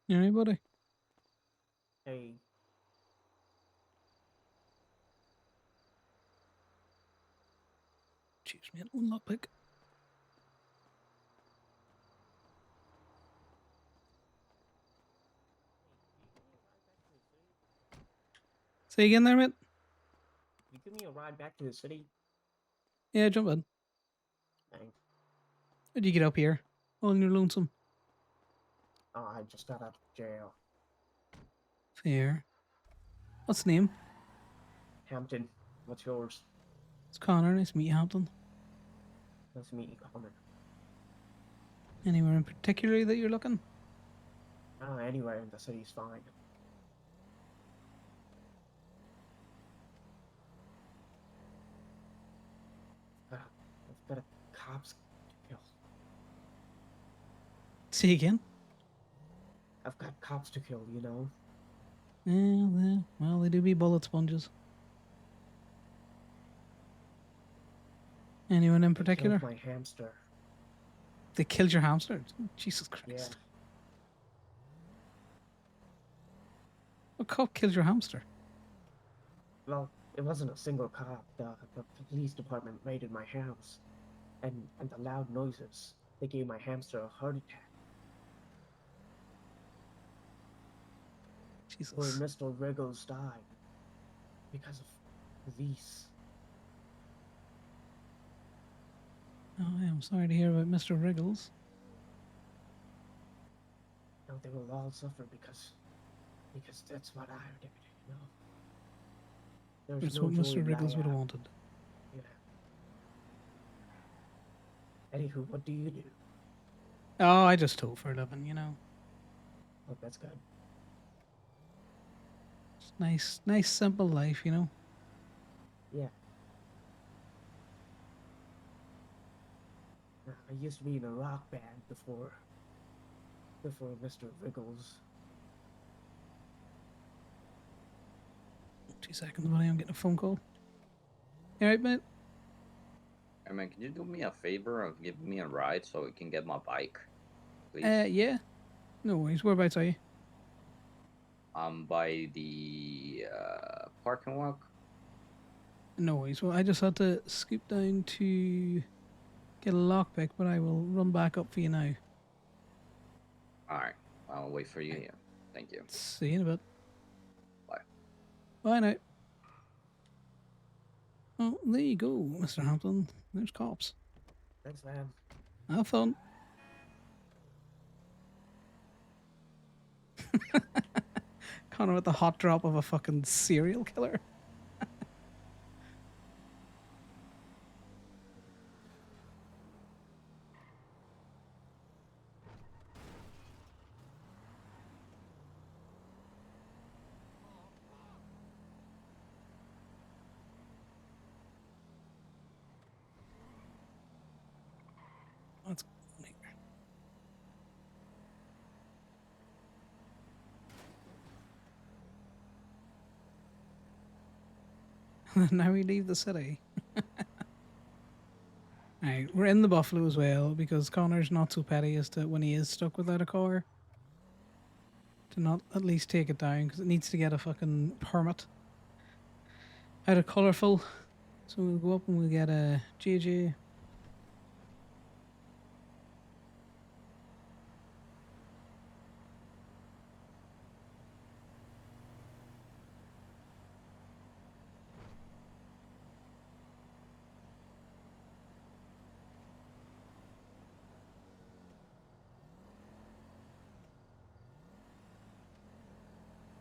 Anybody? Hey, Jeez, man, one lockpick. Say again there, mate? you give me a ride back to the city? Yeah, jump in. Thanks. How'd you get up here? All in your lonesome. Oh, I just got out of jail. Fair. What's the name? Hampton, what's yours? It's Connor. Nice to meet you, Hampton. Nice to meet you, Conor. Anywhere in particular that you're looking? Anywhere in the city's fine. I've got a cops to kill. Say again? I've got cops to kill, you know? Yeah, well, they do be bullet sponges. Anyone in They killed particular? my hamster. They killed your hamster? Jesus Yeah. Christ. What cop killed your hamster? Well, it wasn't a single cop. The police department raided my house. And the loud noises, they gave my hamster a heart attack. Poor Jesus. Mr. Wriggles died because of police. Oh, I'm sorry to hear about Mr. Wriggles. Now they will all suffer because that's what I did, you know. There's It's no what joy Mr. in Wriggles would have life. wanted. Yeah. Anywho, what do you do? Oh, I just hope for a living, you know. Oh, that's good. It's nice, simple life, you know. Yeah. I used to be in a rock band before Mr. Wriggles. 2 seconds, buddy. I'm getting a phone call. You alright, mate? Hey man, can you do me a favor of giving me a ride so we can get my bike, please? Yeah. No worries. Whereabouts are you? By the parking lot. No worries. Well, I just had to scoop down to get a lockpick, but I will run back up for you now. All right, I'll wait for you Right. here. Thank you. See you in a bit. Bye. Bye now. Oh, there you go, Mr. Hampton. There's cops. Thanks, man. Have fun. Connor with the hot drop of a fucking serial killer. Let's go here. Now we leave the city. Right, we're in the Buffalo as well because Connor's not so petty as to when he is stuck without a car to not at least take it down because it needs to get a fucking permit out of colourful. So we'll go up and we'll get a JJ.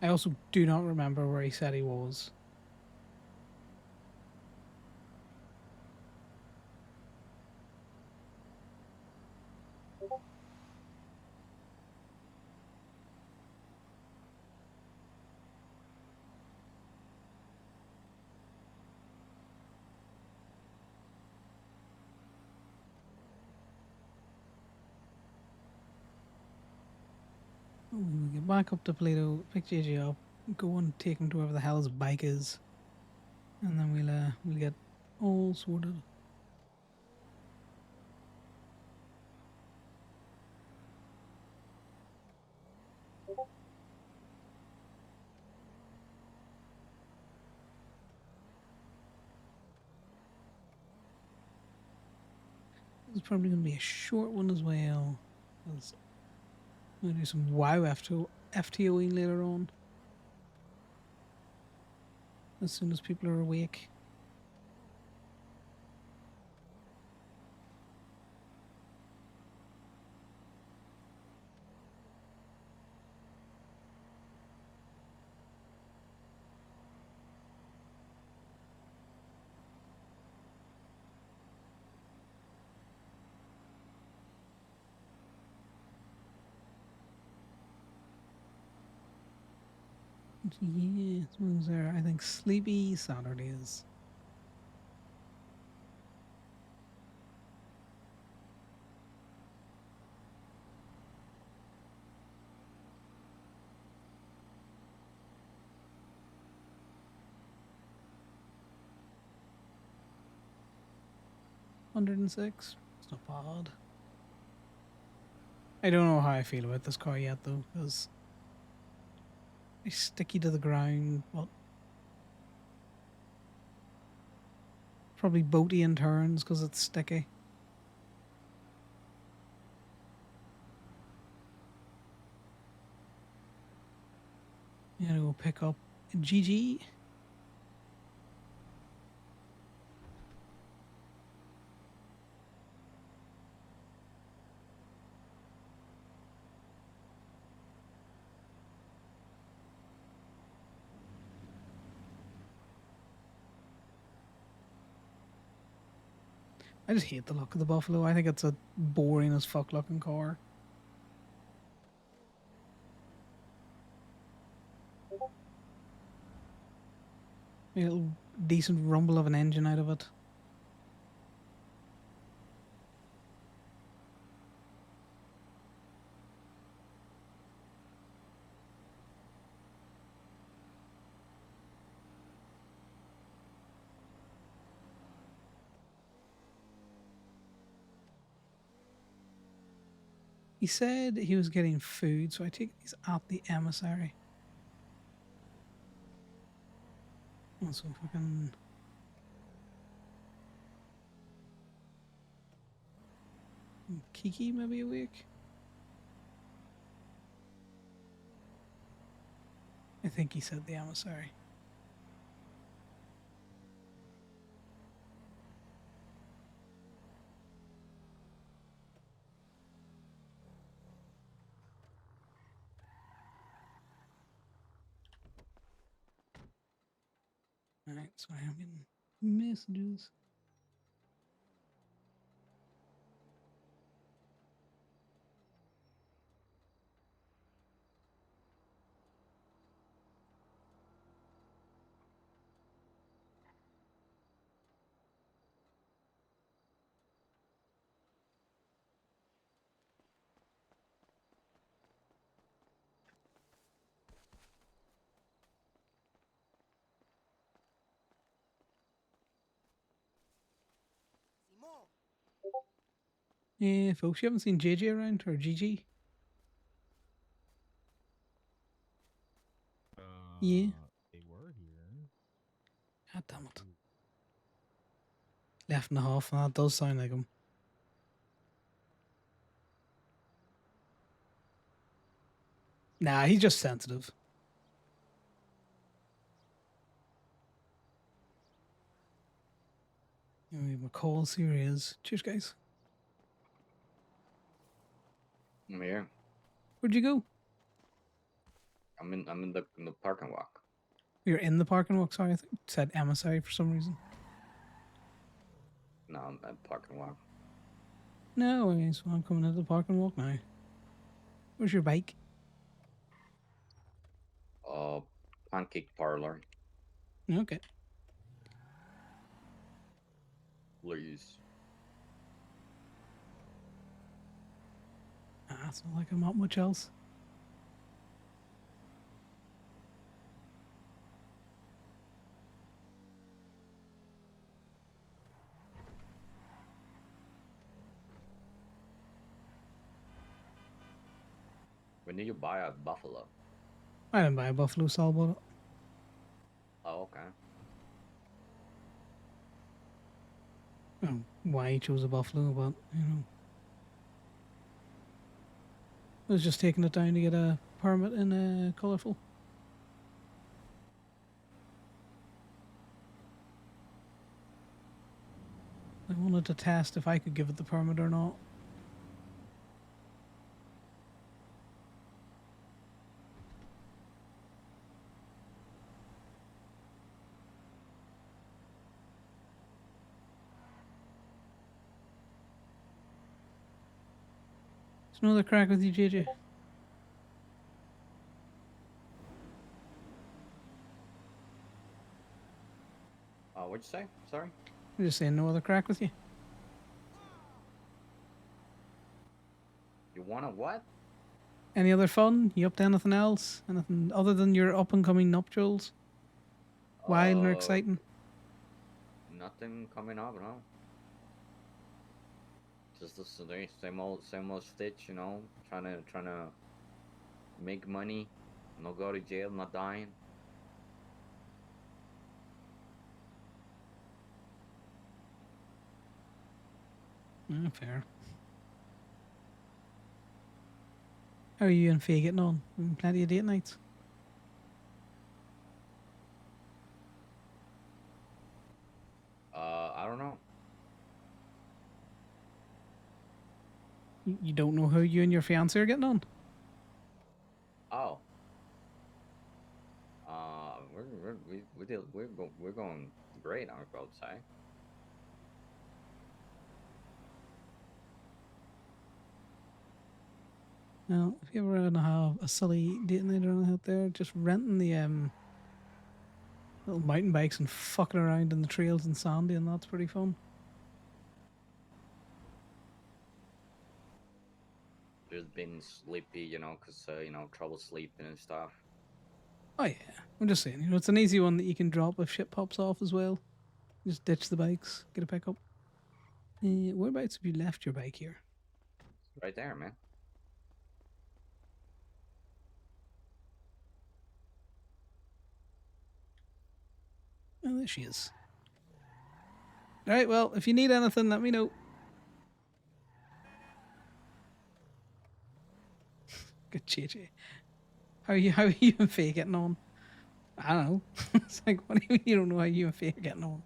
I also do not remember where he said he was. We'll get back up to Plato, pick JJ up, go and take him to wherever the hell his bike is, and then we'll get all sorted. is probably going to be a short one as well. I'm going to do some WoW FTOing later on. As soon as people are awake. Yeah, those are, I think, sleepy Saturdays. $106. It's not bad. I don't know how I feel about this car yet, though, because it's sticky to the ground. Well, probably boaty in turns because it's sticky. You gotta go pick up GG. I just hate the look of the Buffalo. I think it's a boring as fuck looking car. A little decent rumble of an engine out of it. He said he was getting food, so I take it he's at the emissary. Oh, so fucking. Kiki maybe awake? I think he said the emissary. Alright, so I'm getting messages. Yeah, folks, you haven't seen JJ around or GG? Yeah. They were here. God damn it. Left and a half, and that does sound like him. Nah, he's just sensitive. McCall's here he is. Cheers, guys. I'm here. Where'd you go? I'm in the parking lot. You're in the parking lot. Sorry, I think it said emissary for some reason. No, I'm at parking lot. No, okay, so I'm coming into the parking lot now. Where's your bike? Pancake parlor, Okay. please. It's not like I'm not much else. When did you buy a buffalo? I didn't buy a Buffalo Saul, but Oh, okay. oh, why he chose a buffalo, but I was just taking it down to get a permit in a colourful. I wanted to test if I could give it the permit or not. There's no other crack with you, JJ. What'd you say? Sorry. I'm just saying, no other crack with you. You want a what? Any other fun? You up to anything else? Anything other than your up and coming nuptials? Wild or exciting? Nothing coming up, no. Just the same old stitch, you know. Trying to make money, not go to jail, not dying. Fair. How are you and Faye getting on? Plenty of date nights. I don't know. You don't know how you and your fiance are getting on? Oh. We're going great, I would say. Now, if you ever want to have a silly date night around out there, just renting the little mountain bikes and fucking around in the trails in Sandy, and that's pretty fun. Just been sleepy, you know, cause trouble sleeping and stuff. Oh yeah, I'm just saying, it's an easy one that you can drop if shit pops off as well. Just ditch the bikes, get a pickup. Whereabouts have you left your bike here? Right there, man. Oh, there she is. All right, well, if you need anything, let me know. Good JJ. How are you and Faye getting on? I don't know. It's like, what do you mean you don't know how you and Faye are getting on?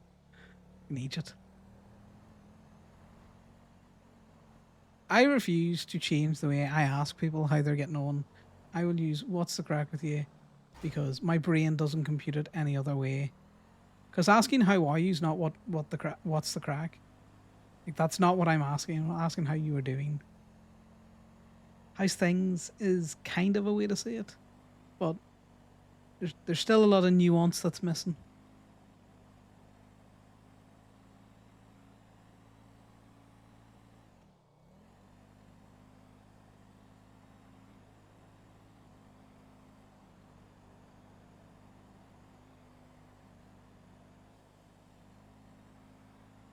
In Egypt. I refuse to change the way I ask people how they're getting on. I will use what's the crack with you because my brain doesn't compute it any other way. Because asking how are you is not what's the crack. Like that's not what I'm asking. I'm not asking how you are doing. How's things is kind of a way to say it, but there's still a lot of nuance that's missing.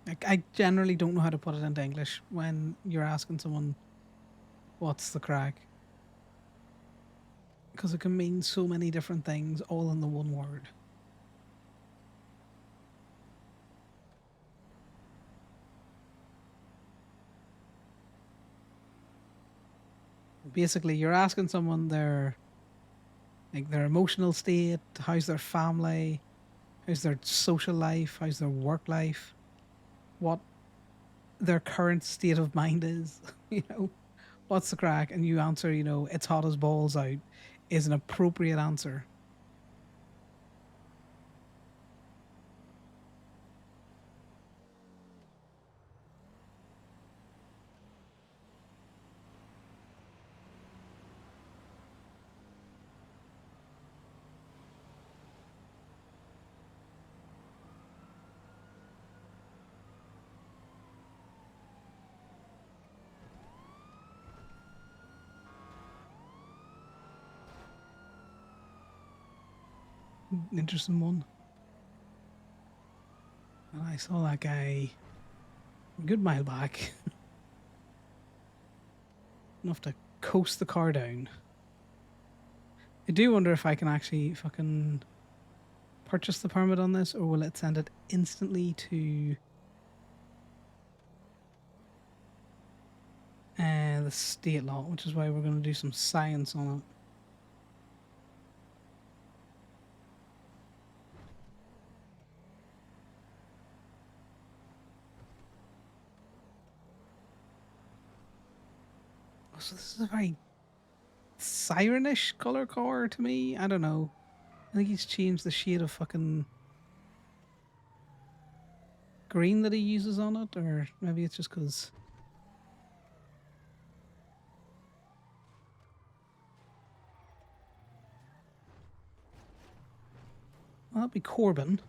Like I generally don't know how to put it into English when you're asking someone what's the crack because it can mean so many different things all in the one word. Basically, you're asking someone their emotional state, how's their family, how's their social life, how's their work life, what their current state of mind is, what's the crack, and you answer, it's hot as balls out, is an appropriate answer. Interesting one. And I saw that guy a good mile back. Enough to coast the car down. I do wonder if I can actually fucking purchase the permit on this, or will it send it instantly to the state law, which is why we're going to do some science on it. So this is a very sirenish color core to me. I don't know. I think he's changed the shade of fucking green that he uses on it, or maybe it's just because. Well, that'd be Corbin.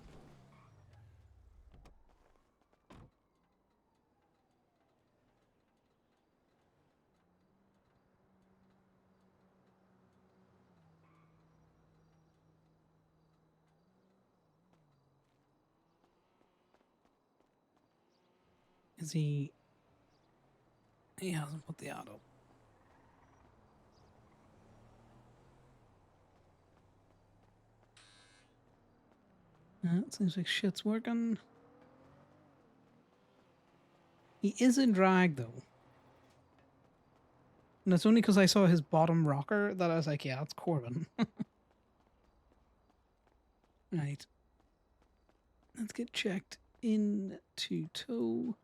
Is he? He hasn't put the ad up. It seems like shit's working. He is in drag though. And it's only because I saw his bottom rocker that I was like, yeah, it's Corbin. Right. Let's get checked into toe.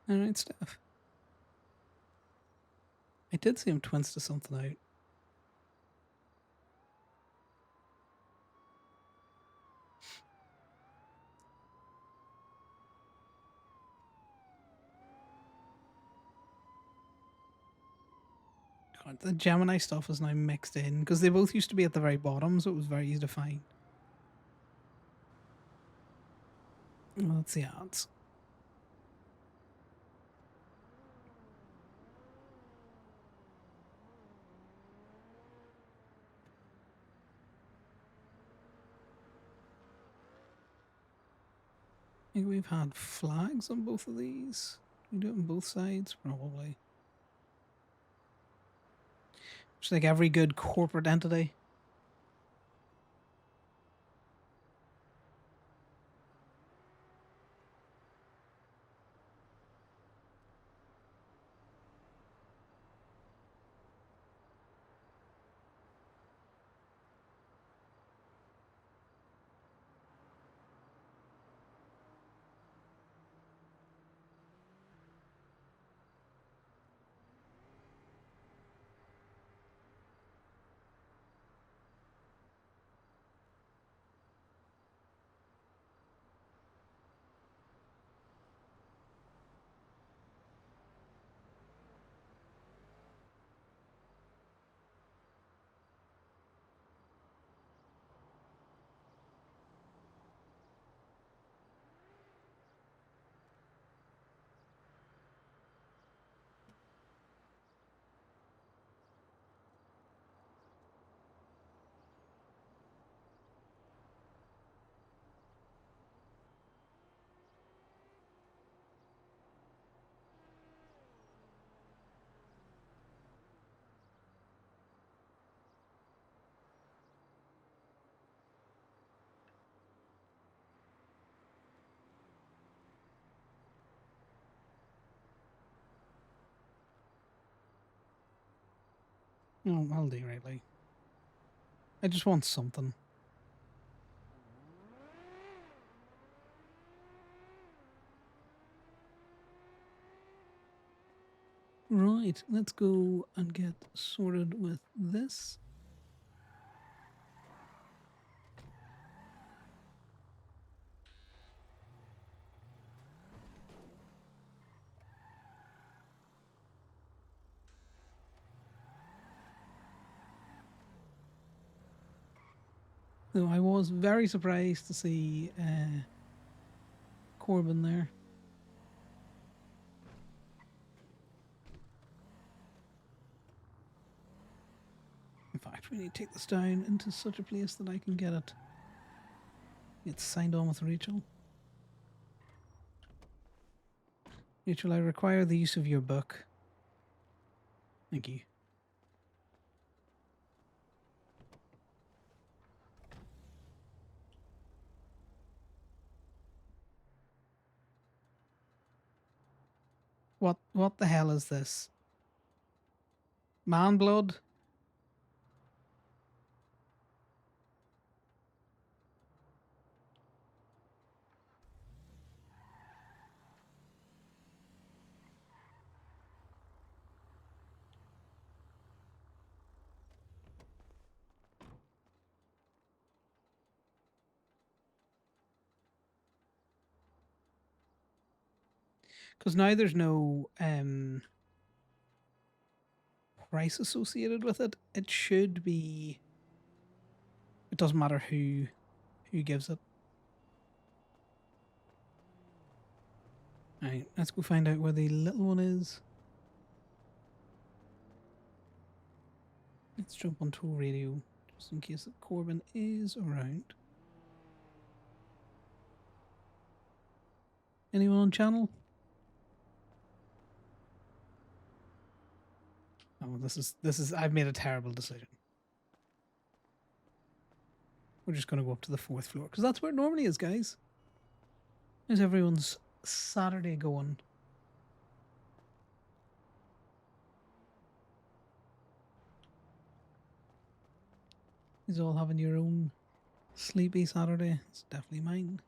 Alright, Steph. I did see him twince to something out. God, the Gemini stuff is now mixed in because they both used to be at the very bottom, so it was very easy to find. Well, that's the odds. I think we've had flags on both of these. We do it on both sides, probably. Just like every good corporate entity. No, I'll do rightly. I just want something. Right, let's go and get sorted with this. Though I was very surprised to see Corbin there. In fact, we need to take this down into such a place that I can get it. It's signed on with Rachel. Rachel, I require the use of your book. Thank you. What the hell is this? Man blood? Because now there's no price associated with it. It should be. It doesn't matter who gives it. Alright, let's go find out where the little one is. Let's jump onto a radio just in case that Corbin is around. Anyone on channel? Oh, this is. I've made a terrible decision. We're just going to go up to the 4th floor because that's where it normally is, guys. How's everyone's Saturday going? Is all having your own sleepy Saturday? It's definitely mine.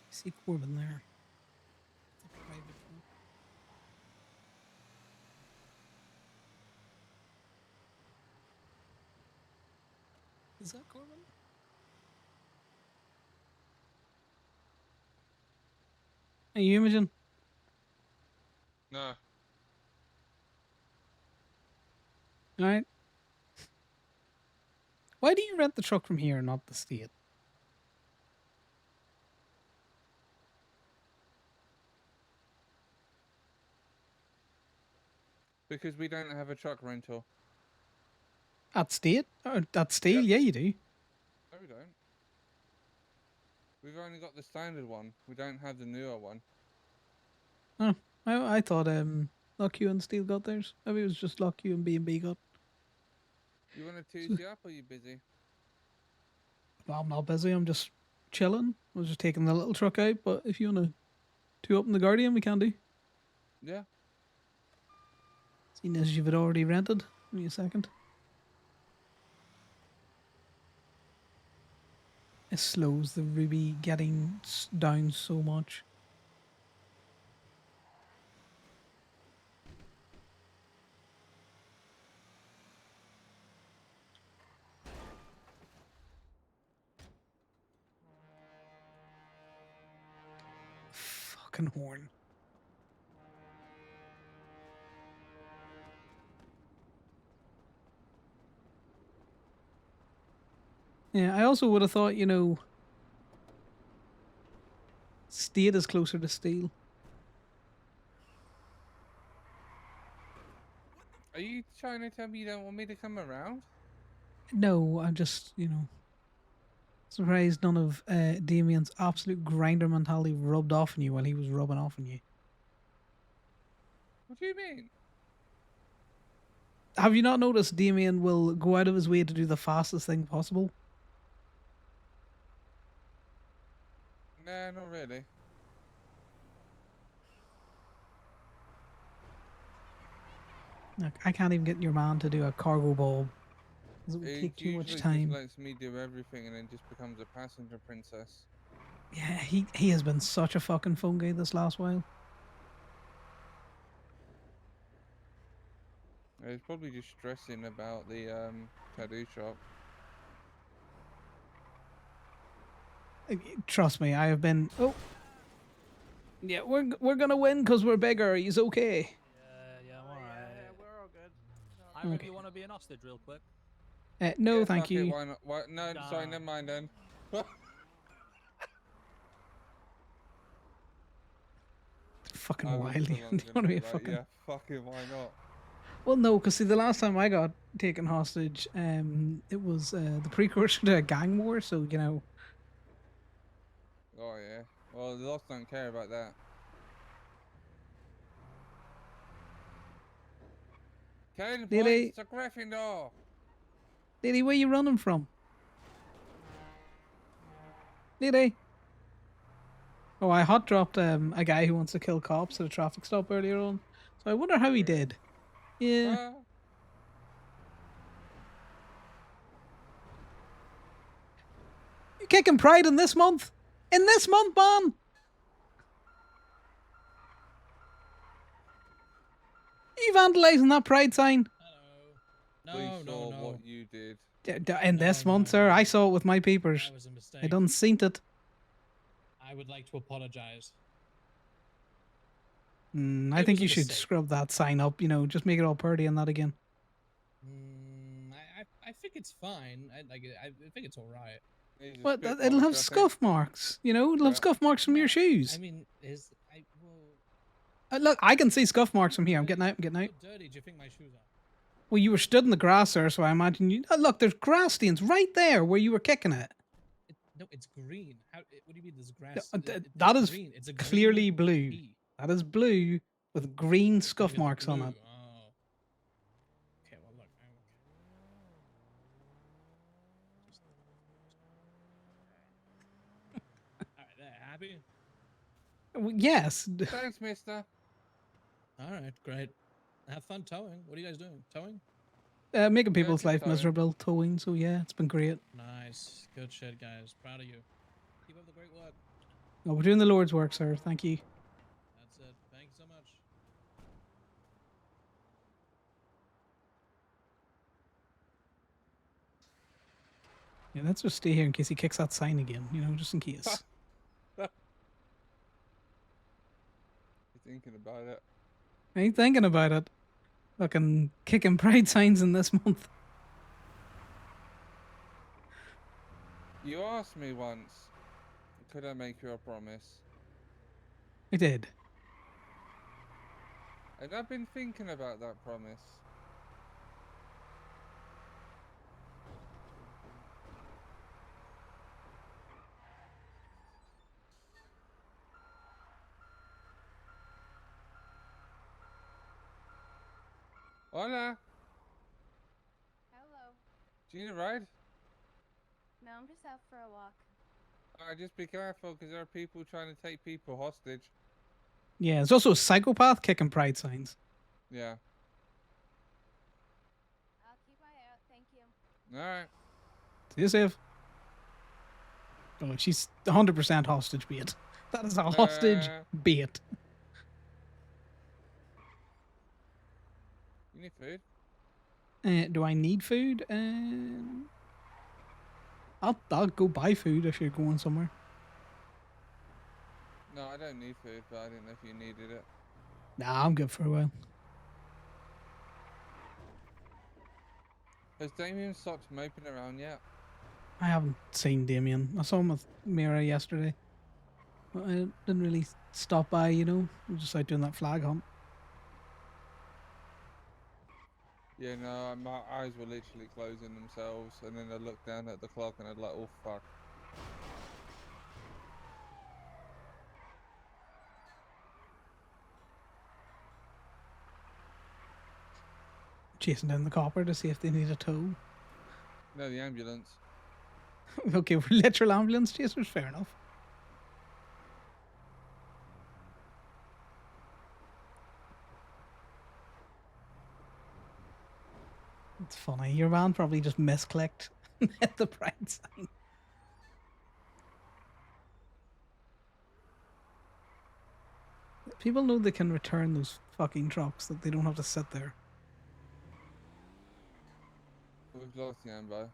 See Corbin there. Is that Corbin? Are you Imogen? No. Alright. Why do you rent the truck from here and not the state? Because we don't have a truck rental. At state? Or at Steel? Yep. Yeah, you do. No, we don't. We've only got the standard one. We don't have the newer one. Oh, I thought Lock You and Steel got theirs. Maybe it was just Lock You and B&B got. You want to tease you up or are you busy? Well, I'm not busy. I'm just chilling. I was just taking the little truck out. But if you want to two up in the Guardian, we can do. Yeah. Seeing as you've already rented. Give me a second. It slows the Ruby getting down so much. Fucking horn. Yeah, I also would have thought, you know, State is closer to Steel. Are you trying to tell me you don't want me to come around? No, I'm just, you know, surprised none of Damien's absolute grinder mentality rubbed off on you while he was rubbing off on you. What do you mean? Have you not noticed Damien will go out of his way to do the fastest thing possible? Nah, not really. Like, I can't even get your man to do a cargo bulb. 'Cause it would It take too much usually time. just lets me do everything and then just becomes a passenger princess. Yeah, he has been such a fucking phone guy this last while. He's probably just stressing about the tattoo shop. Trust me, I have been. Oh, yeah, we're gonna win because we're bigger. He's okay. Yeah, I'm alright. Either of Okay. you want to be an hostage real quick? No, Yeah, thank fuck it, you. why not? Why? No, sorry, Nah. never mind then. Fucking I was wild. full You on want to gonna be be a like, fucking... yeah, fucking why not? Well, no, because see, the last time I got taken hostage, it was the precursor to a gang war. So you know, Oh yeah. Well, the Lost don't care about that. Carry the points. lady, It's a Gryffindor. lady, where you running from, lady? Oh, I hot dropped a guy who wants to kill cops at a traffic stop earlier on. So I wonder how he Really? did. Yeah, Well, you kicking Pride in this month? In this month, man? You vandalizing that Pride sign? Hello. we No, no, saw no. what you did. In this No, month, no, sir? no. I saw it with my peepers. That was a mistake. I done seen it. I would like to apologize. I It think was a you should mistake. scrub that sign up. You know, just make it all pretty and that again. I think it's fine. I think it's all right. Needs a What? spit It'll polish, have I think. scuff marks. You know, it'll have Yeah. scuff marks from your shoes. I mean, well, Look, I can see scuff marks from here. I'm getting out. I'm getting out. how dirty do you think my shoes are? Well, you were stood in the grass, sir, so I imagine you. Look, there's grass stains right there where you were kicking it. No, it's green. What do you mean there's grass? That is green. It's a clearly green blue. pea. That is blue with green Think scuff it's marks on blue. it. Oh. Okay, well, look. Alright, there. Happy? Well, yes. Thanks, mister. Alright, great. Have fun towing. What are you guys doing? Towing? Making people's just life towing. miserable, towing. So yeah, it's been great. Nice. Good shit, guys. Proud of you. Keep up the great work. Oh, we're doing the Lord's work, sir. Thank you. That's it. Thank you so much. Yeah, let's just stay here in case he kicks that sign again. You know, just in case. You're thinking about it. I ain't thinking about it. Fucking kicking pride signs in this month. You asked me once, could I make you a promise? I did. And I've been thinking about that promise. Hola, Hello. do you need a ride? No, I'm just out for a walk. Alright, just be careful because there are people trying to take people hostage. Yeah, there's also a psychopath kicking pride signs. Yeah. I'll keep my eye out. Thank you. Alright. See you safe. Oh, she's 100% hostage bait. That is a hostage bait. You need food? Do I need food? I'll go buy food if you're going somewhere. No, I don't need food, but I didn't know if you needed it. Nah, I'm good for a while. Has Damien stopped moping around yet? I haven't seen Damien. I saw him with Mira yesterday. But I didn't really stop by, you know. I was just out doing that flag hunt. Yeah, no, my eyes were literally closing themselves, and then I looked down at the clock and I'd like, oh fuck. Chasing down the copper to see if they need a tow. No, the ambulance. Okay, we're literal ambulance chasers, fair enough. It's funny. Your van probably just misclicked at the pride sign. People know they can return those fucking trucks, that they don't have to sit there. We've lost the ambo.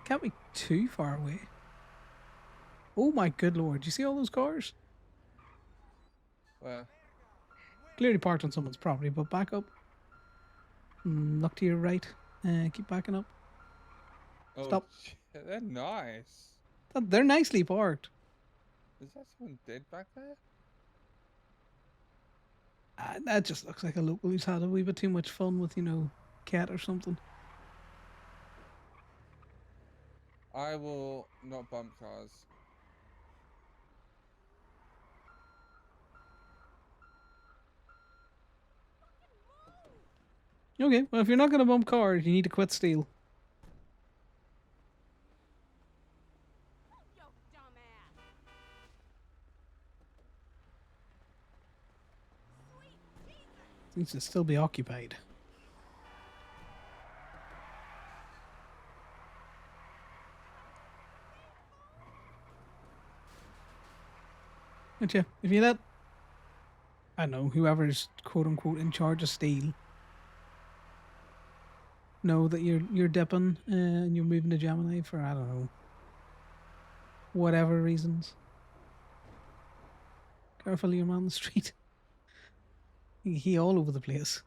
Can't be too far away. Oh my good lord, you see all those cars? Where? Clearly parked on someone's property, but back up. Look to your right. Keep backing up. Oh, Stop. shit, they're nice. They're nicely parked. Is that someone dead back there? That just looks like a local who's had a wee bit too much fun with, cat or something. I will not bump cars. Okay, well, if you're not going to bump cars, you need to quit steal. Needs to still be occupied. But yeah, if you let, I don't know, whoever's quote unquote in charge of steal know that you're dipping and you're moving to Gemini for, I don't know, whatever reasons. Careful of your man on the street. He all over the place.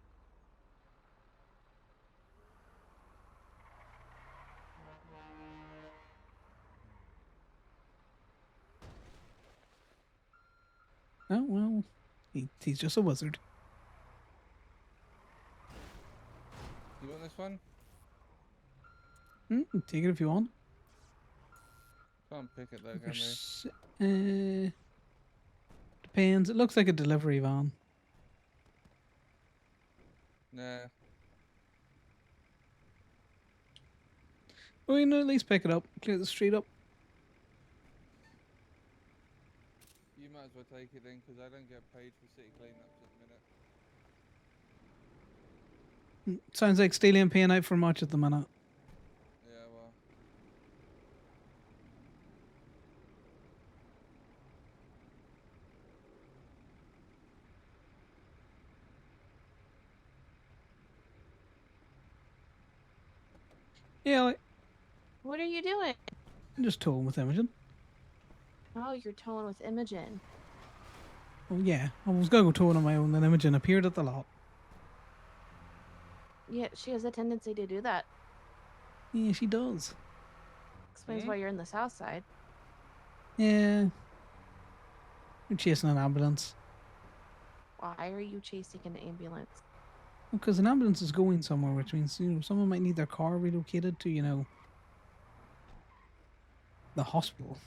Oh, well, he's just a wizard. You want this one? Take it if you want. Can't pick it though, can we? Depends. It looks like a delivery van. Nah. Well, at least pick it up. Clear the street up. You might as well take it then, because I don't get paid for city cleanups at the minute. Sounds like stealing and paying out for much at the minute. Yeah, well. Yeah, like, What are you doing? I'm just towing with Imogen. Oh, you're towing with Imogen. Well, yeah, I was going to go towing on my own, then Imogen appeared at the lot. Yeah, she has a tendency to do that. Yeah, she does. Explains why you're in the south side. Yeah. I'm chasing an ambulance. Why are you chasing an ambulance? Because an ambulance is going somewhere, which means, someone might need their car relocated to, the hospital.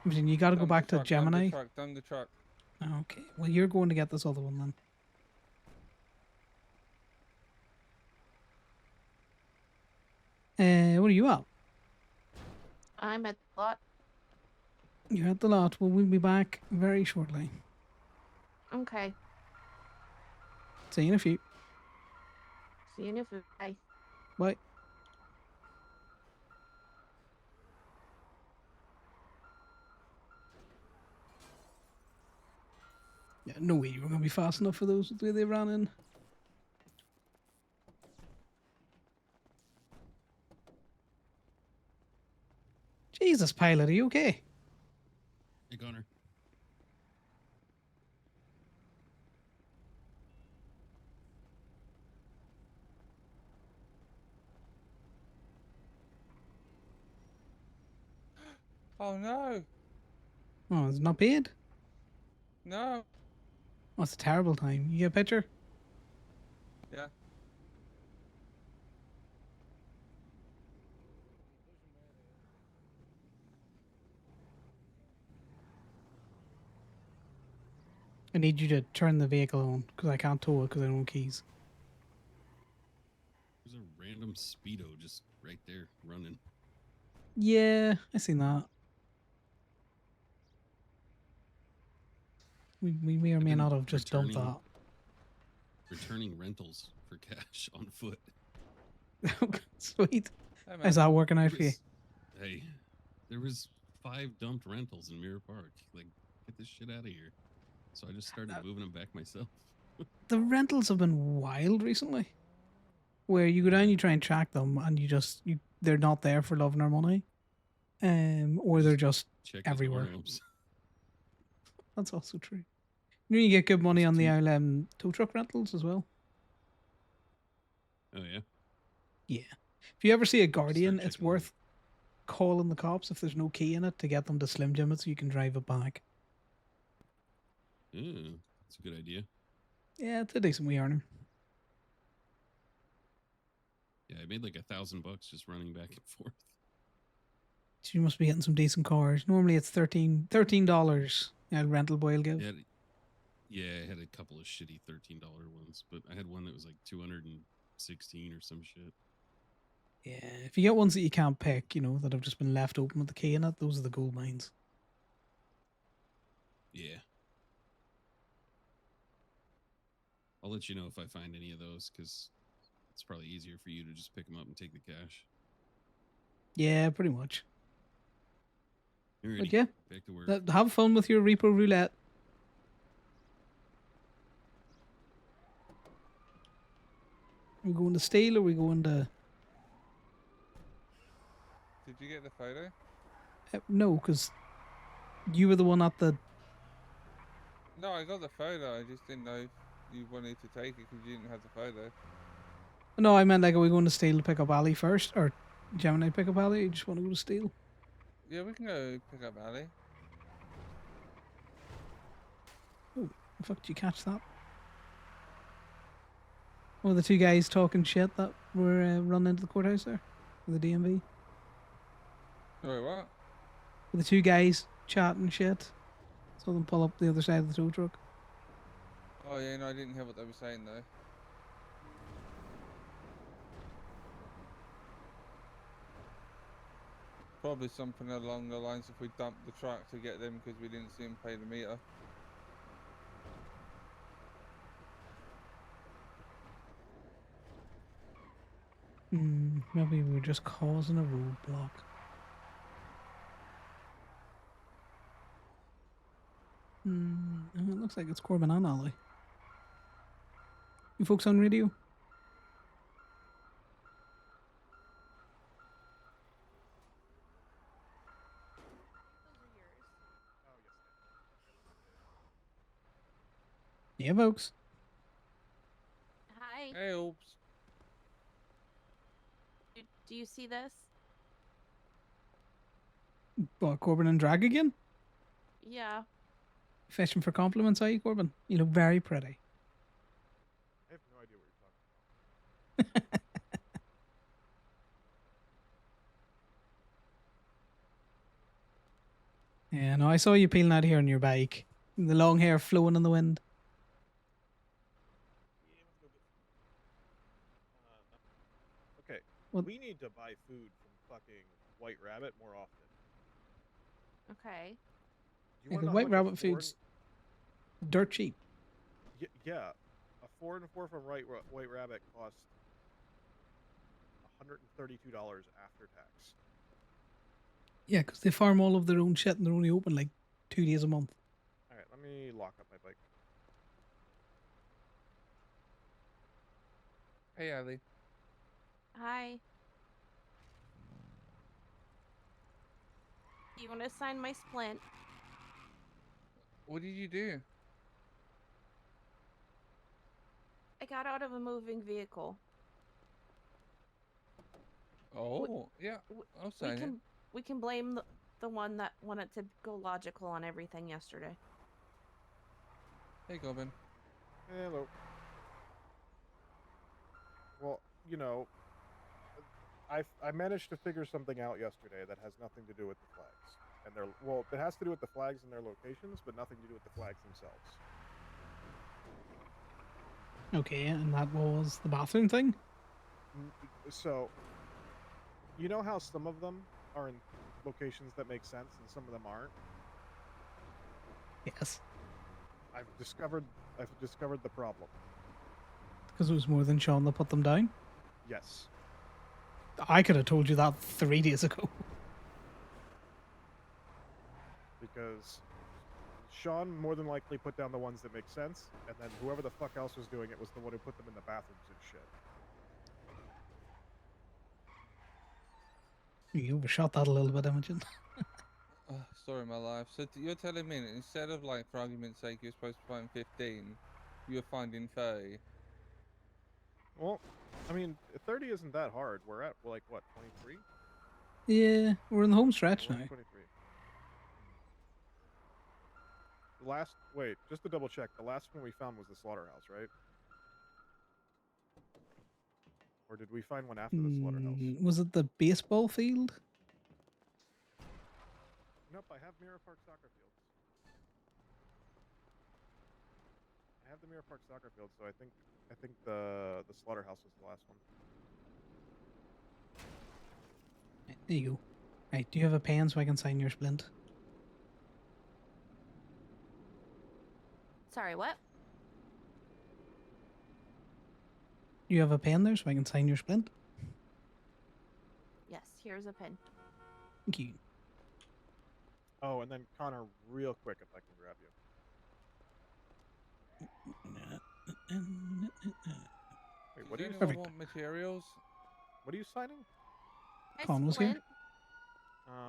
Imogen, you gotta go back to Gemini. Dump the truck. Okay, well, you're going to get this other one then. What are you at? I'm at the lot. You're at the lot. Well, we'll be back very shortly. Okay. See you in a few. See you in a few. Bye. Bye. Yeah, no way you were going to be fast enough for those the way they ran in. Jesus, pilot, are you okay? Hey, Connor. Oh no! Oh, it's not paid? No! Oh, it's a terrible time. You get a picture? Yeah. I need you to turn the vehicle on, because I can't tow it because I don't have keys. There's a random Speedo just right there running. Yeah, I seen that. We may or may not have just dumped that. Returning rentals for cash on foot. Sweet. Hey, How's that working out for you? Hey, there was 5 dumped rentals in Mirror Park. Like, get this shit out of here. So I just started moving them back myself. The rentals have been wild recently. Where you go down, you try and track them, and they're not there for love nor money. Or they're just Check everywhere. his That's also true. You get good money It's on the two- old tow truck rentals as well. Oh yeah. Yeah. If you ever see a Start Guardian, it's checking them. worth calling the cops if there's no key in it to get them to Slim Jim it so you can drive it back. That's a good idea. Yeah, it's a decent wee earning. Yeah, I made like $1,000 just running back and forth. So you must be getting some decent cars. Normally it's $13 rental boy will give. Yeah, I had a couple of shitty $13 ones, but I had one that was like 216 or some shit. Yeah, if you get ones that you can't pick, that have just been left open with the key in it, those are the gold mines. Yeah. I'll let you know if I find any of those because it's probably easier for you to just pick them up and take the cash. Yeah, pretty much. Alrighty, But yeah, back to work. have fun with your repo roulette. Are we going to steal or are we going to... Did you get the photo? No, because you were the one at the... No, I got the photo. I just didn't know if you wanted to take it because you didn't have the photo. No, I meant like, are we going to steal to pick up Ali first? Or Gemini pick up Ali? You just want to go to steal? Yeah, we can go pick up Ali. Oh, the fuck did you catch that? Oh, the two guys talking shit that were running into the courthouse there? With the DMV? Sorry, what? With the two guys chatting shit. Saw them pull up the other side of the tow truck. Oh yeah, no, I didn't hear what they were saying though. Probably something along the lines if we dumped the truck to get them because we didn't see them pay the meter. Maybe we were just causing a roadblock. It looks like it's Corbin and Ollie. You folks on radio? Yeah, folks. Hi. Hey, oops. Do you see this? What, Corbin and Drag again? Yeah. Fishing for compliments, are you, Corbin? You look very pretty. I have no idea what you're talking about. Yeah, no, I saw you peeling out here on your bike. The long hair flowing in the wind. Okay, What? we need to buy food from fucking White Rabbit more often. Okay. Do you Yeah, want 'cause to know how White much a Rabbit four food's dirt cheap. yeah, a 4 and 4 from White Rabbit costs $132 after tax. Yeah, because they farm all of their own shit and they're only open like 2 days a month. All right, let me lock up my bike. Hey, Ali. Hi. You want to sign my splint? What did you do? I got out of a moving vehicle. Oh, yeah. I'll sign it. We can blame the one that wanted to go logical on everything yesterday. Hey, Goblin. Hello. Well, I managed to figure something out yesterday that has nothing to do with the flags. And it has to do with the flags and their locations, but nothing to do with the flags themselves. Okay, and that was the bathroom thing? So, you know how some of them are in locations that make sense and some of them aren't? Yes. I've discovered the problem. Because it was more than Sean that put them down? Yes. I could have told you that 3 days ago. Because Sean more than likely put down the ones that make sense, and then whoever the fuck else was doing it was the one who put them in the bathrooms and shit. You overshot that a little bit, Imogen. Story of my life. So you're telling me that instead of, like, for argument's sake, you're supposed to find 15, you're finding 30. Well, I mean, 30 isn't that hard. We're at like what, 23? Yeah, we're in the home stretch We're now. at 23. The last, wait, just to double check, the last one we found was the slaughterhouse, right? Or did we find one after the slaughterhouse? Was it the baseball field? Nope, I have Mirror Park soccer fields. I have the Mirror Park soccer field, so I think the slaughterhouse was the last one. Right, there you go. Right, do you have a pen so I can sign your splint? Sorry, what? You have a pen there so I can sign your splint? Yes, here's a pin. Thank you. Oh, and then Connor, real quick, if I can grab you. Wait, what are you? Does anyone Perfect. want materials? What are you signing? Hi, Con was here. Splint.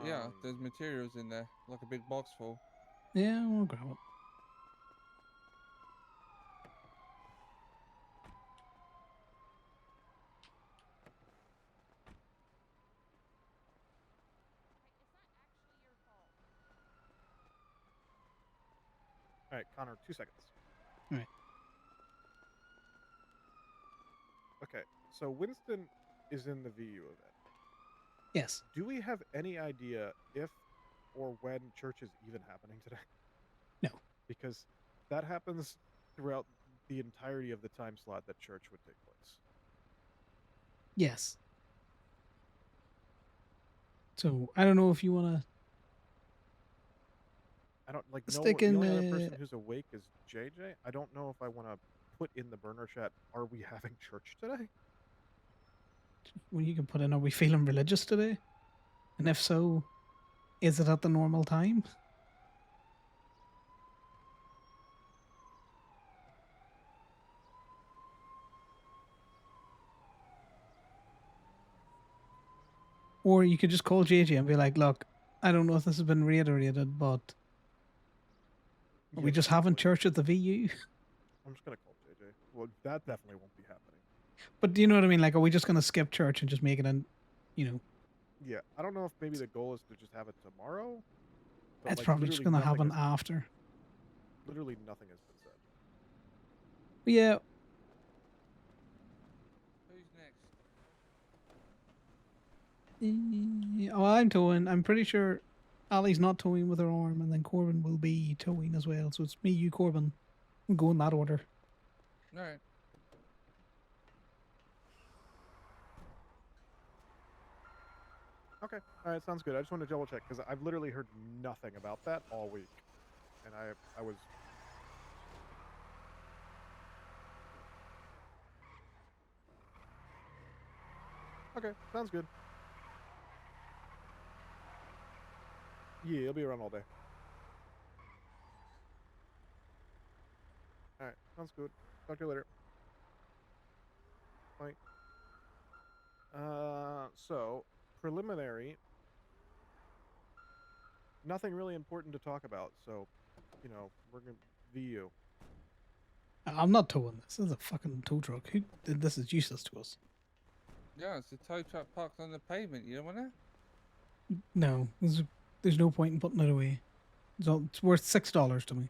Yeah, there's materials in there, like a big box full. Yeah, we'll grab it. All right, Connor, 2 seconds. All right. Okay, so Winston is in the VU event. Yes. Do we have any idea if or when church is even happening today? No. Because that happens throughout the entirety of the time slot that church would take place. Yes. So I don't know if you want to. I don't like no. Stick The in, only other person who's awake is JJ. I don't know if I want to put in the burner chat. Are we having church today? Well, you can put in, are we feeling religious today? And if so, is it at the normal time? Or you could just call JJ and be like, look, I don't know if this has been reiterated, but are we just having church at the VU? I'm just gonna call JJ. Well, that definitely won't be happening. But do you know what I mean? Like, are we just going to skip church and just make it in, you know? Yeah, I don't know if maybe the goal is to just have it tomorrow. But It's like, probably just literally going to happen nothing has- after. Literally nothing has been said. But yeah, Who's next? oh, I'm towing. I'm pretty sure Ali's not towing with her arm, and then Corbin will be towing as well. So it's me, you, Corbin. We'll go in that order. All right. Okay, all right, sounds good. I just wanted to double check because I've literally heard nothing about that all week, and I was. Okay, sounds good. Yeah, he'll be around all day. All right, sounds good. Talk to you later. Bye. So preliminary. Nothing really important to talk about. So, you know, we're gonna VU. I'm not towing this. This is a fucking tow truck. This is useless to us. Yeah, it's a tow truck parked on the pavement. You don't want to? No, there's no point in putting it away. It's worth $6 to me.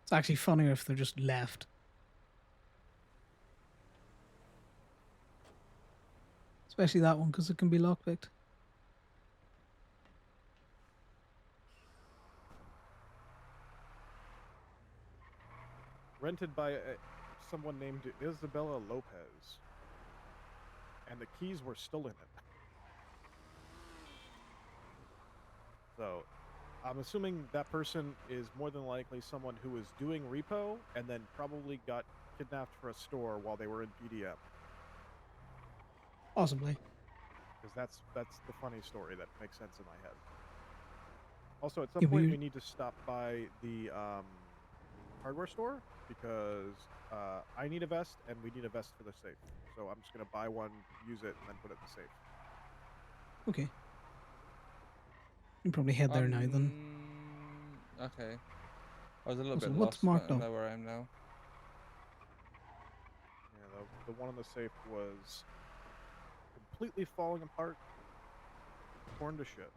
It's actually funnier if they're just left. Especially that one, because it can be lockpicked. Rented by someone named Isabella Lopez. And the keys were still in it. So, I'm assuming that person is more than likely someone who was doing repo and then probably got kidnapped for a store while they were in PDM. Possibly. Because that's the funny story that makes sense in my head. Also, at some point, we need to stop by the hardware store because I need a vest and we need a vest for the safe. So I'm just gonna buy one, use it, and then put it in the safe. Okay. You can probably head there now then. Okay. I was a little So bit what's lost, but marked I up? know where I am now. Yeah, the one on the safe was completely falling apart, torn to shit.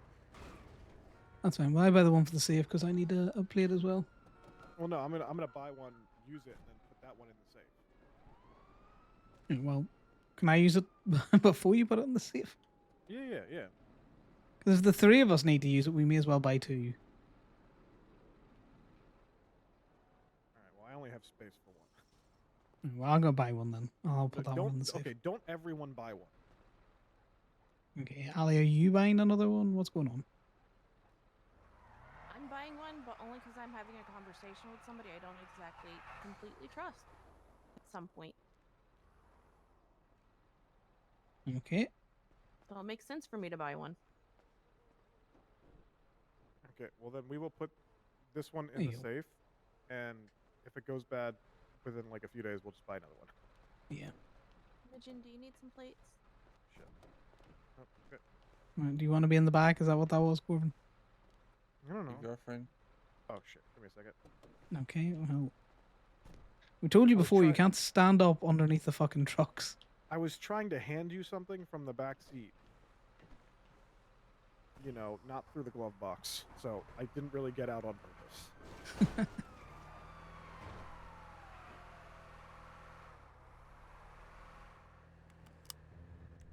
That's fine. Well, I buy the one for the safe because I need a plate as well. Well, no, I'm gonna buy one, use it, and then put that one in the safe. Yeah, well, can I use it before you put it in the safe? Yeah. Because if the three of us need to use it, we may as well buy two. All right. Well, I only have space for one. Well, I'm gonna buy one then. I'll put that one Don't in the safe. okay. Don't everyone buy one. Okay, Ali, are you buying another one? What's going on? I'm buying one, but only because I'm having a conversation with somebody I don't exactly completely trust at some point. Okay. So it makes sense for me to buy one. Okay. Well, then we will put this one in There the you go. safe, and if it goes bad within like a few days, we'll just buy another one. Yeah. Imogen, do you need some plates? Shit. Oh, okay. Do you want to be in the back? Is that what that was, Corbin? I don't know. Your girlfriend. Oh shit. Give me a second. Okay, well. We told you I was before, you trying- can't stand up underneath the fucking trucks. I was trying to hand you something from the back seat. You know, not through the glove box. So I didn't really get out on purpose.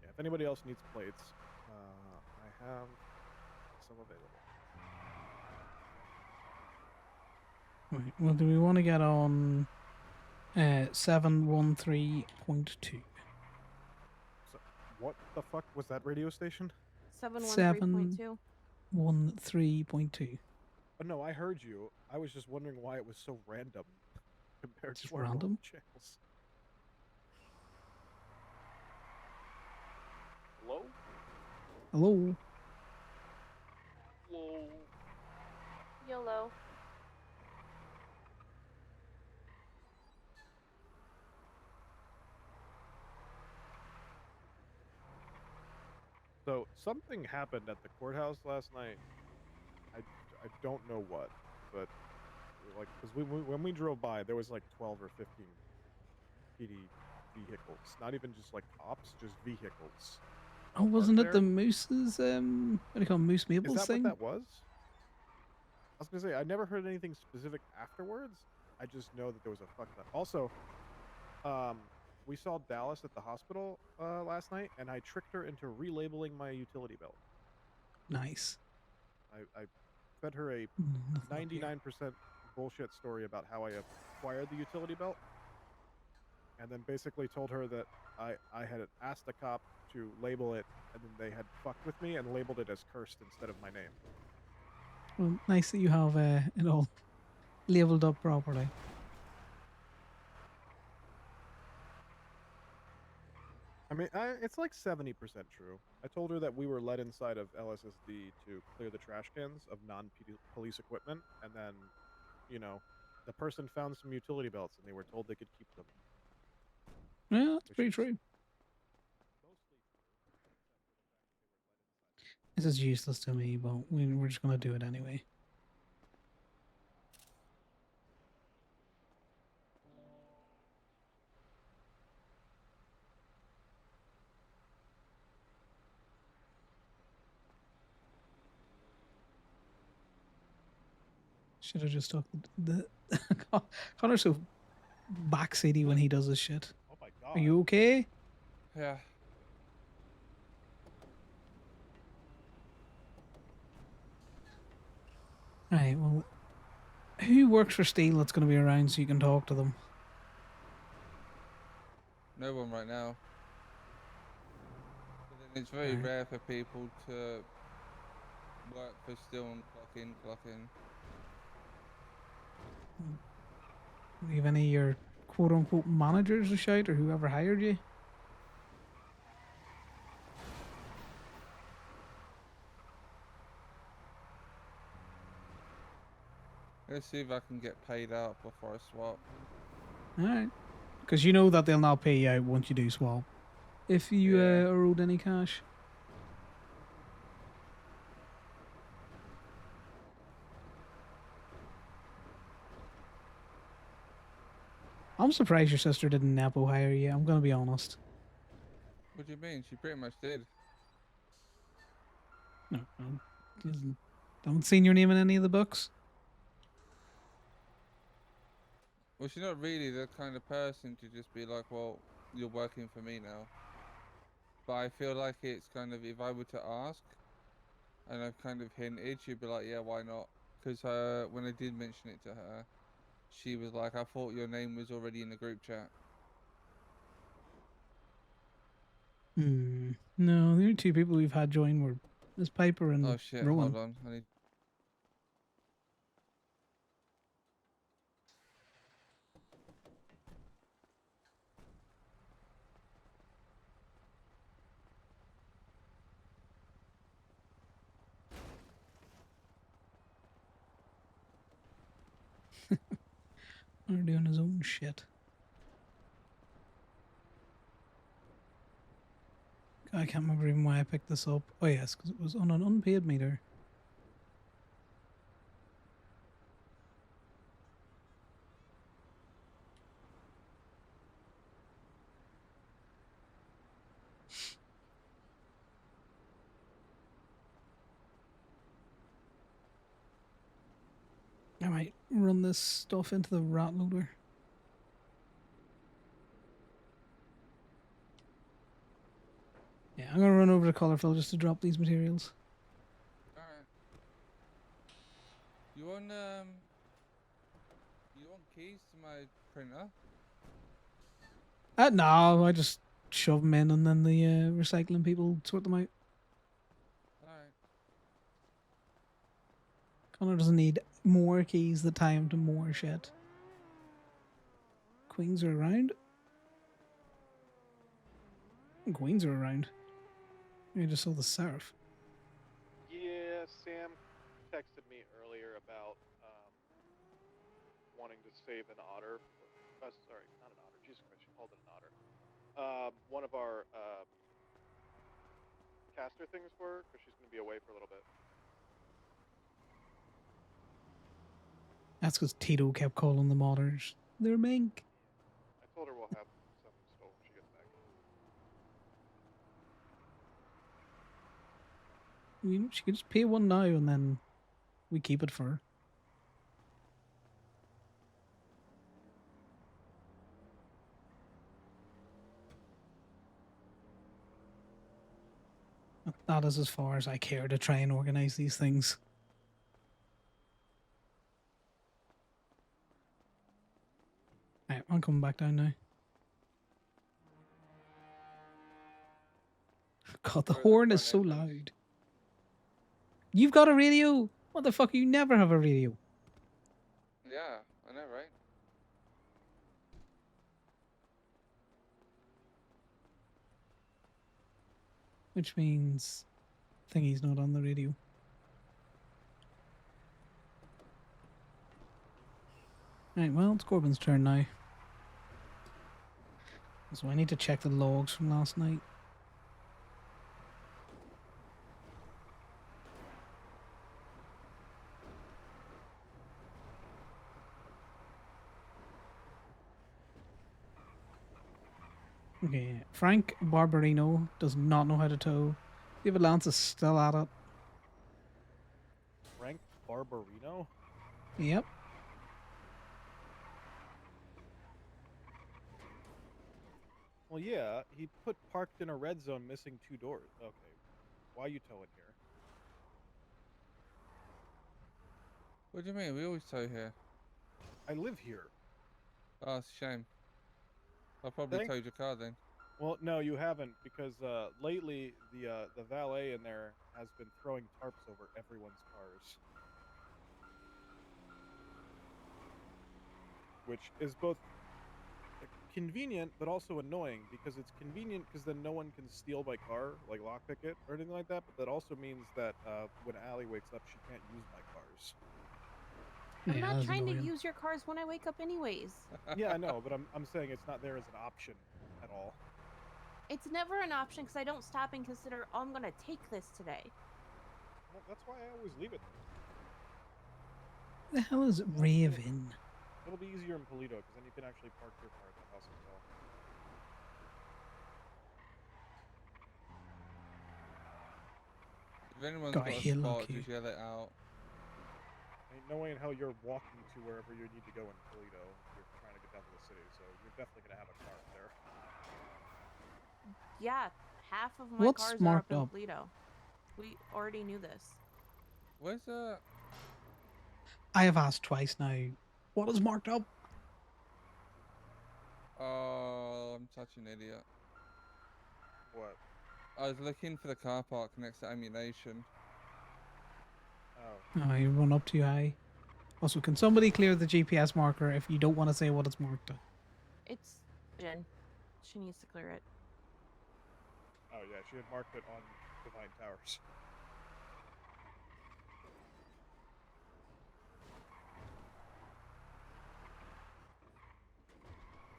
Yeah, if anybody else needs plates, I have some available. Right, well, do we want to get on 713.2? So, what the fuck was that radio station? 713.2. 13.2. Oh, no, I heard you. I was just wondering why it was so random compared Just to our normal random? channels. Hello? Hello? Hello? YOLO. So something happened at the courthouse last night. I don't know what, but like because when we drove by, there was like 12 or 15 PD vehicles. Not even just like cops, just vehicles. Oh, all wasn't parked it the there. Moose's, what do you call 'em, Moose Is Maples that thing? what that was? I was gonna say I never heard anything specific afterwards. I just know that there was a fuck ton. Also, we saw Dallas at the hospital last night, and I tricked her into relabeling my utility belt. Nice. I fed her a Nothing up here. 99% bullshit story about how I acquired the utility belt, and then basically told her that I had asked a cop to label it, and then they had fucked with me and labeled it as cursed instead of my name. Well, nice that you have it all labelled up properly. I mean, it's like 70% true. I told her that we were let inside of LSSD to clear the trash cans of non-police equipment, and then, you know, the person found some utility belts, and they were told they could keep them. Yeah, that's Which pretty is true. mostly true, except for the fact that they were let inside. This is useless to me, but we're just going to do it anyway. Should have just took the Connor's so backseaty when he does this shit. Oh my god. Are you okay? Yeah. Right, well, who works for Steel that's going to be around so you can talk to them? No one right now. But then it's very Right. rare for people to work for Steel and clock in. Do you have any of your quote-unquote managers to shout, or whoever hired you? Let's see if I can get paid out before I swap. Alright. Because you know that they'll not pay you out once you do swap. If you Yeah. are owed any cash. I'm surprised your sister didn't Nepo hire you. I'm gonna be honest. What do you mean? She pretty much did. No, haven't seen your name in any of the books. Well, she's not really the kind of person to just be like, well, you're working for me now. But I feel like it's kind of, if I were to ask, and I've kind of hinted, she'd be like, yeah, why not? Because when I did mention it to her, she was like, I thought your name was already in the group chat. No, the only two people we've had join were Miss Piper and Oh shit, Rowan. hold on. I need... They're doing his own shit. I can't remember even why I picked this up. Oh yes, because it was on an unpaid meter. I might run this stuff into the rat loader. Yeah, I'm gonna run over to Colorful just to drop these materials. Alright. You want keys to my printer? No, I just shove them in and then the recycling people sort them out. Alright. Connor doesn't need more keys the time to more shit. Queens are around. Queens are around. I just saw the Seraph. Yeah, Sam texted me earlier about wanting to save an otter. Sorry, not an otter. Jesus Christ, she called it an otter. One of our caster things for her because she's going to be away for a little bit. That's because Tito kept calling them otters. They're mink. I told her we'll have some still when she gets back. She could just pay one now and then we keep it for her. That is as far as I care to try and organize these things. Right, I'm coming back down now. God, the horn is so loud. You've got a radio? Motherfucker, you never have a radio. Yeah, I know, right? Which means Thingy's not on the radio. Right, well, it's Corbin's turn now. So I need to check the logs from last night. Okay, Frank Barbarino does not know how to tow. David Lance is still at it. Frank Barbarino? Yep. Well, yeah, he put parked in a red zone missing 2 doors. Okay, why are you towing here? What do you mean? We always tow here. I live here. Oh, it's a shame. I probably towed your car then. Well, no, you haven't, because lately the valet in there has been throwing tarps over everyone's cars, which is both convenient but also annoying, because it's convenient because then no one can steal my car, like lockpick it or anything like that, but that also means that when Allie wakes up, she can't use my cars. I'm not trying to use your cars when I wake up anyways. Yeah, I know, but I'm saying it's not there as an option at all. It's never an option because I don't stop and consider, oh, I'm going to take this today. Well, that's why I always leave it The hell is Raven? It'll be easier in Polito because then you can actually park your car at the house as well. If anyone's Got a got a hill spot, up here. just yell it out. Ain't no way in hell you're walking to wherever you need to go in Toledo if you're trying to get down to the city, so you're definitely gonna have a car up there. Yeah, half of my What's cars are marked up in up? Toledo. We already knew this. Where's that? I have asked twice now. What is marked up? Oh, I'm such an idiot. What? I was looking for the car park next to ammunition. Oh. Oh, you run up too high. Also, can somebody clear the GPS marker if you don't want to say what it's marked up? It's Jen. She needs to clear it. Oh yeah, she had marked it on Divine Towers.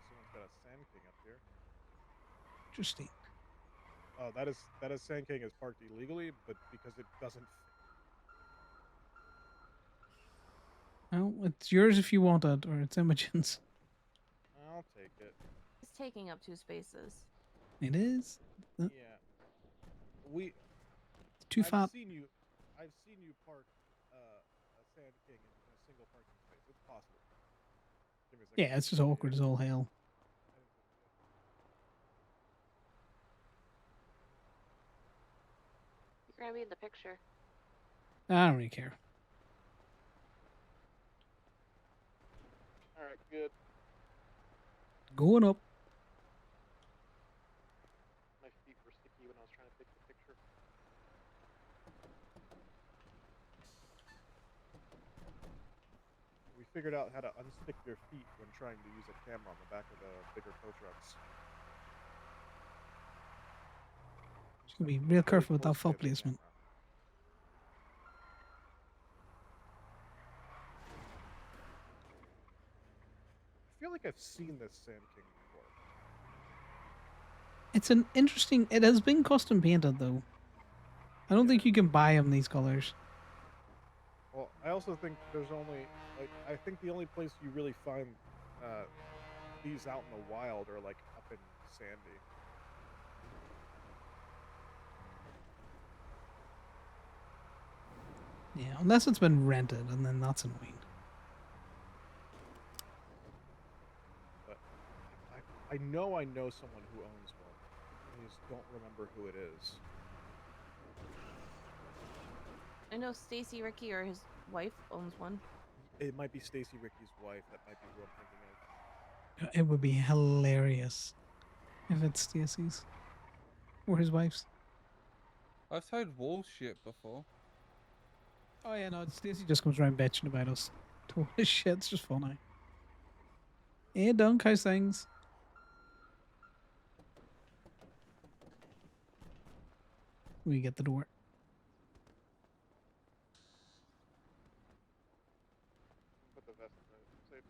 Someone's got a Sand King up here. Interesting. Oh, that is Sand King is parked illegally, but because it doesn't fit. Well, it's yours if you want it, or it's Imogen's. I'll take it. It's taking up 2 spaces. It is. Yeah. Too I've fat. seen you park a Sand King in a single parking space. It's possible. Give me a second. Yeah, it's just awkward as all hell. You're gonna be in the picture. I don't really care. All right, good. Going up. My feet were sticky when I was trying to take the picture. We figured out how to unstick your feet when trying to use a camera on the back of the bigger tow trucks. Just gonna be real careful with that foot placement. I feel like I've seen this Sand King before. It's an interesting. It has been custom painted though. I don't think you can buy them these colors. Well, I also think there's only I think the only place you really find these out in the wild are like up in Sandy. Yeah, unless it's been rented, and then that's annoying. But I know someone who owns one. I just don't remember who it is. I know Stacy Ricky or his wife owns one. It might be Stacy Ricky's wife. That might be who I'm thinking of. It would be hilarious if it's Stacy's or his wife's. I've heard wall shit before. Oh yeah, no, Stacy just comes around bitching about us. Totally shit, it's just funny. Hey, Dunk, how's things? We get the door. Put the vest in the safe.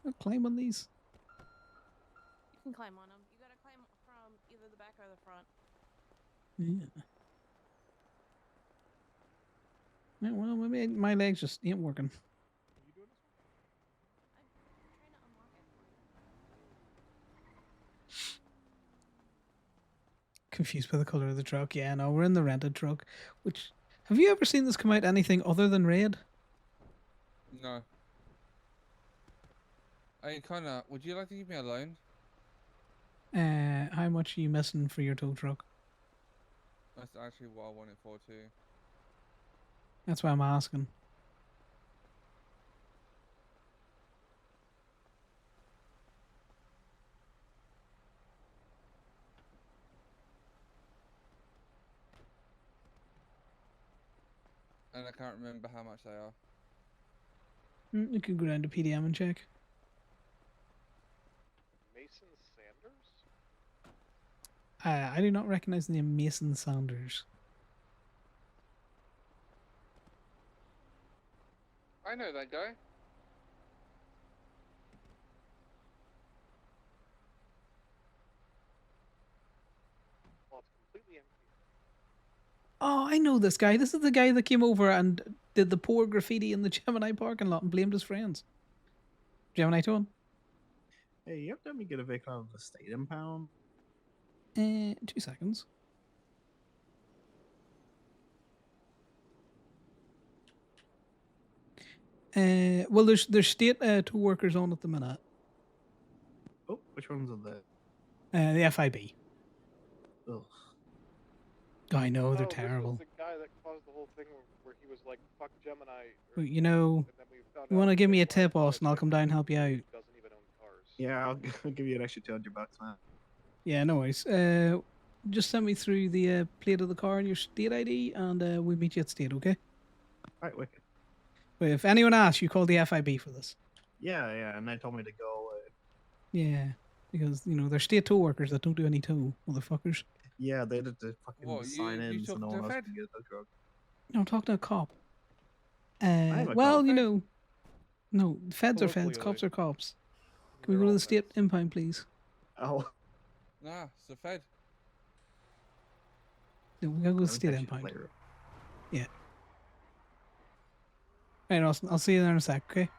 Can I climb on these? You can climb on them. You gotta climb from either the back or the front. Yeah. Yeah, well, maybe my legs just ain't working. Are you doing this one? I'm trying to unlock it for you. Confused by the color of the truck. Yeah, no, we're in the rented truck. Which, have you ever seen this come out anything other than red? No. Hey, Connor, would you like to give me a loan? How much are you missing for your tow truck? That's actually what I want it for too. That's why I'm asking. And I can't remember how much they are. You can go down to PDM and check. Mason Sanders? I do not recognize the name Mason Sanders. I know that guy. Oh, I know this guy. This is the guy that came over and did the poor graffiti in the Gemini parking lot and blamed his friends. Gemini to him. Hey, you have to let me get a vehicle out of the state impound. 2 seconds. Well, there's state two workers on at the minute. Oh, which ones are there? The FIB. Ugh. I know they're Oh, terrible. This was the guy that caused the whole thing where he was like, "Fuck Gemini." Well, you know, and then we found you want to out give me later a on tip, that Austin? I'll come down and help you out. he doesn't even own cars. Yeah, I'll give you an extra $200, man. Yeah, no worries. Just send me through the plate of the car and your state ID, and we'll meet you at state, okay? Right, wicked. But if anyone asks, you call the FIB for this. Yeah, and they told me to go away. Yeah, because you know they're state tow workers that don't do any tow, motherfuckers. Yeah, they did the fucking What, you sign-ins took and no the one else Fed? can get a truck. No, I'm talking to a cop. I'm a Well, cop. you know, no, feds are feds, Colloquially. cops are cops. Can we We're go to all the state feds. impound, please? Oh, Nah, it's the Fed. No, we gotta go to the let me state text you impound. later. Right, Austin, I'll see you there in a sec, okay?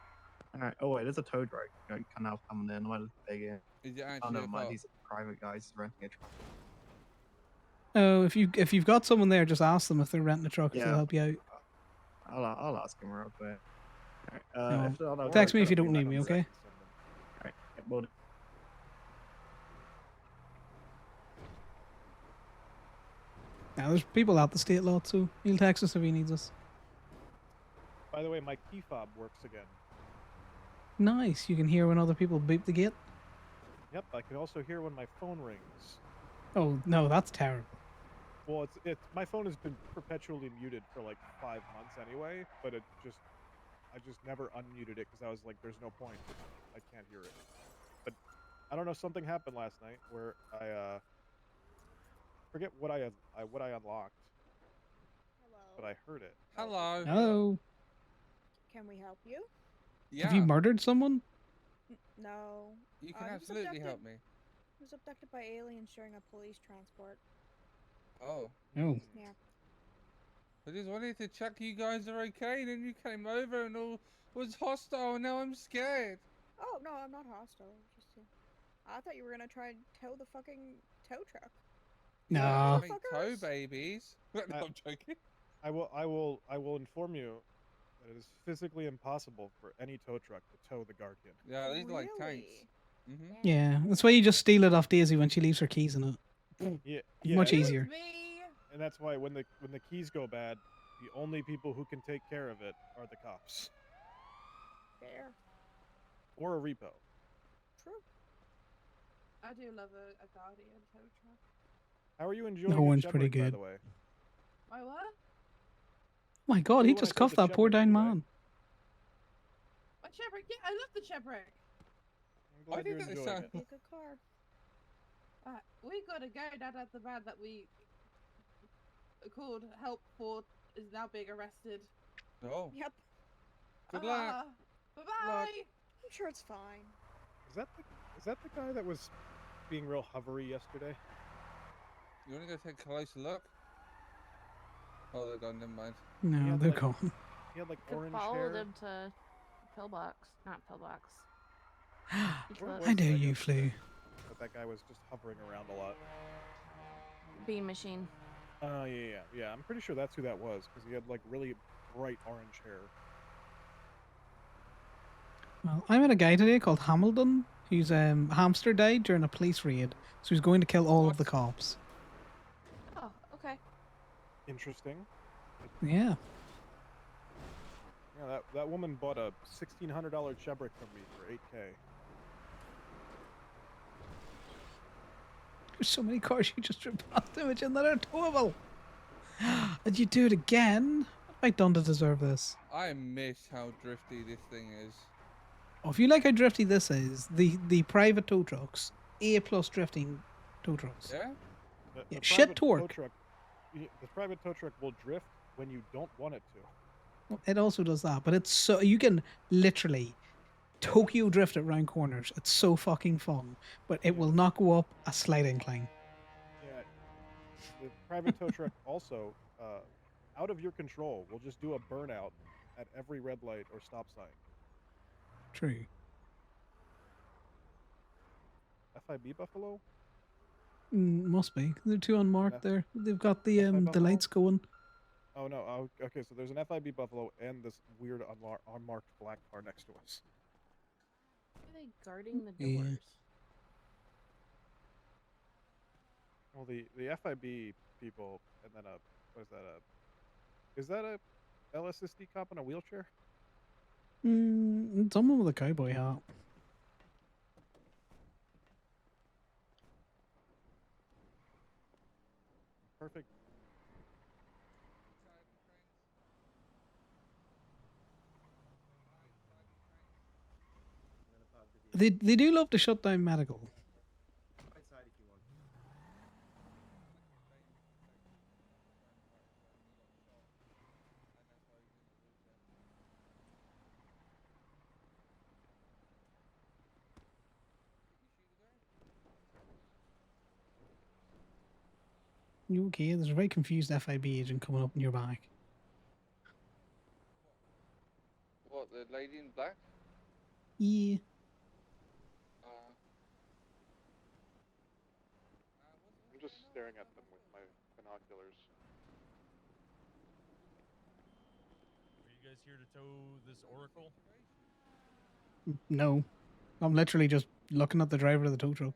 Alright, oh wait, there's a tow truck kind of coming in. I might just beg in. Is it Oh, actually never a mind. cop? He's a private guy. He's renting a truck. Oh, if you've got someone there, just ask them if they're renting a truck, if Yeah. they'll help you out. I'll ask him real quick. Alright, No, if not, I'll text go me if you cut don't up need me, in okay? Alright, yeah, will do. Now, there's people out the state lot, so he'll text us if he needs us. By the way, my key fob works again. Nice. You can hear when other people beep the gate. Yep, I can also hear when my phone rings. Oh, no, that's terrible. Well, it's my phone has been perpetually muted for like 5 months anyway, but I just never unmuted it because I was like, there's no point. I can't hear it. But I don't know, something happened last night where I forget what I unlocked, but I heard it. I was like, Hello. Hello. Can we help you? Yeah. Have you murdered someone? No. You can he was absolutely help abducted- me. He was abducted by aliens during a police transport. Oh. No. Yeah. I just wanted to check you guys are okay, and then you came over and all was hostile, and now I'm scared. Oh no, I'm not hostile. Just I thought you were gonna try and tow the fucking tow truck. No. I make Motherfuckers. tow babies. No, I'm joking. I will inform you that it is physically impossible for any tow truck to tow the Guardian. Yeah, these are like tanks. Really? Mm-hmm. Yeah, that's why you just steal it off Daisy when she leaves her keys in it. Yeah, Much and- easier. And that's why when the keys go bad, the only people who can take care of it are the cops Fair. or a repo. True. I do love a Guardian tow truck. How are you enjoying No your one's pretty Shepard, by good. the way? My what? My God, Remember he when I just said cuffed the that poor Shepard down the other day? man. My Chevrolet. Yeah, I love the Chevrolet. I'm glad think you're that enjoying sound- it. Be a good car. We got a guy that at the van that we called help for is now being arrested. Oh. Yep. Good luck. Bye bye. I'm sure it's fine. Is that the guy that was being real hovery yesterday? You want to go take a closer look? Oh, they're gone. Never mind. No, Yeah, they're like- gone. He had like Could orange follow hair. them to pillbox, not pillbox. Where I was dare that you, yesterday? Flew. But that guy was just hovering around a lot. Bean machine. Yeah. I'm pretty sure that's who that was because he had like really bright orange hair. Well, I met a guy today called Hamilton whose hamster died during a police raid, so he's going to kill all of the cops. Oh, okay. Interesting. Yeah. Yeah, that woman bought a $1,600 Chebrick from me for $8K. There's so many cars you just ripped off the image and that are towable. And you do it again? What have I done to deserve this? I miss how drifty this thing is. Oh, if you like how drifty this is, the private tow trucks, A+ drifting tow trucks. Yeah? Yeah, The shit private tow torque. truck- The private tow truck will drift when you don't want it to. Well, it also does that, but it's so you can literally Tokyo drift it round corners. It's so fucking fun, but it will not go up a slight incline. Yeah. The private tow truck also out of your control will just do a burnout at every red light or stop sign. True. FIB Buffalo? Must be. They're too unmarked F- there. They've got the FI the Buffalo? lights going. Oh no. Oh, okay, so there's an FIB Buffalo and this weird unmarked black car next to us. Why are they guarding the Yeah. doors? Well, the FIB people, and then what is that? Is that a LSSD cop in a wheelchair? Someone with a cowboy hat. Perfect. They do love to shut down medical. You okay? There's a very confused FIB agent coming up in your back. What, the lady in black? Yeah. I'm just staring at them with my binoculars. Are you guys here to tow this Oracle? No. I'm literally just looking at the driver of the tow truck.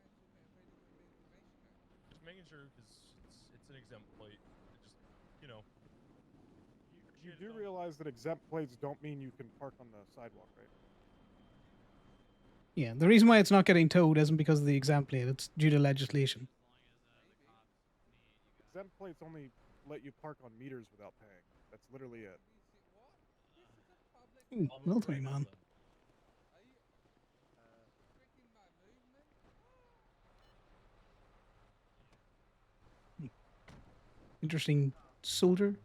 Just making sure because it's an exempt plate. It just, you know. You do realize that exempt plates don't mean you can park on the sidewalk, right? Yeah, the reason why it's not getting towed isn't because of the exempt plate, it's due to legislation. Exempt plates only let you park on meters without paying. That's literally it. Military man. Interesting soldier.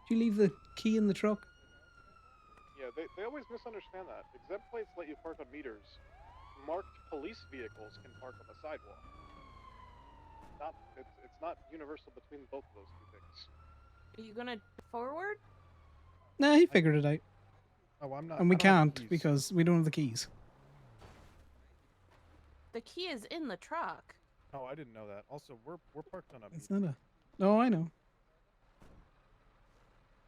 Did you leave the key in the truck? Yeah, they always misunderstand that. Exempt plates let you park on meters. Marked police vehicles can park on the sidewalk. It's not universal between both of those two things. Are you gonna forward? Nah, he figured it out. Oh, I'm not. And we I don't have the can't keys. because we don't have the keys. The key is in the truck. Oh, I didn't know that. Also, we're parked on a. It's not a. Oh, I know.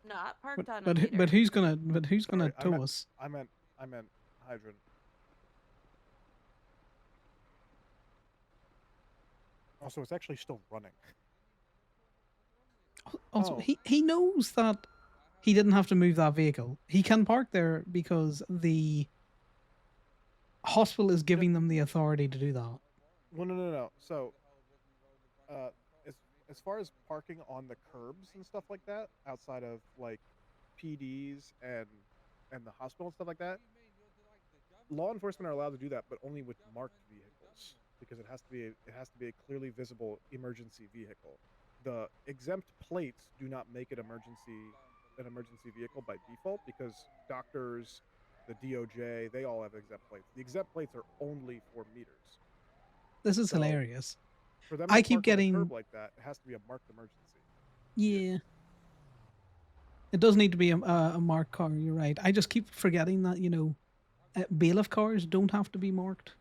Not parked on a But meter. who's gonna Sorry, tow us? I meant hydrant. Also, it's actually still running. Also, Oh. he knows that he didn't have to move that vehicle. He can park there because the hospital is giving them the authority to do that. Well, no. So, as far as parking on the curbs and stuff like that, outside of like PDs and the hospital and stuff like that, law enforcement are allowed to do that, but only with marked vehicles because it has to be a clearly visible emergency vehicle. The exempt plates do not make it an emergency vehicle by default because doctors, the DOJ, they all have exempt plates. The exempt plates are only for meters. This is hilarious. For them I to keep park on the getting curb like that, it has to be a marked emergency. Yeah. It does need to be a marked car. You're right. I just keep forgetting that bailiff cars don't have to be marked.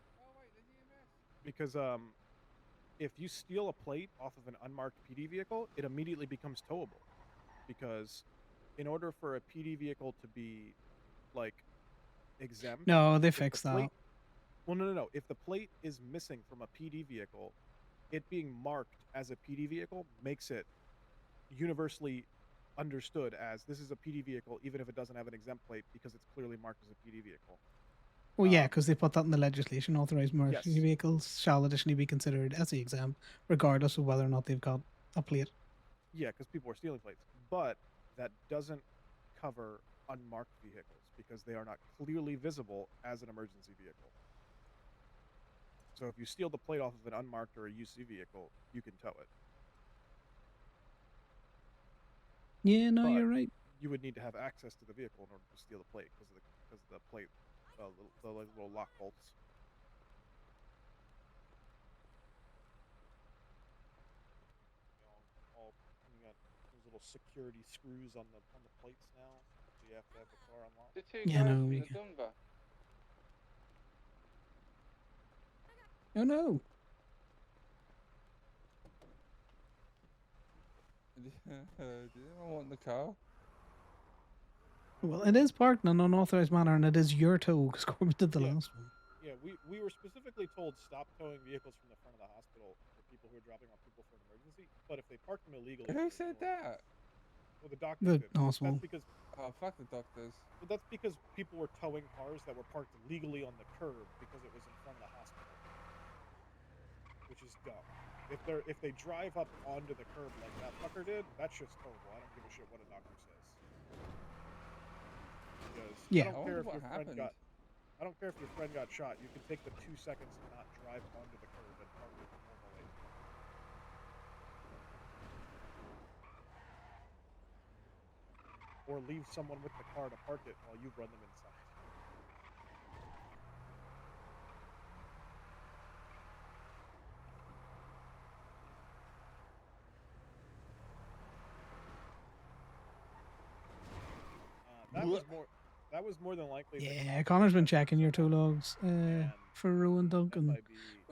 Because if you steal a plate off of an unmarked PD vehicle, it immediately becomes towable. Because in order for a PD vehicle to be like exempt, No, they if the fixed that. plate- Well, no. If the plate is missing from a PD vehicle, it being marked as a PD vehicle makes it universally understood as this is a PD vehicle, even if it doesn't have an exempt plate, because it's clearly marked as a PD vehicle. Well, yeah, because they put that in the legislation. Authorized emergency Yes. vehicles shall additionally be considered as the exempt, regardless of whether or not they've got a plate. Yeah, because people are stealing plates. But that doesn't cover unmarked vehicles because they are not clearly visible as an emergency vehicle. So if you steal the plate off of an unmarked or a UC vehicle, you can tow it. Yeah, no, But you're right. you would need to have access to the vehicle in order to steal the plate because the plate, the little lock bolts. little security screws on the plates now, so you have to have the car unlocked. The two Yeah, guys no, from we the can. Dumba. Oh no. Did anyone want the car? Well, it is parked in an unauthorized manner, and it is your tow because Corbin did the Yeah. last one. Yeah, we were specifically told stop towing vehicles from the front of the hospital for people who are dropping off people for an emergency. But if they park them illegally, Who we're said ignoring that? well, the doctor The did. hospital. That's because Oh, fuck the doctors. well, that's because people were towing cars that were parked legally on the curb because it was in front of the hospital, which is dumb. If they drive up onto the curb like that fucker did, that's just towable. I don't give a shit what a doctor says. Because Yeah. I don't care if what your friend happened. got I don't care if your friend got shot. You can take the 2 seconds to not drive onto the curb and park it normally. Or leave someone with the car to park it while you run them inside. That was more than likely. Yeah, Connor's been checking your tow logs for ruin dunk, and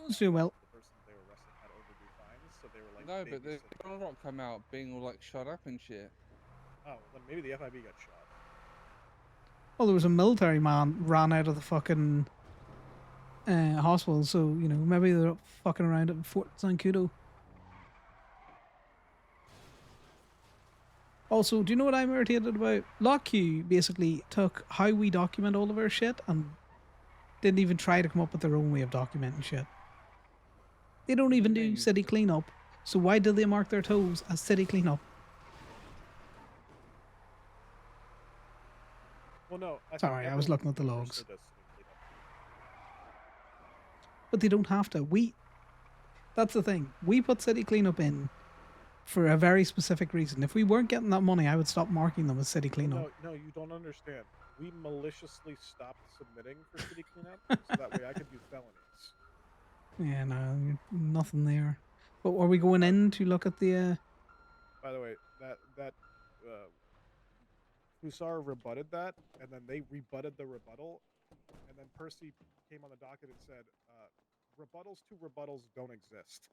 it's doing well. The person they were arresting had overdue fines, so they were like, No, but the babysitting. Conor Rock come out being all like shut up and shit. Oh, well, then maybe the FIB got shot. Well, there was a military man ran out of the fucking hospital, so you know maybe they're up fucking around at Fort Zancudo. Also, do you know what I'm irritated about? LockQ basically took how we document all of our shit and didn't even try to come up with their own way of documenting shit. They don't even do city cleanup, so why do they mark their toes as city cleanup? Well, no. Sorry, I was looking at the logs. Does But they don't have to. That's the thing. We put city cleanup in for a very specific reason. If we weren't getting that money, I would stop marking them as city cleanup. No, you don't understand. We maliciously stopped submitting for city cleanup so that way I could do felonies. Yeah, no, nothing there. But are we going in to look at the? By the way, that Hussar rebutted that, and then they rebutted the rebuttal, and then Percy came on the docket and said, "Rebuttals to rebuttals don't exist."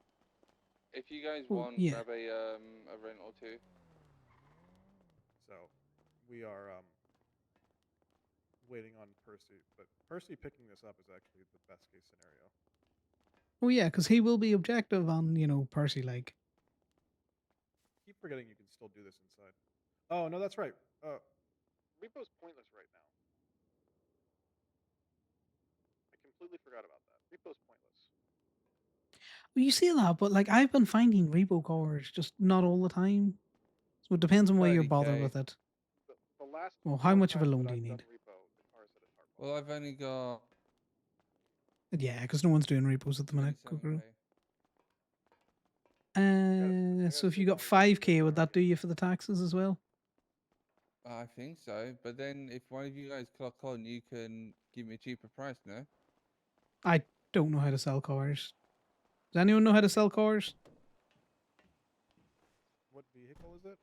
If you guys Well, want, yeah. grab a rental too. So, we are waiting on Percy, but Percy picking this up is actually the best case scenario. Oh yeah, because he will be objective on Percy like. Keep forgetting you can still do this inside. Oh no, that's right. Repo's pointless right now. I completely forgot about that. Repo's pointless. Well, you see that, but like I've been finding repo cars just not all the time. So it depends on why you're bothered 30K. with it. The last Well, how 4 much of a times loan that do you I've need? done repo, the car's at a tar pump. Well, I've only got Yeah, because no one's doing repos at the minute. 27K. So if you got 5K, would that do you for the taxes as well? I think so, but then if one of you guys clock on, you can give me a cheaper price, no? I don't know how to sell cars. Does anyone know how to sell cars? What vehicle is it?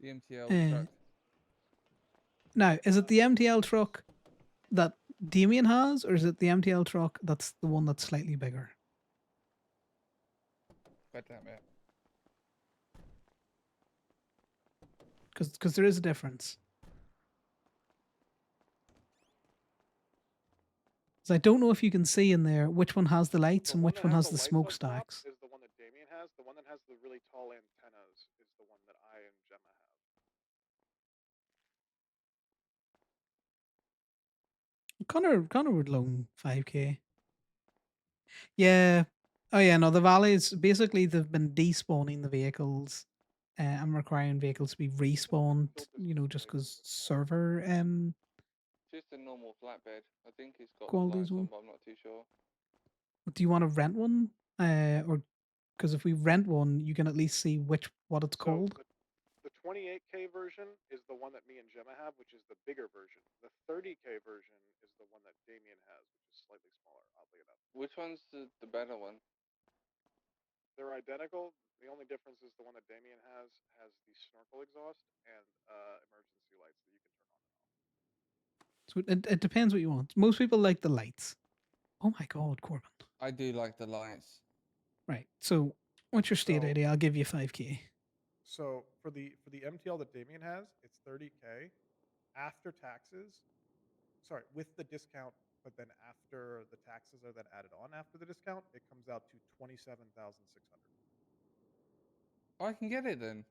The MTL truck. Now, is it the MTL truck that Damien has, or is it the MTL truck that's the one that's slightly bigger? God damn it. Because there is a difference. So I don't know if you can see in there which one has the lights and which one has the smokestacks. Is the one that Damien has. The one that has the really tall antennas is the one that I and Gemma have. Connor would loan 5K. Yeah. Oh yeah, no, the valleys basically they've been despawning the vehicles and requiring vehicles to be respawned, just because server Just a normal flatbed. I think it's got quality lights as well. on, but I'm not too sure. Do you want to rent one? Or because if we rent one, you can at least see what it's called. The 28K version is the one that me and Gemma have, which is the bigger version. The 30K version is the one that Damien has, which is slightly smaller, oddly enough. Which one's the better one? They're identical. The only difference is the one that Damien has the snorkel exhaust and emergency lights that you can turn on. So it depends what you want. Most people like the lights. Oh my god, Corbin. I do like the lights. Right. So what's your state So- ID? I'll give you 5k. So for the MTL that Damien has, it's 30k after taxes. Sorry, with the discount, but then after the taxes are then added on after the discount, it comes out to 27,600. I can get it then.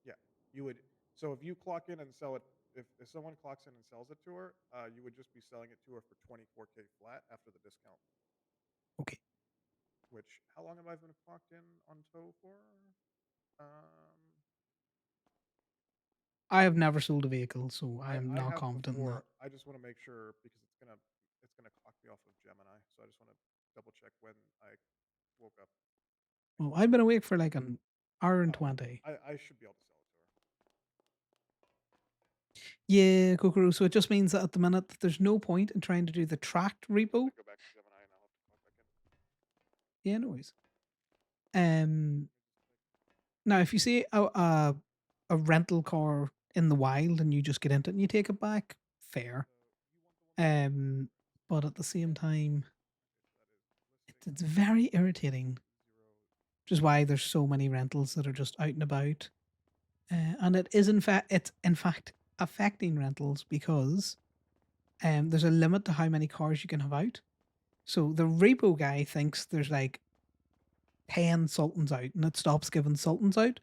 Yeah, you would. So if you clock in and sell it, if someone clocks in and sells it to her, you would just be selling it to her for 24k flat after the discount. Okay. Which, how long have I been clocked in on tow for? I have never sold a vehicle, so I am I not have confident in that. before. I just want to make sure because it's gonna clock me off of Gemini. So I just want to double check when I woke up. Well, I've been awake for like an hour and Oh, 20. I should be able to sell it to her. Yeah, Kokoro. So it just means that at the minute that there's no point in trying to do the tracked repo. Go back to Gemini and I'll have to clock back in. Yeah, no worries. Now if you see a rental car in the wild and you just get into it and you take it back, fair. But at the same time, it's very irritating. Which is why there's so many rentals that are just out and about. And it's in fact affecting rentals because there's a limit to how many cars you can have out. So the repo guy thinks there's like 10 Sultans out and it stops giving Sultans out.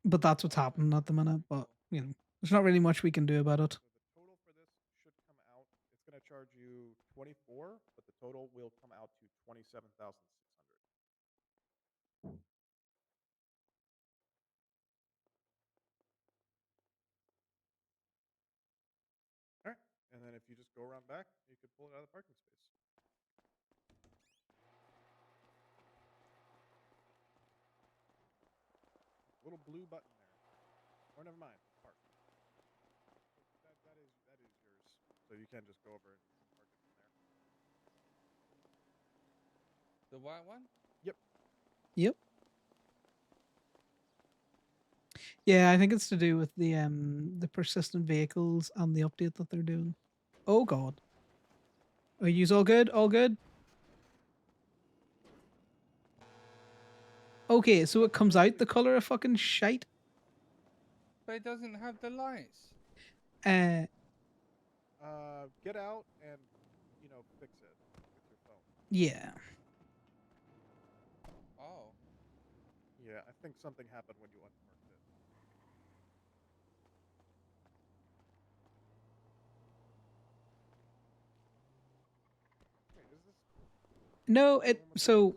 But that's what's happening at the minute. But you know, there's not really much we can do about it. So the total for this should come out. It's going to charge you 24, but the total will come out to 27,600. All right, and then if you just go around back, you could pull it out of the parking space. Little blue button there. Or never mind, park. That is yours. So you can just go over and park it from there. The white one? Yep. Yep. Yeah, I think it's to do with the persistent vehicles and the update that they're doing. Oh god. Are you all good? All good? Okay, so it comes out the color of fucking shite. But it doesn't have the lights. Get out and fix it with your phone. Yeah. Oh. Yeah, I think something happened when you unparked it. Wait, is this? No, so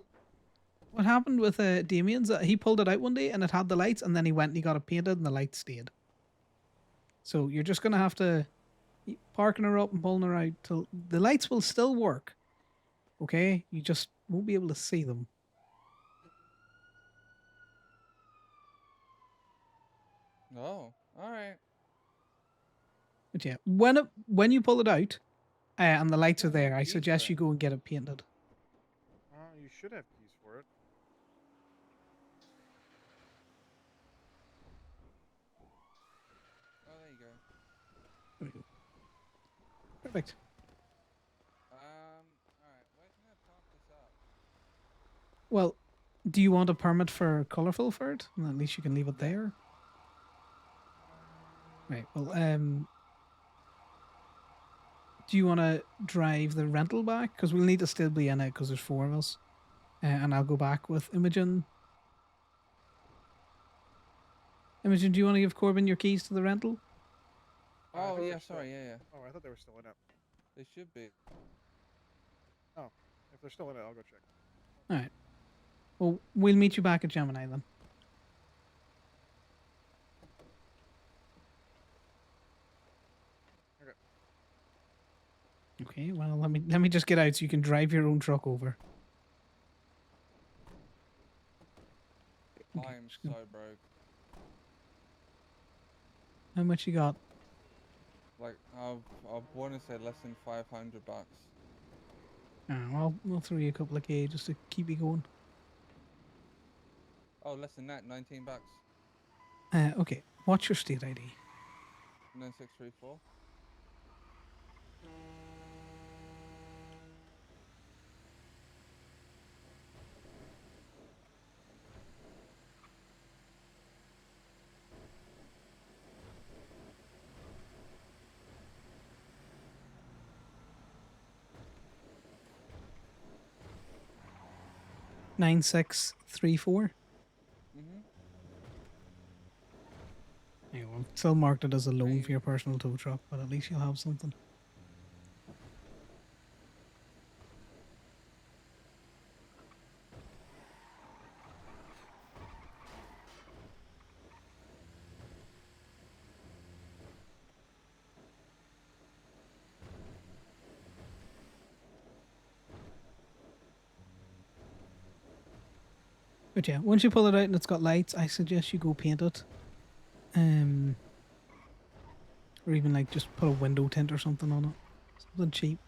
what happened with Damien's he pulled it out one day and it had the lights and then he went and he got it painted and the lights stayed. So you're just gonna have to keep parking her up and pulling her out till the lights will still work. Okay? You just won't be able to see them. Oh, alright. But yeah, when you pull it out and the lights are Don't have there, I keys for suggest it. you go and get it painted. You should have keys for it. Oh, there you go. There we go. Perfect. Alright, where can I park this up? Well, do you want a permit for colourful for it? And at least you can leave it Yeah. there. Right. Well, do you want to drive the rental back? Because we'll need to still be in it because there's 4 of us. And I'll go back with Imogen. Imogen, do you want to give Corbin your keys to the rental? Oh, yeah, sorry, yeah. Oh, I thought they were still in it. They should be. Oh, if they're still in it, I'll go check. All right. Well, we'll meet you back at Gemini then. Okay. Okay. Well, let me just get out so you can drive your own truck over. I am so broke. How much you got? Like, I want to say less than $500. I'll throw you a couple of K just to keep you going. Oh, less than that, 19 bucks. Okay. What's your state ID? 9634. Nine 634. Mm-hmm. Yeah, well, still marked it as a loan for your personal tow truck, but at least you'll have something. But yeah, once you pull it out and it's got lights, I suggest you go paint it. Or even like just put a window tint or something on it. Something cheap.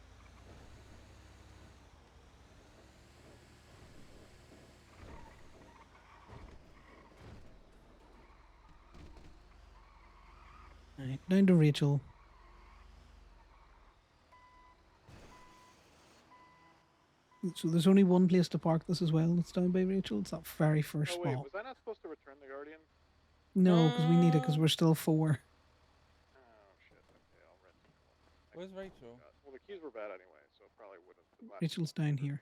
Alright, down to Rachel. So there's only one place to park this as well. It's down by Rachel. It's that very first Oh wait, spot. was I not supposed to return the Guardian? No, because we need it because we're still 4. Oh shit. Okay, I'll rent it. Where's Rachel? Well, the keys were bad anyway, so it probably wouldn't have lasted. Rachel's down here.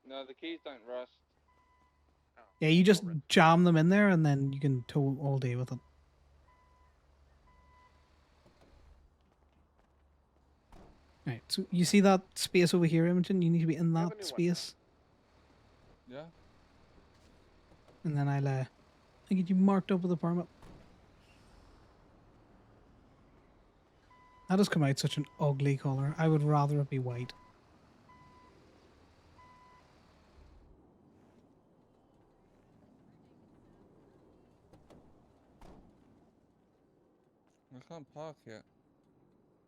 No, the keys don't rust. Oh, Yeah, you just jam them in there and then you can tow all day with it. Right, so you see that space over here, Imogen? You need to be in that space. Yeah. And then I'll get you marked up with a permit. That has come out such an ugly colour. I would rather it be white. I can't park yet.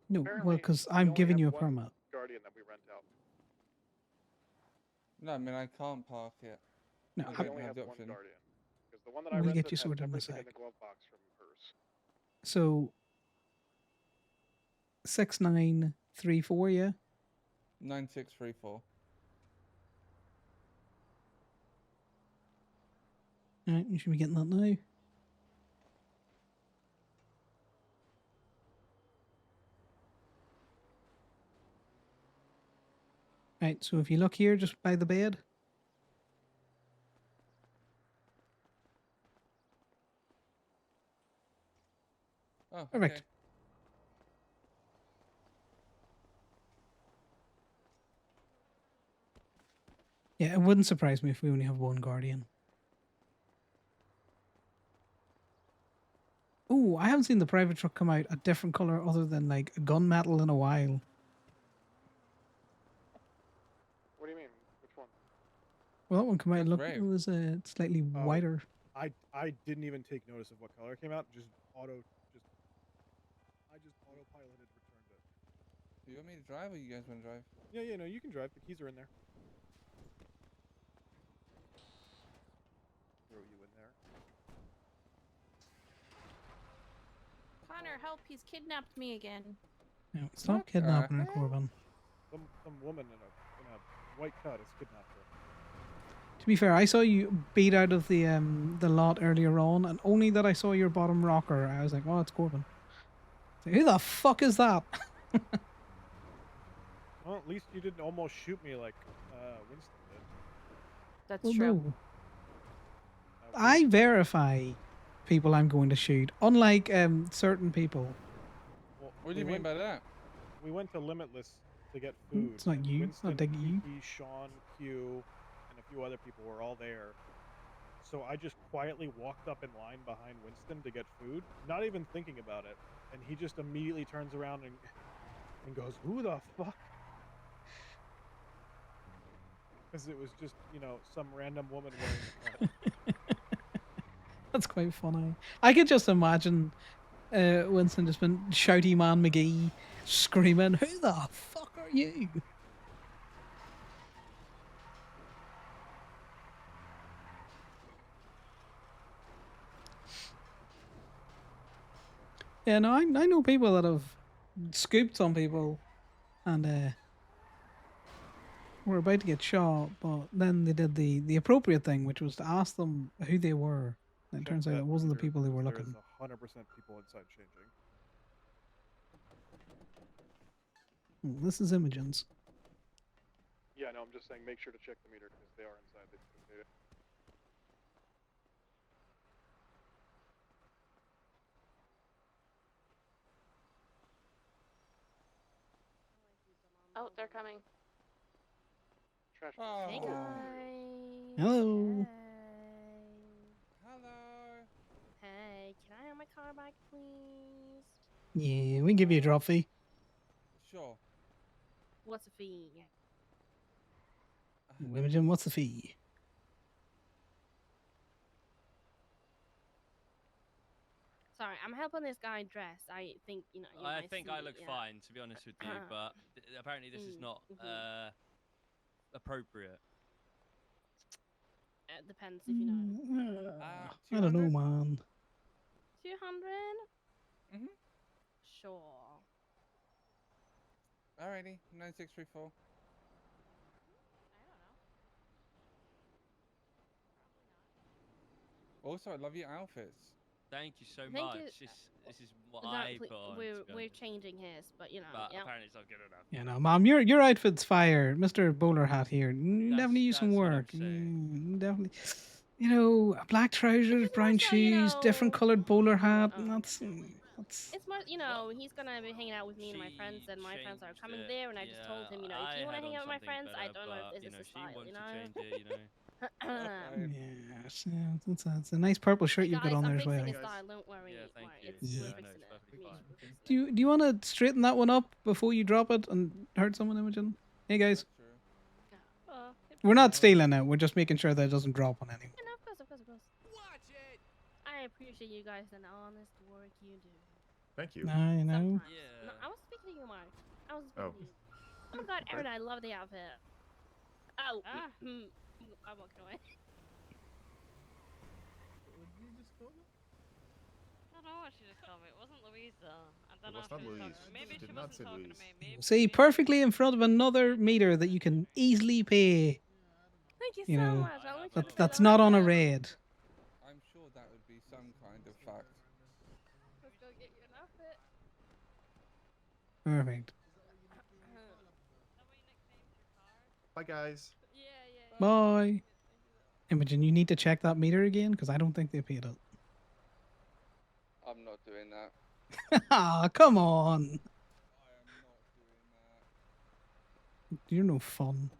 No, Apparently, well, because we I'm only giving have you a one permit. Guardian that we rent out. No, I mean I can't park yet. No, I We don't only have have the one option. Guardian. Because the one that I We'll rented get you had sorted in a everything in sec. the glove box from hers. So 6934, yeah? 9634. Alright, you should be getting that now. Right, so if you look here, just by the bed. Oh, Perfect. okay. Yeah, it wouldn't surprise me if we only have one Guardian. Oh, I haven't seen the private truck come out a different colour other than like gunmetal in a while. What do you mean? Which one? Well, that one came out and That's look, rare. it was slightly whiter. I didn't even take notice of what color it came out. I just autopiloted returned it. Do you want me to drive or you guys want to drive? Yeah, no, you can drive. The keys are in there. Throw you in there. Connor, help! He's kidnapped me again. Yeah, stop kidnapping her, Corbin. Some woman in a white cut has kidnapped her. To be fair, I saw you beat out of the lot earlier on, and only that I saw your bottom rocker, I was like, oh, it's Corbin. Like, who the fuck is that? Well, at least you didn't almost shoot me like Winston did. That's Well, true. no. I verify people I'm going to shoot, unlike certain people. Well, What do you mean by that? We went to Limitless to get food. It's not and you. Winston, Not digging you. Kiki, Sean, Q, and a few other people were all there. So I just quietly walked up in line behind Winston to get food, not even thinking about it. And he just immediately turns around and goes, "Who the fuck?" Because it was just, some random woman wearing a cut. That's quite funny. I could just imagine Winston just been shouty man McGee screaming, "Who the fuck are you?" Yeah, no, I know people that have scooped on people and were about to get shot, but then they did the appropriate thing, which was to ask them who they were. And it Check turns out that it wasn't the meter, people they were because looking. There's 100% people inside changing. Oh, this is Imogen's. Yeah, no, I'm just saying make sure to check the meter because they are inside. They just paid it. Oh, they're coming. Trash. Hey Oh. guys. Hello. Hey. Hello. Hey, can I have my car back, please? Yeah, we can give you a drop fee. Sure. What's the fee? Imogen, what's the fee? Sorry, I'm helping this guy dress. I think you I might think see I me, look yeah. fine, to be honest with you, but apparently this is not appropriate. It depends if you know. I don't know, man. 200? Mhm. Sure. Alrighty. 9634. Also, I love your outfits. Thank you so Thank much. you. This is what No, I please, put on. we're changing his, but But yeah. apparently it's not good enough. Yeah, no, Mom, your outfit's fire, Mr. Bowler Hat here. You definitely use some that's what I'm work. saying. Definitely. You know, black trousers, brown shoes, different colored bowler hat, and that's. It's more, he's gonna be hanging out with me and my friends, and my friends are coming there, and I just told him, if you want to hang out with my friends, I don't know if this is the style, She wants to change it, Yes, yeah, it's a nice purple shirt Hey you've got guys, on I'm there as fixing well. his style. Don't worry. Yeah, thank you. Yeah. We're I know, fixing it's it. perfectly Me and fine. we're fixing it. Do you want to straighten that one up before you drop it and hurt someone, Imogen? Hey guys, we're not stealing it. We're just making sure that it doesn't drop on anyone. No, of course. Watch it. I appreciate you guys and the honest work you do. Thank you. I know. No, I was speaking to you, Mark. I was speaking to you. Oh my God, Aaron, I love the outfit. Oh, I'm walking away. What did you just call me? I don't know what she just called me. It wasn't Louisa. I don't It know was if not she was Louise. talking. Maybe She she did not wasn't say talking Louise. to me. See, perfectly in front of another meter that you can easily pay. Thank you You so know, much. I'll let you that's not on a raid. I'm sure that would be some kind of fact. Let's go get you an outfit. Perfect. Bye, guys. Bye. Imogen, you need to check that meter again because I don't think they paid it. I'm not doing that. Ah, come on. You're no fun.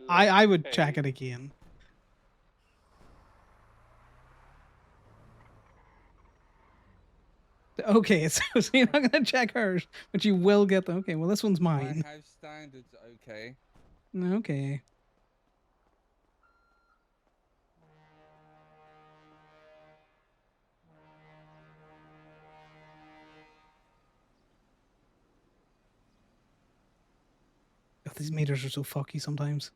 I would check it again. Okay, so you're not gonna check hers, but you will get them. Okay, well this one's mine. I have standards, okay? Okay. God, these meters are so fucky sometimes.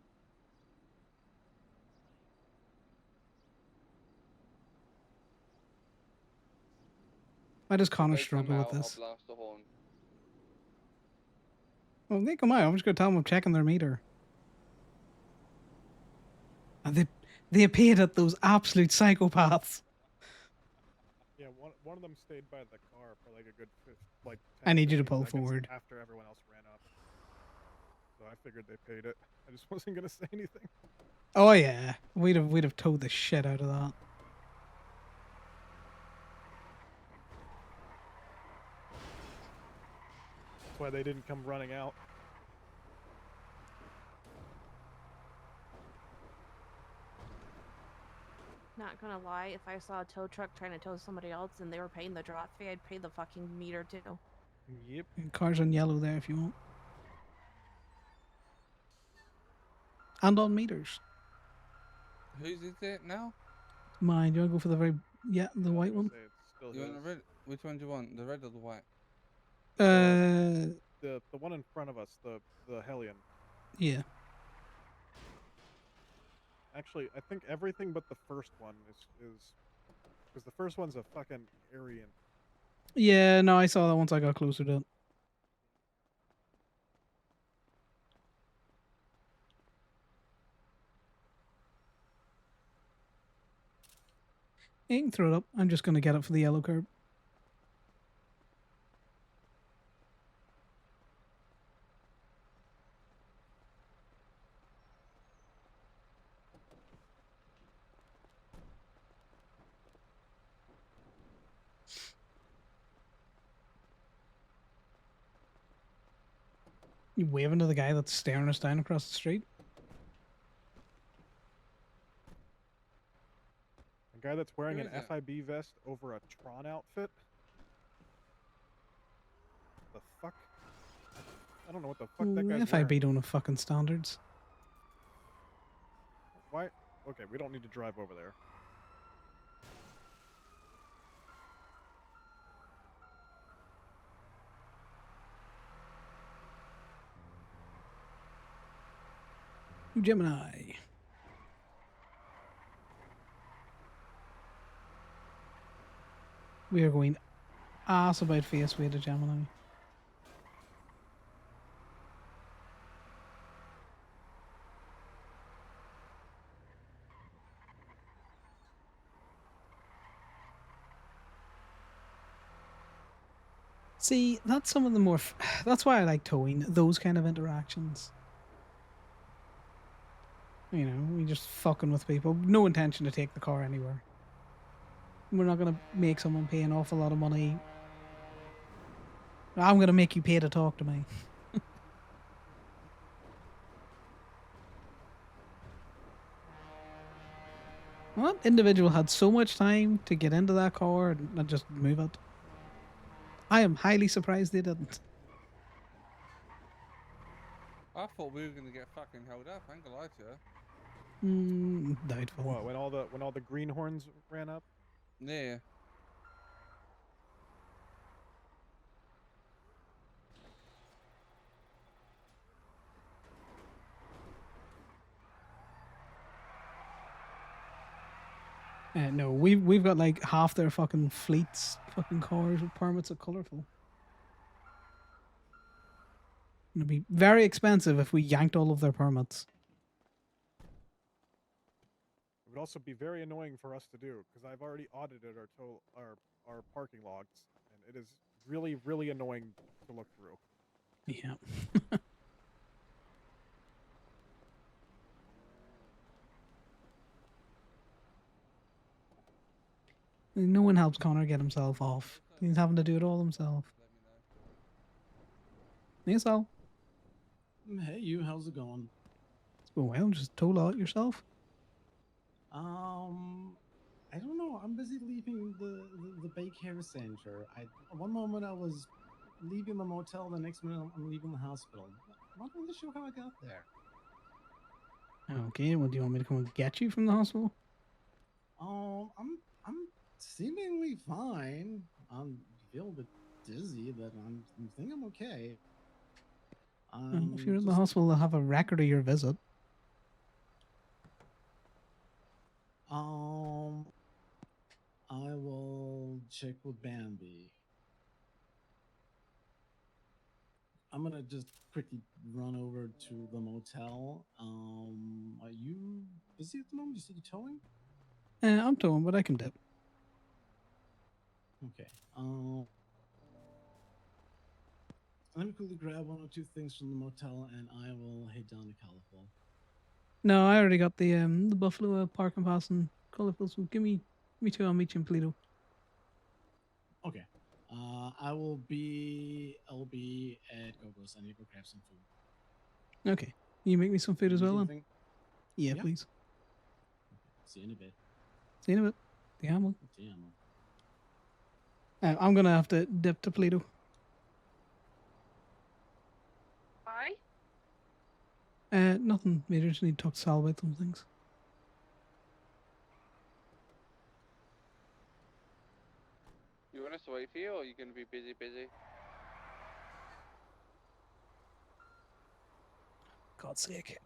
Why does Connor struggle with this? I'll blast the horn. Well, they come out. I'm just gonna tell them I'm checking their meter. And they appeared at those absolute psychopaths. Yeah, one of them stayed by the car for like a good 10, I need you to 15 pull seconds forward. after everyone else ran up. So I figured they paid it. I just wasn't gonna say anything. Oh yeah, we'd have towed the shit out of that. That's why they didn't come running out. Not gonna lie, if I saw a tow truck trying to tow somebody else and they were paying the drop fee, I'd pay the fucking meter too. Yep. And cars on yellow there if you want. And on meters. Whose is it now? Mine. You want to go for the white one? You want the red? Which one do you want? The red or the white? The one in front of us, the Hellion. Yeah. Actually, I think everything but the first one is because the first one's a fucking Aryan. Yeah, no, I saw that once I got closer to it. You can throw it up. I'm just going to get it for the yellow curb. You waving to the guy that's staring us down across the street? A guy that's wearing Who an is it? FIB vest over a Tron outfit? The fuck? I don't know what the fuck that guy's FIB wearing. don't have fucking standards. Why? Okay, we don't need to drive over there. Gemini. We are going ass about face way to Gemini. See, that's some of the more. That's why I like towing, those kind of interactions. You know, we just fucking with people. No intention to take the car anywhere. We're not going to make someone pay an awful lot of money. I'm going to make you pay to talk to me. Well, that individual had so much time to get into that car and not just move it. I am highly surprised they didn't. I thought we were gonna get fucking held up. I ain't gonna lie to you. Doubtful. What, when all the greenhorns ran up? Yeah. No, we've got like half their fucking fleets, fucking cars with permits are colourful. It'd be very expensive if we yanked all of their permits. It would also be very annoying for us to do because I've already audited our parking logs, and it is really, really annoying to look through. Yeah. No one helps Connor get himself off. He's having to do it all himself. Yes, Al. Hey, you. How's it going? It's going well. Just toll out yourself. I don't know. I'm busy leaving the Baycare Center. One moment I was leaving the motel, the next minute I'm leaving the hospital. Not really sure how I got there. Okay, well, do you want me to come and get you from the hospital? I'm seemingly fine. I feel a bit dizzy, but I think I'm okay. If you're in the hospital, they'll have a record of your visit. I will check with Bambi. I'm gonna just quickly run over to the motel. Are you busy at the moment? You said you're towing? I'm towing, but I can dip. Okay. Let me quickly grab one or two things from the motel, and I will head down to California. No, I already got the Buffalo parking pass in Colorful, so give me two. I'll meet you in Toledo. Okay. I'll be at Gogo's. I need to go grab some food. Okay. You make me some food as well, then? Anything? Yeah, Yeah. please. See you in a bit. See you in a bit. Yeah, man. See you, man. I'm gonna have to dip to Toledo. Why? Nothing. Maybe I just need to talk to Sal about some things. You want us to wait for you, or are you gonna be busy? God's sake.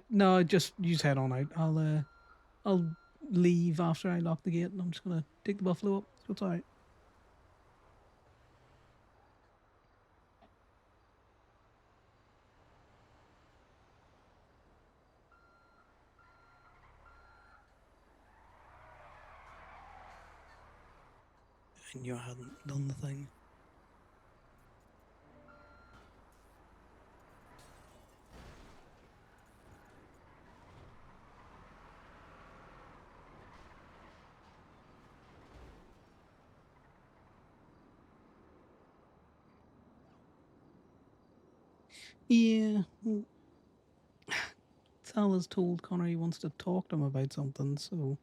No, just you head on out. I'll leave after I lock the gate, and I'm just gonna take the Buffalo up. So it's alright. I knew I hadn't done the thing. Yeah. Sal has told Connor he wants to talk to him about something, so.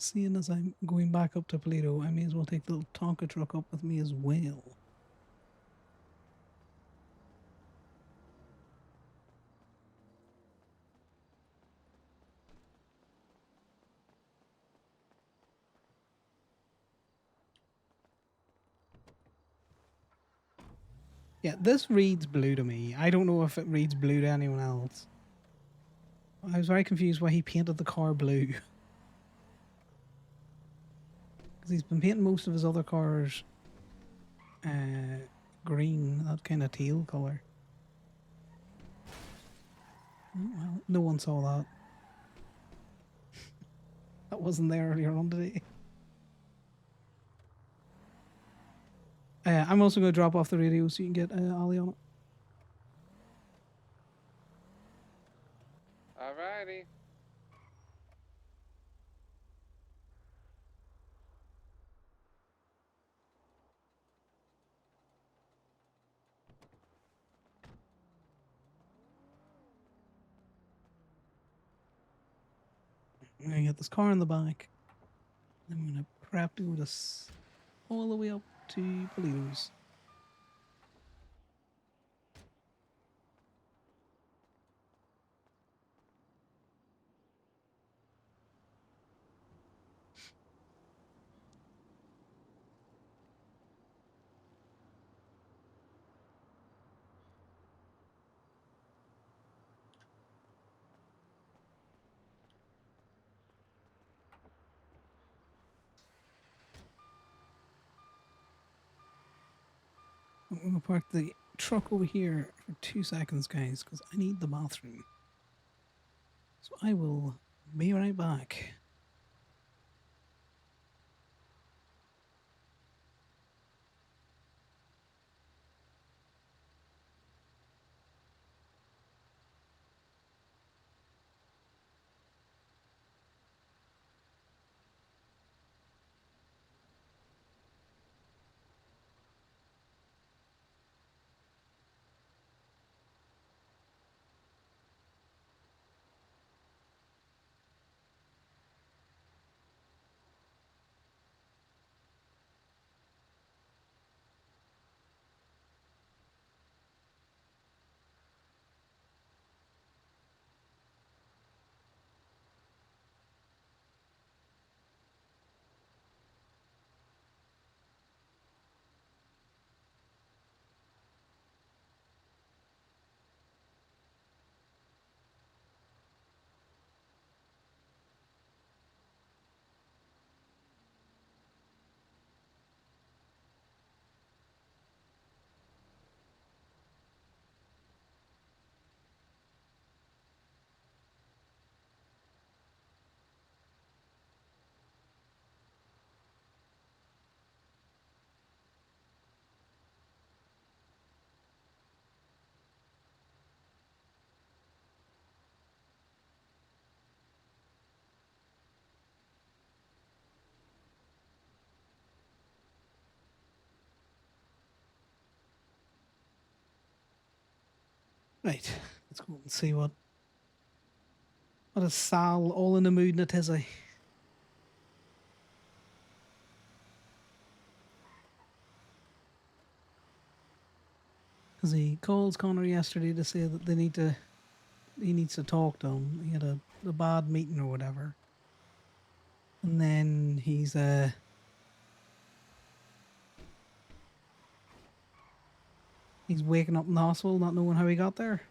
Seeing as I'm going back up to Toledo, I may as well take the little Tonka truck up with me as well. Yeah, this reads blue to me. I don't know if it reads blue to anyone else. I was very confused why he painted the car blue. Because he's been painting most of his other cars green, that kind of teal colour. Oh, well, no one saw that. That wasn't there earlier on today. I'm also going to drop off the radio so you can get Ollie on it. Alrighty. I'm going to get this car in the back. I'm going to prep to go all the way up to Toledo's. I'm going to park the truck over here for 2 seconds, guys, because I need the bathroom. So I will be right back. Right, let's go and see what is Sal all in the mood in a tizzy. Because he calls Connor yesterday to say that he needs to talk to him. He had a bad meeting or whatever. And then he's waking up in the hospital not knowing how he got there.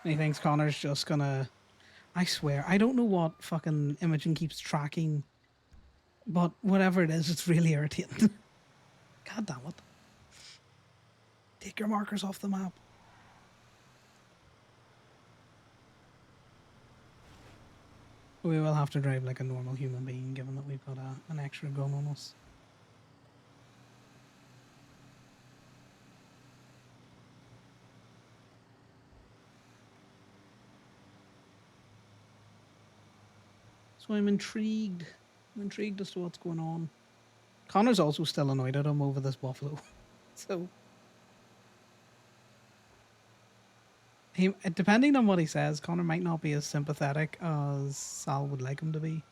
And he thinks Connor's just gonna. I swear, I don't know what fucking Imogen keeps tracking, but whatever it is, it's really irritating. God damn it. Take your markers off the map. We will have to drive like a normal human being, given that we've got an extra gun on us. So I'm intrigued. I'm intrigued as to what's going on. Connor's also still annoyed at him over this buffalo. So he, depending on what he says, Connor might not be as sympathetic as Sal would like him to be.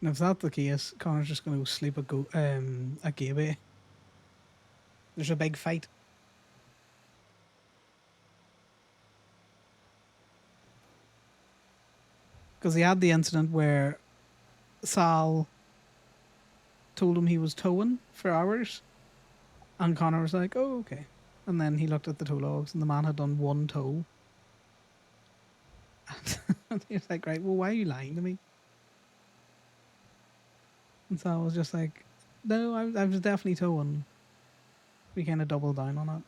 And if that's the case, Connor's just going to go sleep at Gaby. There's a big fight. Because he had the incident where Sal told him he was towing for hours, and Connor was like, "Oh, okay." And then he looked at the tow logs, and the man had done one tow. And he was like, "Right, well, why are you lying to me?" And Sal was just like, "No, I was definitely towing." We kind of doubled down on it.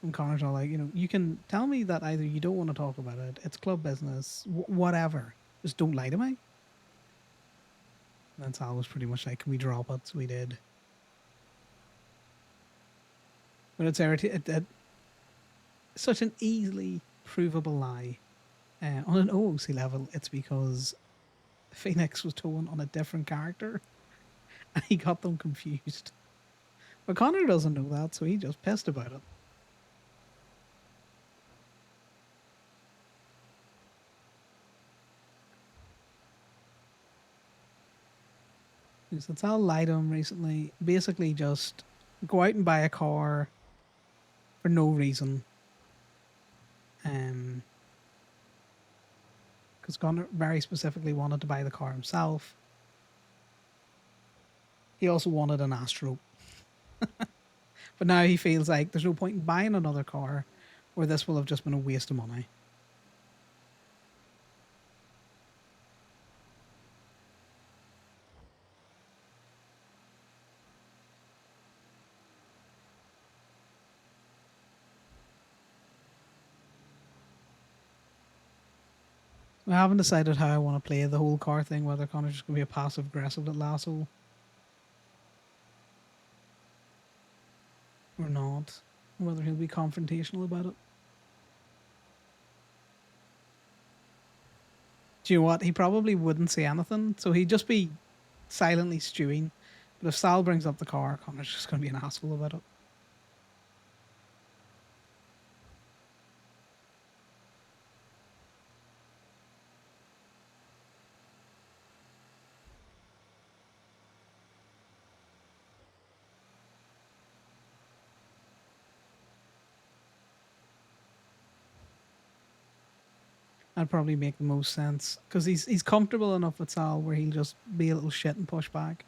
And Connor's all like, you can tell me that either you don't want to talk about it, it's club business, whatever. Just don't lie to me. And then Sal was pretty much like, "Can we drop it?" So we did. But it's such an easily provable lie. On an OOC level, it's because Phoenix was towing on a different character and he got them confused. But Connor doesn't know that, so he just pissed about it. So Sal lied to him recently. Basically, just go out and buy a car for no reason. Because Connor very specifically wanted to buy the car himself. He also wanted an Astro. But now he feels like there's no point in buying another car, or this will have just been a waste of money. I haven't decided how I want to play the whole car thing, whether Connor's just going to be a passive aggressive little asshole or not, whether he'll be confrontational about it. Do you know what? He probably wouldn't say anything, so he'd just be silently stewing. But if Sal brings up the car, Connor's just going to be an asshole about it. That'd probably make the most sense because he's comfortable enough with Sal where he'll just be a little shit and push back.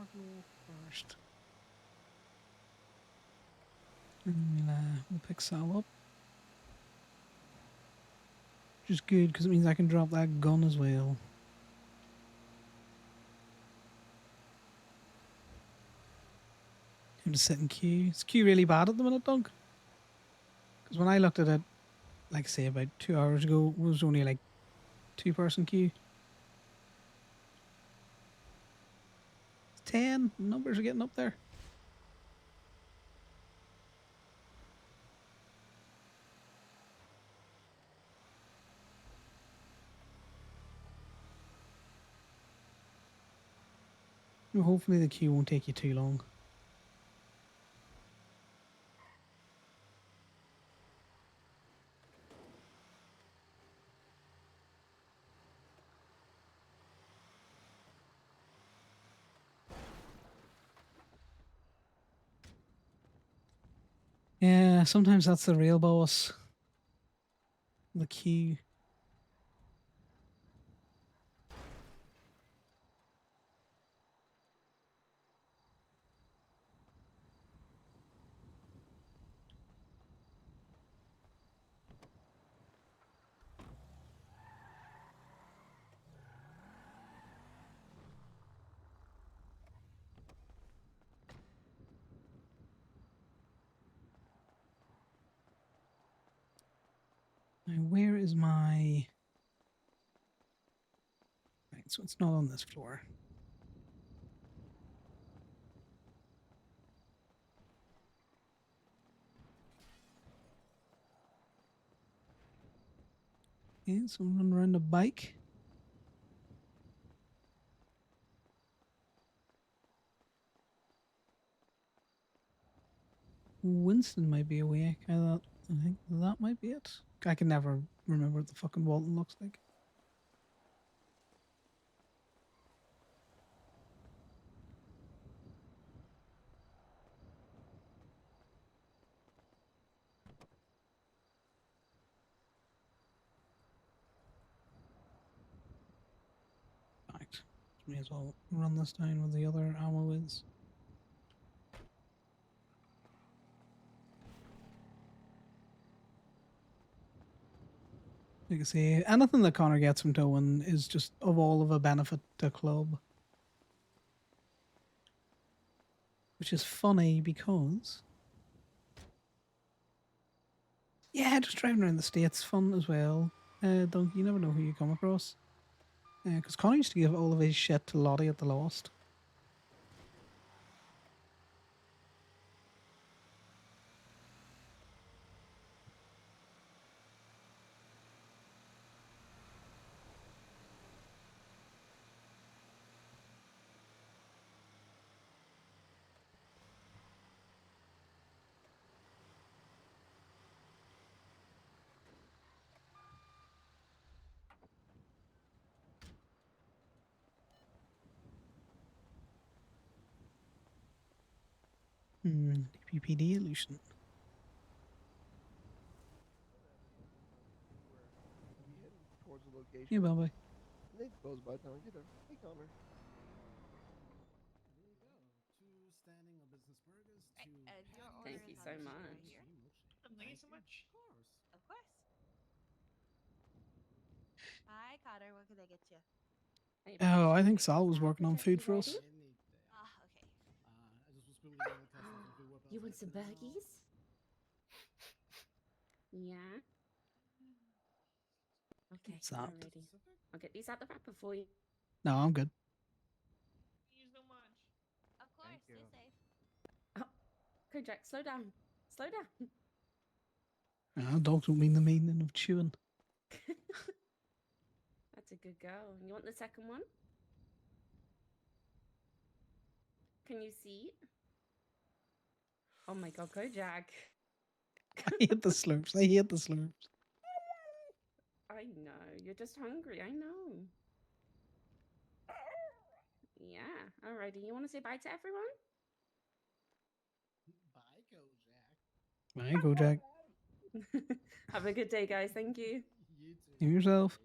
Buffalo first. And we'll pick Sal up. Which is good because it means I can drop that gun as well. Him to sit in queue. Is queue really bad at the minute, Doug? Because when I looked at it, like say about 2 hours ago, it was only like 2-person queue. 10 numbers are getting up there. Well, hopefully the queue won't take you too long. Yeah, sometimes that's the real boss. The queue. Now, where is my... Right, so it's not on this floor. Okay, so I'm running around the bike. Winston might be awake. I think that might be it. I can never remember what the fucking Walton looks like. Right. May as well run this down with the other ammo is. Like I say, anything that Connor gets from towing is just of all of a benefit to club. Which is funny because... Yeah, just driving around the state's fun as well. Don't you never know who you come across. Because Connor used to give all of his shit to Lottie at the Lost. DPPD illusion. We head towards the location. Yeah, bye-bye. Nate goes by down. Get her. Hey, Connor. There you go. 2 standing or business burgers. 2. And your order Thank you is so on the much. right here. Thank you so much. Of course. Of course. Hi, Connor. What can I get you? Oh, I think Sal was working on food for us. Ah, okay. I just was quickly gonna test something food whip. You want some burgies? Yeah. Okay, What's that? alrighty. I'll get these out the wrapper for you. No, I'm good. Thank you so much. Of course. Stay safe. Oh, Kojak, slow down. Slow down. Dogs don't mean the meaning of chewing. That's a good girl. You want the second one? Can you see? Oh my god, Kojak. I hate the slurps. I hate the slurps. I know. You're just hungry. I know. Yeah. Alrighty. You want to say bye to everyone? Bye, Kojak. Bye, Kojak. Have a good day, guys. Thank you. You too. You yourself.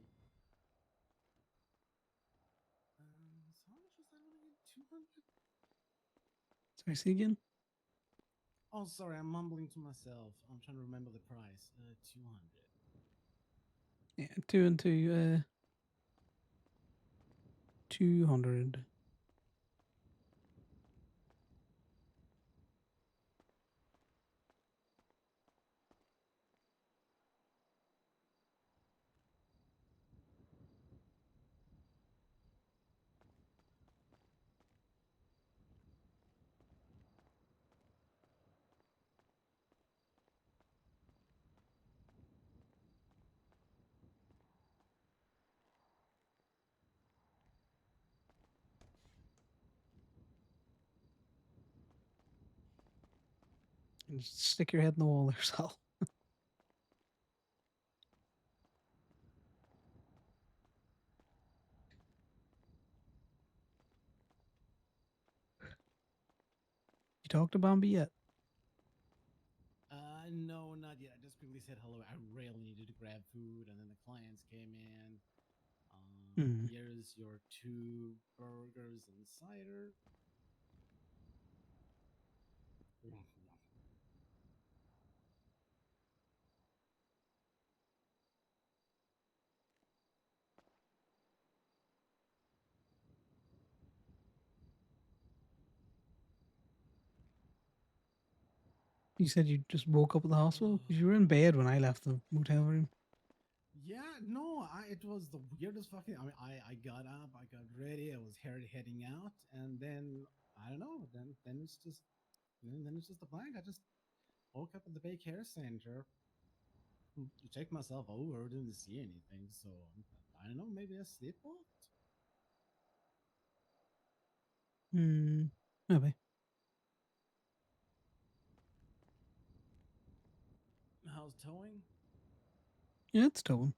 So how much was that one again? 200? Pricey again? Oh, sorry, I'm mumbling to myself. I'm trying to remember the price. 200. Yeah, 2 and 2, 200. And just stick your head in the wall there, Sal. You talked to Bambi yet? No, not yet. I just quickly said hello. I really needed to grab food, and then the clients came in. Here's your 2 burgers and cider. You said you just woke up at the hospital? 'Cause you were in bed when I left the motel room. Yeah, no, it was the weirdest fucking. I mean, I got up, I got ready, I was heading out, and then I don't know. Then it's just, then it's just a blank. I just woke up at the Bay Care Center. Checked myself over, didn't see anything, so I don't know. Maybe I sleepwalked. Maybe. How's towing? Yeah, it's towing.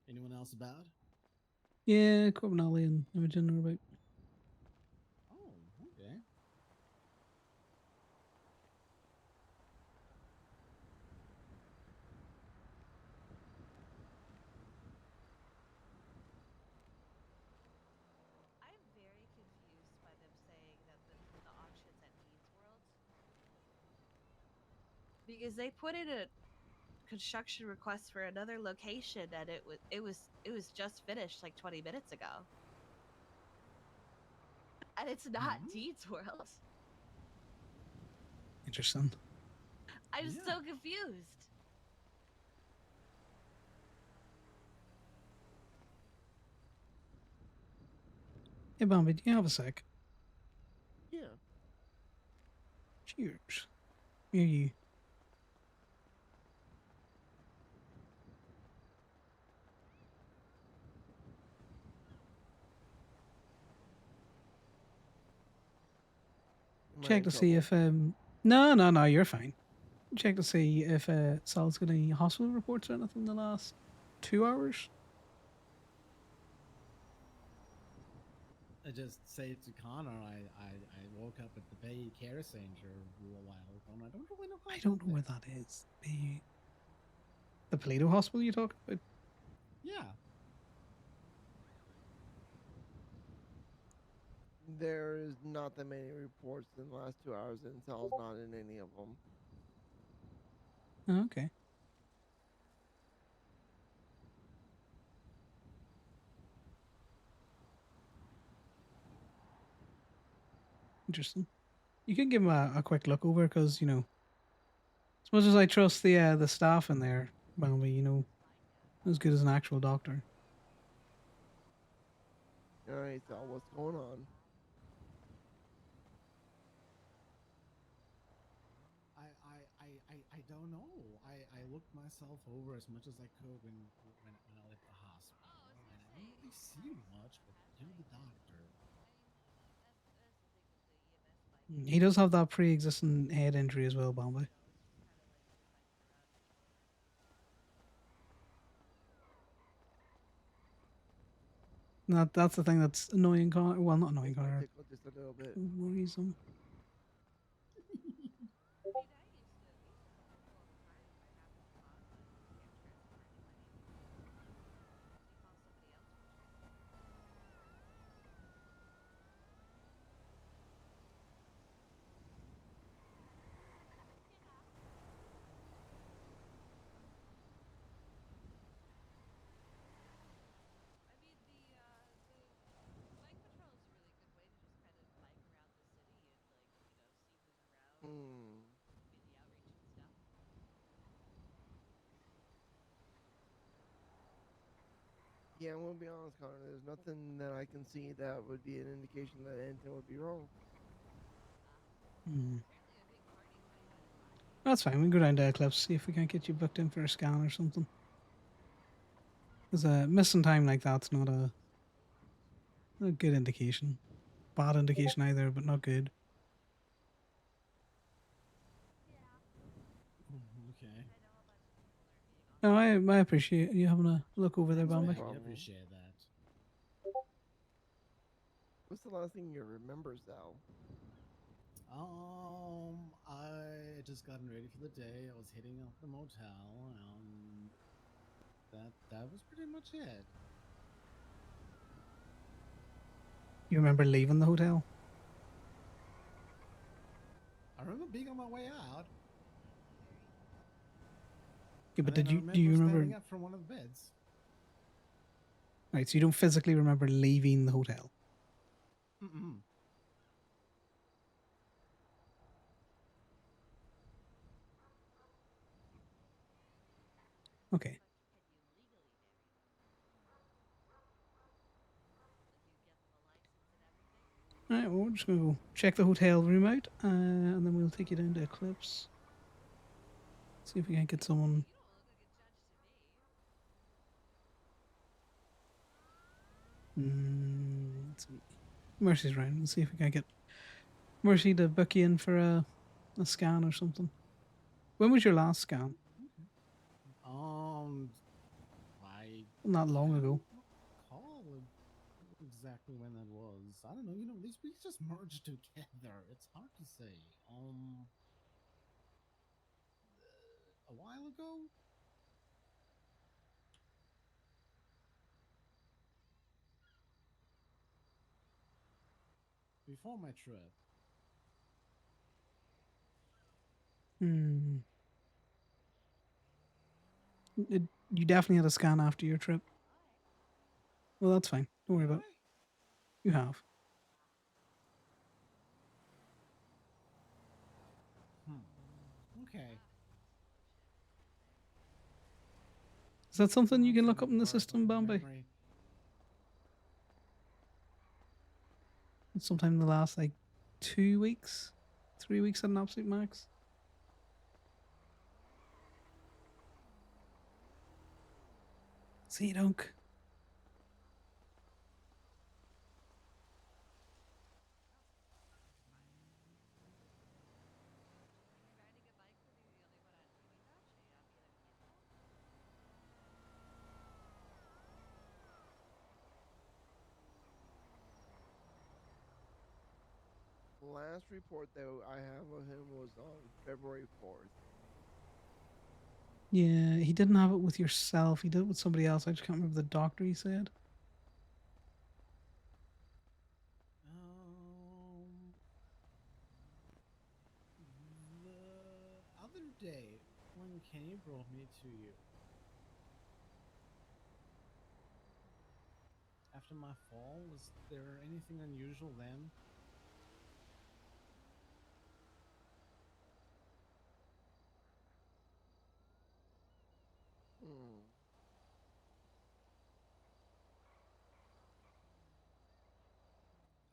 Anyone else about? Yeah, Corbin Alley and Imogen are about. Oh, okay. I'm very confused by them saying that the auction's at Dean's World. Because they put in a construction request for another location and it was just finished like 20 minutes ago. And it's not Dean's World. Interesting. I'm so confused. Hey, Bambi, do you have a sec? Yeah. Cheers. Here you. Am I Check in to see trouble? if no, you're fine. Check to see if Sal's got any hospital reports or anything in the last 2 hours. I just say to Connor, I woke up at the Bay Care Center a little while ago, and I don't really know how I don't know where that is. The Paleto Hospital you talk about? Yeah. There is not that many reports in the last 2 hours, and Sal's not in any of them. Oh, okay. Interesting. You can give him a quick look over because, you know, as much as I trust the staff in there, Bambi, you know, as good as an actual doctor. All right, Sal, what's going on? I don't know. I looked myself over as much as I could when I left the hospital, and I didn't really see much. But you're the doctor. He does have that pre-existing head injury as well, Bambi. That's the thing that's annoying Connor. Well, not annoying Connor. Tickle just a little bit. Worries him. Yeah, I'm gonna be honest, Connor. There's nothing that I can see that would be an indication that anything would be wrong. Hmm. That's fine. We can go down to Eclipse, see if we can't get you booked in for a scan or something. Because missing time like that's not a good indication. Bad indication either, but not good. Okay. No, I appreciate you having a look over there, Thanks, Bambi. man. I appreciate that. What's the last thing you remember, Sal? I just gotten ready for the day. I was hitting up the motel, and that was pretty much it. You remember leaving the hotel? I remember being on my way out. Yeah, but And do I you remember remember? standing up from one of the beds. Right, so you don't physically remember leaving the hotel. Mm-mm. Okay. All right, well, we're just gonna go check the hotel room out, and then we'll take you down to Eclipse. See if we can't get someone. Let's see. Mercy's around. Let's see if we can get Mercy to book you in for a scan or something. When was your last scan? I Not long can't ago. recall exactly when that was. I don't know. These weeks just merged together. It's hard to say. A while ago. Before my trip. Hmm. You definitely had a scan after your trip. Well, that's fine. Don't worry about it. You have. Okay. Is that something you can look up in the Refresh system, my Bambi? memory. Sometime in the last 2 weeks, 3 weeks at an absolute max. See, dunk. The last report that I have of him was on February 4th. Yeah, he didn't have it with yourself. He did it with somebody else. I just can't remember the doctor he said. The other day when Kenny brought me to you after my fall, was there anything unusual then?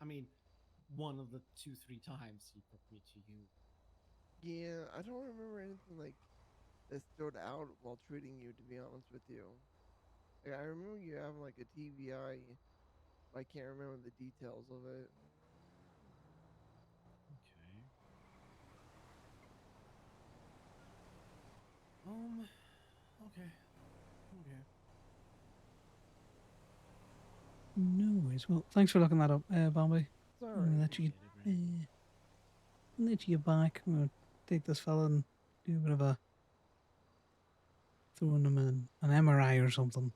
I mean, one of the 2-3 times he took me to you. Yeah, I don't remember anything that stood out while treating you, to be honest with you. I remember you having a TBI, but I can't remember the details of it. Okay. Okay. No worries. Well, thanks for looking that up, Bambi. Sorry. I'm gonna let you get back. I'm gonna take this fella and do a bit of a throwing him an MRI or something.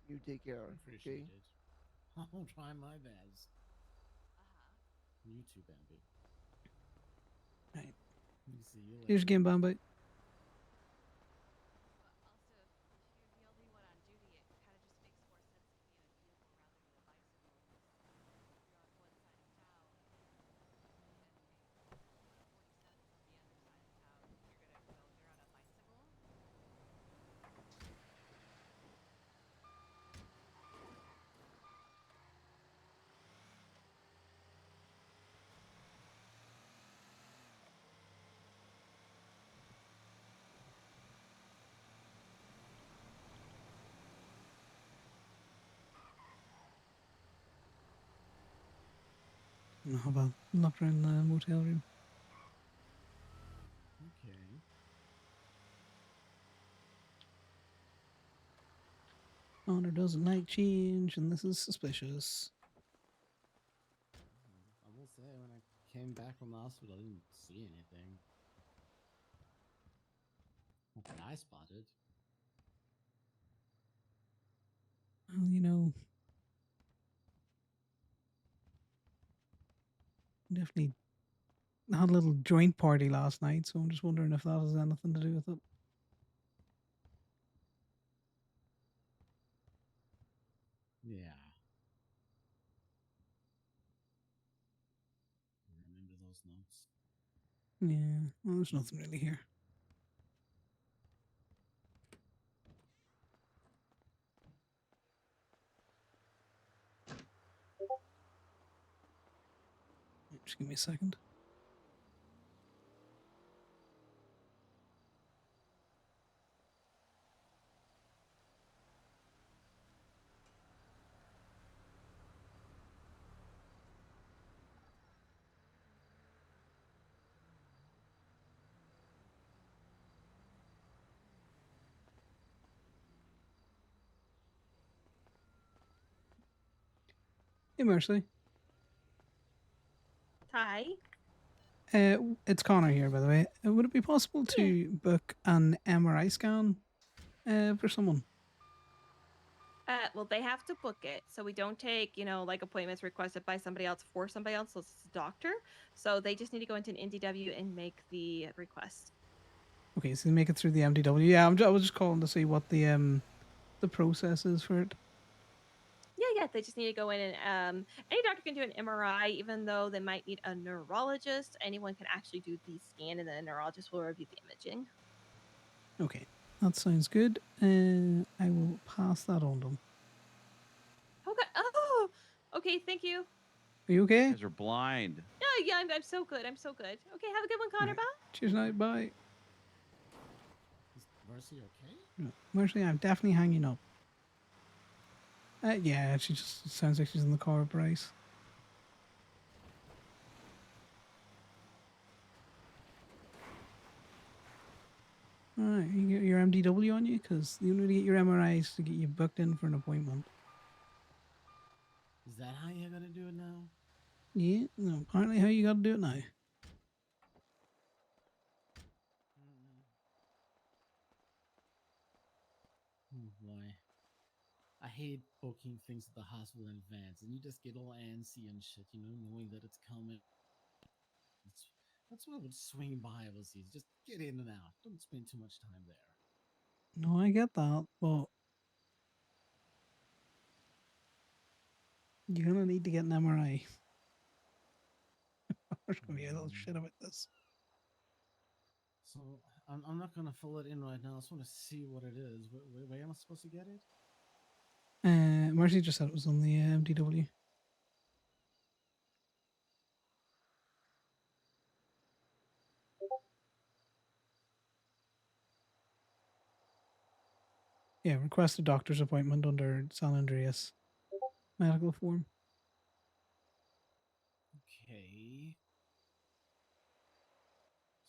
You take care. Appreciate Okay. it. I'll try my best. You too, Bambi. Right. See you later. Here's again, Bambi. How about look around the motel room? Okay. Honor doesn't like change, and this is suspicious. I will say, when I came back from the hospital, I didn't see anything. Nothing I spotted. Well, you know, definitely had a little joint party last night, so I'm just wondering if that has anything to do with it. Yeah. I remember those notes. Yeah, well, there's nothing really here. Just give me a second. Hey, Mercy. Hi. It's Connor here, by the way. Would it be possible to book an MRI scan for someone? Well, they have to book it, so we don't take, like appointments requested by somebody else for somebody else. So it's a doctor. So they just need to go into an NDW and make the request. Okay, so they make it through the MDW. Yeah, I was just calling to see what the process is for it. Yeah. They just need to go in and any doctor can do an MRI, even though they might need a neurologist. Anyone can actually do the scan, and then a neurologist will review the imaging. Okay, that sounds good. I will pass that on to them. Okay. Oh, okay. Thank you. Are you okay? You guys are blind. Yeah. I'm so good. I'm so good. Okay. Have a good one, Connor. Bye. Cheers, night. Bye. Is Mercy okay? No, Mercy, I'm definitely hanging up. Yeah, she just sounds like she's in the car with Bryce. Alright, you get your MDW on you? Because you need to get your MRIs to get you booked in for an appointment. Is that how you're gonna do it now? Yeah, no, apparently how you gotta do it now. Oh boy. I hate booking things at the hospital in advance, and you just get all antsy and shit, knowing that it's coming. That's what I would swing by overseas. Just get in and out. Don't spend too much time there. No, I get that, but you're gonna need to get an MRI. There's gonna be a little shit about this. So I'm not gonna fill it in right now. I just want to see what it is. Where am I supposed to get it? Marcy just said it was on the MDW. Yeah, request a doctor's appointment under San Andreas medical form. Okay.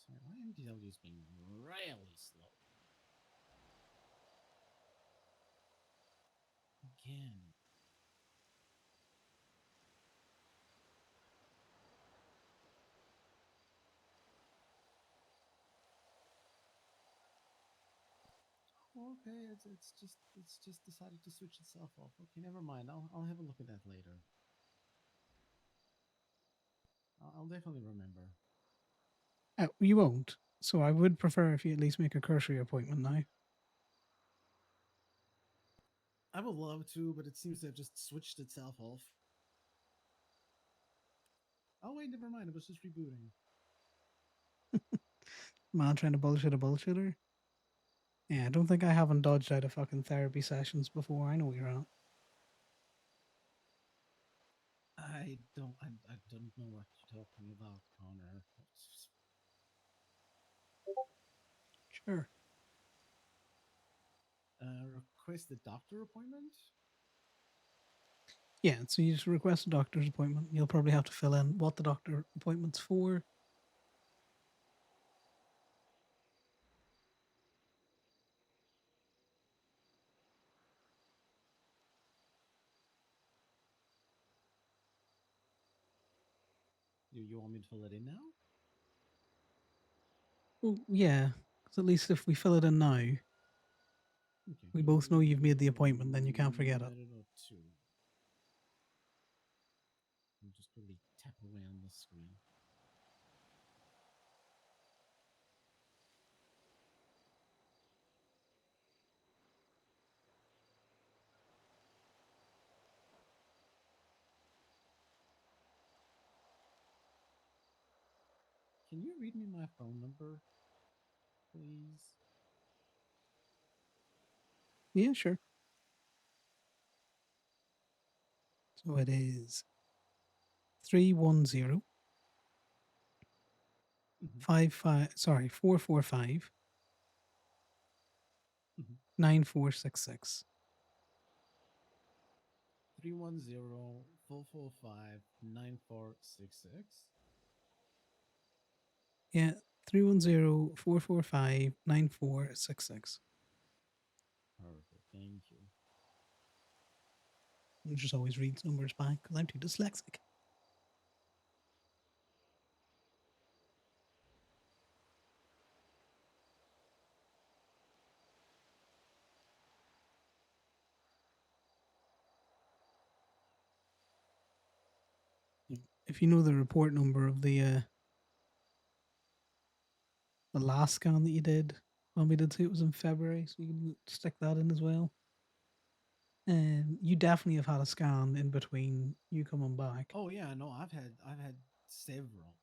Sorry, my MDW is being really slow. Again. Okay, it's just decided to switch itself off. Okay, never mind. I'll have a look at that later. I'll definitely remember. You won't, so I would prefer if you at least make a cursory appointment now. I would love to, but it seems to have just switched itself off. Oh wait, never mind. It was just rebooting. Man trying to bullshit a bullshitter. Yeah, I don't think I haven't dodged out of fucking therapy sessions before. I know you're at. I don't know what you're talking about, Connor. Sure. Request a doctor appointment? Yeah, so you just request a doctor's appointment. You'll probably have to fill in what the doctor appointment's for. You want me to fill it in now? Well, yeah, because at least if we fill it in now, Okay. we both know you've made the appointment, then you can't forget it. I don't know too. I'll just quickly tap away on the screen. Can you read me my phone number, please? Yeah, sure. So it is 310 445 9466. 310-445-9466. Yeah, 310 445 9466. Perfect. Thank you. I just always reads numbers back because I'm too dyslexic. If you know the report number of the last scan that you did, well, we did say it was in February, so you can stick that in as well. And you definitely have had a scan in between you coming back. Oh yeah, no, I've had several.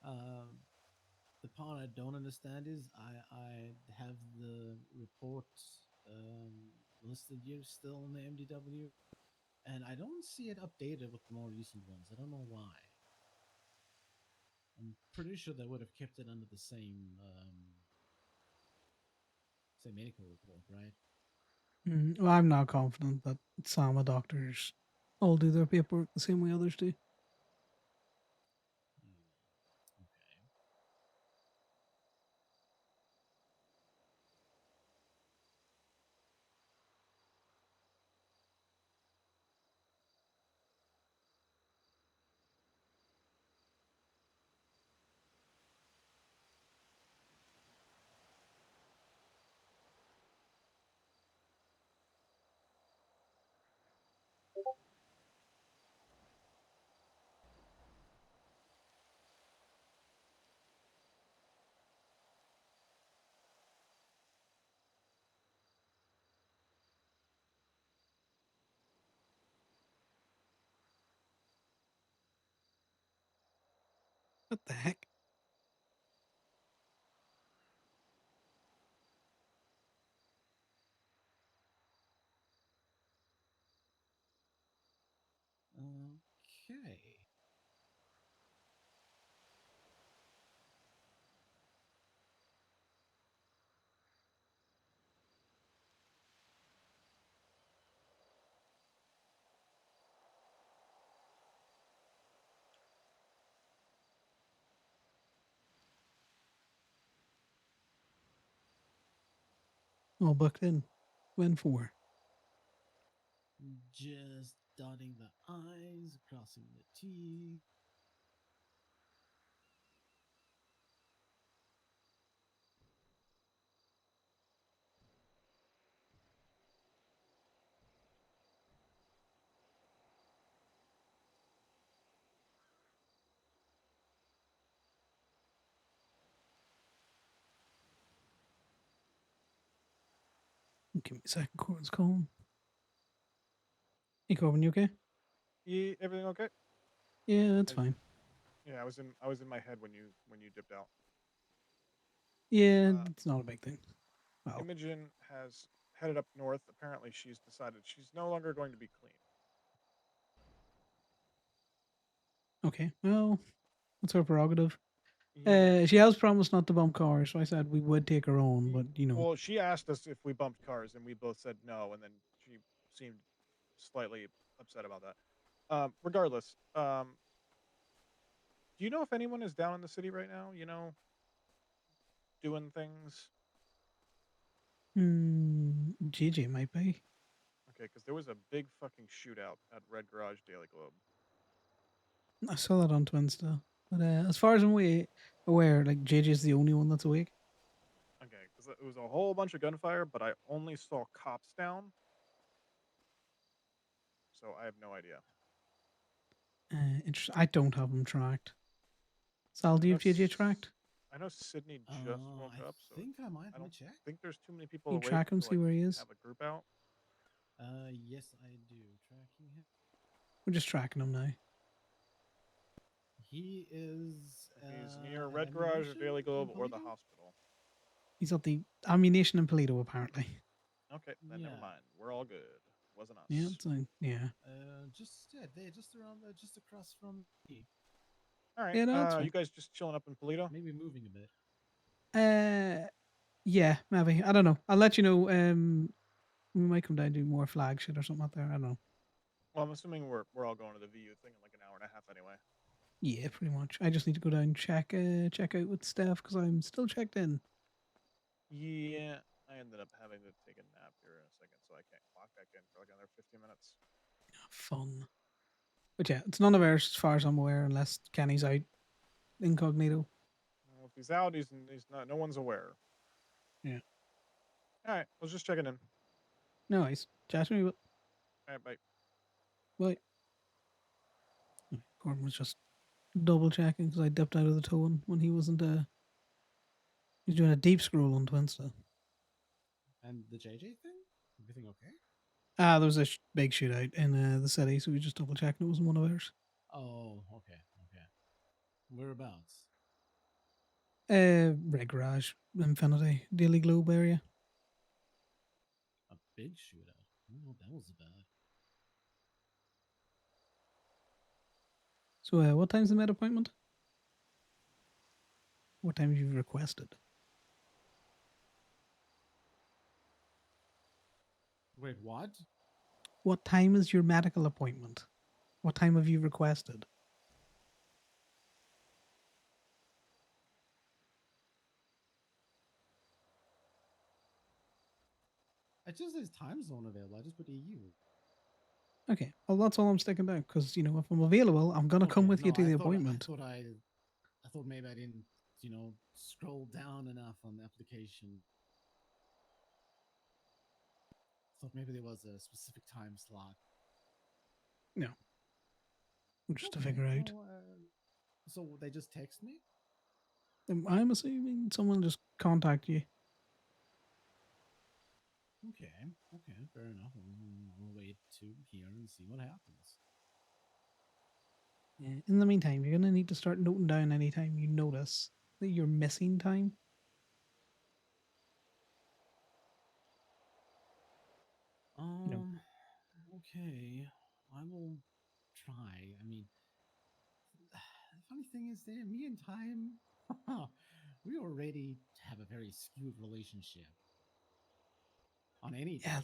The part I don't understand is I have the report listed here still in the MDW, and I don't see it updated with the more recent ones. I don't know why. I'm pretty sure they would have kept it under the same medical report, right? Well, I'm not confident that SAMA doctors all do their paperwork the same way others do. What the heck? Okay. All booked in. When for? Just dotting the I's, crossing the T's. Give me a second. Corbin's calling. Hey, Corbin, you okay? Yeah, everything okay? Yeah, that's fine. Yeah, I was in my head when you dipped out. Yeah, it's not a big thing. Well, Imogen has headed up north. Apparently, she's decided she's no longer going to be clean. okay. Well, that's her prerogative. Yeah. She has promised not to bump cars, so I said we would take her on, but you know. Well, she asked us if we bumped cars, and we both said no. And then she seemed slightly upset about that. Regardless, do you know if anyone is down in the city right now? You know, doing things. JJ might be. Okay, because there was a big fucking shootout at Red Garage Daily Globe. I saw that on Twinsta. But as far as I'm aware, like JJ's the only one that's awake. Okay, because it was a whole bunch of gunfire, but I only saw cops down. So I have no idea. Interesting. I don't have them tracked. Sal, do you have JJ tracked? I know Sydney just woke up, so think I might. I Let me don't check. think there's too many people You awake track him, to see where he is. have a group out. Yes, I do. Tracking him. We're just tracking him now. He is. He's near Red Garage or Daily Globe or the hospital. He's at the ammunition in Polito, apparently. Okay, then never mind. We're all good. Wasn't us. Yeah, it's yeah. They're just around, just across from me. All right. Yeah, no, that's fine. You guys just chilling up in Polito? Maybe moving a bit. Yeah, maybe. I don't know. I'll let you know. We might come down and do more flag shit or something out there. I don't know. Well, I'm assuming we're all going to the VU thing in like an hour and a half anyway. Yeah, pretty much. I just need to go down and check out with Steph because I'm still checked in. Yeah, I ended up having to take a nap here in a second, so I can't clock back in for like another 15 minutes. Fun. But yeah, it's none of ours as far as I'm aware, unless Kenny's out incognito. Well, if he's out, he's not. No one's aware. Yeah. All right, I was just checking in. No worries. Chat to me. All right, bye. Bye. Gordon was just double checking because I dipped out of the towing when he wasn't. He's doing a deep scroll on Twinsta. And the JJ thing? Everything okay? There was a big shootout in the city, so we just double checking it wasn't one of ours. Oh, okay. Whereabouts? Red Garage, Infinity, Daily Globe area. A big shootout. I don't know what that was about. So, what time's the med appointment? What time have you requested? Wait, what? What time is your medical appointment? What time have you requested? It just says time zone available. I just put EU. Okay, well that's all I'm sticking down because if I'm available, I'm gonna come with you to the appointment. I thought maybe I didn't, scroll down enough on the application. Thought maybe there was a specific time slot. No, just to figure out. Well, so they just text me? I'm assuming someone just contact you. Okay, fair enough. I'll wait to hear and see what happens. Yeah. In the meantime, you're gonna need to start noting down anytime you notice that you're missing time. Okay, I will try. I mean, the funny thing is that me and Time, we already have a very skewed relationship. On anything. Yeah,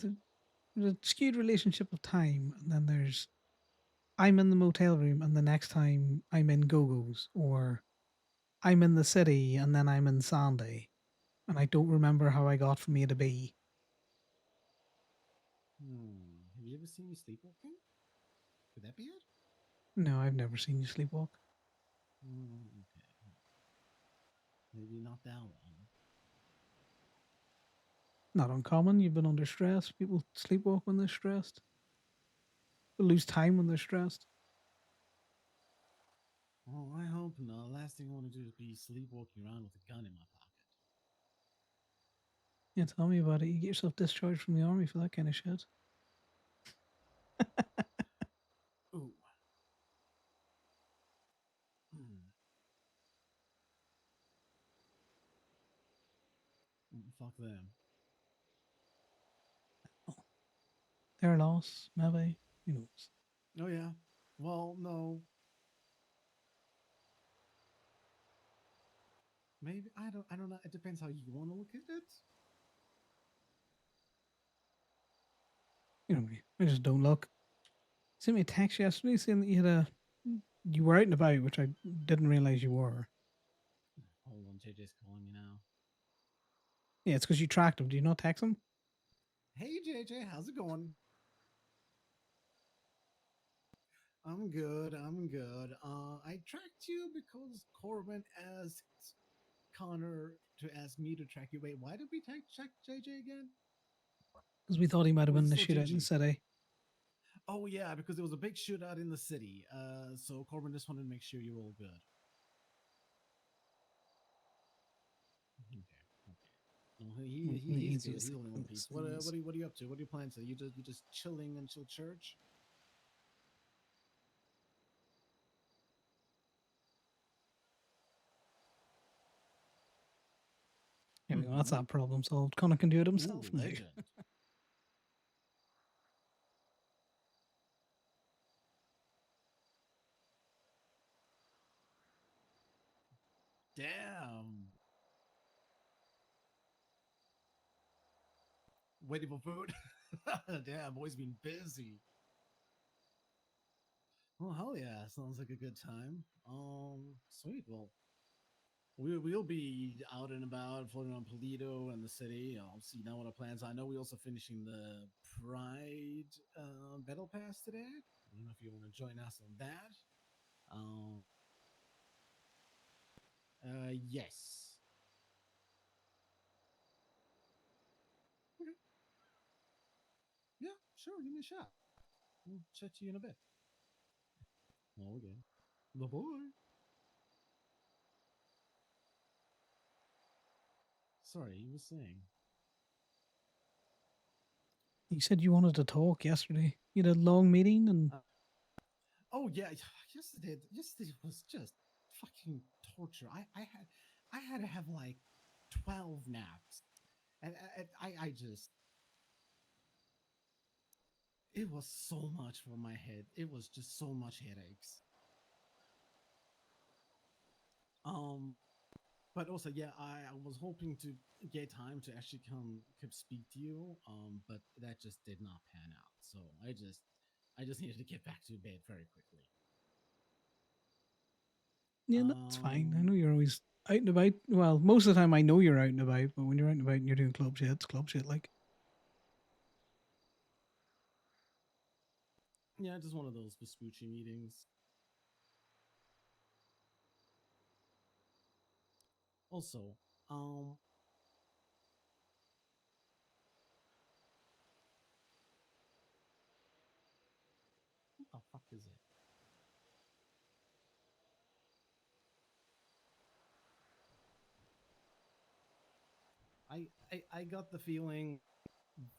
there's a skewed relationship of time, and then there's I'm in the motel room, and the next time I'm in Go-Go's, or I'm in the city, and then I'm in Sandy, and I don't remember how I got from A to B. Have you ever seen me sleepwalking? Could that be it? No, I've never seen you sleepwalk. Okay. Maybe not that one. Not uncommon. You've been under stress. People sleepwalk when they're stressed. They lose time when they're stressed. Oh, I hope not. Last thing I want to do is be sleepwalking around with a gun in my pocket. Yeah, tell me about it. You get yourself discharged from the army for that kind of shit. Ooh. Fuck them. Their loss, maybe. Who knows? Oh yeah. Well, no. Maybe I don't know. It depends how you want to look at it. You know me. I just don't look. Sent me a text yesterday saying that you were out and about, which I didn't realize you were. Hold on, JJ's calling me now. Yeah, it's because you tracked him. Do you not text him? Hey JJ, how's it going? I'm good. I'm good. I tracked you because Corbin asked Connor to ask me to track you. Wait, why did we track JJ again? Because we thought he might have Was been in it the still shootout in the Gingy? city. Oh yeah, because there was a big shootout in the city. So Corbin just wanted to make sure you're all good. Okay. No, he's good. He's only one piece. What are you up to? What are your plans? Are you just chilling until church? There we go. That's that problem solved. Connor can do it himself Ooh, now. legend. Damn. Waiting for food. Damn, boy's been busy. Oh hell yeah, sounds like a good time. Sweet. Well, we'll be out and about, floating on Polito and the city. I'll see now what our plans. I know we're also finishing the Pride Battle Pass today. I don't know if you want to join us on that. Yes. Okay. Yeah, sure. Give me a shot. We'll chat to you in a bit. Oh, okay. The boy. Sorry, you were saying. You said you wanted to talk yesterday. You had a long meeting and Oh yeah, yesterday was just fucking torture. I had to have like 12 naps, and I just it was so much for my head. It was just so much headaches. Um, but also yeah, I was hoping to get time to actually come speak to you. But that just did not pan out. So I just needed to get back to bed very quickly. yeah, that's fine. I know you're always out and about. Well, most of the time I know you're out and about, but when you're out and about and you're doing club shit, it's club shit like. Yeah, just one of those Vespucci meetings. Also, what the fuck is it? I got the feeling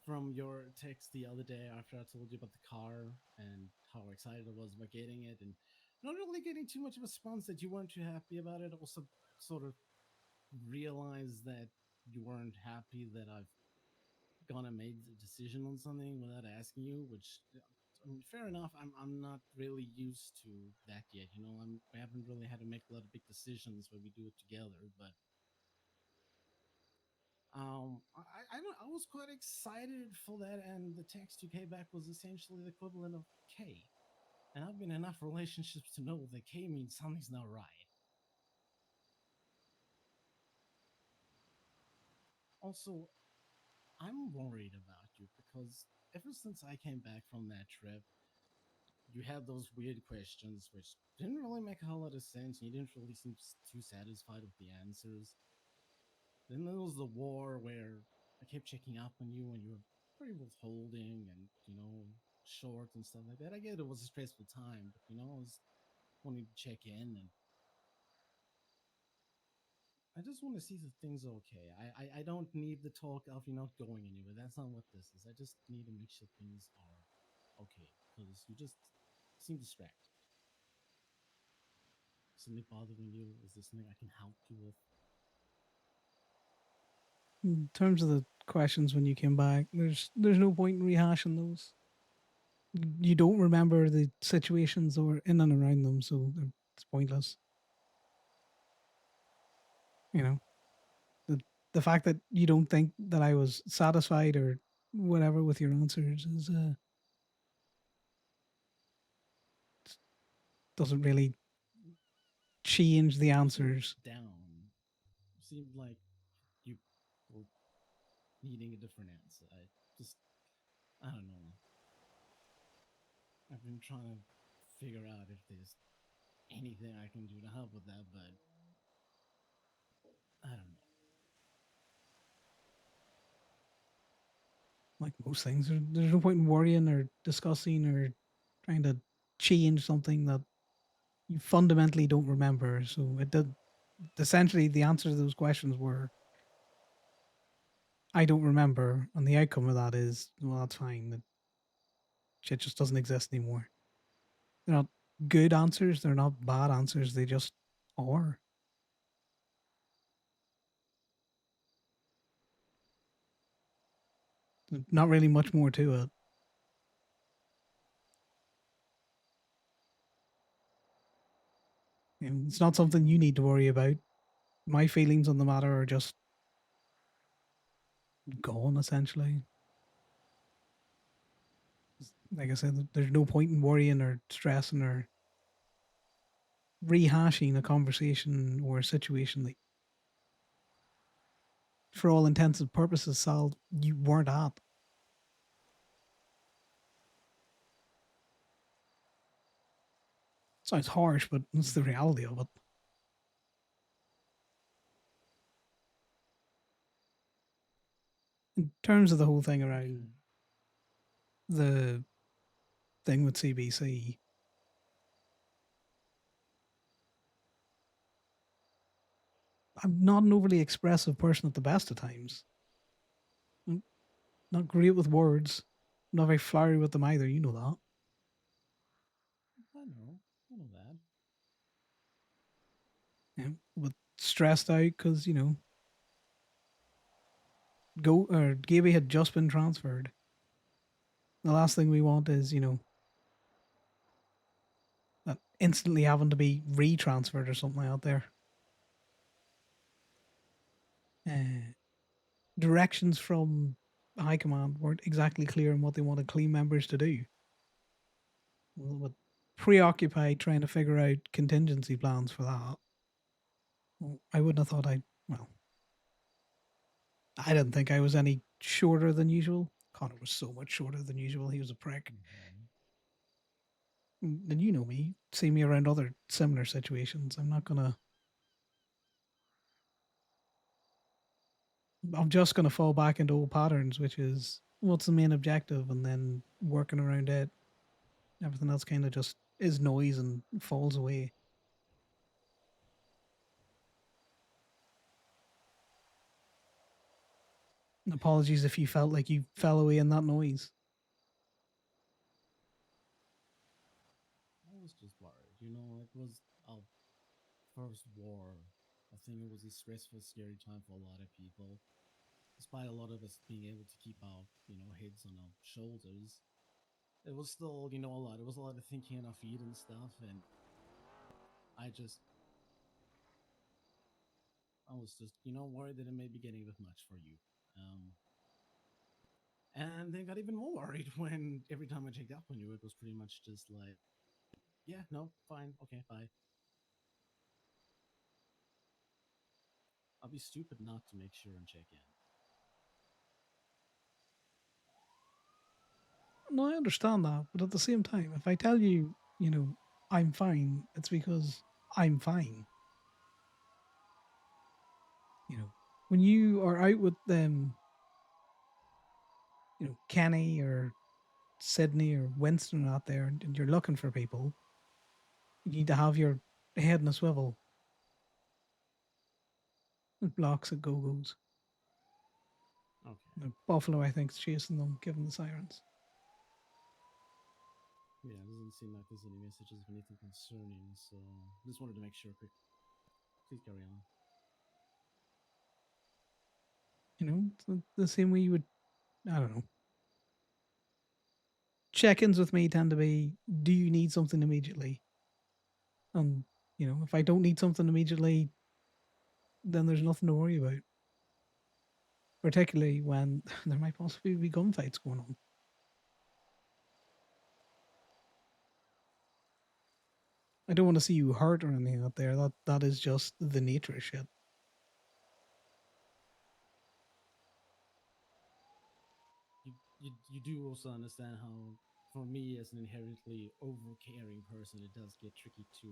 from your text the other day after I told you about the car and how excited I was about getting it, and not really getting too much of a response that you weren't too happy about it. Also, sort of realized that you weren't happy that I've gone and made the decision on something without asking you, which I mean, fair enough. I'm not really used to that yet. You know, I haven't really had to make a lot of big decisions where we do it together, but I was quite excited for that, and the text you came back was essentially the equivalent of K. And I've been in enough relationships to know that K means something's not right. Also, I'm worried about you because ever since I came back from that trip, you had those weird questions which didn't really make a whole lot of sense. You didn't really seem too satisfied with the answers. Then there was the war where I kept checking up on you and you were pretty withholding and, you know, short and stuff like that. I get it was a stressful time, but, you know, I was wanting to check in and I just want to see that things are okay. I don't need the talk of you not going anywhere. That's not what this is. I just need to make sure things are okay because you just seem distracted. Something bothering you? Is there something I can help you with? In terms of the questions when you came back, there's no point in rehashing those. You don't remember the situations or in and around them, so it's pointless. You know, the the fact that you don't think that I was satisfied or whatever with your answers is doesn't really change the answers. Down. Seemed like you were needing a different answer. I don't know. I've been trying to figure out if there's anything I can do to help with that, but I don't know. Like most things, there's no point in worrying or discussing or trying to change something that you fundamentally don't remember. So it did. Essentially, the answer to those questions were, I don't remember, and the outcome of that is, well, that's fine. That shit just doesn't exist anymore. They're not good answers. They're not bad answers. They just are. Not really much more to it. It's not something you need to worry about. My feelings on the matter are just gone, essentially. Like I said, there's no point in worrying or stressing or rehashing a conversation or a situation that, for all intents and purposes, Sal, you weren't at. Sounds harsh, but it's the reality of it. In terms of the whole thing around the thing with CBC, I'm not an overly expressive person at the best of times. I'm not great with words. I'm not very flowery with them either. You know that. I know. I know that. Yeah, but stressed out because Gaby had just been transferred. The last thing we want is that instantly having to be retransferred or something out there. Directions from high command weren't exactly clear on what they wanted clean members to do. A little bit preoccupied trying to figure out contingency plans for that. Well, I wouldn't have thought I didn't think I was any shorter than usual. Connor was so much shorter than usual. He was a prick. And you know me, see me around other similar situations. I'm just gonna fall back into old patterns, which is what's the main objective, and then working around it. Everything else kind of just is noise and falls away. Apologies if you felt like you fell away in that noise. I was just worried. It was our first war. I think it was a stressful, scary time for a lot of people. Despite a lot of us being able to keep our, heads on our shoulders, it was still, a lot. It was a lot of thinking on our feet and stuff. And I was just, worried that it may be getting a bit much for you. And then got even more worried when every time I checked up on you, it was pretty much just like, yeah, no, fine, okay, bye. I'll be stupid not to make sure and check in. No, I understand that, but at the same time, if I tell you, I'm fine, it's because I'm fine. When you are out with them, Kenny or Sydney or Winston out there, and you're looking for people, you need to have your head in a swivel. It blocks at go-go's. Okay. Buffalo, I think, is chasing them, giving the sirens. Yeah, it doesn't seem like there's any messages of anything concerning, so just wanted to make sure quick. Please carry on. It's the same way you would, I don't know. Check-ins with me tend to be, do you need something immediately? And, if I don't need something immediately, then there's nothing to worry about. particularly when there might possibly be gunfights going on. I don't want to see you hurt or anything out there. That is just the nature of shit. You do also understand how, for me as an inherently over caring person, it does get tricky to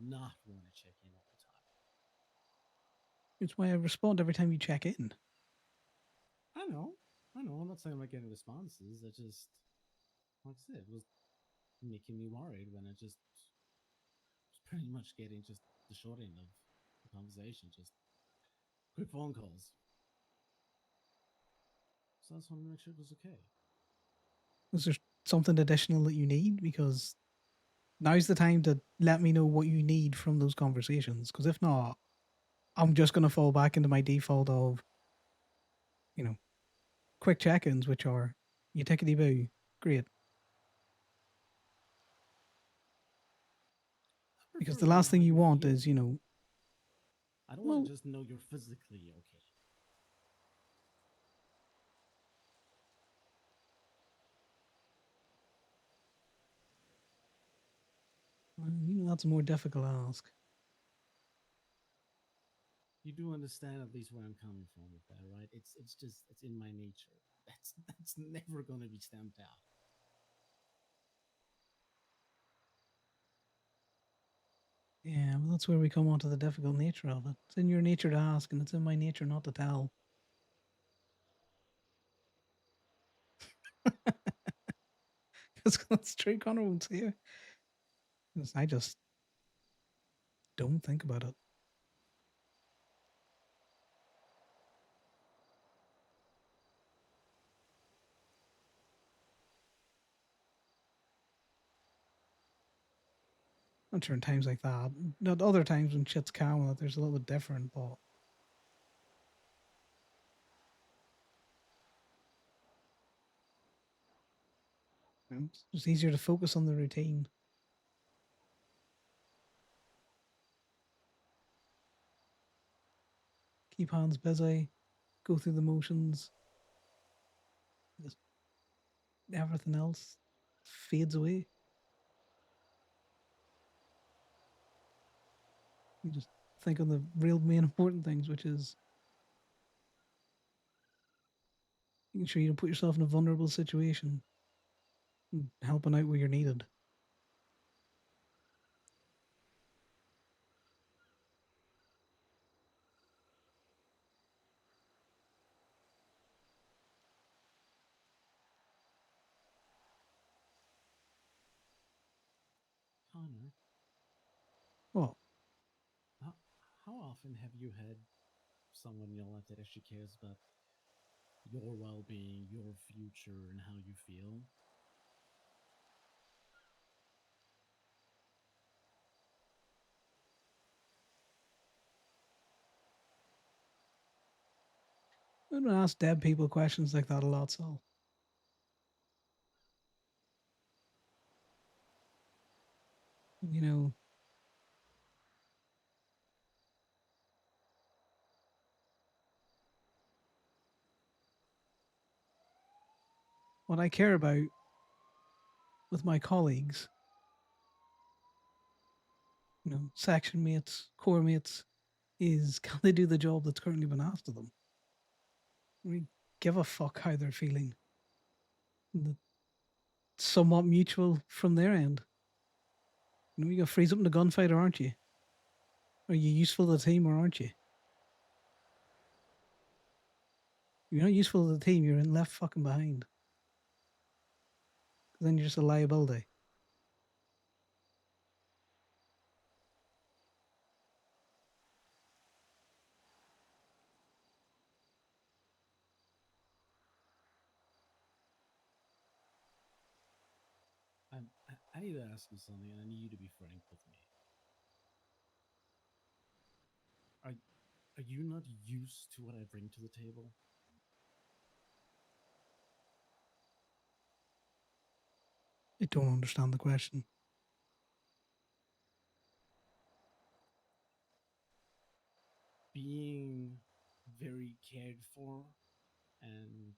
not want to check in all the time. It's why I respond every time you check in. I know. I'm not saying I'm not getting responses. I just, like I said, it was making me worried when I just was pretty much getting just the short end of the conversation, just quick phone calls. So I just want to make sure it was okay. Is there something additional that you need? Because now's the time to let me know what you need from those conversations. Because if not, I'm just going to fall back into my default of, quick check-ins, which are you tickety boo, great. Because the last thing you want is, I don't want to just know you're physically okay. That's a more difficult ask. You do understand at least where I'm coming from with that, right? It's in my nature. That's never going to be stamped out. Yeah, well, that's where we come on to the difficult nature of it. It's in your nature to ask, and it's in my nature not to tell. Because that's true, Connor won't say it. I just don't think about it. I'm sure in times like that. Not other times when shit's calm, that there's a little bit different, but it's just easier to focus on the routine. Keep hands busy, go through the motions. Just everything else fades away. You just think on the real main important things, which is making sure you don't put yourself in a vulnerable situation and helping out where you're needed. Connor, Well, how often have you had someone in your life that actually cares about your well-being, your future, and how you feel? I don't ask dead people questions like that a lot, so. You know, what I care about with my colleagues, section mates, core mates, is can they do the job that's currently been asked of them? We give a fuck how they're feeling. Somewhat mutual from their end. You're going to freeze up in the gunfight, or aren't you? Are you useful to the team, or aren't you? If you're not useful to the team, you're in left fucking behind. Then you're just a liability. I need to ask you something, and I need you to be frank with me. Are you not used to what I bring to the table? I don't understand the question. Being very cared for and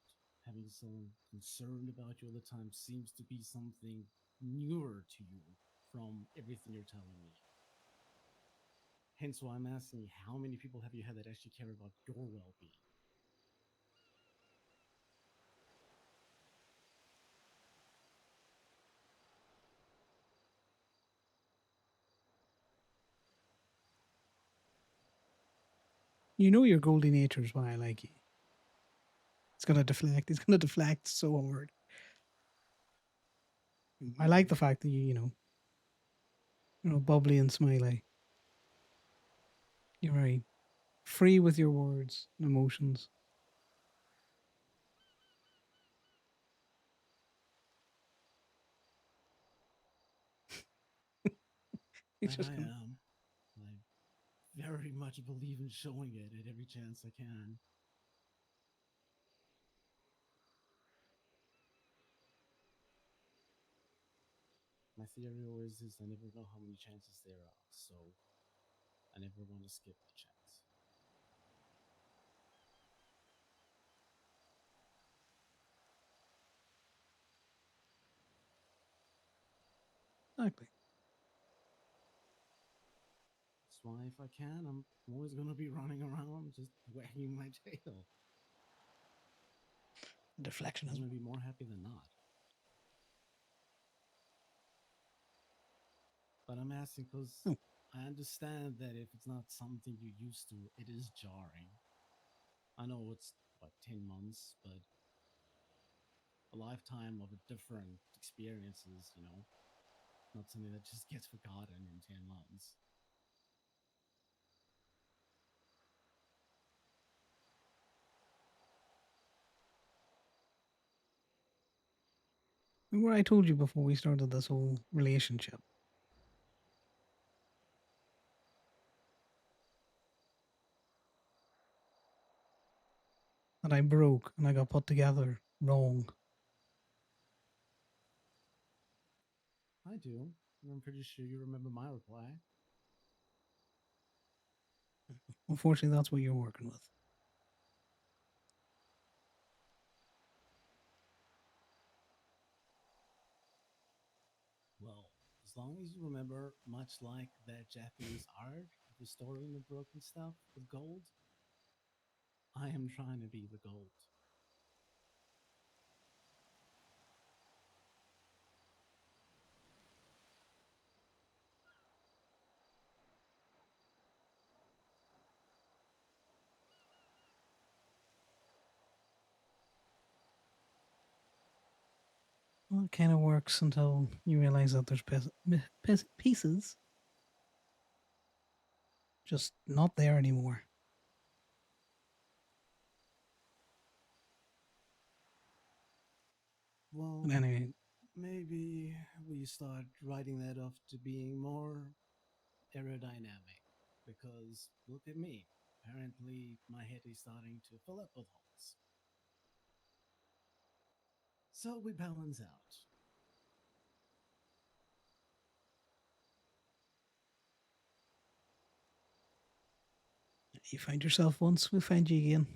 having some concern about you all the time seems to be something newer to you from everything you're telling me. Hence why I'm asking, how many people have you had that actually care about your well-being? You know your Goldie nature is why I like you. It's gonna deflect. It's gonna deflect so hard. I like the fact that you know, bubbly and smiley. You're very free with your words and emotions. It's That just I gonna. am. I very much believe in showing it at every chance I can. My theory always is I never know how many chances there are, so I never want to skip the chance. Exactly. That's why if I can, I'm always going to be running around just wagging my tail. Deflection I'm is. going to be more happy than not. But I'm asking because I understand that if it's not something you're used to, it is jarring. I know it's, 10 months, but a lifetime of different experiences, not something that just gets forgotten in 10 months. Remember I told you before we started this whole relationship that I broke and I got put together wrong. I do. I'm pretty sure you remember my reply. Unfortunately, that's what you're working with. Well, as long as you remember, much like that Japanese art, restoring the broken stuff with gold, I am trying to be the gold. Well, it kind of works until you realize that there's pieces just not there anymore. Well, But anyway, maybe we start writing that off to being more aerodynamic. Because look at me. Apparently, my head is starting to fill up with holes. So we balance out. you find yourself once, we'll find you again.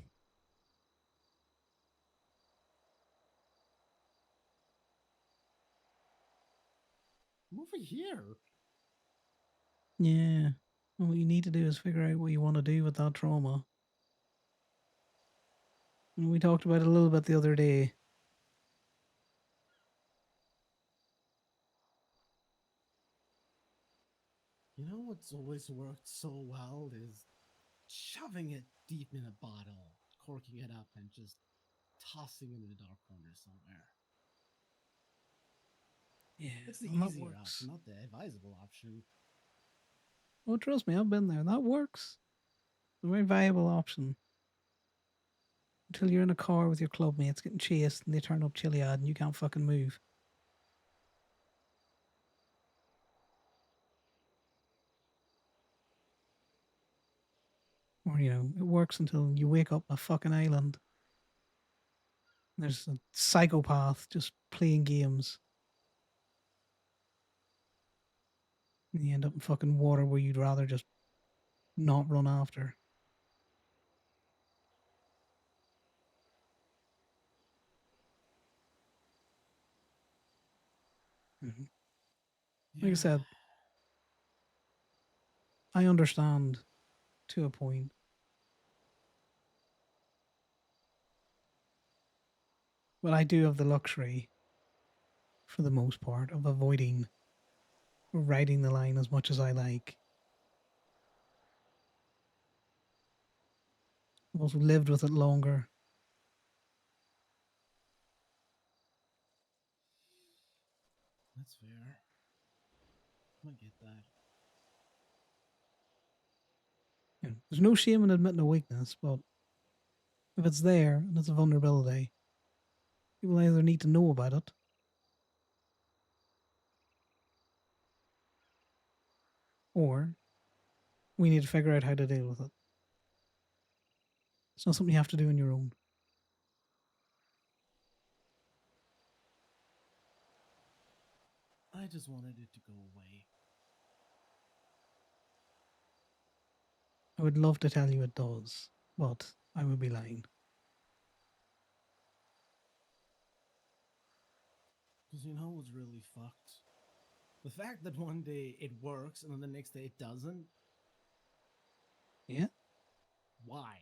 I'm over here. Yeah. And what you need to do is figure out what you want to do with that trauma. And we talked about it a little bit the other day. You know what's always worked so well is shoving it deep in a bottle, corking it up, and just tossing it in a dark corner somewhere. Yeah, It's the and that easier works. option, not the advisable option. Oh, trust me, I've been there. That works. It's a very viable option. Until you're in a car with your club mates getting chased and they turn up Chiliad and you can't fucking move. Or, it works until you wake up a fucking island. There's a psychopath just playing games. And you end up in fucking water where you'd rather just not run after. Like I said, I understand to a point. But I do have the luxury, for the most part, of avoiding riding the line as much as I like. I've also lived with it longer. That's fair. I get that. There's no shame in admitting a weakness, but if it's there and it's a vulnerability, people either need to know about it or we need to figure out how to deal with it. It's not something you have to do on your own. I just wanted it to go away. I would love to tell you it does, but I would be lying. Because you know what's really fucked? The fact that one day it works and then the next day it doesn't. Yeah. Why?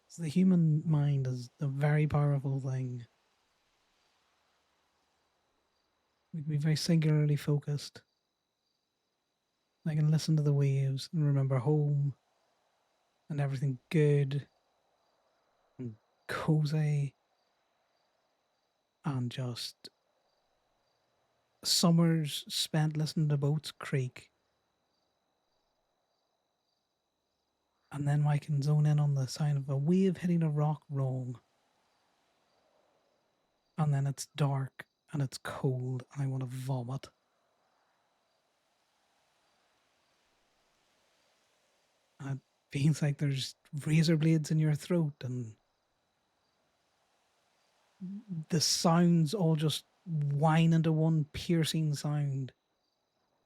So the human mind is a very powerful thing. We can be very singularly focused. I can listen to the waves and remember home and everything good and cozy and just summers spent listening to boats creak. And then I can zone in on the sound of a wave hitting a rock wrong. And then it's dark and it's cold and I want to vomit. And it feels like there's razor blades in your throat and the sounds all just whine into one piercing sound.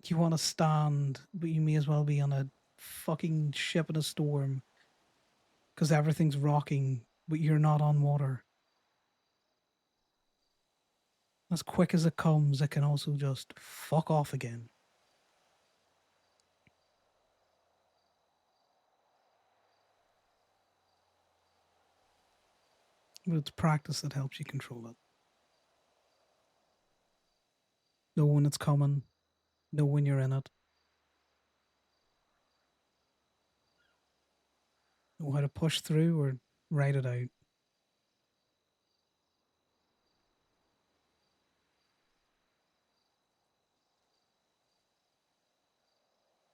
You want to stand, but you may as well be on a fucking ship in a storm because everything's rocking, but you're not on water. As quick as it comes, it can also just fuck off again. But it's practice that helps you control it. Know when it's coming, know when you're in it, know how to push through or ride it out.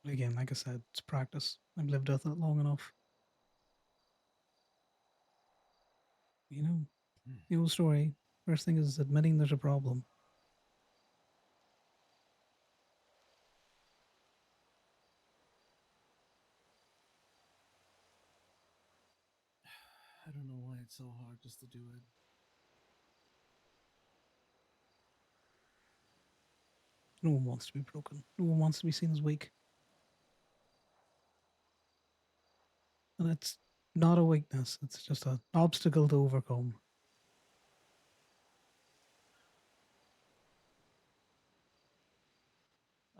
But again, like I said, it's practice. I've lived with it long enough. You know, the old story. First thing is admitting there's a problem. I don't know why it's so hard just to do it. No one wants to be broken. No one wants to be seen as weak. And it's not a weakness, it's just an obstacle to overcome.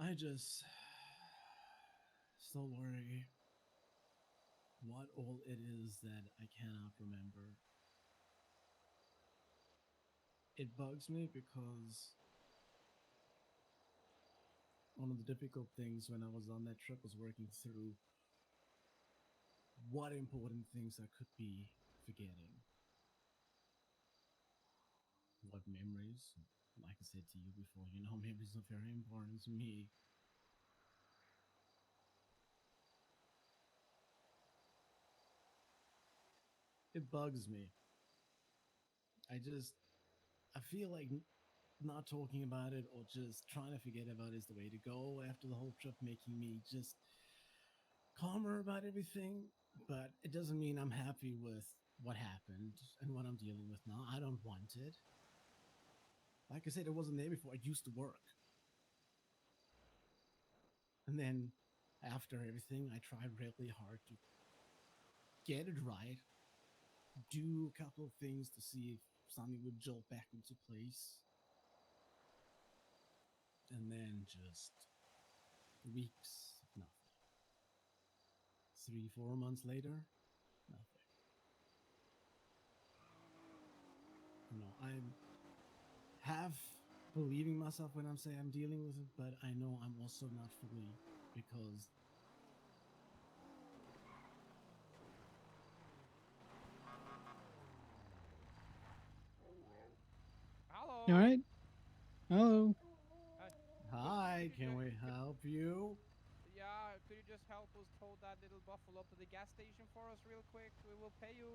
I just still worry what all it is that I cannot remember. It bugs me because one of the difficult things when I was on that trip was working through what important things I could be forgetting. What memories, like I said to you before, you know, memories are very important to me. It bugs me. I feel like not talking about it or just trying to forget about it is the way to go after the whole trip, making me just calmer about everything. But it doesn't mean I'm happy with what happened and what I'm dealing with now. I don't want it. Like I said, it wasn't there before. It used to work. And then after everything, I tried really hard to get it right, do a couple of things to see if something would jolt back into place. And then just weeks of nothing. 3-4 months later, nothing. You know, I'm half believing myself when I'm saying I'm dealing with it, but I know I'm also not fully, because Hello. You all right? Hello. hi, can we help you? Yeah, could you just help us tow that little buffalo up to the gas station for us real quick? We will pay you.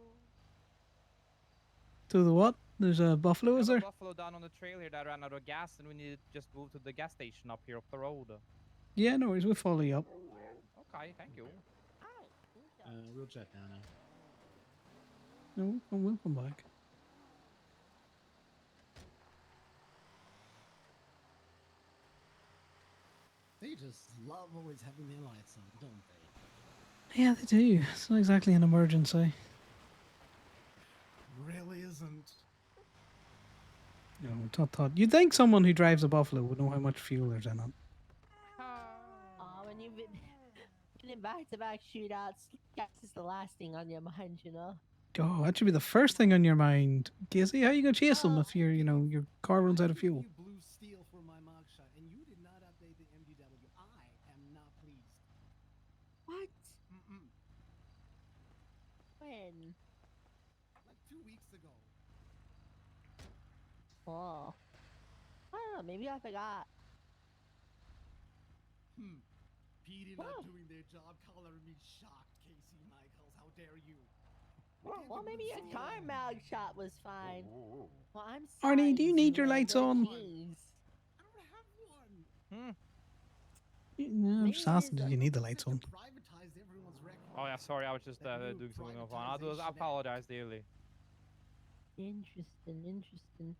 To the what? There's a buffalo, We is have a there? buffalo down on the trail here that ran out of gas, and we need to just move to the gas station up here up the road. Yeah, no worries. We'll follow you up. Okay, thank you. We'll chat down now. No, we'll come back. They just love always having their lights on, don't they? Yeah, they do. It's not exactly an emergency. Really isn't. You know, tut. You'd think someone who drives a buffalo would know how much fuel there's in it. Oh, when you've been in back-to-back shootouts, gas is the last thing on your mind, you know? Oh, that should be the first thing on your mind. Casey, how are you going to chase them if your car runs out of fuel? You blue steel for my mugshot, and you did not update the MDW. I am not pleased. What? Mm-mm. When? Like 2 weeks ago. Oh. I don't know, maybe I forgot. PD not doing their job, coloring me shocked, Casey Michaels. How dare you? Well, maybe your car mugshot was fine. Well, I'm sorry. Arnie, do you need your lights on? Jeez. I don't have one. No, I'm just asking, did you need the lights on? Privatize everyone's record. Oh yeah, sorry, I was just doing something on phone. I apologize dearly. Interesting.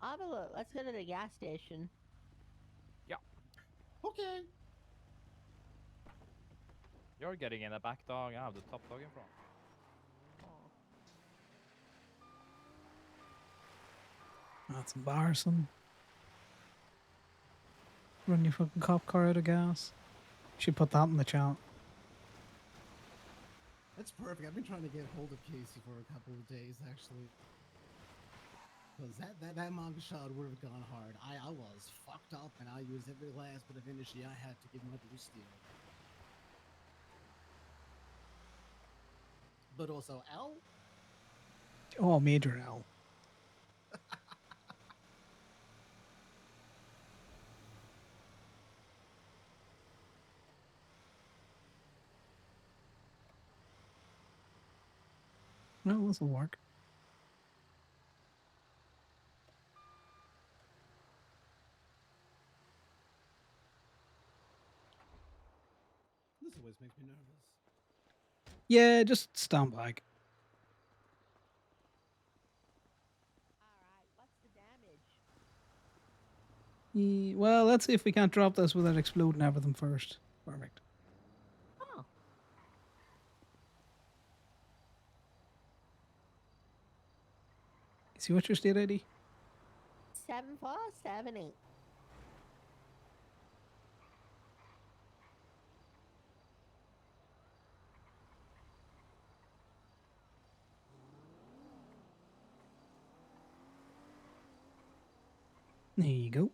I'll have a look. Let's go to the gas station. Yeah. Okay. You're getting in the back, dog. I have the top dog in front. That's embarrassing. Run your fucking cop car out of gas. You should put that in the chat. That's perfect. I've been trying to get hold of Casey for a couple of days, actually. Because that mugshot would have gone hard. I was fucked up, and I used every last bit of energy I had to give my blue steel. But also, L? Oh, Major L. No, this will work. This always makes me nervous. Yeah, just stand back. Alright, what's the damage? Yeah, well, let's see if we can't drop this without exploding everything first. Perfect. Oh. See what's your state ID? 7478. There you go.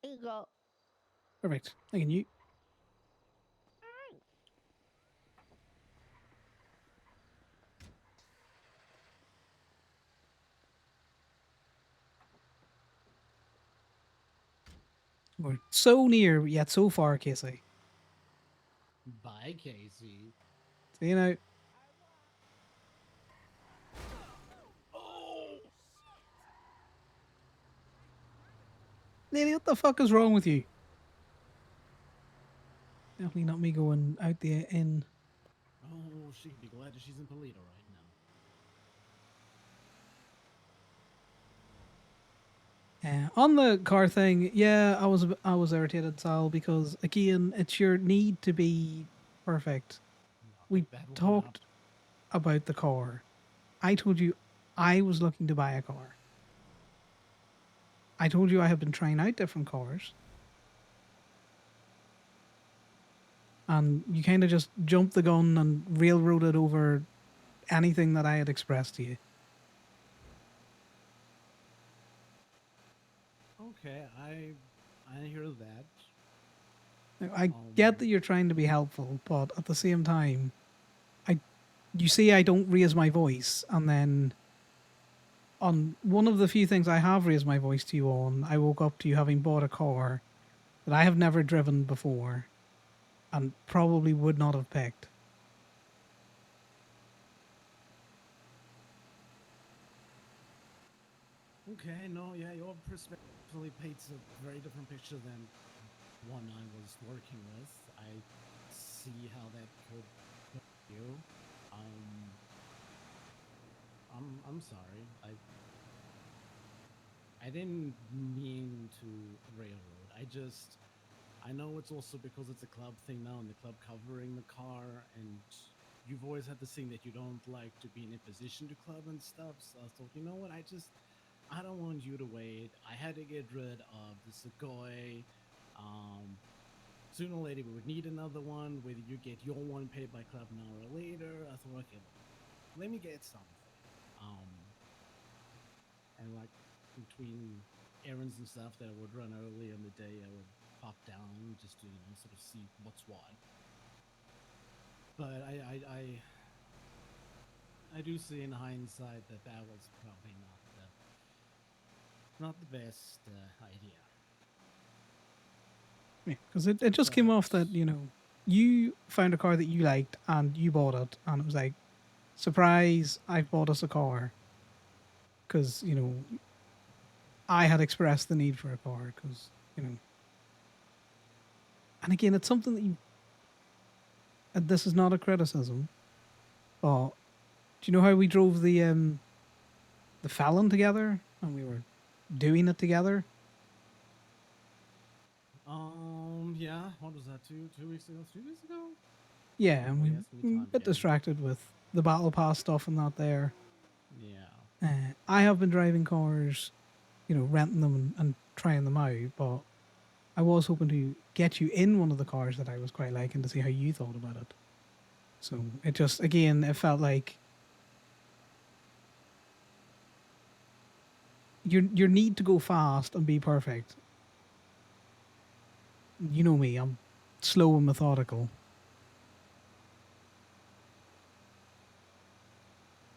There you go. Perfect. Thank you. We're so near, yet so far, Casey. Bye, Casey. See you now. Lily, what the fuck is wrong with you? Definitely not me going out there in. Oh, she'd be glad that she's in Polito right now. On the car thing, yeah, I was irritated, Sal, because again, it's your need to be perfect. We that one talked about the car. I told you I was looking to buy a car. I told you I have been trying out different cars, and you kind of just jumped the gun and railroaded over anything that I had expressed to you. Okay, I hear that. Now, I get that you're trying to be helpful, but at the same time, you see I don't raise my voice, and then on one of the few things I have raised my voice to you on, I woke up to you having bought a car that I have never driven before and probably would not have picked. Okay, no, yeah, your perspective really paints a very different picture than one I was working with. I see how that could hurt you. I'm sorry. I didn't mean to railroad. I know it's also because it's a club thing now and the club covering the car, and you've always had this thing that you don't like to be in a position to club and stuff. So I thought, you know what, I don't want you to wait. I had to get rid of the Segoy. Sooner or later we would need another one. Whether you get your one paid by club now or later, I thought, okay, let me get something. And like between errands and stuff that I would run early in the day, I would pop down just to sort of see what's what. But I do see in hindsight that that was probably not the best idea. Because it just came off that, you found a car that you liked and you bought it, and it was like, surprise, I've bought us a car. Because, I had expressed the need for a car, because, and again, it's something that and this is not a criticism, but do you know how we drove the Fallon together and we were doing it together? Yeah, what was that, 2 weeks ago, 3 weeks ago? Yeah, and Oh, we yes, me were a time, bit yeah. distracted with the battle pass stuff and that there. Yeah. I have been driving cars, renting them and trying them out, but I was hoping to get you in one of the cars that I was quite liking to see how you thought about it. So it just, again, it felt like your need to go fast and be perfect. You know me, I'm slow and methodical.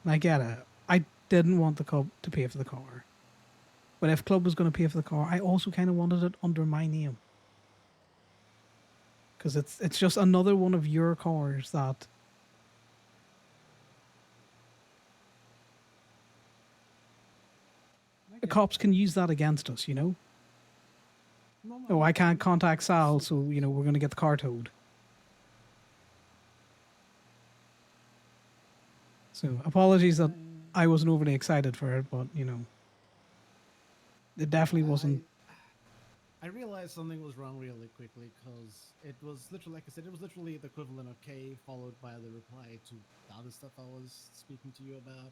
And I get it. I didn't want the club to pay for the car. But if club was going to pay for the car, I also kind of wanted it under my name. Because it's just another one of your cars that the cops can use that against us, No, Oh, I can't contact Sal, so, we're going to get the car towed. So, apologies that I wasn't overly excited for it, but, it definitely wasn't. I realized something was wrong really quickly because it was literally, like I said, it was literally the equivalent of K followed by the reply to the other stuff I was speaking to you about.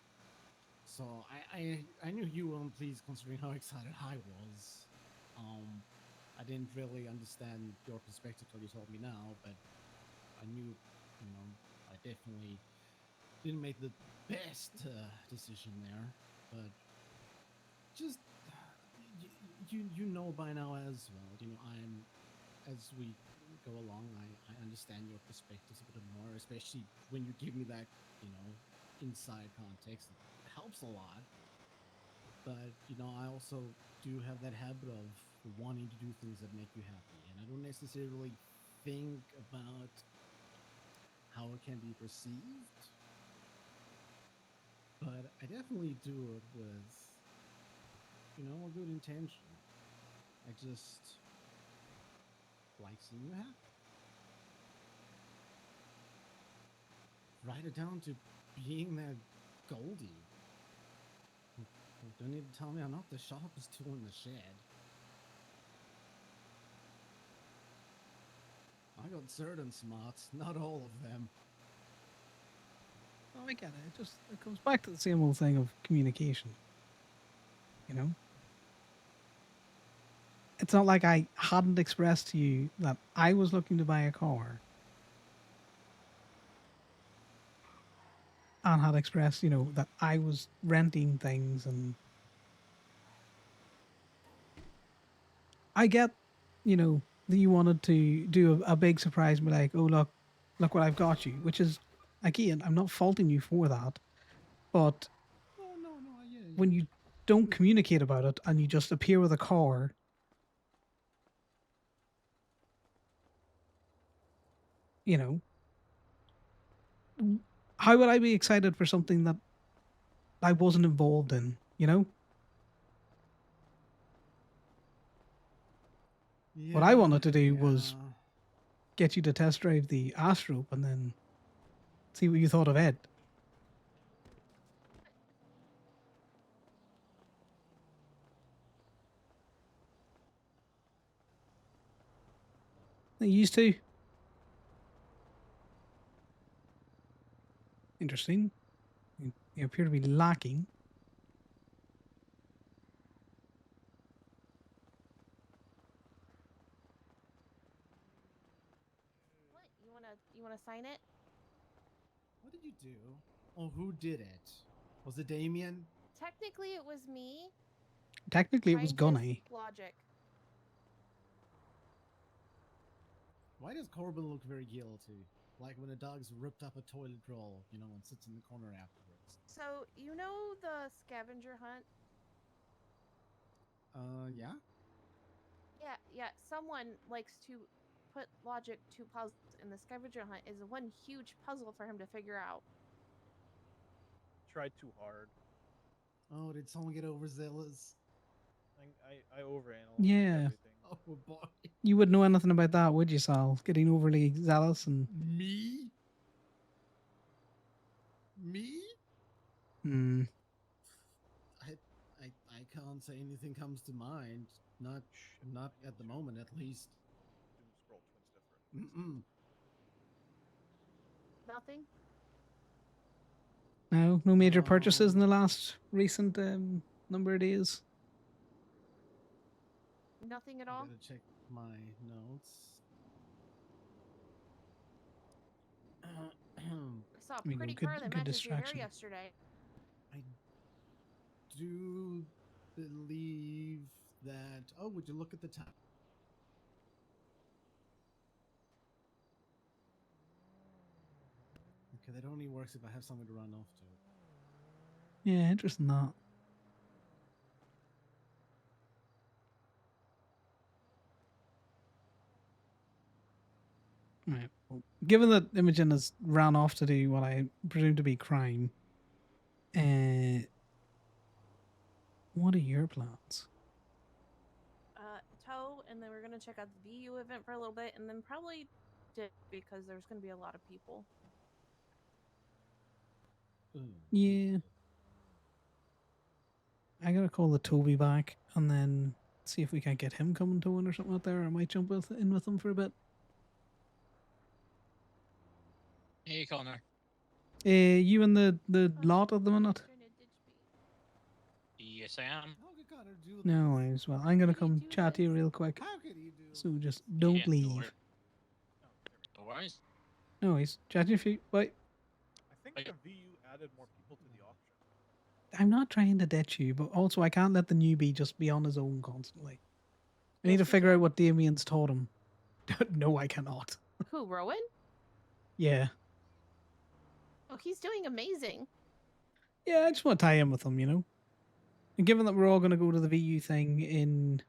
So I knew you weren't pleased considering how excited I was. I didn't really understand your perspective till you told me now, but I knew, I definitely didn't make the best decision there. But just you know by now as well. As we go along, I understand your perspectives a bit more, especially when you give me that inside context. It helps a lot. But I also do have that habit of wanting to do things that make you happy, and I don't necessarily think about how it can be perceived, but I definitely do it with a good intention. I just like seeing you happy. Write it down to being that Goldie who Don't need to tell me I'm not the sharpest tool in the shed. I got certain smarts, not all of them. Oh, I get it. It comes back to the same old thing of communication. You know? It's not like I hadn't expressed to you that I was looking to buy a car and had expressed, that I was renting things, and I get, that you wanted to do a big surprise and be like, oh, look what I've got you, which is, again, I'm not faulting you for that. But No, yeah. when you don't communicate about it and you just appear with a car, how would I be excited for something that I wasn't involved in, What I wanted to do was get you to test drive the Astro and then see what you thought of it. They used to. Interesting. You appear to be lacking. What? You wanna sign it? What did you do? Oh, who did it? Was it Damien? Technically, it was me. Technically, it was Scientist Gunny. Logic. Why does Corbin look very guilty? Like when a dog's ripped up a toilet roll, and sits in the corner afterwards. So, you know the scavenger hunt? Yeah? Yeah. Someone likes to put logic to puzzles, and the scavenger hunt is one huge puzzle for him to figure out. Tried too hard. Oh, did someone get overzealous? I overanalyze Yeah. everything. Oh boy. You wouldn't know anything about that, would you, Sal? Getting overly zealous and. Me? Me? Hmm. I can't say anything comes to mind. Not at the moment, at least. Doom scroll twins different. Mm-mm. Nothing? No major purchases in the last recent number of days. Nothing at I all? gotta check my notes. I saw a I mean, pretty good- car that good matches your hair distraction. yesterday. I do believe that. Oh, would you look at the time? Okay, that only works if I have something to run off to. Yeah, interesting that. Right. Well, given that Imogen has ran off to do what I presume to be crime, what are your plans? Tow, and then we're gonna check out the VU event for a little bit, and then probably dip because there's gonna be a lot of people. Yeah. I gotta call the Toby back and then see if we can't get him coming to one or something out there. I might jump in with him for a bit. Hey, Connor. You in the lot at the minute? Yes, I am. No worries. Well, I'm gonna come chat to you real quick. So just don't Yeah, leave. No worries. No worries. Chat to you a few. Bye. I think the VU added more people to the auction. I'm not trying to ditch you, but also I can't let the newbie just be on his own constantly. I need to figure out what Damien's taught him. No, I cannot. Who, Rowan? Yeah. Oh, he's doing amazing. Yeah, I just want to tie in with him, And given that we're all going to go to the VU thing in...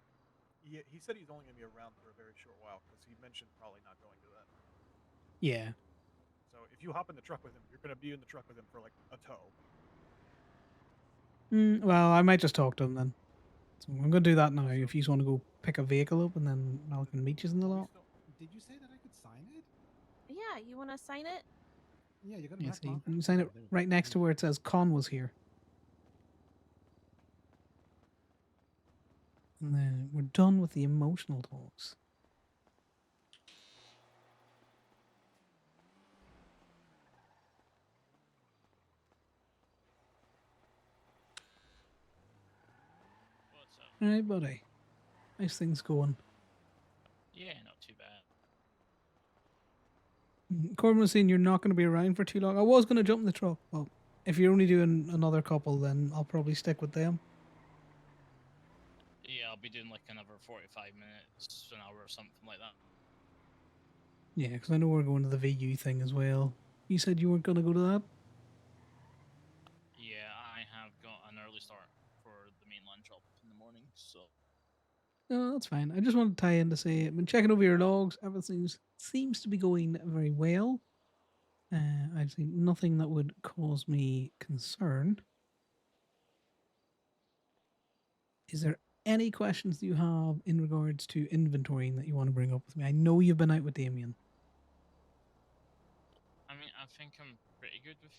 He said he's only going to be around for a very short while because he mentioned probably not going to that. Yeah. So if you hop in the truck with him, you're going to be in the truck with him for like a tow. Well, I might just talk to him then. So I'm going to do that now. If you just want to go pick a vehicle up and then I can meet you in the lot. Did you say that I could sign it? Yeah, you want to sign it? Yeah, you're gonna Yeah, have so you can sign it right next to where it says Con was here. And then we're done with the emotional talks. What's up? All right, buddy. How's things going? Yeah, not too bad. Corbin was saying you're not going to be around for too long. I was going to jump in the truck. Well, if you're only doing another couple, then I'll probably stick with them. Yeah, I'll be doing like another 45 minutes, an hour or something like that. Yeah, because I know we're going to the VU thing as well. You said you weren't going to go to that? Yeah, I have got an early start for the mainland job in the morning, so No, that's fine. I just wanted to tie in to say, I've been checking over your logs. Everything seems to be going very well. I've seen nothing that would cause me concern. Is there any questions that you have in regards to inventorying that you want to bring up with me? I know you've been out with Damien. I mean, I think I'm pretty good with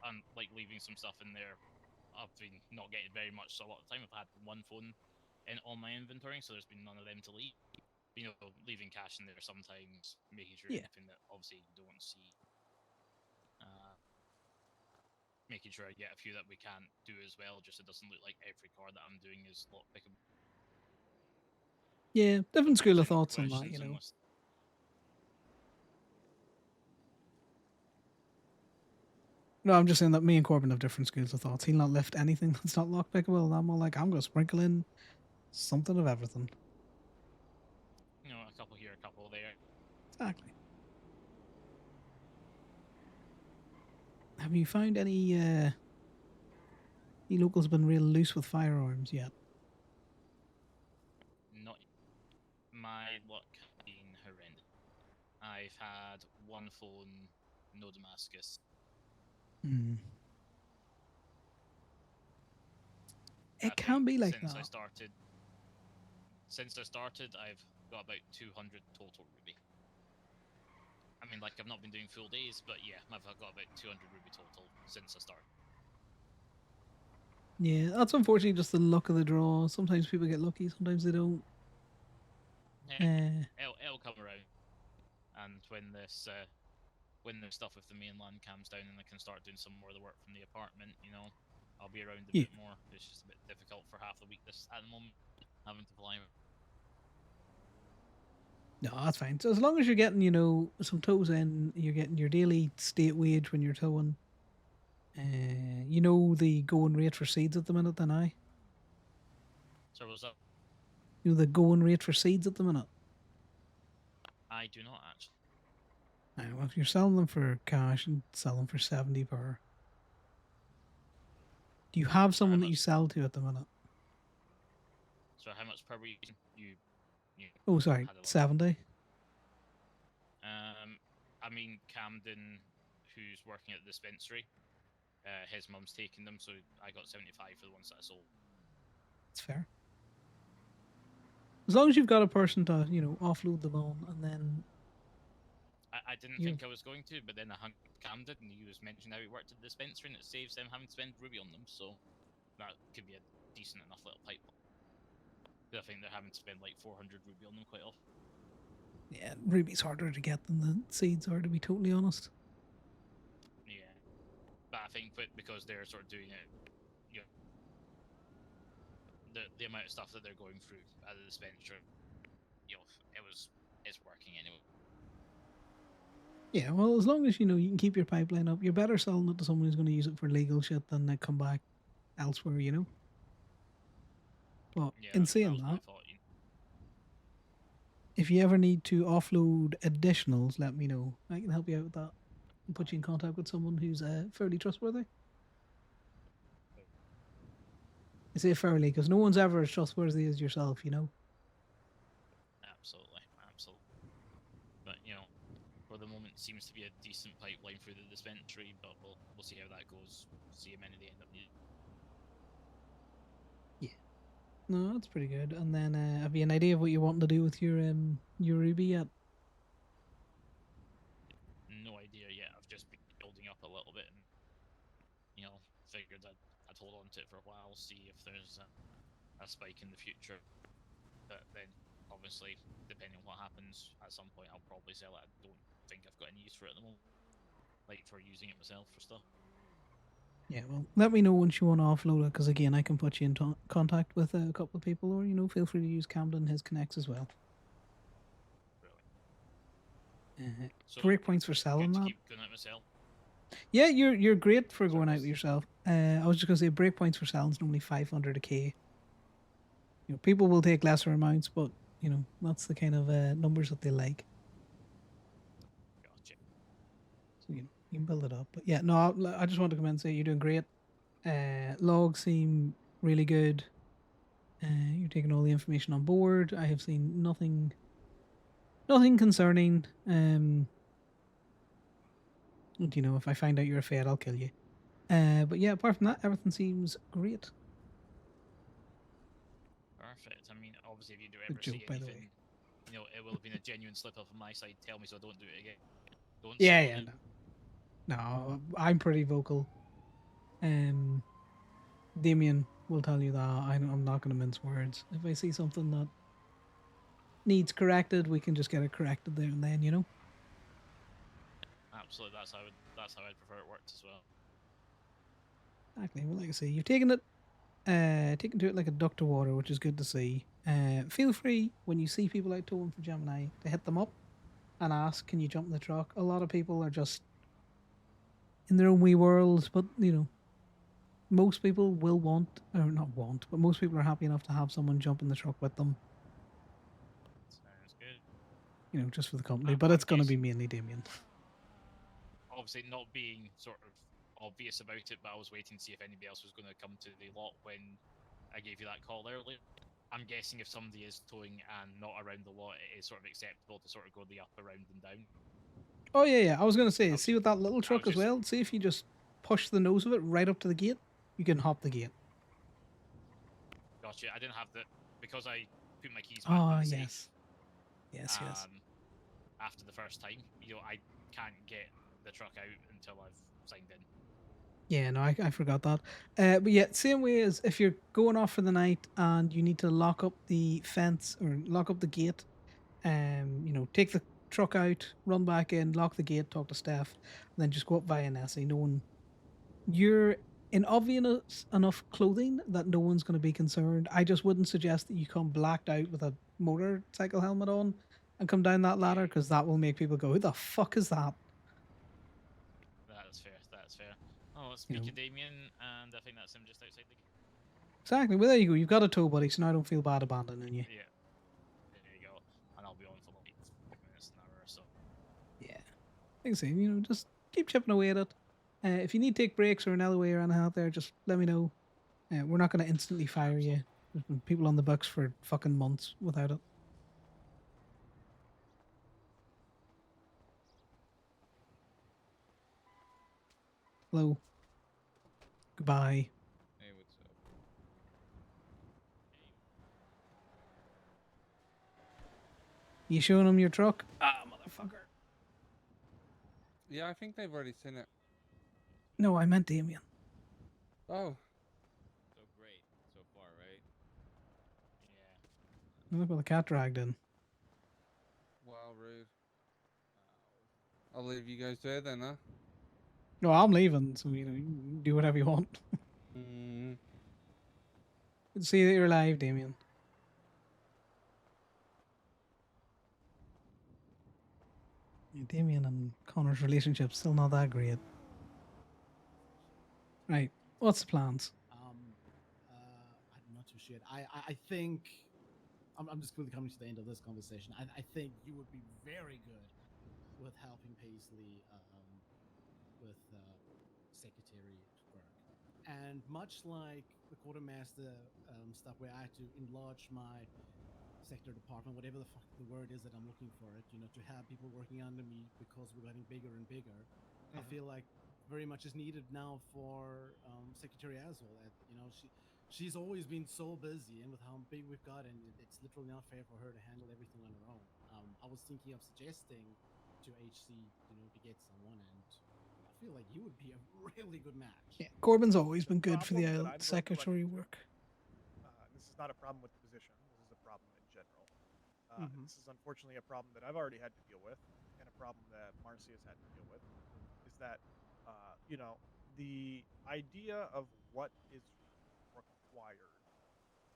and like leaving some stuff in there. I've been not getting very much, so a lot of the time I've had one phone in all my inventory, so there's been none of them to leave. You know, leaving cash in there sometimes, making sure Yeah. anything that obviously you don't see. Making sure I get a few that we can't do as well, just so it doesn't look like every car that I'm doing is lockpickable. Yeah, different school of Any thoughts on that, questions you know. unless- No, I'm just saying that me and Corbin have different schools of thoughts. He'll not lift anything that's not lockpickable, and I'm all like, I'm going to sprinkle in something of everything. You know, a couple here, a couple there. Exactly. Have you found any locals been real loose with firearms yet? Not my luck has been horrendous. I've had one phone, no Damascus. It can be like since that. Since I started, I've got about 200 total ruby. I mean, like, I've not been doing full days, but yeah, I've got about 200 ruby total since I started. Yeah, that's unfortunately just the luck of the draw. Sometimes people get lucky, sometimes they don't. It'll come around, and when this when the stuff with the mainland calms down and I can start doing some more of the work from the apartment, you know, I'll be around a Yeah. bit more. It's just a bit difficult for half the week at the moment, having to fly. No, that's fine. So as long as you're getting, you know, some toes in, you're getting your daily state wage when you're towing. You know the going rate for seeds at the minute, then I. So what's up? You know the going rate for seeds at the minute. I do not actually. Now, if you're selling them for cash and selling for 70 per, do you have someone that you sell to at the minute? So how much per week you Oh, sorry, had a look? 70. I mean, Camden, who's working at the dispensary, his mum's taking them, so I got 75 for the ones that I sold. That's fair. As long as you've got a person to, you know, offload them on, and then I didn't think I was going to, but then I hung with Camden, and he was mentioning how he worked at the dispensary, and it saves them having to spend ruby on them, so that could be a decent enough little pipeline. I think they're having to spend like 400 ruby on them quite often. yeah, ruby's harder to get than the seeds are, to be totally honest. Yeah, but I think because they're sort of doing it, you know, the amount of stuff that they're going through at the dispensary, you know, it's working anyway. Yeah, well, as long as, you know, you can keep your pipeline up, you're better selling it to someone who's going to use it for legal shit than they come back elsewhere, you know? But Yeah, in saying my that, thought. if you ever need to offload additionals, let me know. I can help you out with that and put you in contact with someone who's fairly trustworthy. I say fairly because no one's ever as trustworthy as yourself, you know? Absolutely. But, you know, for the moment, it seems to be a decent pipeline through the dispensary, but we'll see how that goes. See how many they end up needing. Yeah. No, that's pretty good. And then have you an idea of what you're wanting to do with your ruby yet? No idea yet. I've just been building up a little bit and, you know, figured I'd hold on to it for a while, see if there's a spike in the future. But then, obviously, depending on what happens, at some point I'll probably sell it. I don't think I've got any use for it at the moment, like for using it myself for stuff. Yeah, well, let me know once you want to offload it, because again, I can put you in contact with a couple of people, or feel free to use Camden, his connects as well. So Breakpoints for selling good to that. keep going out myself. Yeah, you're great for going out with yourself. I was just gonna say breakpoints for selling is normally 500 a k. People will take lesser amounts, but that's the kind of numbers that they like. Gotcha. So you can build it up. But yeah, no, I just want to come in and say you're doing great. Logs seem really good. You're taking all the information on board. I have seen nothing concerning. If I find out you're a fed, I'll kill you. But yeah, apart from that, everything seems great. Perfect. I mean, obviously, if you do Good ever joke, see by the anything, it will have been a genuine slip up on my side. Tell me so I don't do it again. Don't Yeah, sell yeah, it. no, I'm pretty vocal. Damien will tell you that I'm not going to mince words. If I see something that needs corrected, we can just get it corrected there and then. Absolutely, that's how I'd prefer it worked as well. Exactly. Well, like I say, you've taken to it like a duck to water, which is good to see. Feel free when you see people out towing for Gemini to hit them up and ask, "Can you jump in the truck?" A lot of people are just in their own wee worlds, but most people will want, or not want, but most people are happy enough to have someone jump in the truck with them. Sounds good. Just for the company. But it's going to be mainly Damien. Obviously, not being sort of obvious about it, but I was waiting to see if anybody else was going to come to the lot when I gave you that call earlier. I'm guessing if somebody is towing and not around the lot, it is sort of acceptable to sort of go the up, around, and down. Oh yeah. I was going to say, see with that little truck as well. See if you just push the nose of it right up to the gate, you can hop the gate. Gotcha. I didn't have because I put my keys back in the safe. Yes. After the first time, I can't get the truck out until I've signed in. Yeah, no, I forgot that. But yeah, same way as if you're going off for the night and you need to lock up the fence or lock up the gate, take the truck out, run back in, lock the gate, talk to staff, and then just go up via Nessie, knowing you're in obvious enough clothing that no one's going to be concerned. I just wouldn't suggest that you come blacked out with a motorcycle helmet on and come down that ladder, because that will make people go, "Who the fuck is that?" That's fair. Oh, speak of Damien, and I think that's him just outside the gate. Exactly. Well, there you go. You've got a tow buddy, so now I don't feel bad abandoning you. Yeah. There you go. And I'll be on for like 5 minutes, an hour or so. Yeah. Like I say, just keep chipping away at it. If you need to take breaks or an alleyway or anything out there, just let me know. We're not going to instantly fire you. There's been people on the books for fucking months without it. Hello. Goodbye. Hey, what's up? You showing them your truck? Ah, motherfucker. Yeah, I think they've already seen it. No, I meant Damien. Oh. So great so far, right? Yeah. Look what the cat dragged in. Wow, rude. I'll leave you guys there then, huh? No, I'm leaving, so you can do whatever you want. Mm. Good to see that you're alive, Damien. Yeah, Damien and Connor's relationship's still not that great. Right. What's the plans? I'm not too sure. I think I'm just quickly coming to the end of this conversation. I think you would be very good with helping Paisley with secretary work, and much like the quartermaster stuff, where I had to enlarge my sector department, whatever the fuck the word is that I'm looking for it, to have people working under me because we're getting bigger and bigger. I feel like very much is needed now for Secretary Aswell. She's always been so busy, and with how big we've got, and it's literally not fair for her to handle everything on her own. I was thinking of suggesting to HC, to get someone, and feel like you would be a really good match. Yeah, Corbin's always been good for the problem that I'm going to run secretary into, work. This is not a problem with the position. This is a problem in general. Mhm. This is unfortunately a problem that I've already had to deal with, and a problem that Marcy has had to deal with. Is that, you know, the idea of what is required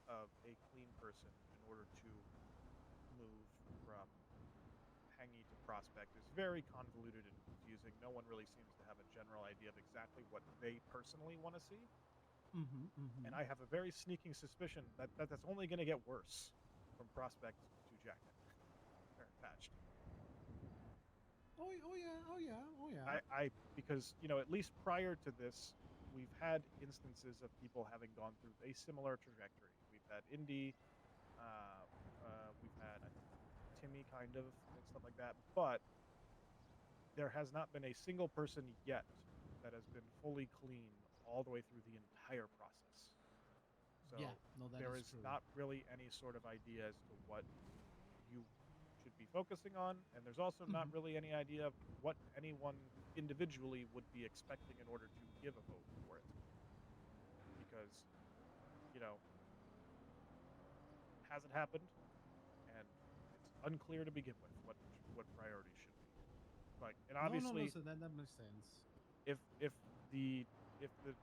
of a clean person in order to move from hangy to prospect is very convoluted and confusing. No one really seems to have a general idea of exactly what they personally want to see. And I have a very sneaking suspicion that that's only going to get worse from prospect to jacket or patched. Oh yeah. I because you know, at least prior to this, we've had instances of people having gone through a similar trajectory. We've had Indy, we've had I think Timmy kind of and stuff like that, but there has not been a single person yet that has been fully clean all the way through the entire process. So Yeah, no, that there is is true. not really any sort of idea as to what you should be focusing on, and there's also not really any idea of what anyone individually would be expecting in order to give a vote for it. Because, you know, it hasn't happened, and it's unclear to begin with what priorities should be. Like, and obviously, so that makes sense. if the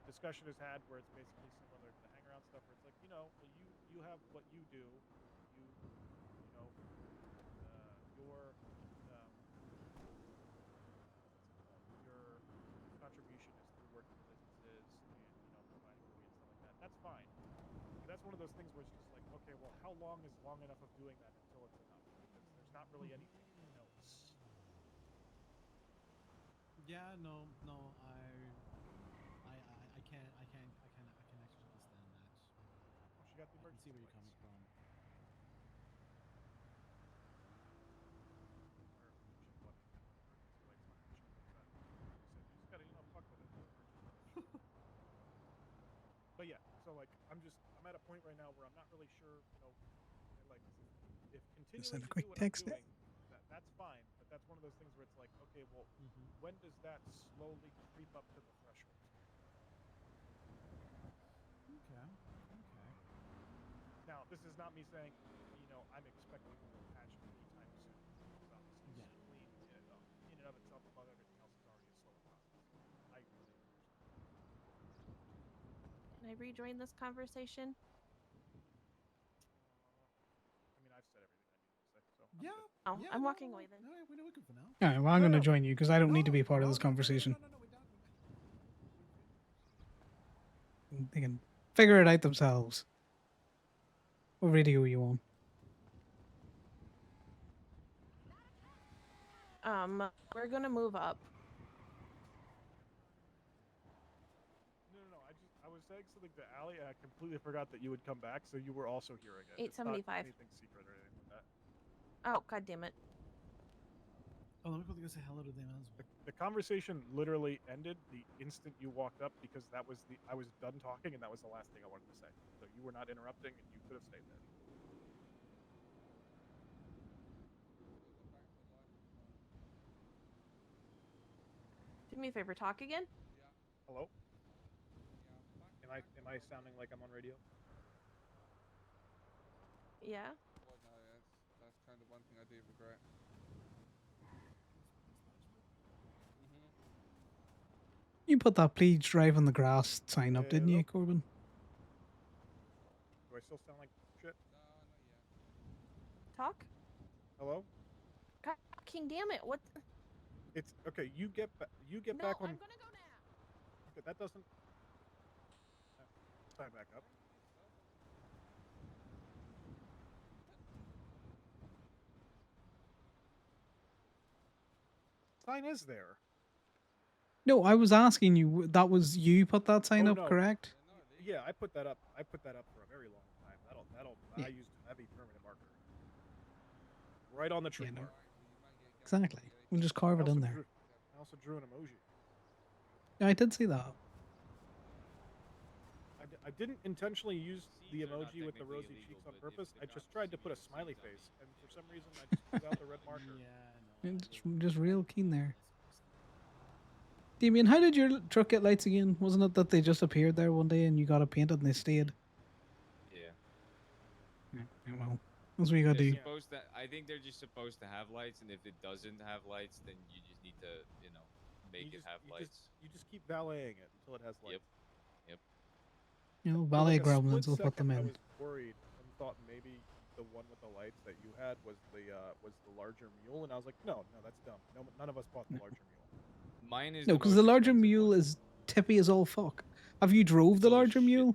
discussion is had where it's basically similar to the hang around stuff, where it's like, you know, well, you have what you do, you know, your your contribution is through working with businesses and, you know, providing food and stuff like that. That's fine. But that's one of those things where it's just like, okay, well, how long is long enough of doing that until it's enough? Because there's not really anything else. Yeah, no, I can actually understand that. Oh, she got the I can see emergency where you're lights. coming from. Or she wanted to have the emergency lights on when she comes out. She said, you just gotta, you know, fuck with it. But yeah, so like I'm at a point right now where I'm not really sure, you know, like if Send continuing a to quick do what text I'm there. doing, that's fine. But that's one of those things where it's like, okay, well, when does that slowly creep up to the threshold? Okay. Now, this is not me saying, you know, I'm expecting the patch anytime soon. Because obviously, Yeah. clean in and of itself, above everything else, is already a slower process. I completely understand. Can I rejoin this conversation? I mean, I've said everything I needed to say, so I'm Yeah. good. Oh, I'm walking away then. No, we're good for now. All right, well, I'm going to join you because I don't need to be part of this conversation. They can figure it out themselves. What radio are you on? We're gonna move up. No. I was saying something to Allie, and I completely forgot that you would come back, so you were also hearing it. It's not 875. anything secret or anything like that. Oh, god damn it. Oh, let me quickly go say hello to them as well. The conversation literally ended the instant you walked up because I was done talking and that was the last thing I wanted to say. So you were not interrupting and you could have stayed there. Do me a favor, talk again. Hello? Am I sounding like I'm on radio? Yeah. Well, no, that's kind of one thing I do regret. You put that please drive on the grass sign up, didn't you, Corbin? Do I still sound like shit? Talk? Hello? God, king damn it! What? It's okay. You get No, back on. I'm gonna go now. Okay, that doesn't. Sign back up. Sign is there. No, I was asking you. That was you put that sign up, no. correct? Yeah, I put that up. I put that up for a very long time. Yeah. I used heavy permanent marker. Right on the tree Yeah, no. mark. Exactly. We'll just carve it in there. I also drew an emoji. Yeah, I did see that. I didn't intentionally use the emoji with the rosy cheeks on purpose. I just tried to put a smiley face, and for some reason, I just pulled out the red marker. Just real keen there. Damien, how did your truck get lights again? Wasn't it that they just appeared there one day and you got it painted and they stayed? Yeah. Yeah, well, that's what you gotta They're do. supposed to. I think they're just supposed to have lights, and if it doesn't have lights, then you just need to, make it have lights. You just keep valeting it until it has lights. Yep. You know, For valet like a gremlins split will put them second, I in. was worried and thought maybe the one with the lights that you had was the larger mule, and I was like, no, that's dumb. No, none of us bought the larger mule. Mine is No, the because most the larger expensive mule one. is tippy as all fuck. Have you drove the Full of larger shit. mule?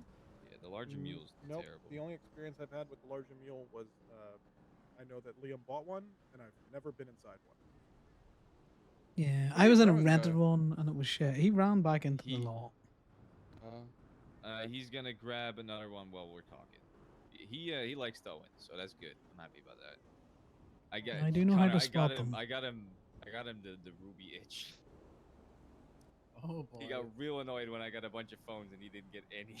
Yeah, the larger mule's Nope. terrible. The only experience I've had with the larger mule was I know that Liam bought one, and I've never been inside one. Yeah, What I do was you in a drive, rented though? one and it was shit. He ran back into the law. He's gonna grab another one while we're talking. He likes to win, so that's good. I'm happy about that. I do know how Connor, to I got spot him. them. I got him the Ruby itch. Oh boy. He got real annoyed when I got a bunch of phones and he didn't get any.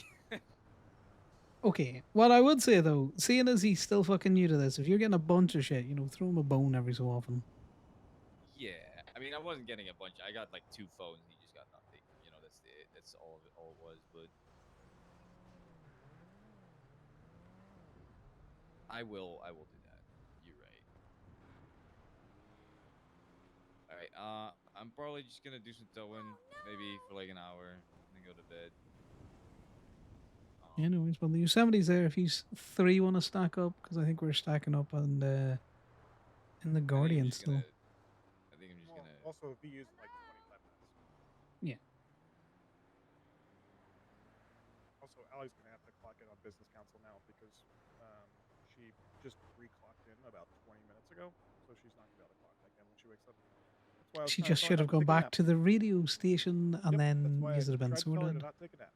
Okay, what I would say though, seeing as he's still fucking new to this, if you're getting a bunch of shit, throw him a bone every so often. Yeah, I mean, I wasn't getting a bunch. I got like 2 phones. And he just got nothing. That's all it was. But I will do that. You're right. All right. I'm probably just gonna do some towing, maybe for like an hour, and then go to bed. Anyways, well, the Yosemite's there if you three want to stack up, because I think we're stacking up on in the Guardian still. I think I'm just gonna. Also, VU's in like 25 minutes. Yeah. Also, Allie's gonna have to clock in on business council now because she just re-clocked in about 20 minutes ago, so she's not gonna be able to clock back in when she wakes up. That's why I was She trying to just tell her should have not to gone take a back nap. to the radio station and Yep, then that's why I used it have been tried to tell her to sorted. not take a nap.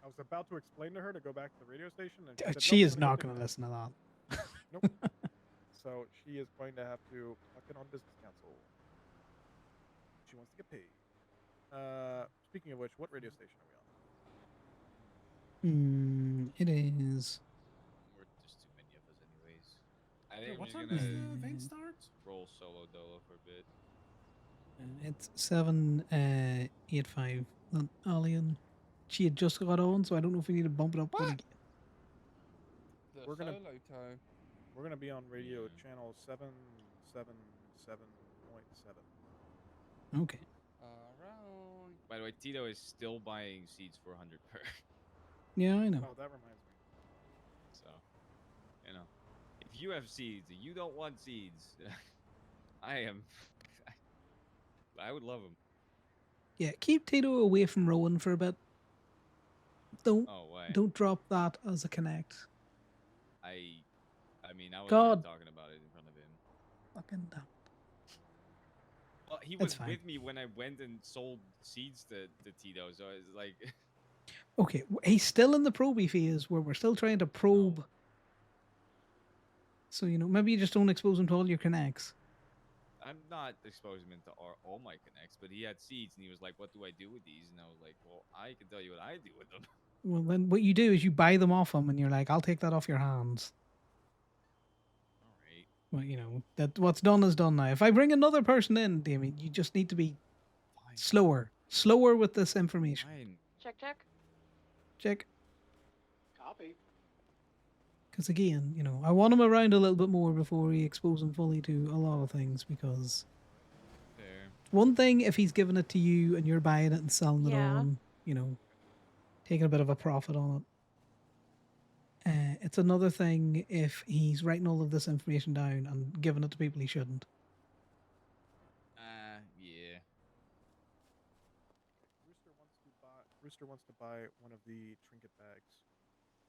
I was about to explain to her to go back to the radio station, and she said, She nope, is I'm gonna not go going take to a nap." listen to that. Nope. So she is going to have to clock in on business council. She wants to get paid. Speaking of which, what radio station are we on? It is. There's too many of us, anyways. I Wait, think I'm what just time gonna does the thing start? roll solo dolo for a bit. It's 7:85. Alien. She had just got on, so I don't know if we need to bump it up one again. The We're gonna solo time. We're gonna be on radio channel 777.7. Okay. Around. By the way, Tito is still buying seeds for 100 per. Yeah, I know. Oh, that reminds me. So, if you have seeds and you don't want seeds, I would love them. Yeah, keep Tito away from Rowan for a bit. Don't drop that as a connect. I mean, I was God. already talking about it in front of him. Fucking damn. Well, he That's was fine. with me when I went and sold seeds to Tito, so it's like. Okay, he's still in the probey phase where we're still trying to probe. So, maybe you just don't expose him to all your connects. I'm not exposing him to all my connects, but he had seeds and he was like, "What do I do with these?" And I was like, "Well, I can tell you what I do with them." Well, then what you do is you buy them off him and you're like, I'll take that off your hands. All right. Well, that what's done is done now. If I bring another person in, Damien, you just need to be slower with this information. Fine. Check. Copy. Because again, I want him around a little bit more before we expose him fully to a lot of things. Because Fair. one thing, if he's giving it to you and you're buying it and selling it Yeah. on, taking a bit of a profit on it. It's another thing if he's writing all of this information down and giving it to people he shouldn't. Yeah. Rooster wants to buy one of the trinket bags.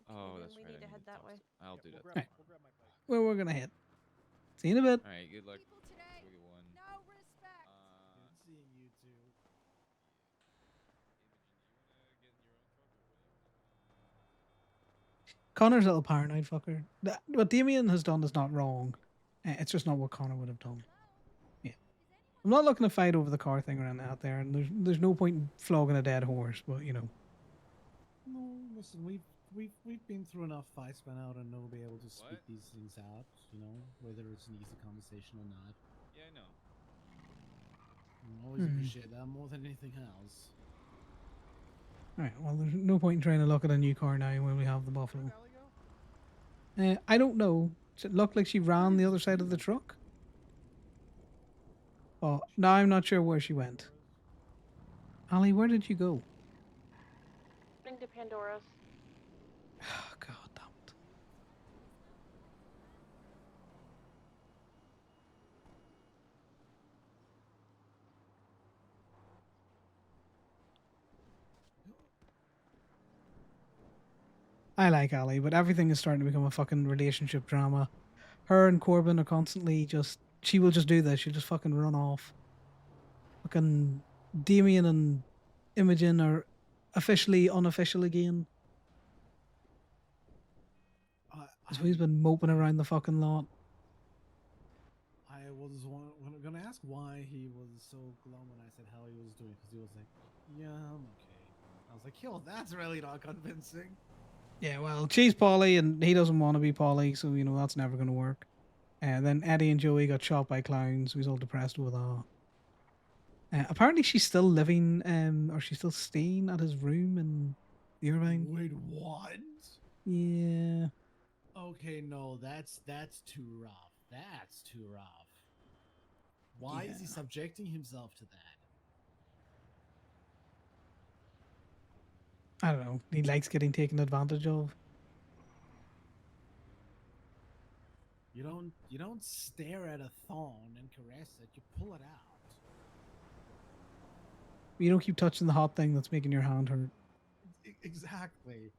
Oh, then that's we right. need to head that way. I'll do that. Right. Where we're gonna head. See you in a bit. All right. Good luck. Have a good one. No respect. Good seeing you too. Connor's a little paranoid fucker. What Damien has done is not wrong. It's just not what Connor would have done. Yeah. I'm not looking to fight over the car thing around out there, and there's no point in flogging a dead horse, but No, listen, we've been through enough fights by now to know be able to speak these things out. Whether it's an easy conversation or not. Yeah, I know. Always appreciate that more than anything else. Alright, well, there's no point in trying to look at a new car now when we have the Buffalo. I don't know. It looked like she ran the other side of the truck. Oh, now I'm not sure where she went. Ali, where did you go? Into Pandora's. God damn it. I like Ali, but everything is starting to become a fucking relationship drama. Her and Corbin are constantly just... She will just do this. She'll just fucking run off. Fucking Damien and Imogen are officially unofficial again. So he's been moping around the fucking lot. I was gonna ask why he was so glum when I said how he was doing, because he was like, "Yeah, I'm okay." I was like, "Yo, that's really not convincing." Yeah, well, she's Polly and he doesn't want to be Polly, so, you know, that's never going to work. And then Eddie and Joey got shot by clowns, so he's all depressed with that. Apparently she's still living, or she's still staying at his room in Irvine. Wait, what? Yeah. Okay, no, that's too rough. That's too rough. Why is he subjecting himself to that? I don't know. He likes getting taken advantage of. You don't stare at a thorn and caress it. You pull it out. You don't keep touching the hot thing that's making your hand hurt. Exactly.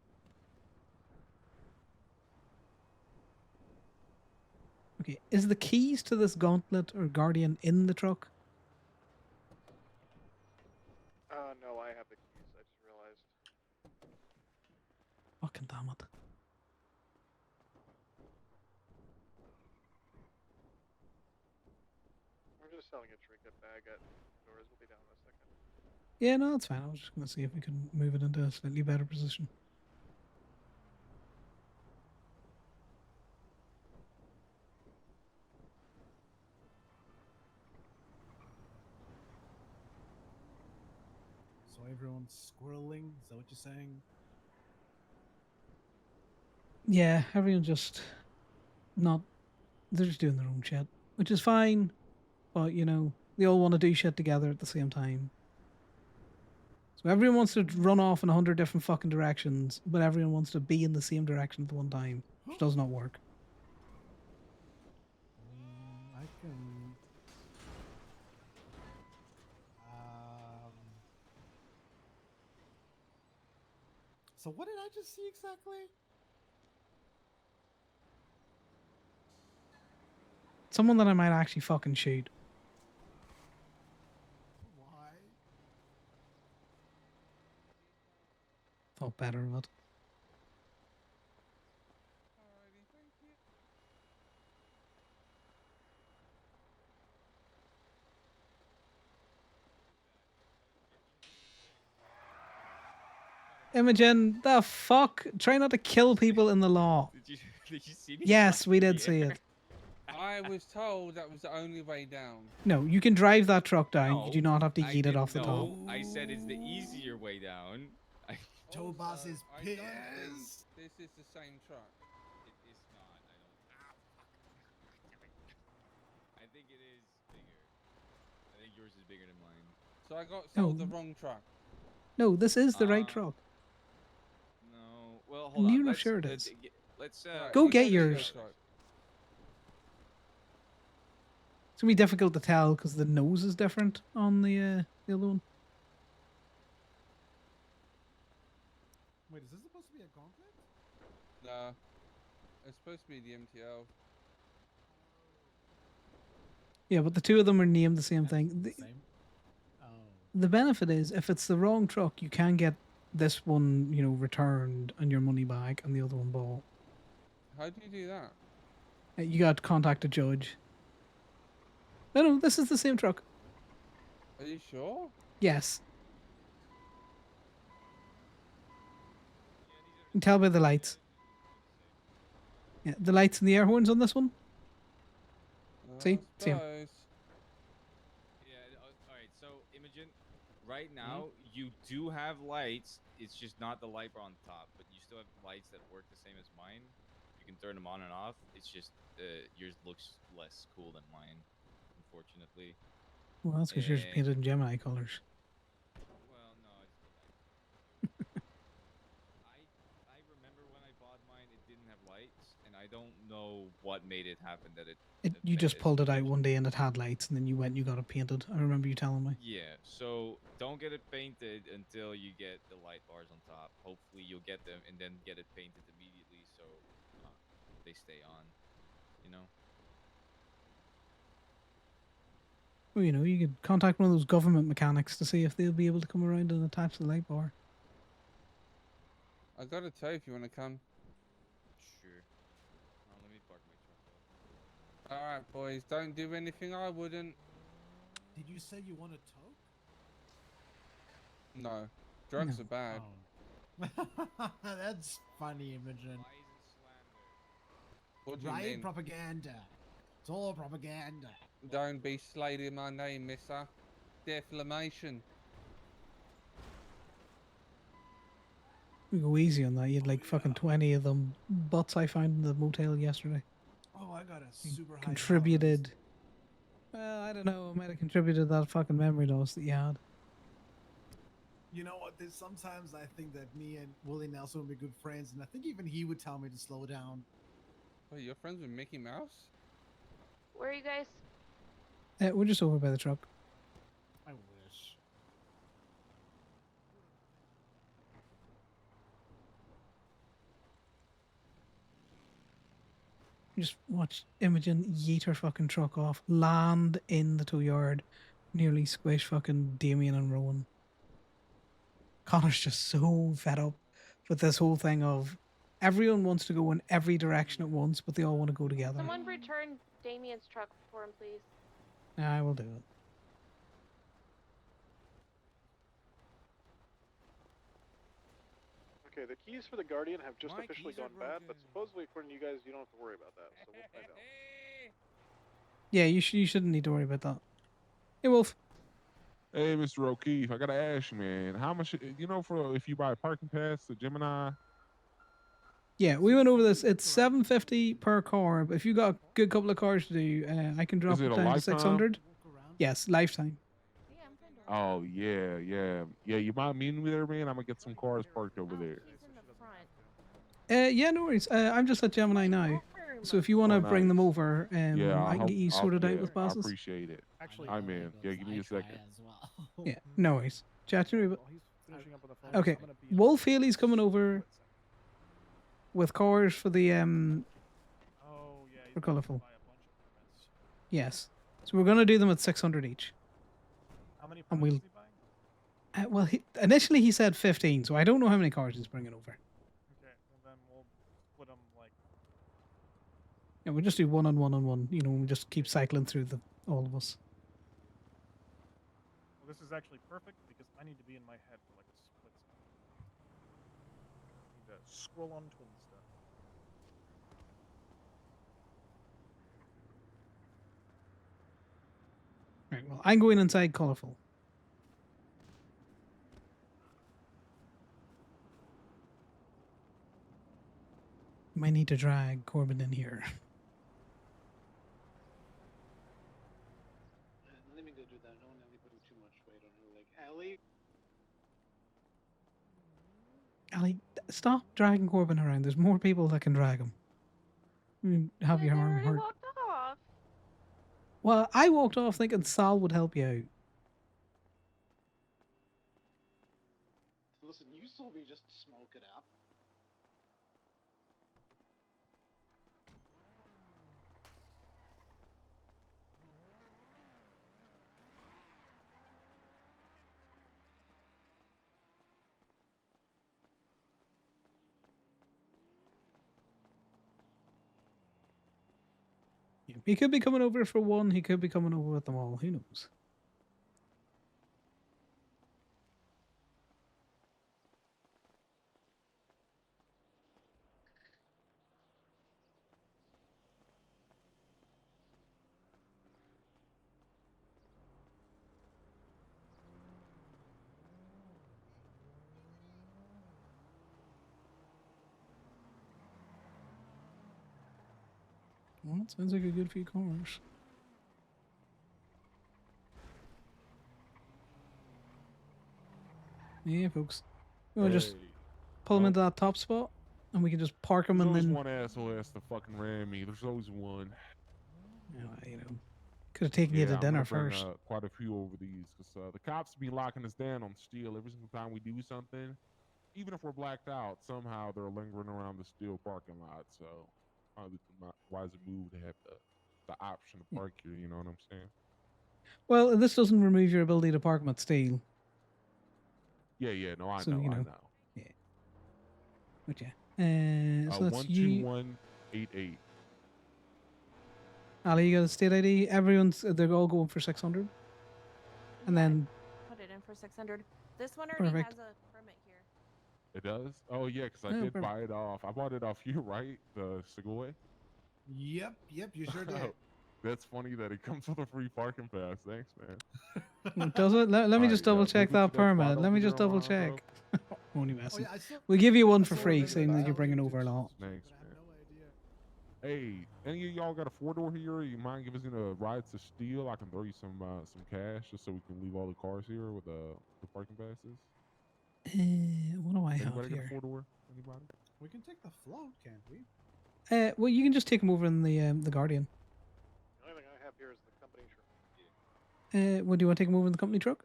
Okay, is the keys to this gauntlet or guardian in the truck? No, I have the keys. I just realized. Fucking damn it. We're just selling a trinket bag at Doors. We'll be down in a second. Yeah, no, that's fine. I was just going to see if we can move it into a slightly better position. So everyone's squirreling? Is that what you're saying? Yeah, everyone's just not... They're just doing their own shit, which is fine. But, you know, they all want to do shit together at the same time. So everyone wants to run off in 100 different fucking directions, but everyone wants to be in the same direction at the one time, which does not work. I can... So what did I just see exactly? Someone that I might actually fucking shoot. Why? Thought better of it. Imogen, the fuck? Try not to kill people in the law. Did you see me? Yes, we did see it. I was told that was the only way down. No, you can drive that truck down. No, you do not have to I yeet it didn't off the top. know. I said it's the easier way down. Tobas is I don't think pissed. this is the same truck. It is not. I think it is bigger. I think yours is bigger than mine. So I got sold the No. wrong truck. No, this is the right truck. No. Well, hold on. Near Let's, sure it is. Let's Go get yours. It's gonna be difficult to tell because the nose is different on the other one. Wait, is this supposed to be a gauntlet? Nah. It's supposed to be the MTL. Yeah, but the two of them are named the same thing. Same? Oh. The benefit is if it's the wrong truck, you can get this one, you know, returned and your money back, and the other one bought. How do you do that? You got to contact a judge. No, this is the same truck. Are you sure? Yes. You can tell by the lights. Yeah, the lights and the air horns on this one. See? Same. Yeah. All right. So Imogen, right now you do have lights. It's just not the light bar on top, but you still have lights that work the same as mine. You can turn them on and off. It's just yours looks less cool than mine, unfortunately. Well, that's because yours is And- painted in Gemini colors. Well, no, it's I remember when I bought mine, it didn't have lights, and I don't know what made it happen that it. You just pulled it out one day and it had lights, and then you went and you got it painted. I remember you telling me. Yeah, so don't get it painted until you get the light bars on top. Hopefully, you'll get them and then get it painted immediately, so they stay on. You know. Well, you know, you could contact one of those government mechanics to see if they'll be able to come around and attach the light bar. I got a tow if you want to come. Sure. Let me park my truck up. All right, boys, don't do anything I wouldn't. Did you say you want a tow? No, drugs are bad. Oh. That's funny, Imogen. What do you Right? mean? Propaganda. It's all propaganda. Don't be slating my name, mister. Defamation. We go easy on that. You had like fucking 20 of them butts I found in the motel yesterday. Oh, I got a super high Contributed. Well, I don't know. I might have contributed to that fucking memory loss that you had. You know what? Sometimes I think that me and Willie Nelson would be good friends, and I think even he would tell me to slow down. Wait, you're friends with Mickey Mouse? Where are you guys? We're just over by the truck. I wish. Just watch Imogen yeet her fucking truck off, land in the tow yard, nearly squish fucking Damien and Rowan. Connor's just so fed up with this whole thing of everyone wants to go in every direction at once, but they all want to go together. Someone return Damien's truck for him, please. I will do it. Okay, the keys for the Guardian have just officially gone bad, but supposedly according to you guys, you don't have to worry about that. So we'll find out. Yeah, you shouldn't need to worry about that. Hey, Wolf. Hey, Mr. O'Keefe, I gotta ask you, man, how much for if you buy a parking pass to Gemini? Yeah, we went over this. It's $750 per car, but if you got a good couple of cars to do, I can drop it it a down to lifetime? 600. Yes, lifetime. Oh yeah. You mind meeting me there, man? I'm gonna get some cars parked over there. Yeah, no worries. I'm just at Gemini now, so if you want to bring them over, I can get you sorted out with I passes. appreciate it. Actually, I'm in. Yeah, give me a second. Yeah, no worries. Chat to me. While he's finishing up on the phone, Okay, I'm gonna be Wolf Haley's coming over with cars for the Oh yeah, for colourful. buy a bunch of permits. Yes, so we're gonna do them at 600 each. How many And permits we'll. is he buying? Well, initially he said 15, so I don't know how many cars he's bringing over. Okay, well then we'll split them like. Yeah, we'll just do one on one on one. You know, we just keep cycling through all of us. Well, this is actually perfect because I need to be in my head for like a split second. I need to scroll on Twinsta. Right. Well, I'm going inside colourful. Might need to drag Corbin in here. Let me go do that. I don't want Ellie putting too much weight on her leg. Ellie? Ali, stop dragging Corbin around. There's more people that can drag him. Have your arm hurt. Walked off. Well, I walked off thinking Sal would help you out. Listen, you saw me just smoke it out. He could be coming over for one. He could be coming over with them all. Who knows? That sounds like a good few cars. Yeah, folks. We'll just pull them into that top spot, and we can just park them, There's and always then one asshole who has to fucking ram me. There's always one. you know, could have taken you to I'm dinner gonna bring, first. quite a few over these because the cops be locking us down on steel every single time we do something. Even if we're blacked out, somehow they're lingering around the steel parking lot. So probably the wiser move to have the option to park here. You know what I'm saying? Well, this doesn't remove your ability to park them at steel. Yeah. No, I So, know. you I know. know. Yeah. But yeah. So that's you. 12188. Ali, you got a state ID. They're all going for 600. And then Put it in for 600. This one already Perfect. has a permit here. It does? Oh yeah, because I Oh, did perfect. buy it off. I bought it off you, right? The Segway. Yep, you sure did. That's funny that it comes with a free parking pass. Thanks, man. Does it? Let me just double check move it that to that spot permit. Let over me there, just double Alejandro. check. Only messing. I still- We'll give you one for still free, remember saying that that. you're bringing over a lot. Thanks, man. Hey, any of y'all got a 4-door here? You mind giving us a ride to Steel? I can throw you some cash just so we can leave all the cars here with the parking passes. What do I have Anybody got here? a 4-door? Anybody? We can take the float, can't we? Well, you can just take them over in the Guardian. The only thing I have here is the company truck. What do you want to take them over in the company truck?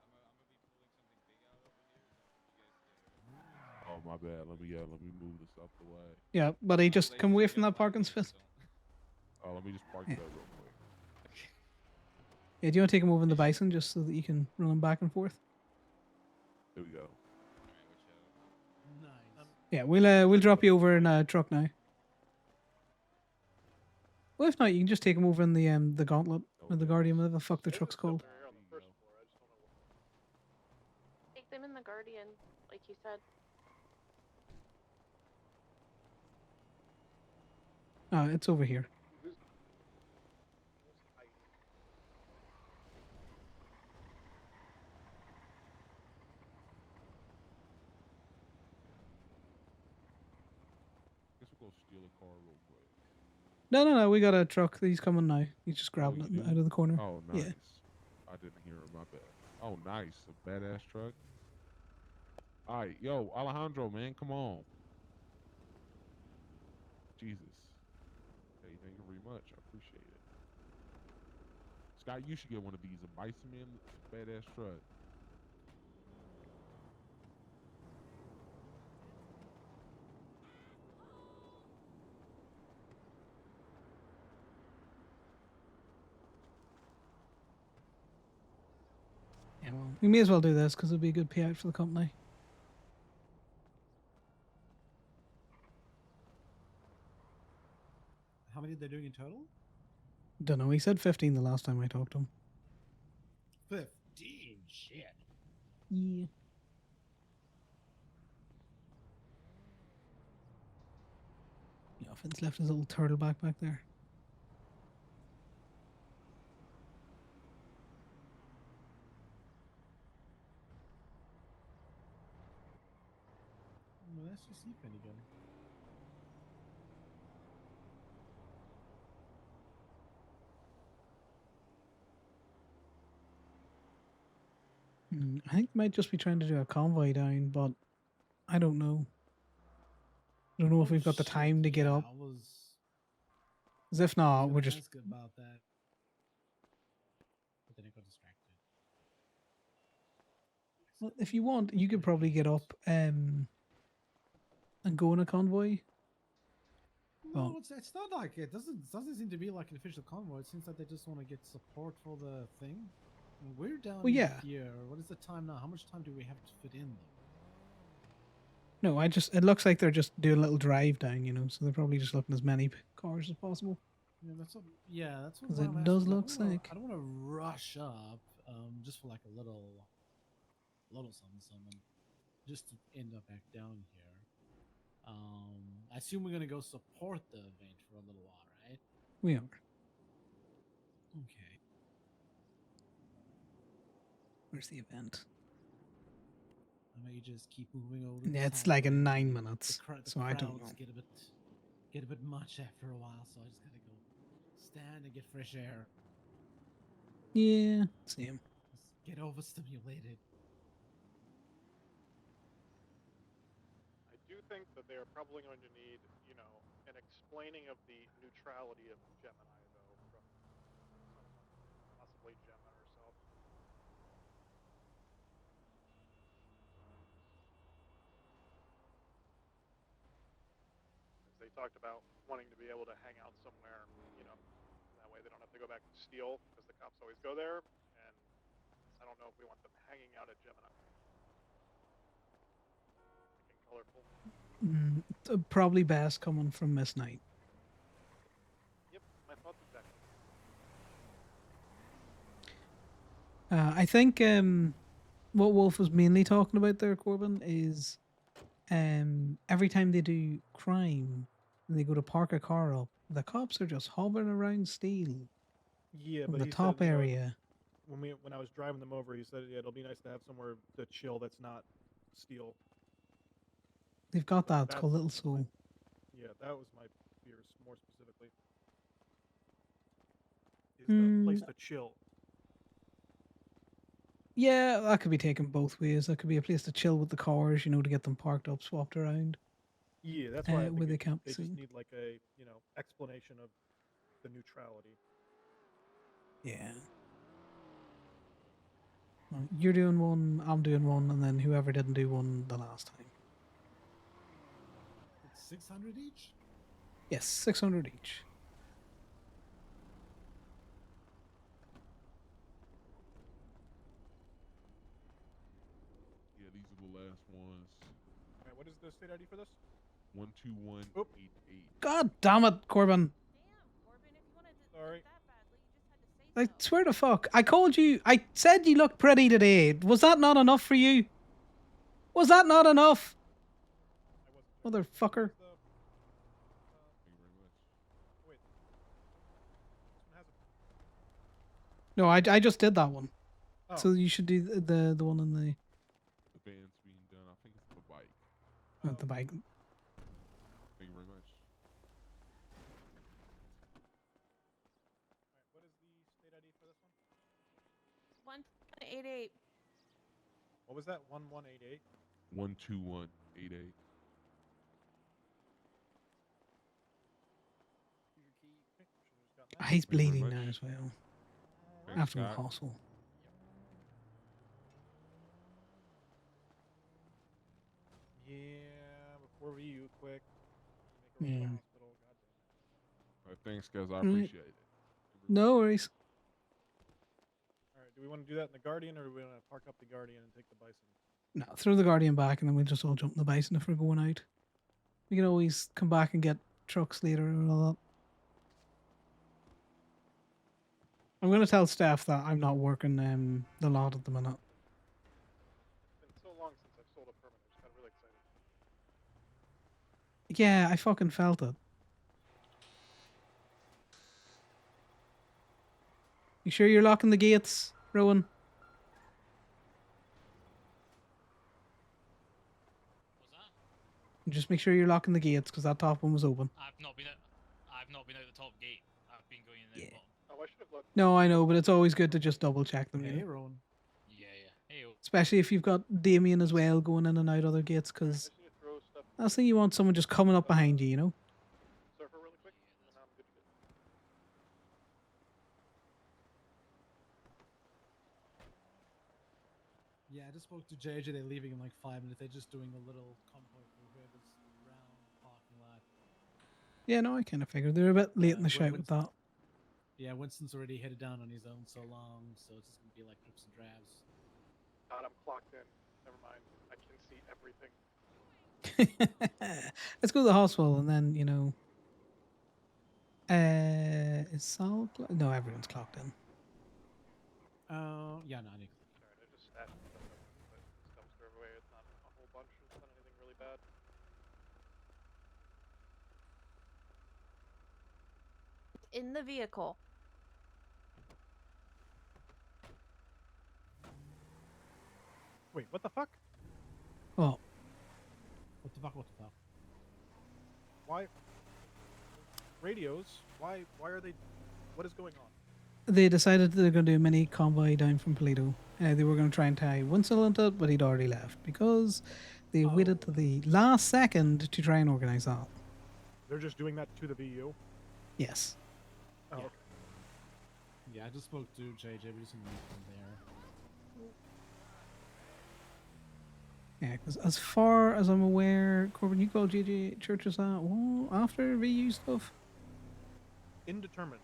Oh my bad. Let me move this up the way. Yeah, buddy, just come away from that parking space. Oh, let me just park that real quick. Yeah, do you want to take them over in the Bison just so that you can run them back and forth? There we go. Nice. Yeah, we'll drop you over in a truck now. Well, if not, you can just take them over in the Gauntlet or the Guardian, whatever the fuck the truck's called. Take them in the Guardian, like you said. It's over here. Guess we'll go steal a car real quick. No, we got a truck. He's coming now. He's just grabbing you it do? out of the corner. Oh, nice. Yeah. I didn't hear him. My bad. Oh, nice. A badass truck. All right, yo, Alejandro, man, come on. Jesus. Hey, thank you very much. I appreciate it. Scott, you should get one of these. A Bison, man, badass truck. Yeah, well, we may as well do this because it'll be a good payout for the company. How many are they doing in total? Don't know. He said 15 the last time I talked to him. 15. Shit. Yeah. Yeah, Finn's left his little turtle back there. Well, let's just see Penny again. I think they might just be trying to do a convoy down, but I don't know. I don't know if we've got the time to get up. I was. As if not, we're just. Ask about that. But then I got distracted. Well, if you want, you could probably get up and go in a convoy. No, it's not like it doesn't seem to be like an official convoy. It seems like they just want to get support for the thing. And we're down here. What is the time now? How much time do we have to fit in though? No, it looks like they're just doing a little drive down, so they're probably just looking as many cars as possible. Yeah, that's what. Because it does look sick. I don't want to rush up, just for like a little something, just to end up back down here. I assume we're gonna go support the event for a little while, right? We are. Okay. Where's the event? I may just keep moving over. Yeah, it's like in 9 minutes, The so I don't know. Get a bit much after a while, so I just gotta go stand and get fresh air. Yeah, same. Just get overstimulated. I do think that they are probably going to need, you know, an explaining of the neutrality of Gemini, though, from someone, possibly Gemma herself. As they talked about wanting to be able to hang out somewhere, you know, that way they don't have to go back to Steel, because the cops always go there, and I don't know if we want them hanging out at Gemini. Thinking colorful. Probably best coming from Miss Knight. Yep, my thoughts exactly. I think what Wolf was mainly talking about there, Corbin, is every time they do crime and they go to park a car up, the cops are just hovering around Steel. Yeah, but he he said, said, you know, area. when I was driving them over, he said, yeah, it'll be nice to have somewhere to chill that's not Steel. They've got that. It's That's called Little Soul. Yeah, that was my fears more specifically. Is the place to chill. Yeah, that could be taken both ways. That could be a place to chill with the cars, you know, to get them parked up, swapped around. Yeah, that's why I think where they can't be they just seen. need like a, you know, explanation of the neutrality. Yeah. Well, you're doing one, I'm doing one, and then whoever didn't do one the last time. It's 600 each? Yes, 600 each. Yeah, these are the last ones. Alright, what is the state ID for this? 12188. God damn it, Corbin. Sorry. I swear to fuck. I called you. I said you looked pretty today. Was that not enough for you? Was that not enough? Motherfucker. No, I just did that one. Oh. So you should do the one on the Van's being done. I think it's the bike. the bike. Thank you very much. Alright, what is the state ID for this one? 188. What was that? 1188? 12188. He's Thank you very bleeding much. now as well. Thanks, After the Scott. hospital. Yeah, before we you quick. Make a run to Yeah. the hospital. God damn it. All right, thanks, guys. I Right. appreciate it. No worries. Alright, do we want to do that in the Guardian, or do we want to park up the Guardian and take the Bison? No, throw the Guardian back and then we'll just all jump in the Bison if we're going out. We can always come back and get trucks later and all that. I'm going to tell Steph that I'm not working the lot at the minute. It's been so long since I've sold a permit, I just got really excited. Yeah, I fucking felt it. You sure you're locking the gates, Rowan? Just make sure you're locking the gates because that top one was open. I've not been out the top gate. I've been going in the bottom. Oh, I should have looked. No, I know, but it's always good to just double check them. You Hey, know? Rowan. Yeah. Hey, Especially if you've got Damien as well going in and out other gates because last thing you want someone just coming up behind you, you know? Surfer really quick, and then I'm good to go. Yeah, I just spoke to JJ. They're leaving in like 5 minutes. They're just doing a little convoy for whoever's around the parking lot. Yeah, no, I kind of figured they're a bit late in the shout with that. Yeah, Winston's already headed down on his own so long, so it's just gonna be like drips and drabs. God, I'm clocked in. Never mind. I can see everything. Let's go to the hospital and then, you know. Is Sal? No, everyone's clocked in. Yeah, no, I need. Alright, I just stashed some stuff that I put this dumpster away. It's not a whole bunch. It's not anything really bad. In the vehicle. Wait, what the fuck? Oh. What the fuck? What the fuck? Why? Radios? Why are they What is going on? They decided that they're going to do a mini convoy down from Toledo. They were going to try and tie Winslow into it, but he'd already left because they waited to the last second to try and organise that. They're just doing that to the VU? Yes. Oh, okay. Yeah, I just spoke to JJ. We just moved from there. Yeah, because as far as I'm aware, Corbin, you called JJ Churches that after VU stuff? Indeterminate.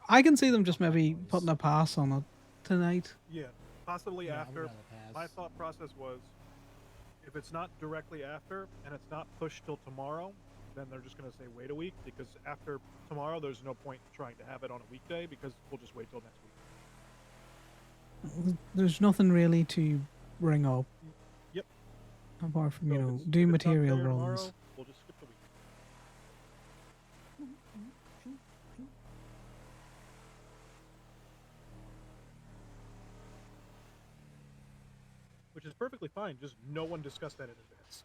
I can see them just maybe putting a pass on it tonight. Yeah, possibly Yeah, after. we gotta pass. My thought process was, if it's not directly after and it's not pushed till tomorrow, then they're just going to say wait a week, because after tomorrow there's no point in trying to have it on a weekday because we'll just wait till next week. There's nothing really to bring up. Yep. Apart from, So you if know, it's- do if it's not material there runs. tomorrow, we'll just skip the week. Which is perfectly fine, just no one discussed that in advance.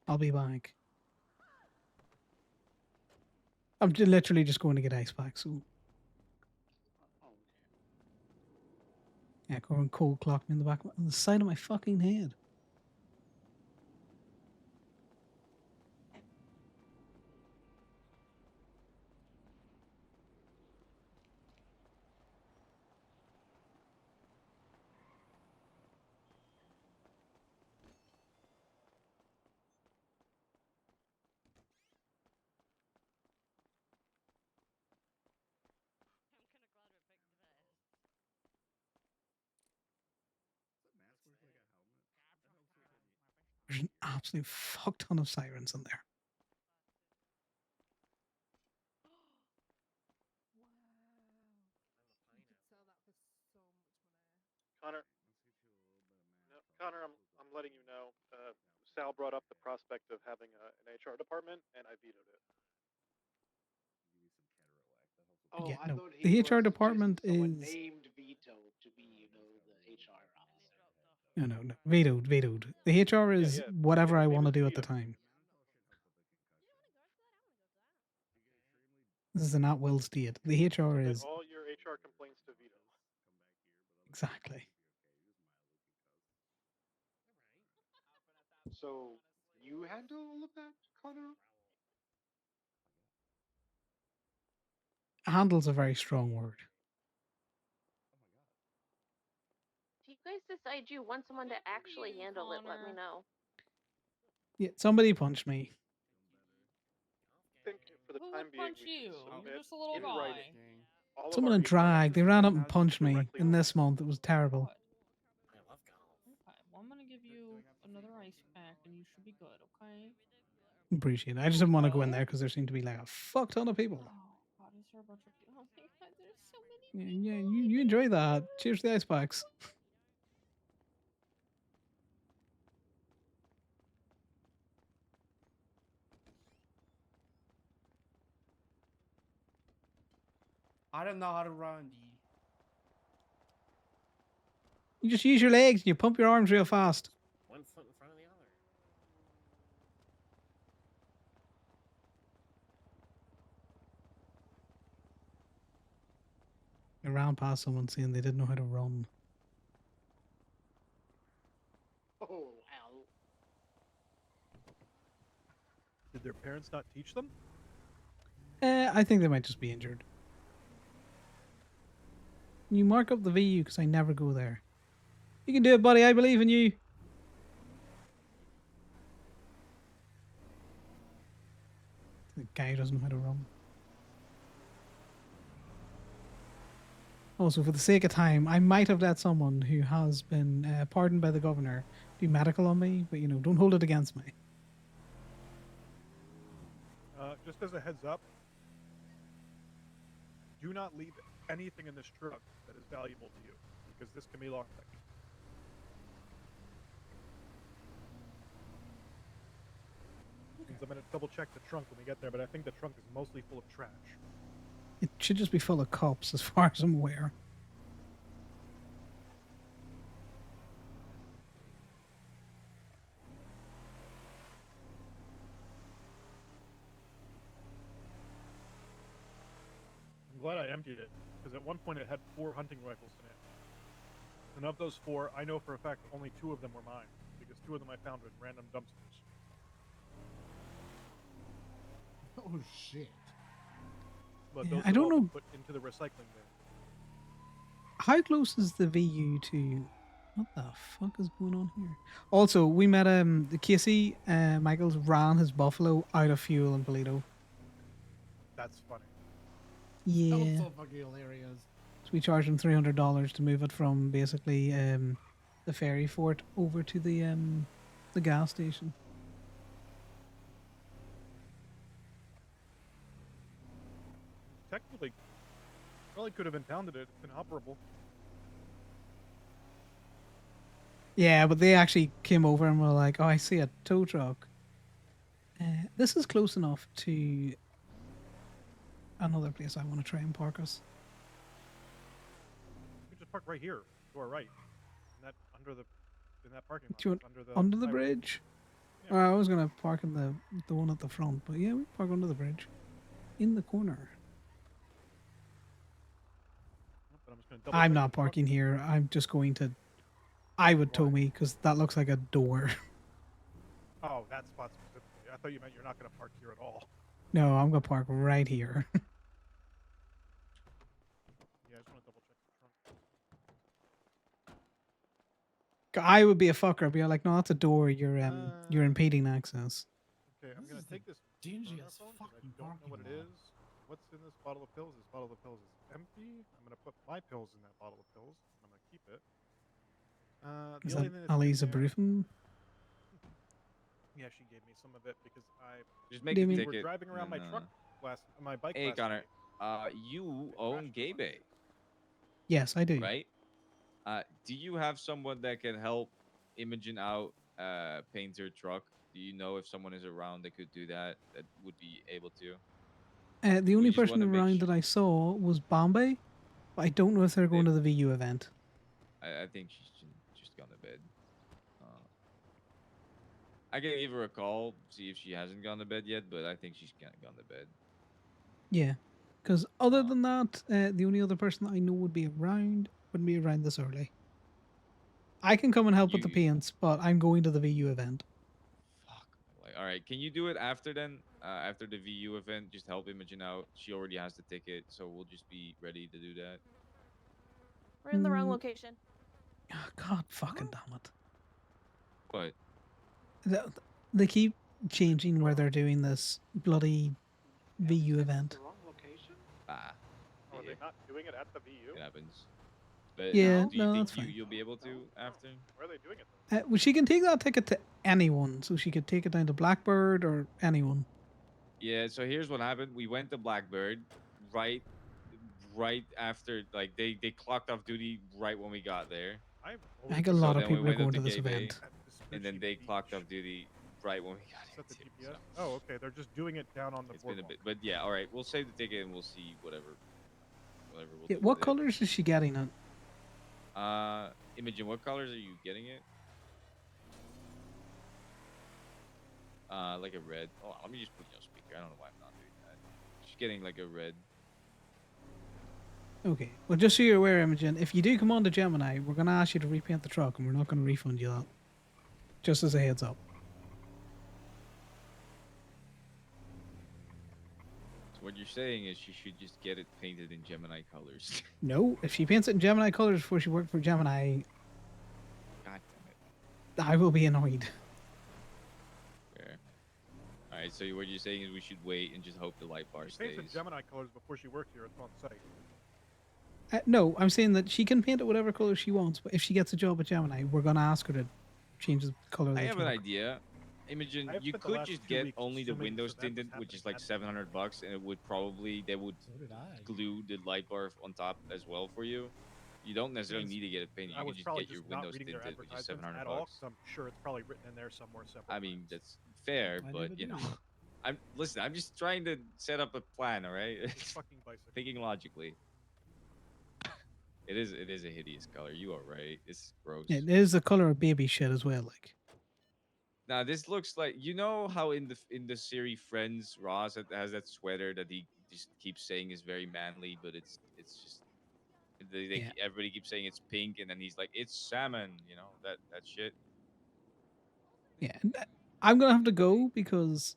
I'll be back. I'm literally just going to get ice packs. So. Yeah, Corbin cold clocked me in the back on the side of my fucking head. There's an absolute fuck ton of sirens in there. Connor. No, Connor, I'm letting you know. Sal brought up the prospect of having an HR department, and I vetoed it. Oh, Yeah, I no. thought he The was HR department someone is named Vito to be, the HR officer. no. Vetoed. The HR is yeah. whatever His I name want to is do at the Vito. time. This is an at-will state. The HR Submit is all your HR complaints to Vito. exactly. So you handle all of that, Connor? Handle's a very strong word. If you guys decide you want someone to actually handle it, let me know. Yeah, somebody punch me. I think for the Who time would being, punch we should you? submit You're just a little in guy. writing all of Someone our in HR drag. They issues ran up and as punched me directly in on this month. It was terrible. Okay, well, I'm gonna give you another ice pack, and you should be good. Okay. Appreciate it. I just didn't want to go in there because there seemed to be like a fuck ton of people. Oh God, is there a bunch of people? Oh my God, there's so many. Yeah, you enjoy that. Cheers to the ice packs. I don't know how to run, dude. You just use your legs and you pump your arms real fast. One foot in front of the other. I ran past someone saying they didn't know how to run. Oh, wow. Did their parents not teach them? I think they might just be injured. You mark up the VU because I never go there. You can do it, buddy. I believe in you. The guy doesn't know how to run. Also, for the sake of time, I might have let someone who has been pardoned by the governor do medical on me, but don't hold it against me. Just as a heads up, do not leave anything in this truck that is valuable to you, because this can be lockpicked. means I'm gonna double check the trunk when we get there, but I think the trunk is mostly full of trash. It should just be full of cops, as far as I'm aware. I'm glad I emptied it, because at one point it had 4 hunting rifles in it. And of those 4, I know for a fact only 2 of them were mine, because 2 of them I found in random dumpsters. Oh shit! But Yeah, those I have don't all been know. put into the recycling bin. How close is the VU to? What the fuck is going on here? Also, we met the Casey Michaels ran his Buffalo out of fuel in Polito. That's funny. That Yeah. was so fucking hilarious. So we charged him $300 to move it from basically the ferry fort over to the gas station. Technically, probably could have impounded it. It's inoperable. Yeah, but they actually came over and were like, "Oh, I see a tow truck." This is close enough to another place I want to try and park us. You could just park right here, to our right, in that parking lot. Do you want Under the the highway. bridge? Yeah. I was gonna park in the one at the front, but yeah, we park under the bridge, in the corner. But I'm just gonna double I'm check not the trunk. parking here. I'm just going to. I would tow me because that looks like a door. Oh, that spot specifically. I thought you meant you're not gonna park here at all. No, I'm gonna park right here. Yeah, I just want to double check the trunk. I would be a fucker. I'd be like, no, that's a door. You're impeding access. Okay, I'm gonna take this dingiest phone 'cause fucking I don't know what it parking lot. is. What's in this bottle of pills? This bottle of pills is empty. I'm gonna put my pills in that bottle of pills. I'm gonna keep it. Is The only that thing that's in Ali's there- Brufen? Yeah, she gave me some of it because Just make do the you mean? we ticket. were driving around my and, truck my bike Hey, last Connor. night. You own Gay Bay, Yes, I do. right? Do you have someone that can help Imogen out, paint her truck? Do you know if someone is around that could do that? That would be able to. The only just person wanna make around that I saw was Bombay, but I don't know if they're going to the VU event. I think she's just gone to bed. I can give her a call, see if she hasn't gone to bed yet, but I think she's kind of gone to bed. Yeah, because other than that, the only other person that I know would be around wouldn't be around this early. I can come and help with the paints, but I'm going to the VU event. Like, all right, can you do it after then? After the VU event, just help Imogen out. She already has the ticket, so we'll just be ready to do that. We're in the wrong location. Oh, God fucking damn it. But They keep changing where they're doing this bloody VU event. Wrong location? Ah, Oh, are they not doing it at the VU? it happens. But Yeah, do you no, think that's fine. you'll be able to after? Where are they doing it? Well, she can take that ticket to anyone, so she could take it down to Blackbird or anyone. Yeah, so here's what happened. We went to Blackbird right after, like, they clocked off duty right when we got there. I think a lot of then we people are went up going to to this Gay Bay, event. and then they clocked off duty right when we got Set the into GPS? Oh, okay. They're just doing it down on the It's been a boardwalk. bit, but yeah, all right. We'll save the ticket and we'll see whatever we'll Yeah, do what with it. colors is she getting it? Imogen, what colors are you getting it? Like a red. Oh, let me just put you on speaker. I don't know why I'm not doing that. She's getting like a red. Okay. Well, just so you're aware, Imogen, if you do come on to Gemini, we're going to ask you to repaint the truck, and we're not going to refund you that. Just as a heads up. So what you're saying is she should just get it painted in Gemini colors. No, if she paints it in Gemini colors before she worked for Gemini, God damn it. I will be annoyed. Fair. All right. So what you're saying is we should wait and just hope the light bar She stays. painted Gemini colors before she worked here. It's on site. No, I'm saying that she can paint it whatever color she wants, but if she gets a job at Gemini, we're going to ask her to change the color of the I have an truck. idea. Imogen, I've you spent the could last just 2 get weeks only the assuming windows this event was tinted, which is happening like $700, and it would probably they would glue the light bar on top as well for you. You don't necessarily means need to get it painted. I You was can just probably get your just not windows reading their tinted, which is advertisements 700 at all, bucks. because I'm sure it's probably written in there somewhere several I mean, times. that's fair, I but never you know, do. I'm just trying to set up a plan. All right, It's fucking bicycle. thinking logically. It is a hideous color. You are right. It's gross. It is the color of baby shit as well. Like, Now this looks like, you know how in the series Friends, Ross has that sweater that he just keeps saying is very manly, but it's just Yeah. everybody keeps saying it's pink, and then he's like, it's salmon. You know that shit. yeah. I'm gonna have to go because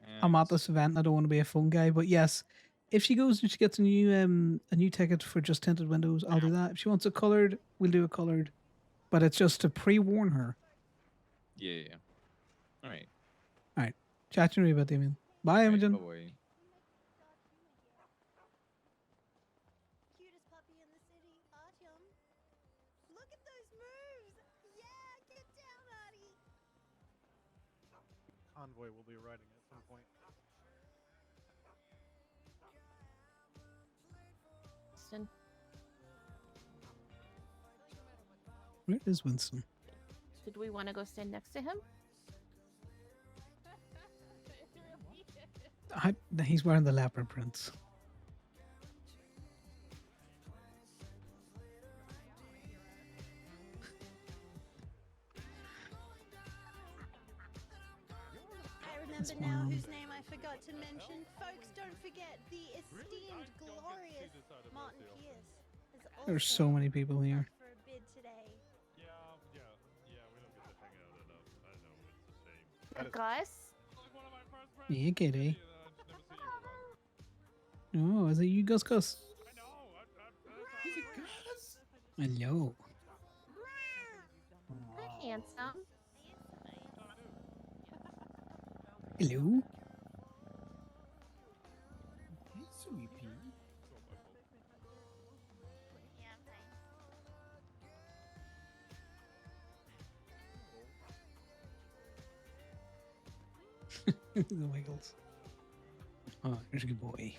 Yeah, I'm at this event. And I don't want to be a phone guy. But yes, if she goes and she gets a new ticket for just tinted windows, I'll do that. If she wants it colored, we'll do it colored. But it's just to pre-warn her. yeah. All right. All right. Chat to me about Damien. Bye, Imogen. Bye. Cutest puppy in the city, Artyom. Look at those moves! Yeah, get down, Artie! Convoy will be riding at some point. Winston. Where is Winston? Did we want to go stand next to him? He's wearing the leopard prints. I remember now whose name I forgot to mention. Folks, don't forget the esteemed, glorious Martin Pierce. There's so many people here. For a bid today. Yeah, we don't get to hang out enough. I know, it's a shame. Gus? Yeah, kitty. Oh, is it you, Gus Gus? Is it Gus? Hello. Hi, handsome. Hello. Hey, sweet pea. The Wiggles. Oh, there's a good boy.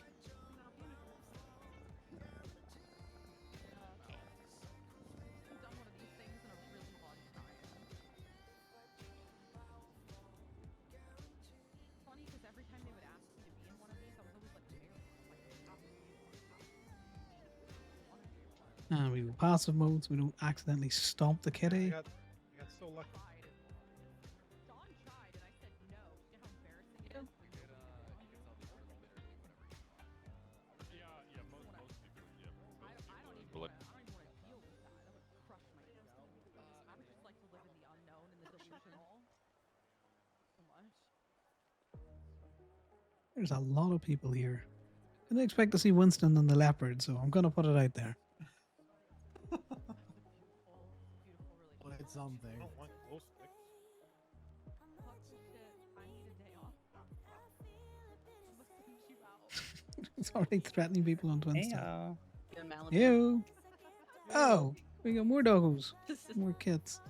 And we go passive mode so we don't accidentally stomp the kitty. I got so lucky. There's a lot of people here. I didn't expect to see Winston and the leopard, so I'm gonna put it out there. Well, it's something. I don't want glow sticks. It's already threatening people on Twinstar. Heyo. Ew. Oh, we got more doggos. More kits.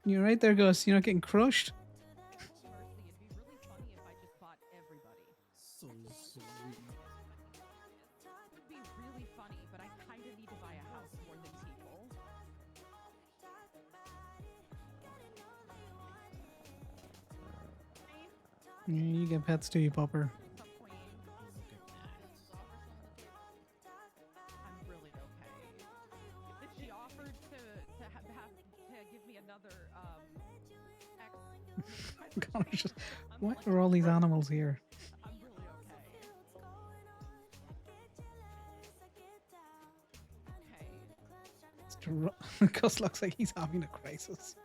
You're right there, Gus. You're not getting crushed. So sweet. It would be really funny, but I kind of need to buy a house more than T-Bowl. Yeah, you get pets too, you popper. I'm really okay. If she offered to give me another Gosh, why are all these animals here? I'm really okay. Gus looks like he's having a crisis.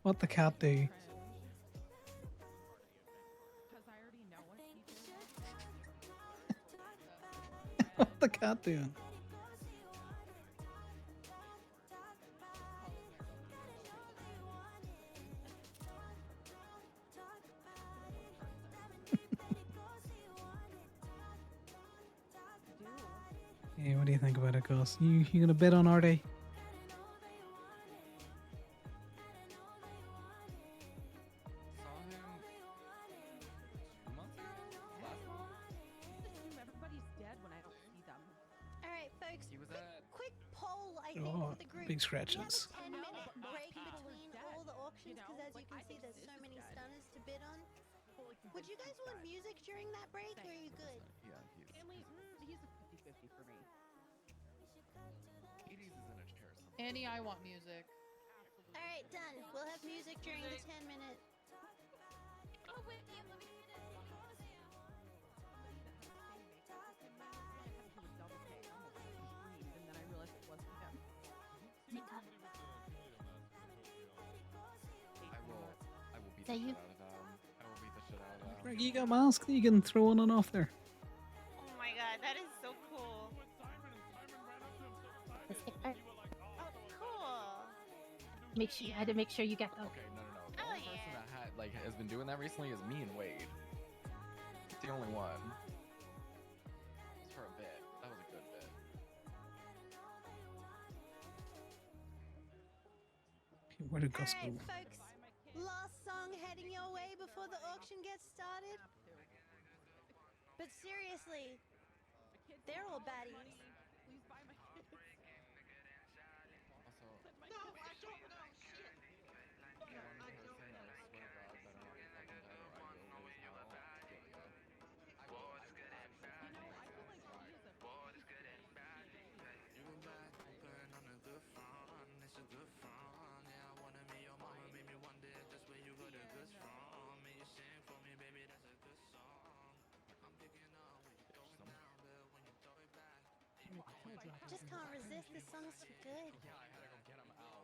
What the cat do? What the cat doing? Hey, what do you think about it, Gus? You gonna bid on Artie? Everybody's dead when I don't see them. Alright, folks, Oh, big scratches. 10-minute break between all the auctions because, as you can see, there's so many stunners to bid on. Would you guys want music during that break, or are you good? Yeah, he's a 50-50 for me. Hades is in a chair somewhere. Annie, I want music. All right, done. We'll have music during the 10-minute. Oh, wait, yeah, let me. And then I realized it wasn't him. I will beat the shit out of them. I will beat the shit out of them. Greg, you got a mask that you can throw on and off there. Oh my god, that is so cool. Oh, cool. Make sure you had to make sure you got the. Okay, no. The only person that has been doing that recently is me and Wade. The only one. Just for a bit. That was a good bit. Okay, where did Gus All go? right, folks. Last song heading your way before the auction gets started. But seriously, they're all baddies. Please buy my kids. Also, No, I don't know shit. the one person that I swear to God better not be fucking dead or I will lose hell. Delia. I will actually I just can't resist. This song's too good. Yeah, I had to go get him out.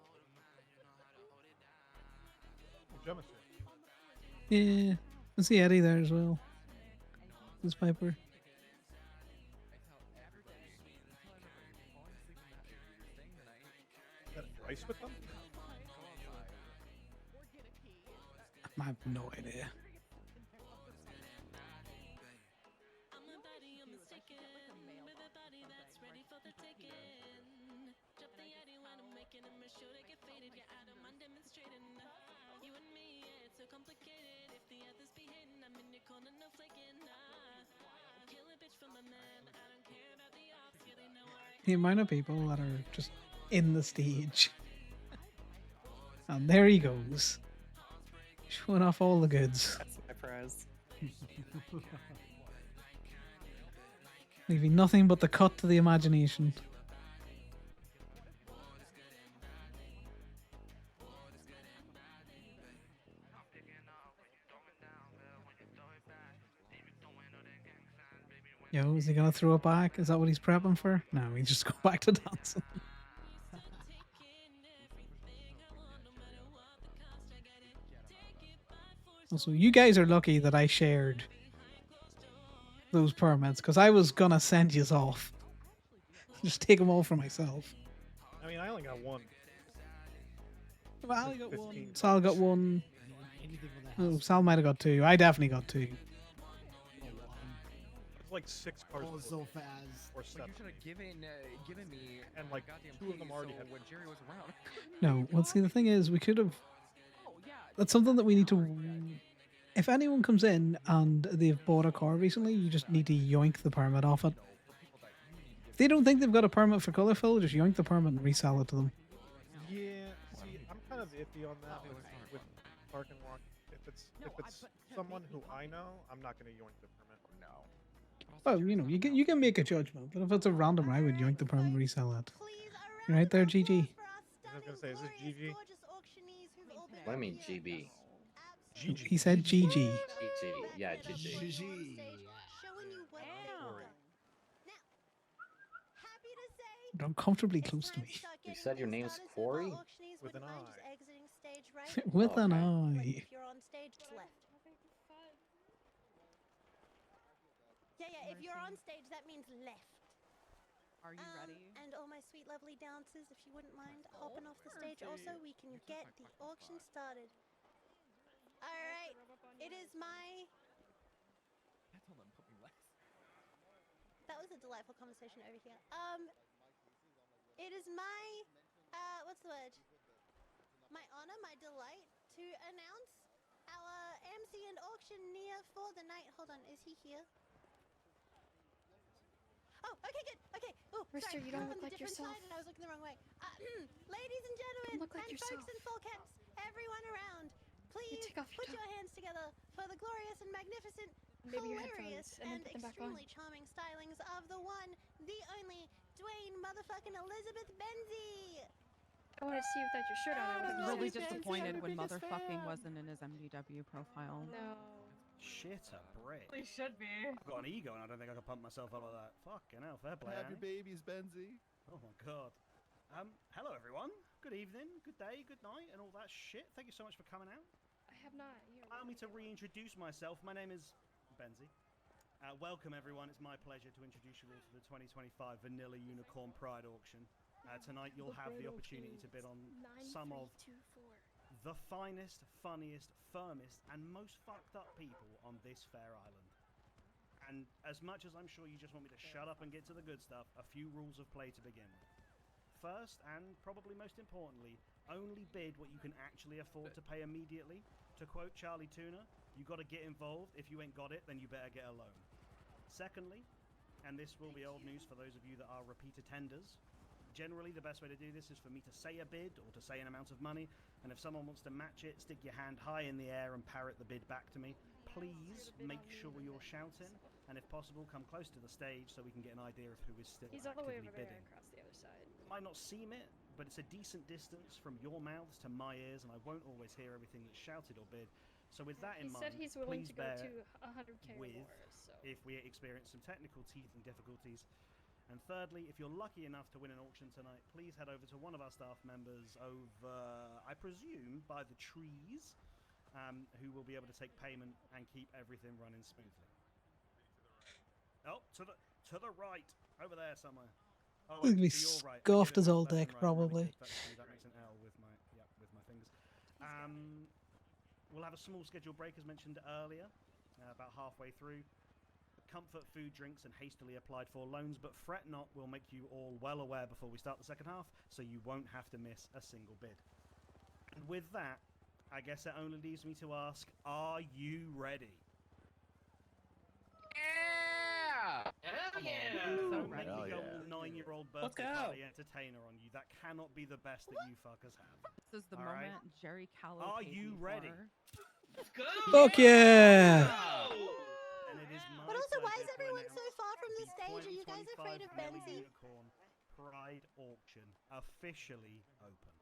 Gemma's here. Yeah, I see Eddie there as well. This Piper. Got rice with them? I have no idea. The amount of people that are just in the stage. And there he goes. Showing off all the goods. That's my prize. Leaving nothing but the cut to the imagination. Yo, is he gonna throw it back? Is that what he's prepping for? No, he just go back to dancing. Also, you guys are lucky that I shared those permits, because I was gonna send yous off. Just take them all for myself. I mean, I only got one. Well, I got 15. one. Sal got one. Oh, Sal might have got two. I definitely got two. It's like 6 cars. Oh, so fast. Or But 7. you should have given me And like goddamn 2 of them keys already so had when Jerry was around. No, well, see, the thing is, we could have. That's something that we need to. If anyone comes in and they've bought a car recently, you just need to yoink the permit off it. If they don't think they've got a permit for colour fill, just yoink the permit and resell it to them. Yeah, see, I'm kind of iffy on that with Park and Walk. If it's someone who I know, I'm not going to yoink the permit. No. Well, you know, you can make a judgment, but if it's a random, I would yoink the permit and resell it. You right there, GG? I was going to say, is this GG? What do you mean, GB? He said GG. GG. Yeah, GG. Don't comfortably close to me. You said your name's Corey? With an I. With an Okay. eye. If you're on stage, it's left. Yeah, if you're on stage, that means left. Are you ready? And all my sweet, lovely dancers, if you wouldn't mind hopping off the stage also, we can get the auction started. Alright, it is my... I told him put me last. That was a delightful conversation over here. It is my... what's the word? My honor, my delight to announce our MC and auctioneer for the night. Hold on, is he here? Oh, okay, good. Okay. Oh, Rooster, sorry. you I'm don't on look the like different yourself. side and I was looking the wrong way. Ladies and gentlemen, Look like and yourself. folks in full caps, everyone around, please take off your put your hands together for the glorious and magnificent, Maybe your hilarious, headphones, and then and put them back on. extremely charming stylings of the one, the only, Dwayne motherfucking Elizabeth Benzie. I wanted to see you without your shirt on. I would have Really said disappointed when motherfucking wasn't in his MDW profile. No. Shit a brick. He should be. I've got an ego and I don't think I can pump myself up like that. Fucking hell, fair play. Have your Annie. babies, Benzie. Oh my god. Hello everyone. Good evening, good day, good night, and all that shit. Thank you so much for coming out. I have not. Here, Allow me to reintroduce myself. My name is Benzie. Welcome everyone. It's my pleasure to introduce you all to the 2025 Vanilla Unicorn Pride Auction. Tonight you'll have the opportunity to bid on some of the finest, funniest, firmest, and most fucked up people on this fair island. And as much as I'm sure you just want me to shut up and get to the good stuff, a few rules of play to begin with. First, and probably most importantly, only bid what you can actually afford to pay immediately. To quote Charlie Tuna, you got to get involved. If you ain't got it, then you better get a loan. Secondly, and this will be old news for those of you that are repeat attenders, generally the best way to do this is for me to say a bid or to say an amount of money, and if someone wants to match it, stick your hand high in the air and parrot the bid back to me. Please make sure you're shouting, and if possible, come close to the stage so we can get an idea of who is still He's all the way actively over there bidding. across the other side. Might not seem it, but it's a decent distance from your mouths to my ears, and I won't always hear everything that's shouted or bid. So with that in He mind, said he's willing please to go bear to 100K or with more, so. if we experience some technical teething difficulties. And thirdly, if you're lucky enough to win an auction tonight, please head over to one of our staff members over, I presume, by the trees, who will be able to take payment and keep everything running smoothly. Oh, to the right, over there somewhere. Oh, He'll be to your right. I scuffed get it his whole left and deck, right. Let me probably. click that makes an L with my fingers. We'll have a small scheduled break as mentioned earlier, about halfway through. Comfort, food, drinks, and hastily applied for loans, but fret not, we'll make you all well aware before we start the second half, so you won't have to miss a single bid. And with that, I guess it only leaves me to ask, are you ready? Yeah! Hell yeah! Don't make me go all 9-year-old birthday party entertainer on you. That cannot be the best that you fuckers have. This is the All moment right? Jerry Callow Are paid you me ready? for. Let's go! Fuck yeah! And it is my But also, why is pleasure to everyone so announce far from the the stage? Are you guys afraid of 2025 Vanilla Benzie? Unicorn Pride Auction officially open.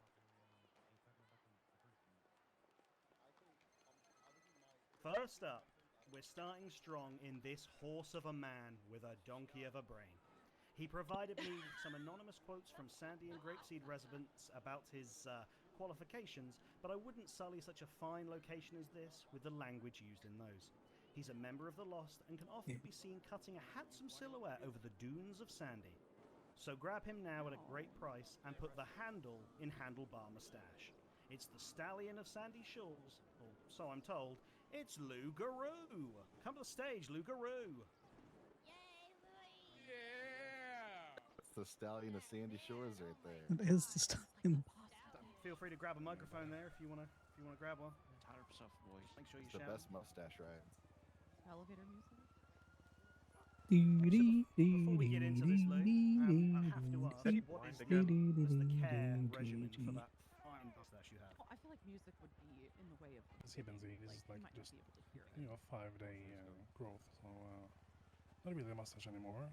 First up, we're starting strong in this horse of a man with a donkey of a brain. He provided me with some anonymous quotes from Sandy and Grapeseed residents about his qualifications, but I wouldn't sully such a fine location as this with the language used in those. He's a member of the Lost and can often be seen cutting a handsome silhouette over the dunes of Sandy. So grab him now at a great price and put the handle in Handlebar Mustache. It's the stallion of Sandy Shores, or so I'm told. It's Lou Garou. Come to the stage, Lou Garou. That's the stallion of Sandy Shores right there. It is the stallion. Feel free to grab a microphone there if you wanna grab one. Tired of stuff, boys. Make sure you It's the shout. best mustache rides. Elevator music? Before we get into this, Lou, I have to ask, what is the care regimen for that fine mustache you have? Oh, I feel like music would be in the way of. See, Benzie, this is like you might just not be able to hear it. 5-day growth, so not really a mustache anymore.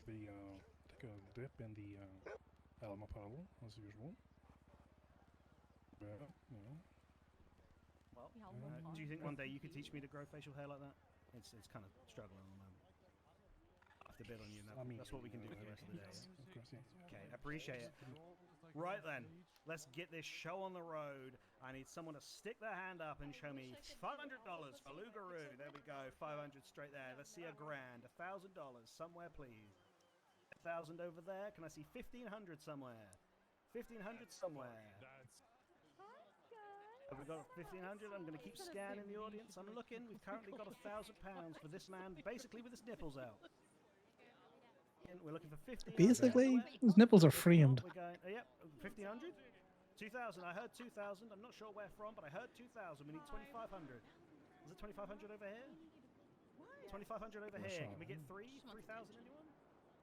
Take a dip in the Alma puddle as usual. But, you know. Well, do you think one day you could teach me to grow facial hair like that? It's kind of struggling at the moment. I have to bid on you, and that's what we can do for the rest of the day. Of course, yeah. Okay, appreciate it. Right then, let's get this show on the road. I need someone to stick their hand up and show me $500 for Lou Garou. There we go, 500 straight there. Let's see $1,000, $1,000 somewhere, please. 1,000 over there. Can I see 1,500 somewhere? 1,500 somewhere. Have we got 1,500? I'm going to keep scanning the audience. I'm looking. We've currently got £1,000 for this man, basically with his nipples out. And we're looking for 1,500. Basically, his nipples are framed. We're going. Yep, 1,500. 2,000. I heard 2,000. I'm not sure where from, but I heard 2,000. We need 2,500. Is it 2,500 over here? 2,500 over Well, here. sure. Can we get 3,000 anyone?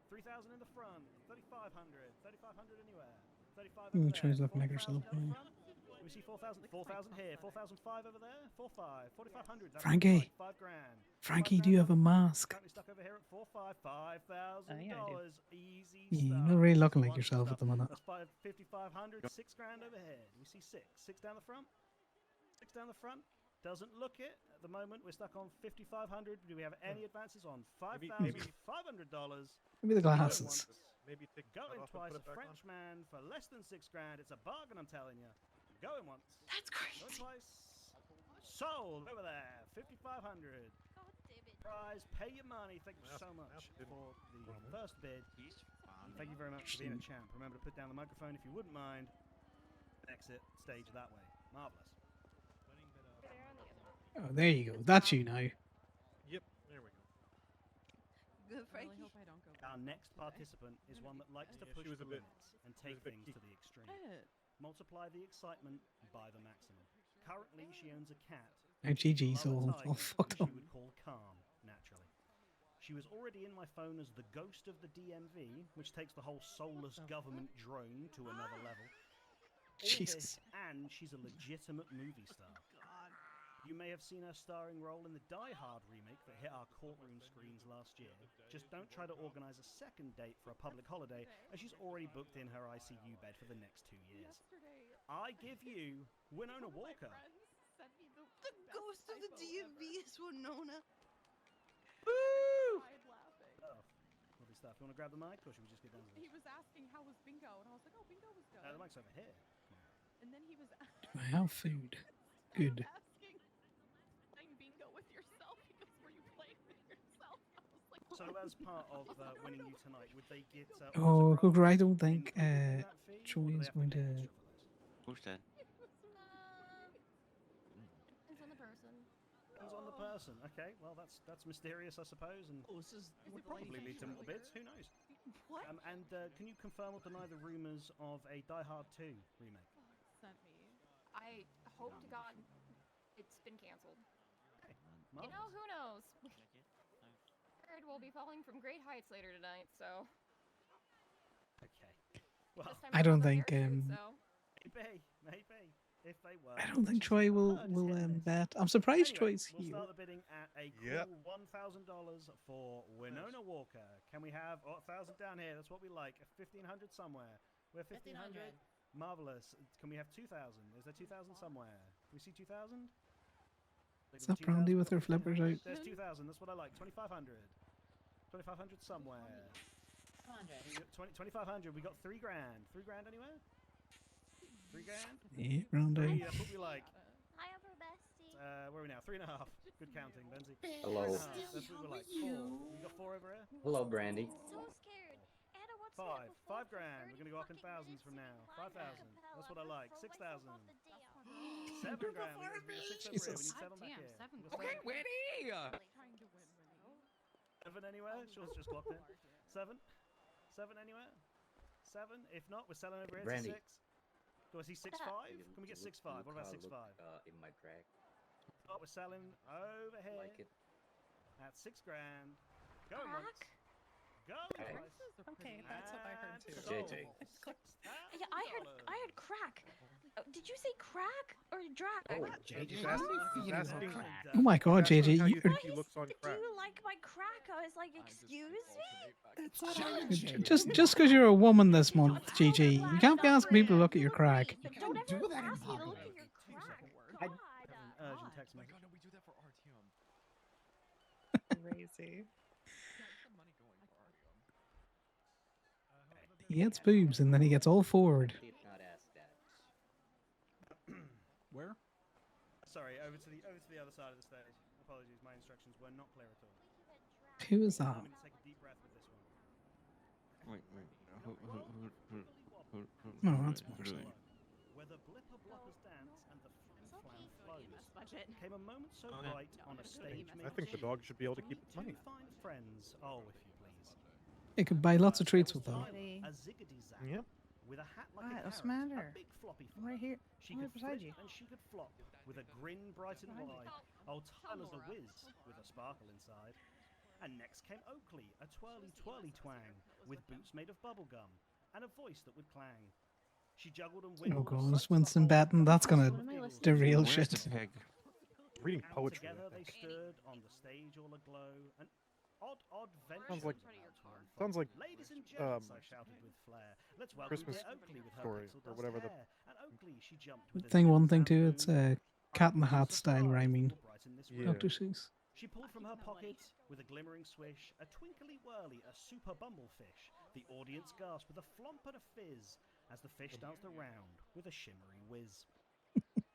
3,000 in the front. 3,500. 3,500 anywhere. 35 over Tries there. looking like 4,000 herself. down the front. Let me see 4,000. 4,000 here. 4,005 over there. 4,500. 4,500. That's Frankie. like 5 grand. Frankie, 5 do you grand have a down the front. mask? Currently stuck over here at 4,500. $5,000. yeah, I do. Easy Yeah, stuff. you're not really looking Easy like wonderful yourself at stuff. the minute. That's 5,500. 6 grand over here. We see 6. 6 down the front. 6 down the front. Doesn't look it at the moment. We're stuck on 5,500. Do we have any advances on $5,500? Maybe the glasses. Maybe take Going that off and twice. put A it back on. Frenchman for less than 6 grand. It's a bargain, I'm telling you. Going once. That's crazy. Going twice. Sold over there. 5,500. Prize. Pay your money. Thank you so much for the first bid. Thank you very much for being a champ. Remember to put down the microphone if you wouldn't mind. Exit stage that way. Marvelous. Oh, there you go. That's you now. Yep, there we go. Good, Frankie. Hope I don't go Our next participant is one that likes to Yeah, push she was the a bit- limits and she was take a bit things to the extreme. Shit. Multiply the excitement by the maximum. Currently, she owns a cat. Now GG's Mother all tiger, fucked who up. she would call calm, naturally. She was already in my phone as the ghost of the DMV, which takes the whole soulless government drone to another level. All Jesus. this, and she's a legitimate movie star. You may have seen her starring role in the Die Hard remake that hit our courtroom screens last year. Just don't try to organize a second date for a public holiday, as she's already booked in her ICU bed for the next 2 years. I give you Winona Walker. The ghost of the DMV is Winona. Woo! Lovely stuff. You want to grab the mic, or should we just get down to He this? was asking how was bingo, and I was like, oh, bingo was good. The mic's over here. And then he was I have food. Good. asking, playing bingo with yourself because were you playing with yourself? I was like, So as part of winning you tonight, would they get... Oh, Cougar, I don't think that fee, or do Troy they is have to going pay to. extra for those? Who's that? Depends on the person. Depends on the person. Okay, well that's mysterious, I suppose, and would probably lead to more bids. Who knows? What? And can you confirm or deny the rumors of a Die Hard 2 remake? sent me. I hope to God it's been canceled. You know, Marvelous. who knows? Heard we'll be falling from great heights later tonight, so. Okay. Well, This time I around don't the think, parachute, so. maybe if they were. I don't think Troy will bet. I'm surprised Anyway, Troy's we'll here. start the bidding at a Yep. cool $1,000 for Winona Walker. Can we have 1,000 down here? That's what we like. 1,500 somewhere. We're 1,500. Marvelous. Can we have 2,000? Is there 2,000 somewhere? Can we see 2,000? Is that Brandy with her flippers out? There's 2,000. That's what I like. 2,500. 2,500 somewhere. 2,500. We got 3 grand. 3 grand anywhere? 3 grand? Yeah, round Three, out. that's what we like. Hi, upper bestie. Where are we now? 3.5. Good counting, Benzie. Hello. 3.5. That's what we like. 4. We got 4 over here? Hello, Brandy. So scared. Anna, what's 5. 5 grand. We're gonna go up in thousands from now. 5,000. That's what I like. 6,000. 7 grand. We got 6 over here. We need 7 back here. We got Okay, 7. Winnie! Trying to win, Winnie. 7 anywhere? Shaw's just clocked in. 7? 7 anywhere? 7? If not, we're selling over here Brandy. to 6. Do I see 6.5? Can we get 6.5? What about 6.5? In my drag. Oh, we're selling over here Like it. at 6 grand. Going once. Going Okay. twice. Okay, that's what I heard too. And JJ. sold. Yeah, I heard crack. Did you say crack or drag? Oh, He's asking Oh my God, JJ, how you you think he looks on Do crack. you like my crack? I was like, excuse me? just because you're a woman this month, GG, you can't be asking people to look at your crack. Don't ever do that in ask me to public. look at your crack. I- God. Urgent text message. no, we do that for RTM. Crazy. He gets boobs and then he gets all forward. Did not ask that. Where? Sorry, over to the other side of the stage. Apologies, my instructions were not clear at all. Who is that? I'm going to take a deep breath with this one. Wait. No, that's Marcy. Where the blipper bloppers dance and the flam flows. Budget. Came a moment so Okay. bright on a stage. I think the dog should be able to keep its money. Find friends. Oh, if you please. It could buy lots of treats with that. A ziggity zap. Yep. with a hat like Alright, a what's carrot, the matter? a big floppy I'm right here. She I'm could right beside flip you. and she could flop, with a grin bright and Behind you. wide. Oh, Tyler's a whiz, with a sparkle inside. And next came Oakley, a twirly twang, with boots made of bubblegum, and a voice that would clang. She juggled and Oh wiggled. god, it's Winston Batten. That's gonna derail shit. Reading And poetry. together they stood on the stage all aglow. An odd venture. Sounds like Ladies and gents, I shouted with flair. Let's welcome Christmas dear Oakley with her Story pixel or dust whatever the hair. And Oakley, she jumped with a Thing zip one, thing and two, boom. it's Cat in the Hat style rhyming. Yeah. Dr. Seuss. She pulled from her pocket with a glimmering swish, a twinkly whirly, a super bumblefish. The audience gasped with a flomp and a fizz as the fish danced around with a shimmery whiz.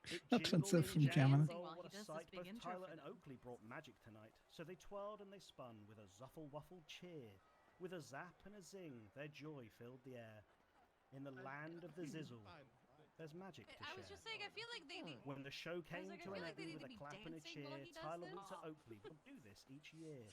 It That's jingled Vincent and from jangled, Gemini. oh, what a sight. Both Tyler and Oakley brought magic tonight. So they twirled and they spun with a zuffle-wuffle cheer. With a zap and a zing, their joy filled the air. In the land of the zizzle, there's magic to share. I was just saying, I feel like they need. When the show came like, I to feel an like they end need with a to be clap and a dancing cheer, while he does Tyler this. winked at Oakley. We'll do this each year.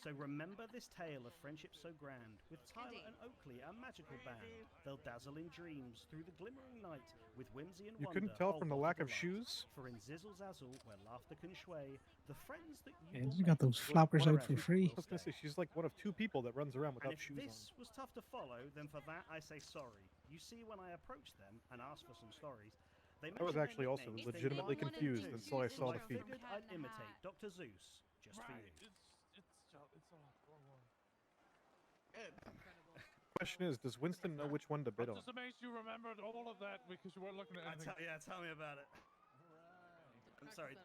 So remember this tale of friendship so grand. With Tyler and Oakley, a magical band. They'll dazzle in dreams through the glimmering night with whimsy and You wonder. couldn't tell Oh, from the what a lack of delight. shoes? For in Zizzle Zazzle, where laughter can sway, the friends that you Yeah, will you got make those flappers forever out for free. I was gonna say she's like one of two people that runs around And without if shoes on. this was tough to follow, then for that I say sorry. You see, when I approached them and asked for some stories, they I was mentioned their actually also nicknames, legitimately things I confused knew. until I So saw I the feet. figured I'd imitate Dr. Zeus just for you. Question is, does Winston know which one to bid on? Just amazed you remembered all of that because you weren't looking at anything. Tell me about it. I'm sorry.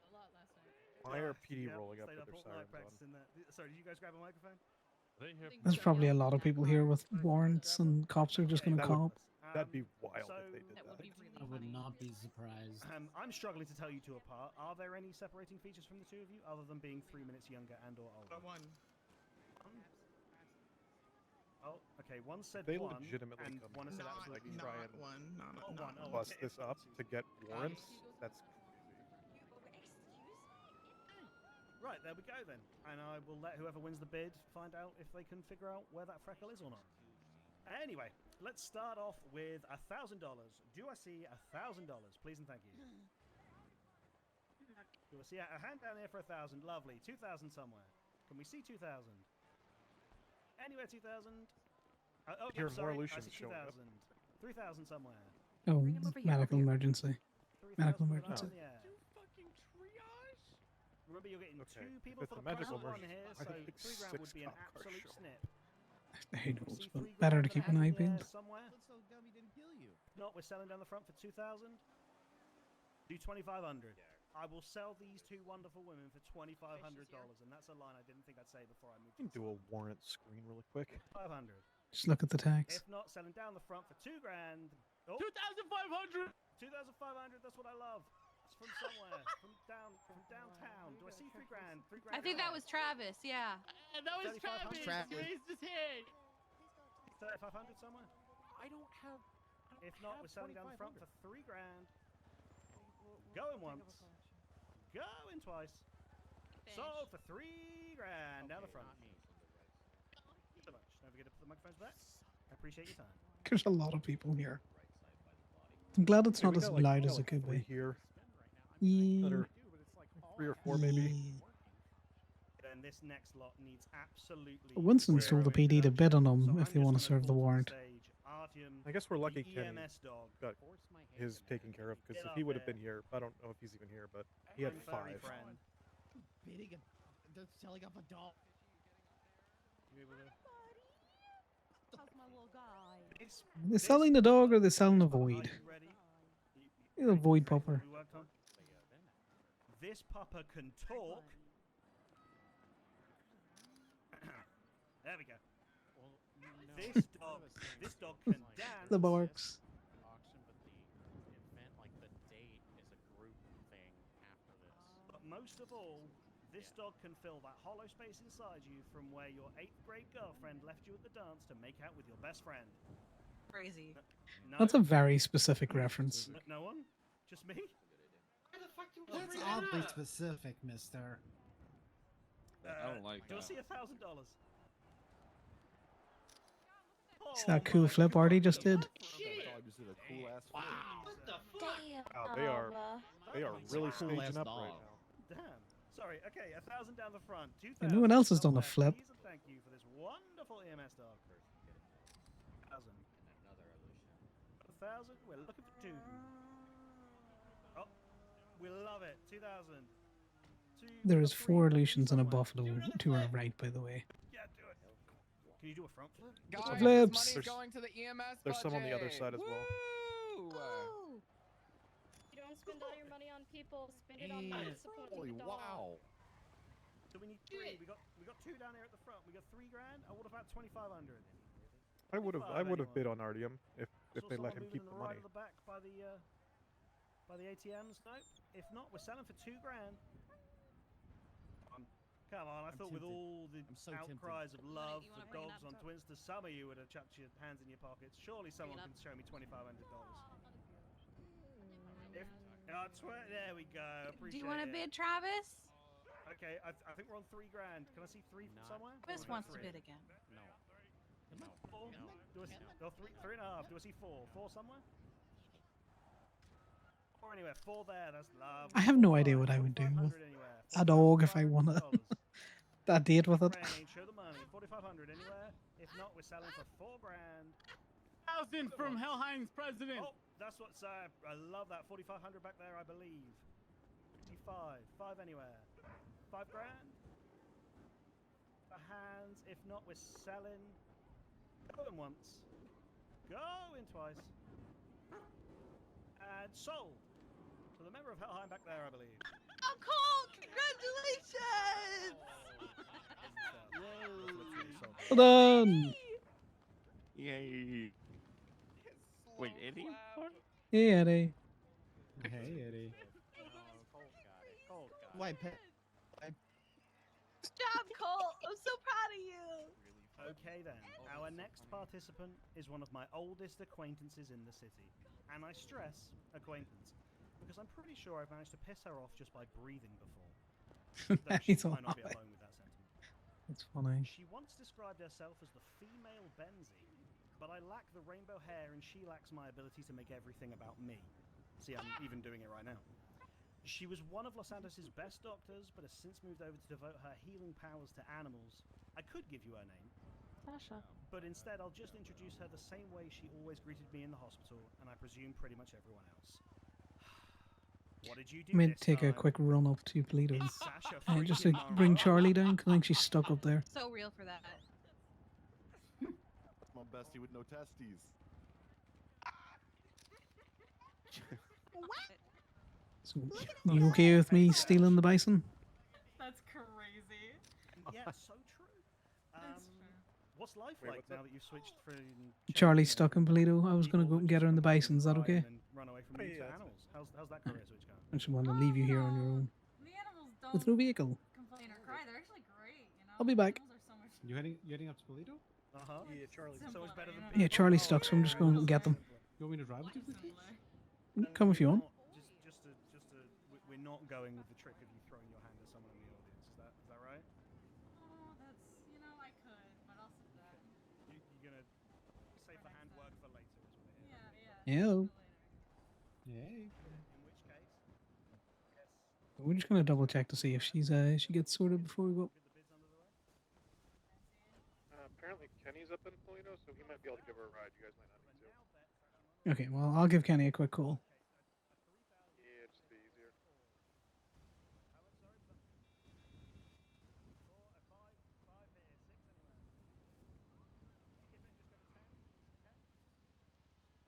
Why are PD Yep, rolling up stayed with their all night sirens on? practicing that. Sorry, did you guys grab a microphone? There's probably a lot of people here with warrants, and cops are just gonna cop. That'd be wild if they did that. I would not be surprised. I'm struggling to tell you two apart. Are there any separating features from the two of you, other than being 3 minutes younger and/or older? Oh, okay. One said They one, legitimately and come one here said to, absolutely like, try none. and One. Oh, bust okay. this up to get warrants. That's Right, there we go then. And I will let whoever wins the bid find out if they can figure out where that freckle is or not. Anyway, let's start off with $1,000. Do I see $1,000? Please and thank you. Do I see a hand down here for 1,000? Lovely. 2,000 somewhere. Can we see 2,000? Anywhere 2,000? Oh, Here, no, sorry. more I Lucians see showing up. 3,000 somewhere. Oh, medical emergency. 3,000 Medical put up emergency. in the air. Remember, you're getting Okay, two if people it's for a the price medical of one emergency, here, I so think 3 grand would be an six cop car absolute show. snip. Who knows, See but 3 better grand to keep for an the eye hand in the air peeled. somewhere. So Gummy didn't kill you. Not, we're selling down the front for 2,000. Do 2,500. I will sell these two wonderful women for $2,500, and that's a line I didn't think I'd say before I moved. You can do a warrant screen really quick. 500. Just look at the tax. If not, selling down the front for 2 grand. Oh, 2,500. 2,500. That's what I love. It's from somewhere, from downtown. Do I see 3 grand? 3 grand. I think that was Travis. Yeah. That was 3,500. Travis. He raised his hand. 3,500 somewhere. I don't have. If not, we're selling down the front for 3 grand. Going once. Going twice. Sold for 3 grand down the front. Thank you so much. Don't forget to put the microphones back. I appreciate your time. There's a lot of people here. I'm glad it's not we as got, like, loud we got, as it like, could 3 be. here. Yeah. Another 3 or 4 maybe. And this next lot needs absolutely. Winston's told the PD to bid on them So if I'm they just want to gonna serve the call to warrant. stage Artyom, I guess we're lucky the Kenny EMS dog. got his taken care of, because Get if he up would have there. been here, I don't know if he's even here, but he had I'm furry 5. friend. Bidding they're selling up a doll. You able to- How's my little guy? Are they selling the dog or are they selling the void? Are you ready? The void pupper. We worked on. This pupper can talk. There we go. This dog can dance. The barks. Auction, but the event, like the date, is a group thing after this. But most of all, this dog can fill that hollow space inside you from where your 8th grade girlfriend left you at the dance to make out with your best friend. Crazy. No? That's a very specific reference. No one? Just me? That's oddly specific, mister. I don't like Do I that. see $1,000? See that cool flip Artie just did? Dog just did a cool ass flip. What the fuck? Wow, they are really staging up right now. Damn. Sorry. Okay, 1,000 down the front. 2,000. Yeah, no one else has done a left. flip. Please and thank you for this wonderful EMS dog. 1,000. Another illusion. 1,000. We're looking for 2. Oh, we love it. 2,000. There's 4 illusions and a buffalo to our right, by the way. Yeah, do it. Can you do a front flip? Guys, Flips. money's going to the EMS There's some on the other budget. side as well. Woo! You don't spend all your money on people. Spend it on the Holy wow. So we need 3. We got 2 down here at the front. We got 3 grand. Oh, what about 2,500? I would have bid on Artyom if they let him keep the money. Right at the back by the ATMs. Nope. If not, we're selling for 2 grand. Come on, I thought with all the outcries of love for dogs on Twinster, some of you would have chucked your hands in your pockets. Surely someone can show me $2,500. There we go. Do you want to bid, Travis? Okay, I think we're on 3 grand. Can I see 3 from somewhere? Travis wants to bid again. No. 4? Do I see, 3.5. Do I see 4? 4 somewhere? Or anywhere. 4 there. That's love. I have no idea what I would do with a dog if I wanted that date with it. Show the money. 4,500 anywhere. If not, we're selling for 4 grand. 1,000 from Hellhein's president. Oh, that's what's. I love that. 4,500 back there, I believe. 55. 5 anywhere. 5 grand. For hands. If not, we're selling. Go in once. Go in twice. And sold. To the member of Hellheim back there, I believe. Oh, Cole! Congratulations! Well done. Yay. Wait, Eddie? Hey, Eddie. Hey, Eddie. Why, Good job, Cole! I'm so proud of you! Okay then, our next participant is one of my oldest acquaintances in the city. And I stress acquaintance, because I'm pretty sure I've managed to piss her off just by breathing before. Though she Nice might not be one. alone with that sentiment. That's funny. She once described herself as the female Benzie, but I lack the rainbow hair and she lacks my ability to make everything about me. See, I'm even doing it right now. She was one of Los Santos' best doctors, but has since moved over to devote her healing powers to animals. I could give you her name, Sasha. but instead I'll just introduce her the same way she always greeted me in the hospital, and I presume pretty much everyone else. What did you do I may this take a time? quick run up to Polito. It's Sasha Just to freaking bring Monroe. Charlie down, because I think she's stuck up there. So real for that. My bestie with no testes. So, you okay with me stealing the bison? That's crazy. Yeah, so true. What's life Wait, like what's now up? that you've switched from Charlie's stuck in Polito. I was going to go and get her in the bison. Is that okay? and run away from you to animals? How's that career switch going? I just want to leave you here on your own. The animals don't With no vehicle. complain or cry. They're actually great, you know? I'll be back. Animals are so much You heading up to Polito? Uh-huh. Yeah, Charlie. So much better than Yeah, Charlie's stuck, so I'm just going to get them. You want me to drive with you? Come if you want. We're not going with the trick of you throwing your hand at someone in the audience. Is that right? Oh, that's, you know, I could, but I'll sit back. You're gonna save the hand work for later, is what it is. Yeah. Hey. In which case, yes. We're just going to double check to see if she gets sorted before we go. Apparently Kenny's up in Polito, so he might be able to give her a ride. You guys might not need to. Okay, well, I'll give Kenny a quick call. Yeah, it'd just be easier.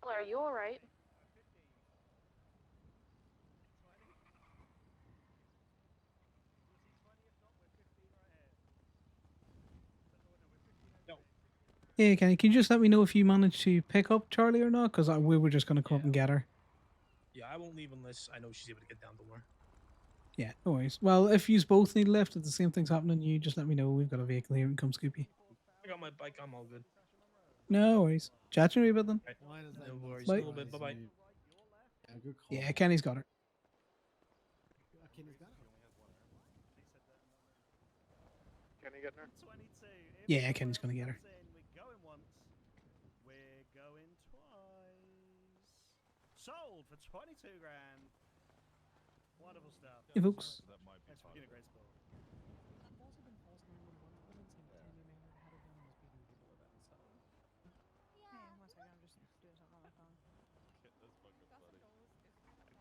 Well, are you alright? Hey, Kenny, can you just let me know if you managed to pick up Charlie or not? Because we were just going to come up and get her. Yeah, I won't leave unless I know she's able to get down the door. Yeah, no worries. Well, if you both need left, if the same thing's happening, you just let me know. We've got a vehicle here and come Scoopy. I got my bike, I'm all good. No worries. Chat to me about them. Why does that No worries, Bye. a little bit, bye-bye. Yeah, good call. Yeah, Kenny's got her. Kenny's got it. Kenny getting her? Yeah, Kenny's going to get her. Sold for 22 grand. Wonderful stuff. Hey, folks. That might be Thanks for being a great sport. I've also been false 911. I've been saying pretend your name, never had a gun, and was beating people with it. So. Hey, one second, I'm just doing something on my phone. That's fucking funny.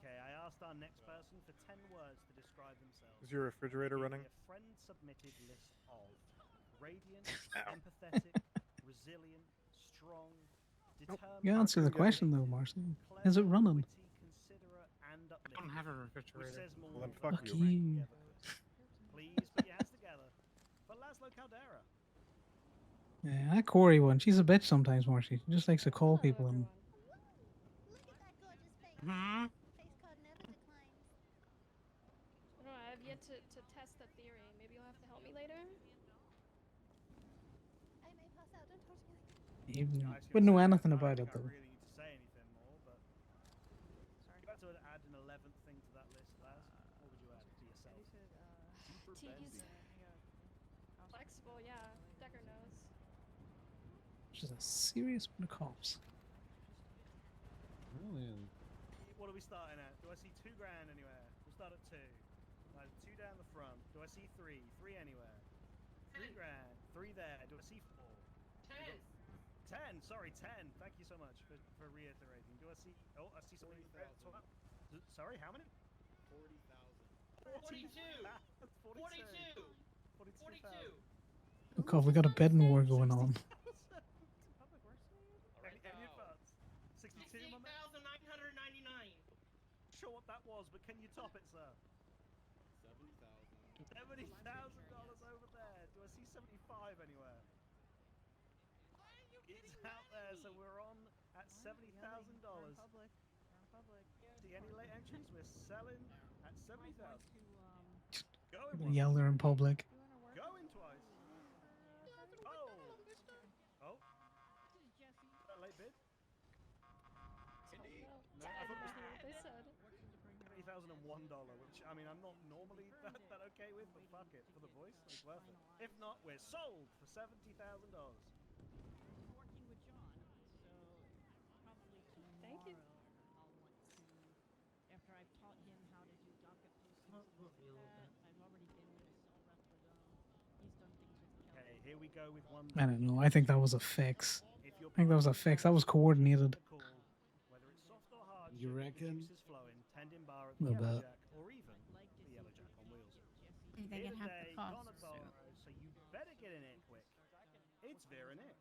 Okay, I asked our next person for 10 words to describe themselves. Is your refrigerator Give running? me a friend-submitted list of radiant, empathetic, resilient, strong, determined. You answer the question though, Marcy. Is it running? Considerate, and I don't have a refrigerator. Which says more Well, then than fuck the you. rank we ever could. Please put your hands together for Laszlo Caldera. Yeah, that Corey one. She's a bitch sometimes, Marcy. She just likes to call people and. Face card never declines. I don't know, I have yet to test that theory. Maybe you'll have to help me later. I may pass out. Don't talk to me like that. You I was wouldn't know gonna say, anything I about don't it think I though. really need to say anything more, but if you had to add an 11th thing to that list, Laz, what would you add to yourself? Tease. Flexible, yeah. Decker knows. She's a serious one of cops. What are we starting at? Do I see 2 grand anywhere? We'll start at 2. 2 down the front. Do I see 3? 3 anywhere? 3 grand. 3 there. Do I see 4? 10. Sorry, 10. Thank you so much for reiterating. Do I see? Oh, I see something. Sorry, how many? 42. 42. 42. God, we got a bidding war going on. Any advance? 62, my man? 68,999. Sure what that was, but can you top it, sir? $70,000 over there. Do I see 75 anywhere? It's out there, so we're on at $70,000. Public. See any late entries? We're selling at 70,000. Going Gonna yell there in public. Going twice. Oh. That late bid? No, I thought it was They said. $70,001, which I mean I'm not normally that okay with, but fuck it, for the voice, it's worth it. If not, we're sold for $70,000. Thank you. After I've taught him how to do docket postings and things like that, I've already been with a cell rep for them. He's done things with Kelly. Okay, here we go with one. I don't know. I think that was a fix. I think that was a fix. That was coordinated. Whether it's soft or hard, You reckon? juices flowing, tending bar at A the little Yellow bit. Jack, or even the Yellow Jack on wheels. They Here can have today, the cost. Conor O'Keefe, so you better get in it quick. It's Vera Nix.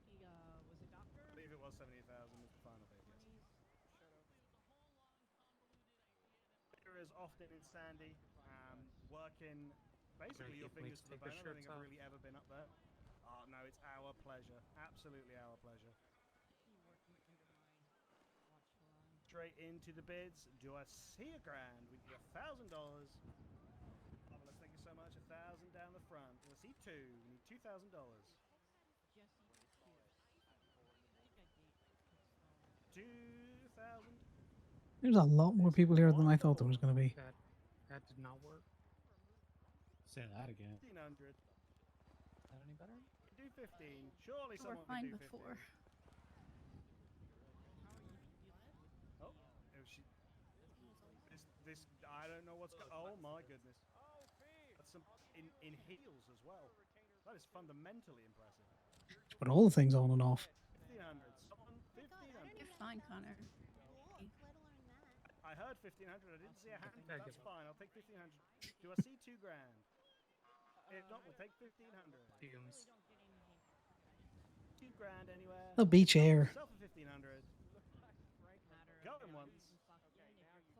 He was a doctor. I believe it was 70,000 was the final bid, yes. Vera is often in Sandy, working basically your fingers to the bone. I don't think I've really ever been up there. Oh no, it's our pleasure. Absolutely our pleasure. Straight into the bids. Do I see a grand? We get $1,000. Marvelous, thank you so much. 1,000 down the front. Do I see 2? We need $2,000. 2,000. There's a lot more people here than I thought there was going to be. That did not work. Say that again. 1,500. Is that any better? Do 15. Surely We're someone fine can do 15. before. Oh, she. This. I don't know what's. Oh my goodness. That's some in heels as well. That is fundamentally impressive. Put all the things on and off. 1,500. Someone. 1,500. You're fine, Connor. I heard 1,500. I didn't see a hand. I That's give up. fine. I'll take 1,500. Do I see 2 grand? If not, we'll take 1,500. Fumes. 2 grand anywhere. A beach air. Sell for 1,500. Going once.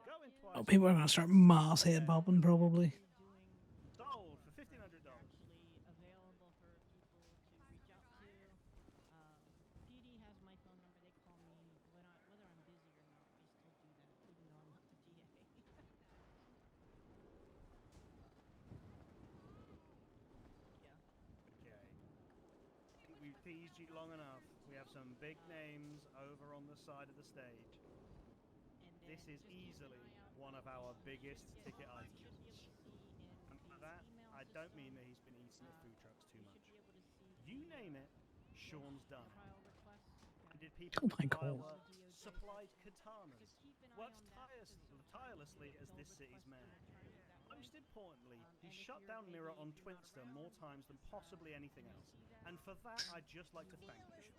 Going twice. Oh, people are going to start mass head popping probably. Sold for $1,500. Available for people to reach out to. PD has my phone number. They call me whether I'm busy or not. They still do that, even though I'm not the DA. Okay. We've teased you long enough. We have some big names over on the side of the stage. This is easily one of our biggest ticket items. And by that, I don't mean that he's been eating at food trucks too much. You name it, Sean's done it. like-minded people Oh my with God. fireworks, supplied katanas, worked tirelessly as this city's mayor. Most importantly, he shut down Mirror on Twinster more times than possibly anything else. And for that, I'd just like to thank you.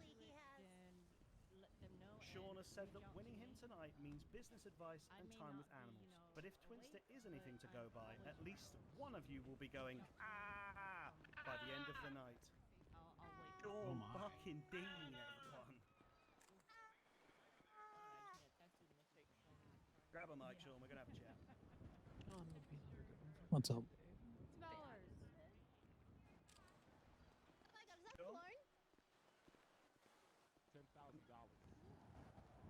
Sean has said that winning him tonight means business advice and time with animals. But if Twinster is anything to go by, at least one of you will be going, ah, by the end of the night. Sean fucking Dean, everyone. Grab a mic, Sean, we're gonna have a chat. What's up? $2. Oh my god, is that Sean? flown? $10,000.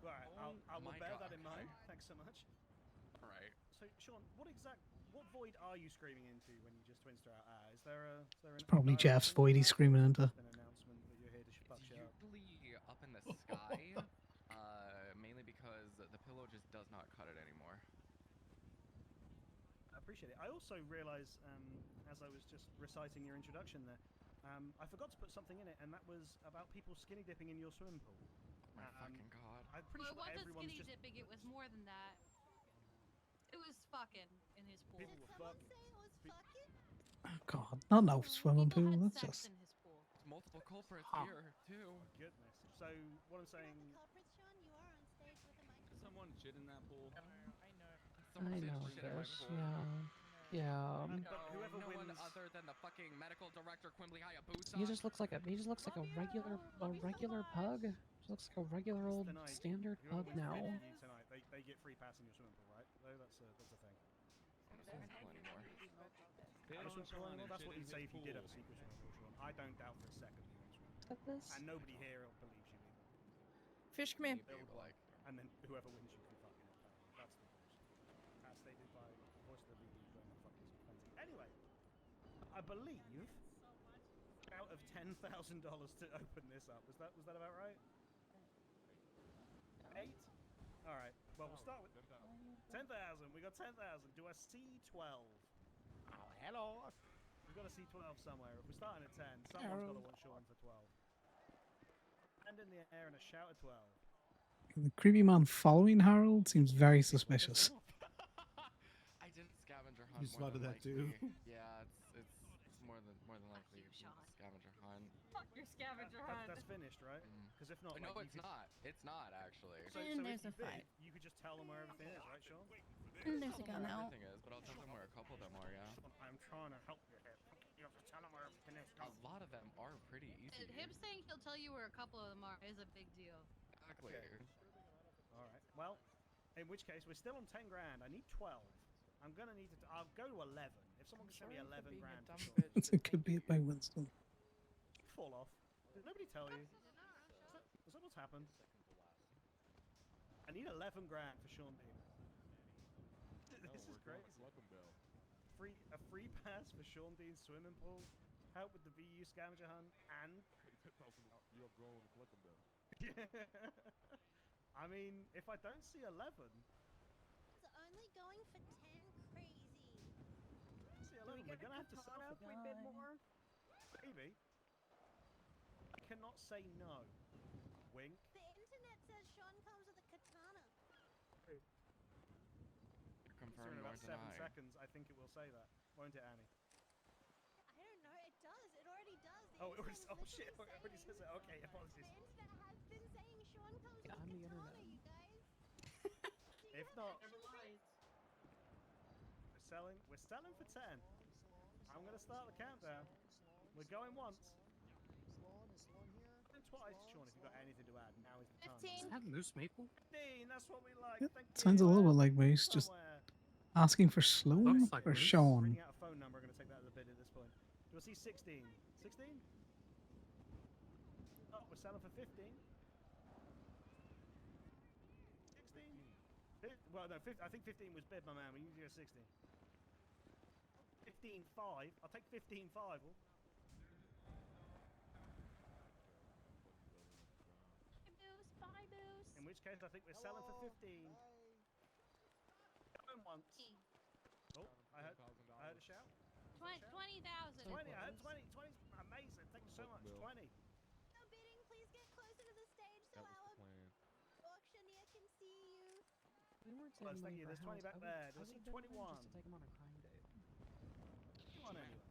Right, I will bear that in mind. Thanks so much. All right. So, Sean, what void are you screaming into when you just Twinster out? Is there an Probably Jeff's void he's screaming into. An announcement that you're here to fuck shit up? Usually up in the sky, mainly because the pillow just does not cut it anymore. I appreciate it. I also realized, as I was just reciting your introduction there, I forgot to put something in it, and that was about people skinny dipping in your swimming pool. Oh my fucking god. I'm pretty Well, sure it wasn't everyone's skinny just... dipping, it was more than that. It was fucking in his pool. People were fucking. Oh God, not no swimming pool. That's just. In his pool. There's multiple culprits Huh. here too. Oh, goodness. So what I'm saying... Someone shit in that pool. Someone did know shit in my this, pool. yeah. But whoever no one wins... other than the fucking medical director Quimbley Hayabusa. He just looks like a regular pug. Just looks like a regular old Tonight, standard whoever pug wins now. bid for you tonight, they get free pass in your swimming pool, right? Though that's a thing. That's what you'd say if you did have a secret swimming pool, Sean. I don't doubt for a second you want swimming pool. And nobody here believes you either. Fish, come here. And then whoever wins you can fucking have that. That's the rules. As stated by voice of the review, don't fuck is offensive. Anyway, I believe out of $10,000 to open this up. Was that about right? 8? All right. Well, we'll start with 10,000. We got 10,000. Do I see 12? Oh, hello. We've got to see 12 somewhere. If we're starting at 10, someone's got to want Sean for 12. Hand in the air and a shout at 12. The creepy man following Harold seems very suspicious. I didn't scavenger hunt. You spotted that too. Yeah, it's more than likely scavenger hunt. Fuck your scavenger hunt. That's finished, right? Because if not, no, like, it's not. It's not actually. So And if there's you a fight. you could just tell them where everything is, right, Sean? And there's a gun out. Everything is, but I'll tell them where a couple of them are. Yeah. I'm trying to help you here. You have to tell them where everything is. A lot of them are pretty easy. Him saying he'll tell you where a couple of them are is a big deal. Exactly. All right. Well, in which case we're still on 10 grand. I need 12. I'm gonna need to. I'll go to 11. If someone can send me 11 grand, for sure. It could be by Winston. Fall off. Did nobody tell you? Is that what's happened? I need 11 grand for Sean Dean. This is crazy. A free pass for Sean Dean's swimming pool. Help with the VU scavenger hunt and. You're grown to collect them though. I mean, if I don't see 11. It's only going for 10 crazy. See 11. We're gonna have to settle if we bid more. Maybe. I cannot say no. Wink. The internet says Sean comes with a katana. Confirm in nor about 7 deny. seconds, I think it will say that. Won't it, Annie? I don't know, it does. It already does. The Oh, it internet already, is shit, it literally already saying says it. Okay, apologies. The internet has been saying Sean comes with Yeah, a I'm the katana, internet. you guys. If not, we're selling for 10. I'm gonna start the countdown. We're going once. Going twice, Sean, if you've got anything to add, now is the time. 15. Is that moose maple? 15, that's what we like. It Thank sounds a you. little bit like Moose, just asking for Sloan Looks like or Moose. Sean. Reading out a phone number, I'm gonna take that as a bid at this point. Do I see 16? 16? Oh, we're selling for 15. 16? Well, no, I think 15 was bid, my man. We need to go 16. 15.5. I'll take 15.5. Bye, Moose. Bye, Moose. In which case, I think we're selling for 15. Going once. Oh, I heard a shout. 20,000. 20. I heard 20. 20. Amazing. Thank you so much. 20. No bidding. Please get closer to the stage so our weren't Well, saving thank money you. for a There's 20 house, back there. I Do I see would have been willing 21? just to take him on a crime date. 21 anyway.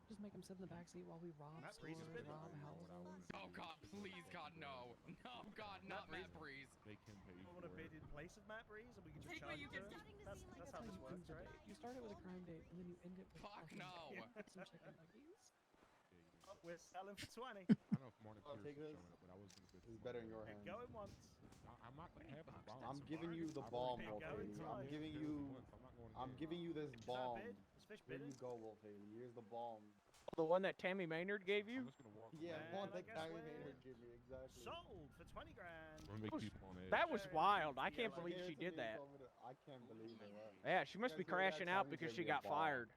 Just make him sit in the backseat while we rob Matt Breeze has stores, been rob there. houses. Oh God, please, God, no, no, God, not Matt Breeze. Make him pay You for want to bid it. in place of Matt Breeze, and we can just Hey, charge you it to can- him? That's That's how how this you works, end right? it. You start it with a crime date, and then you end it with Fuck fucking no. some chicken nuggets. Oh, we're selling for 20. I don't know if Morning I'll Pierce take is this. showing up, but I was gonna bid. It's better in your You're hands. going once. I'm not gonna have the bomb. I'm giving you the I've already bomb, got Wolf Go Haley. inside. I'm giving you. once. I'm not going I'm ahead. giving you this Is that a bomb. bid? Is Fish Here bidding? you go, Wolf Haley. Here's the bomb. The one that Tammy Maynard gave you? I'm just gonna walk Yeah, away. one And I that guess Carrie we're Maynard gave me exactly. Sold for 20 grand. I'm gonna make people on edge. That was wild. I can't Yeah, believe she did that. I can't believe it. Yeah, she must You be guys hear that? crashing out Tammy because gave she me a got bomb. fired.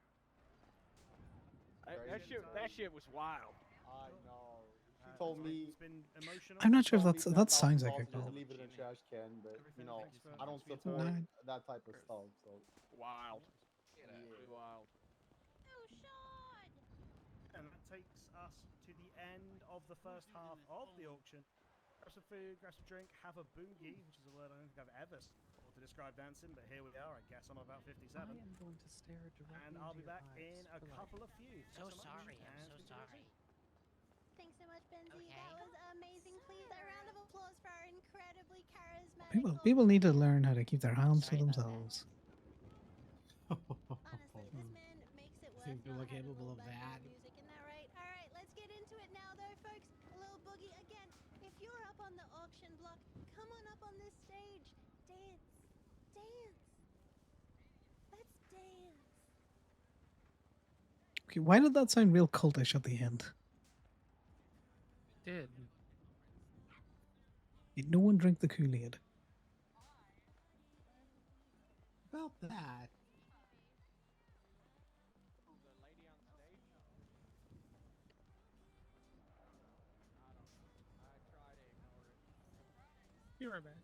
Crazy. That shit was wild. I know. She told me. It's been emotional. I'm not sure if told me that sounds like a $10,000 call. just leave it in a trash can, but you know, Thanks for- I don't thanks for your support time. that type of stuff. So Wild. yeah. Pretty wild. Oh, Sean! And that takes us to the end of the first half of the auction. Grab some food, grab some drink, have a boogie, which is a word I don't think I've ever thought to describe dancing, but here we are. I guess I'm about 57. I am going to stare directly And I'll into be your back in eyes a for like couple of few. So Thanks much, sorry, I'm and so speak to you guys sorry. soon. Thanks so much, Benzie. Okay. That was amazing. Please, a round of applause for our incredibly charismatic. People need to learn how to keep their hands to themselves. Honestly, this man makes it worth Seems people not are having a capable little of background that. music. Isn't that right? All right, let's get into it now, though, folks. A little boogie again. If you're up on the auction block, come on up on this stage. Dance, dance. Let's dance. Okay, why did that sound real cultish at the end? It did. Did no one drink the Kool-Aid? About that. The lady on stage? I don't know. I try to ignore it. You're right back.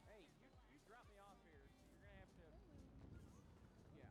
Hey, you dropped me off here, so you're gonna have to. Yeah.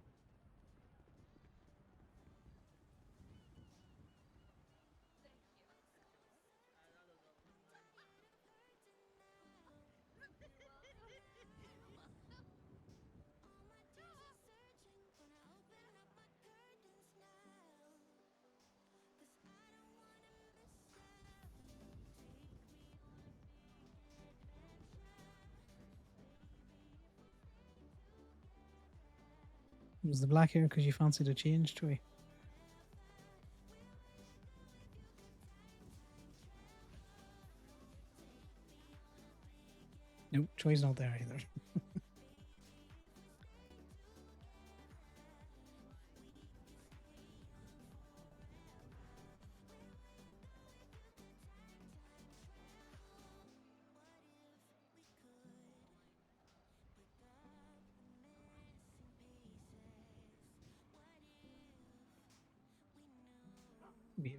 Was the black hair because you fancied a change, Troy? Nope, Troy's not there either.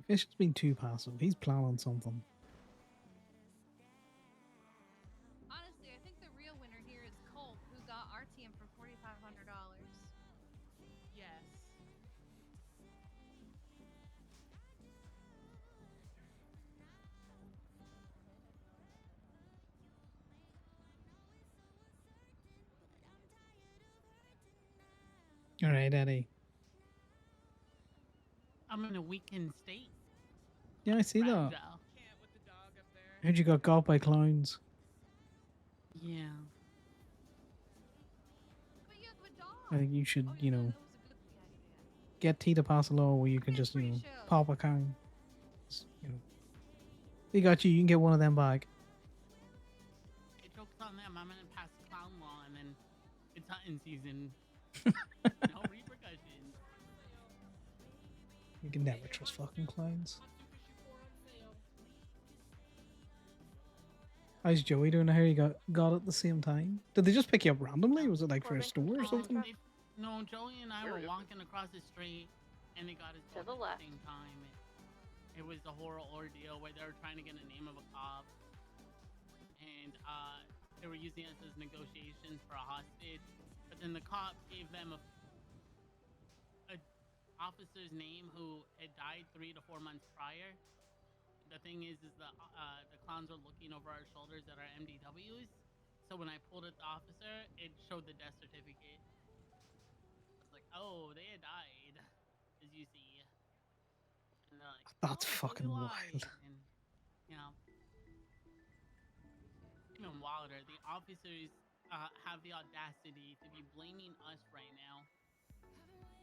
Fish has been too passive. He's planning something. Honestly, I think the real winner here is Colt, who got RTM for $4,500. Yes. All right, Eddie. I'm in a weekend state. Yeah, I see that. Ragdoll. Heard you got got by clowns. Yeah. I think you should, get T to pass a law where you can just, pop a cow. They got you. You can get one of them back. It jokes on them. I'm gonna pass the clown law, and then it's hunting season. No repercussions. You can never trust fucking clowns. How's Joey doing? How you got at the same time? Did they just pick you up randomly? Was it like for a store or something? No, Joey and I were walking across the street, and they got us both at the same time. It was a horrible ordeal where they were trying to get a name of a cop, and they were using us as negotiations for a hostage. But then the cop gave them a officer's name who had died 3 to 4 months prior. The thing is the clowns were looking over our shoulders at our MDWs, So when I pulled at the officer, it showed the death certificate. It's like, oh, they had died, as you see. And they're like, That's oh, fucking Joey wild. lied. And, you know, even wilder, the officers have the audacity to be blaming us right now.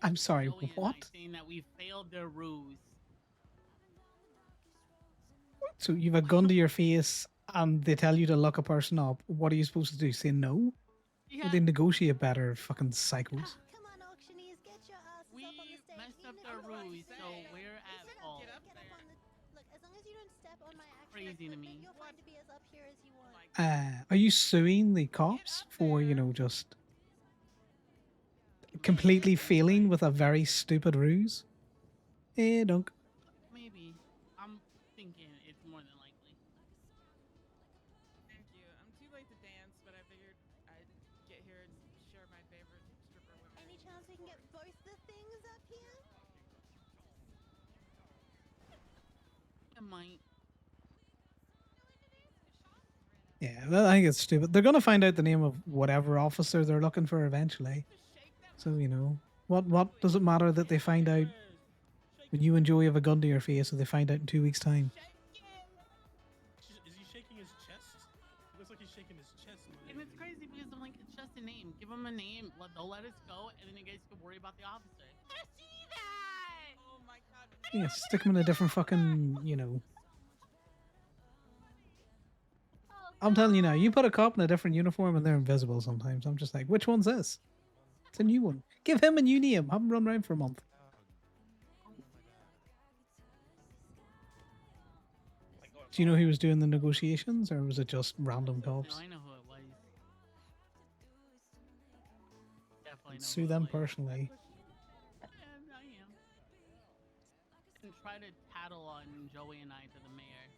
I'm sorry, Joey and I, what? saying that we failed their ruse. So you've a gun to your face and they tell you to look a person up. What are you supposed to do? Say no? Yeah. Well, they negotiate better, fucking psychos. Come on, auctioneers, get your asses We up on the stage. messed up their ruse, so we're at fault. Get up on the. Look, as long as you don't step on my actual Crazy to me. you're fine to be as up here as you want. Are you suing the cops for, just completely failing with a very stupid ruse? Eh, dunk. Maybe. I'm thinking it's more than likely. Thank you. I'm too late to dance, but I figured I'd get here and share my favorite stripper women. Any chance we can get both the things up here? I might. Yeah, well, I think it's stupid. They're gonna find out the name of whatever officer they're looking for eventually. So what does it matter that they find out when you and Joey have a gun to your face, or they find out in 2 weeks' time? Is he shaking his chest? It looks like he's shaking his chest. And it's crazy because I'm like, it's just a name. Give them a name. They'll let us go, and then you guys can worry about the officer. I see that! Oh my god. Yeah, stick them in a different fucking, I'm telling you now, you put a cop in a different uniform and they're invisible sometimes. I'm just like, which one's this? It's a new one. Give him a new name. Have him run around for a month. Do you know who was doing the negotiations, or was it just random cops? No, I know who it was. Definitely know Sue who it them was. personally. I am. And try to tattle on Joey and I to the mayor.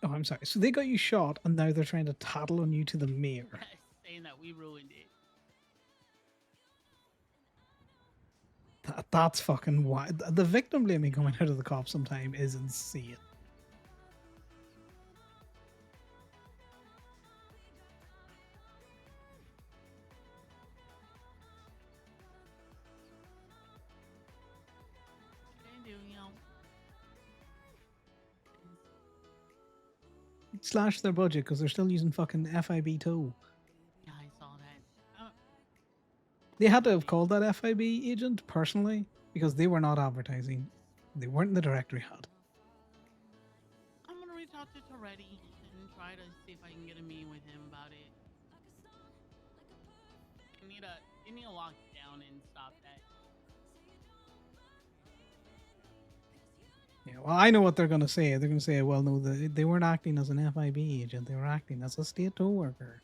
Oh, I'm sorry. So they got you shot, and now they're trying to tattle on you to the mayor. Saying that we ruined it. That's fucking wild. The victim blaming coming out of the cops sometime is insane. Slash their budget because they're still using fucking FIB tow. Yeah, I saw that. They had to have called that FIB agent personally because they were not advertising. They weren't in the directory ad. I'm gonna reach out to Toretti and try to see if I can get a meeting with him about it. You need to lock down and stop that. Yeah, well, I know what they're going to say. They're going to say, well, no, they weren't acting as an FIB agent. They were acting as a state tow worker.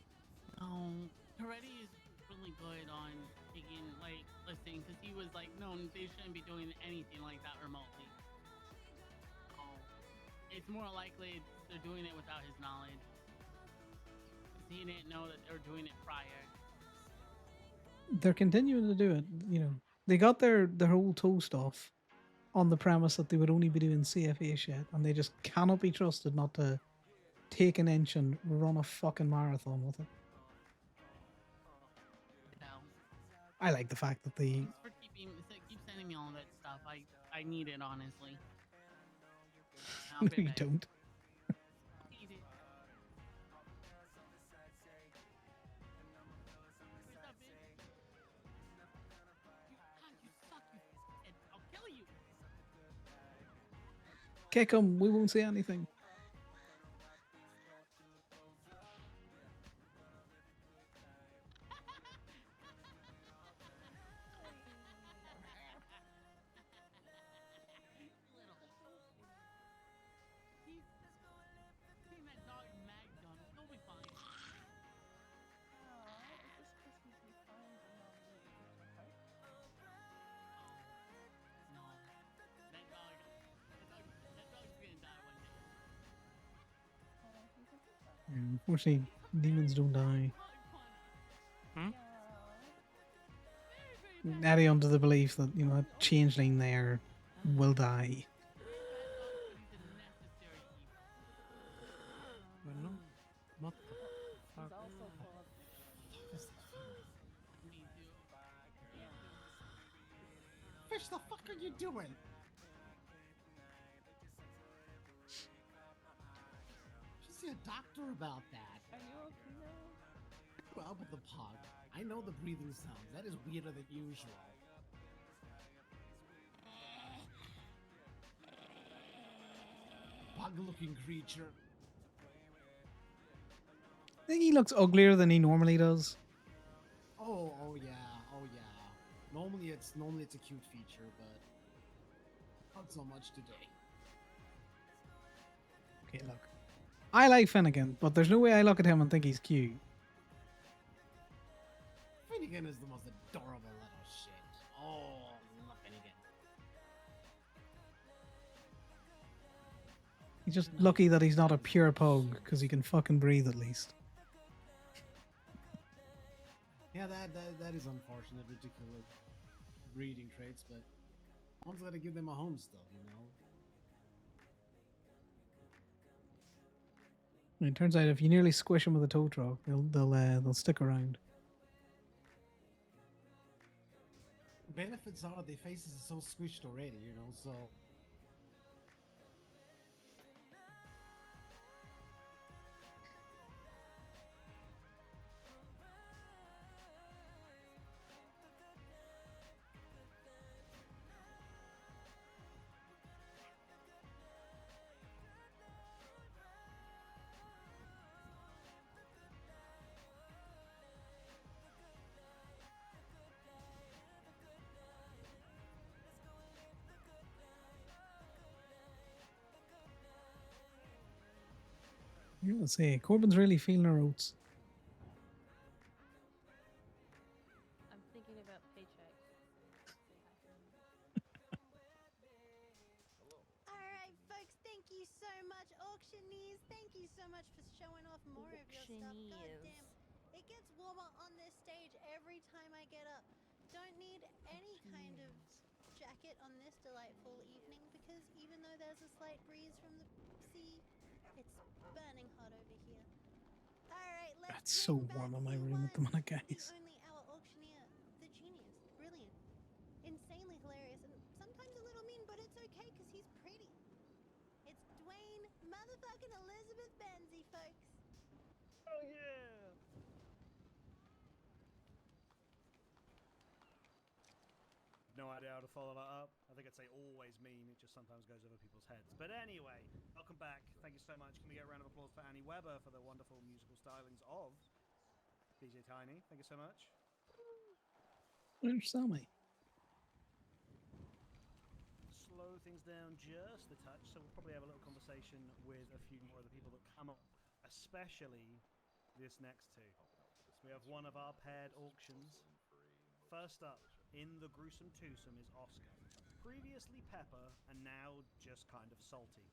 No, Toretti is really good on taking, listening, because he was like, no, they shouldn't be doing anything like that remotely. Oh, it's more likely they're doing it without his knowledge. Because he didn't know that they were doing it prior. They're continuing to do it. They got their whole tow stuff on the premise that they would only be doing CFA shit, and they just cannot be trusted not to take an inch and run a fucking marathon with it. I like the fact that they... Thanks for keep sending me all that stuff. I need it, honestly. No, you don't. Need it. What's up, bitch? You suck, and I'll kill you. Kick them. We won't say anything. Unfortunately, demons don't die. Adding on to the belief that, a changeling there will die. Fish, the fuck are you doing? Should see a doctor about that. Are you okay now? Well, with the pug. I know the breathing sounds. That is weirder than usual. Pug-looking creature. I think he looks uglier than he normally does. Oh yeah, oh yeah. Normally it's a cute feature, but not so much today. Okay, look. I like Finnegan, but there's no way I look at him and think he's cute. Finnegan is the most adorable little shit. Oh, I love Finnegan. He's just lucky that he's not a pure pug, because he can fucking breathe at least. Yeah, that is unfortunate, ridiculous breeding traits, but one's gotta give them a home still, you know? And it turns out if you nearly squish them with a tow truck, they'll stick around. Benefits are their faces are so squished already, you know, so You will say Corbin's really feeling her oats. I'm thinking about paychecks. Alright, folks, thank you so much, auctioneers. Thank you so much for showing off more of your stuff. God damn. It gets warmer on this stage every time I get up. Don't need any kind of jacket on this delightful evening because even though there's a slight breeze from the sea, it's burning hot over here. Alright, let's It's so warm in my room at the minute, the guys. only our auctioneer, the genius, brilliant, insanely hilarious, and sometimes a little mean, but it's okay because he's pretty. It's Dwayne motherfucking Elizabeth Benzie, folks. Oh yeah! No idea how to follow that up. I think I'd say always mean. It just sometimes goes over people's heads. But anyway, welcome back. Thank you so much. Can we get a round of applause for Annie Weber for the wonderful musical stylings of DJ Tiny? Thank you so much. There's Sammy. Slow things down just a touch, so we'll probably have a little conversation with a few more of the people that come up, especially this next two. So we have one of our paired auctions. First up, in the gruesome twosome is Oscar. Previously Pepper, and now just kind of salty.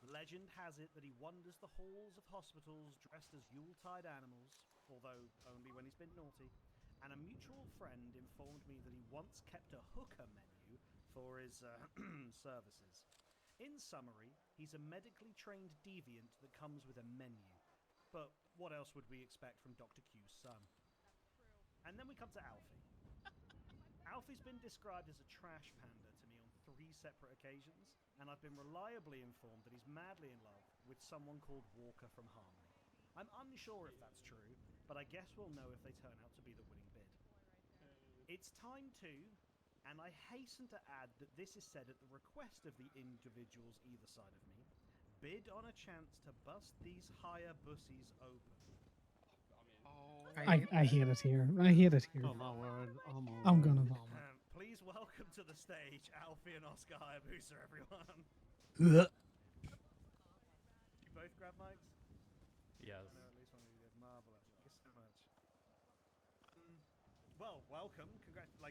Legend has it that he wanders the halls of hospitals dressed as Yuletide animals, although only when he's been naughty, and a mutual friend informed me that he once kept a hooker menu for his services. In summary, he's a medically trained deviant that comes with a menu. But what else would we expect from Dr. Q's son? And then we come to Alfie. Alfie's been described as a trash panda to me on 3 separate occasions, and I've been reliably informed that he's madly in love with someone called Walker from Harmony. I'm unsure if that's true, but I guess we'll know if they turn out to be the winning bid. It's time to, and I hasten to add that this is said at the request of the individuals either side of me, bid on a chance to bust these higher bussies open. I hate it here. I hate it here. oh my word, oh my I'm word. gonna vomit. Please welcome to the stage Alfie and Oscar Hayabusa, everyone. Ugh. You both grab mics? Yes. No, at least one of you did. Marvelous. Thank you so much. Well, welcome.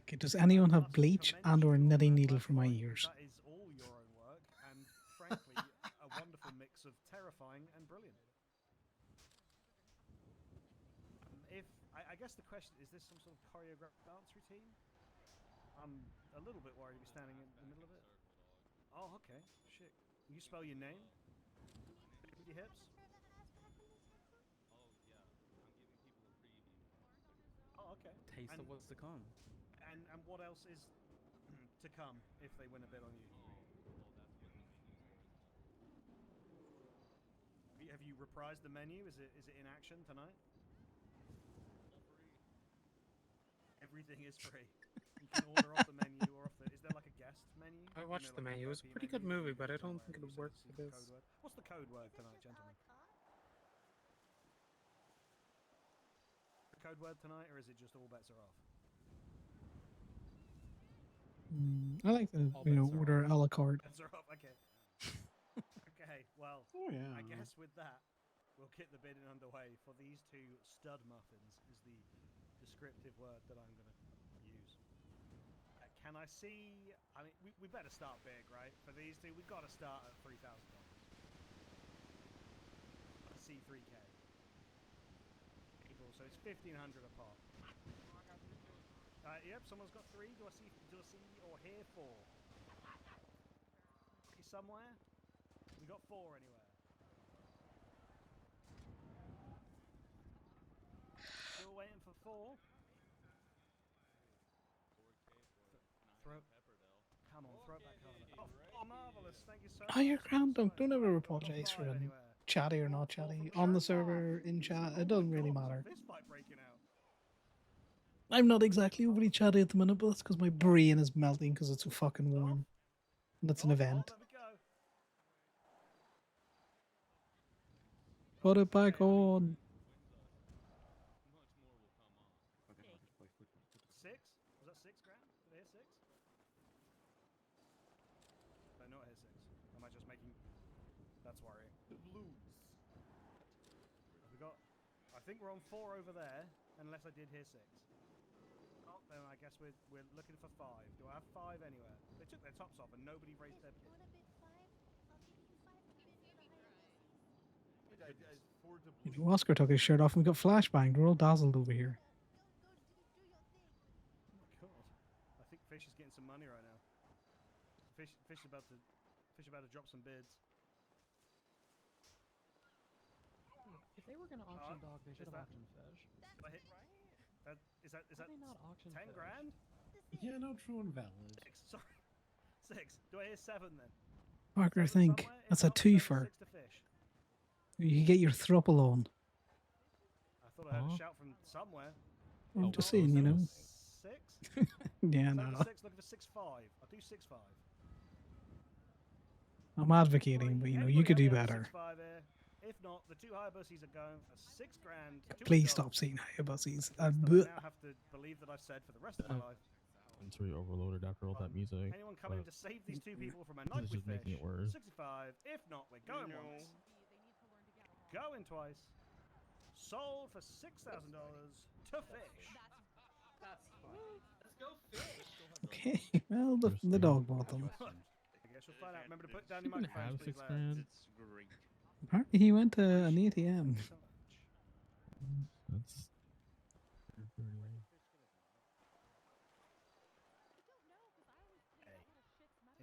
Okay, does anyone have bleach and or knitting needle for my ears? That is all your own work, and frankly, a wonderful mix of terrifying and brilliant. I guess the question is: this some sort of choreographed dance routine? I'm a little bit worried to be standing in the middle of it. Oh, okay. Shit. You spell your name? With your hips? Oh, okay. Taste of what's to come. And what else is to come if they win a bid on you. Have you reprised the menu? Is it in action tonight? Everything is free. You can order off the menu or off the. Is there like a guest menu? I You watched know, the like menu. It was a VIP pretty good menu, movie, or but I just don't where think you it'll say work this for is the this. code word. What's the code word tonight, gentlemen? The code word tonight, or is it just all bets are off? I like the order a la carte. Bets are off. Okay. Okay. Well, Oh, yeah. I guess with that, we'll get the bidding underway for these two stud muffins. Is the descriptive word that I'm going to use. Can I see? I mean, we better start big, right? For these two, we've got to start at $3,000. I see 3K. People, so it's 1,500 a pop. Yep, someone's got 3. Do I see or hear 4? Somewhere? We got 4 anywhere. Still waiting for 4. Come on, throw it back on. Oh, marvelous! Thank you so much. Oh, you're grand. Don't ever apologize for being chatty or not chatty on the server, in chat. It doesn't really matter. Fist fight breaking out. I'm not exactly overly chatty at the minute, but that's because my brain is melting because it's so fucking warm. And that's an event. There we go. Put it back on. 6? Was that 6 grand? Did I hit 6? I know I hit 6. Am I just making? That's worrying. The blues. We got. I think we're on 4 over there, unless I did hear 6. Oh, then I guess we're looking for 5. Do I have 5 anywhere? They took their tops off and nobody raised their bid. Oscar took his shirt off and we got flashbanged. We're all dazzled over here. Oh my god! I think Fish is getting some money right now. Fish is about to drop some bids. If they were gonna auction dog, they should have auctioned fish. Is that Why they not auction 10 fish? grand? Yeah, no, true and valid. 6. Sorry, 6. Do I hear 7 then? Parker, I 7 think somewhere? If that's a not, 7, twofer. 6 to Fish. You can get your thruple on. I thought I had a shout from somewhere. I'm If just not, saying, you know. 6? Yeah, 7 no. to 6, looking for 6-5. I'll do 6-5. I'm advocating, but you could do better. 6-5 here. If not, the 2 high bussies are going for 6 grand. Please stop saying high buses. I now have to believe that I've said for the rest of my life. Sensory overloaded after all that music. Anyone coming to save these 2 people from a night This with is just making Fish? it worse. 65. If not, we're going once. Going twice. Sold for $6,000 to Fish. That's fine. Let's go Fish. Okay, well, the dog bought them. I guess you'll find out. Remember to put down You your can microphones, have please, 6 lads. grand. It's great. Apparently he went to an ATM. That's.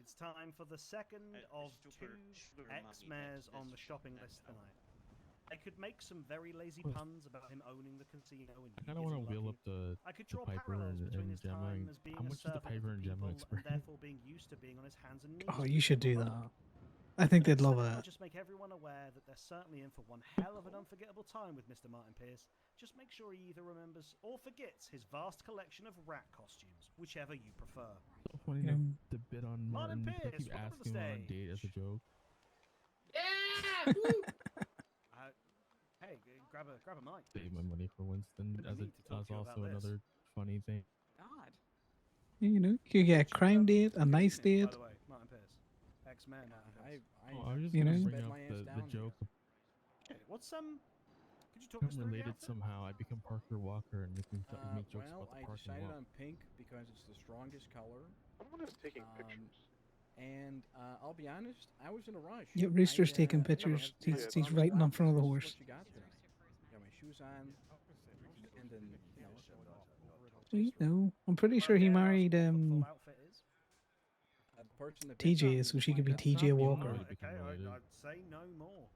It's time for the second of 2 X-Mares on the shopping list tonight. I could make some very lazy puns about him owning the casino and I kind of want to wheel up the I could draw Piper parallels between and his Gemma. time as being How a much is the servant Piper of and the Gemma people and experience? therefore being used to being on his hands and knees. Oh, you should do that. I think they'd love I'll it. just make everyone aware that they're certainly in for one hell of an unforgettable time with Mr. Martin Pierce. Just make sure he either remembers or forgets his vast collection of rat costumes, whichever you prefer. So funny to bid on Martin Martin. I Pierce, keep welcome to the asking him on a stage. date as a joke. Yeah! Hey, grab a mic. Save my money for Winston We as need to talk as to you about also this. another funny thing. God. You know, you could get a crime date, a nice date. By the way, Martin Pierce, X-Man. I was just you gonna know, bring up the joke. Okay, what's could you talk I'm us through the related outfit? somehow. I become Parker Walker and make jokes Well, about the I parking decided lot. on pink because it's the strongest color. Someone is taking pictures. And I'll be honest, I was in a rush. Yeah, Rooster's I, taking I pictures. didn't have He's to right in stop. front of the This is horse. What you got tonight. Got my shoes on, and then You know, I'm pretty sure he married the person that TJ, so she could be TJ Walker. Okay, I'd say no more.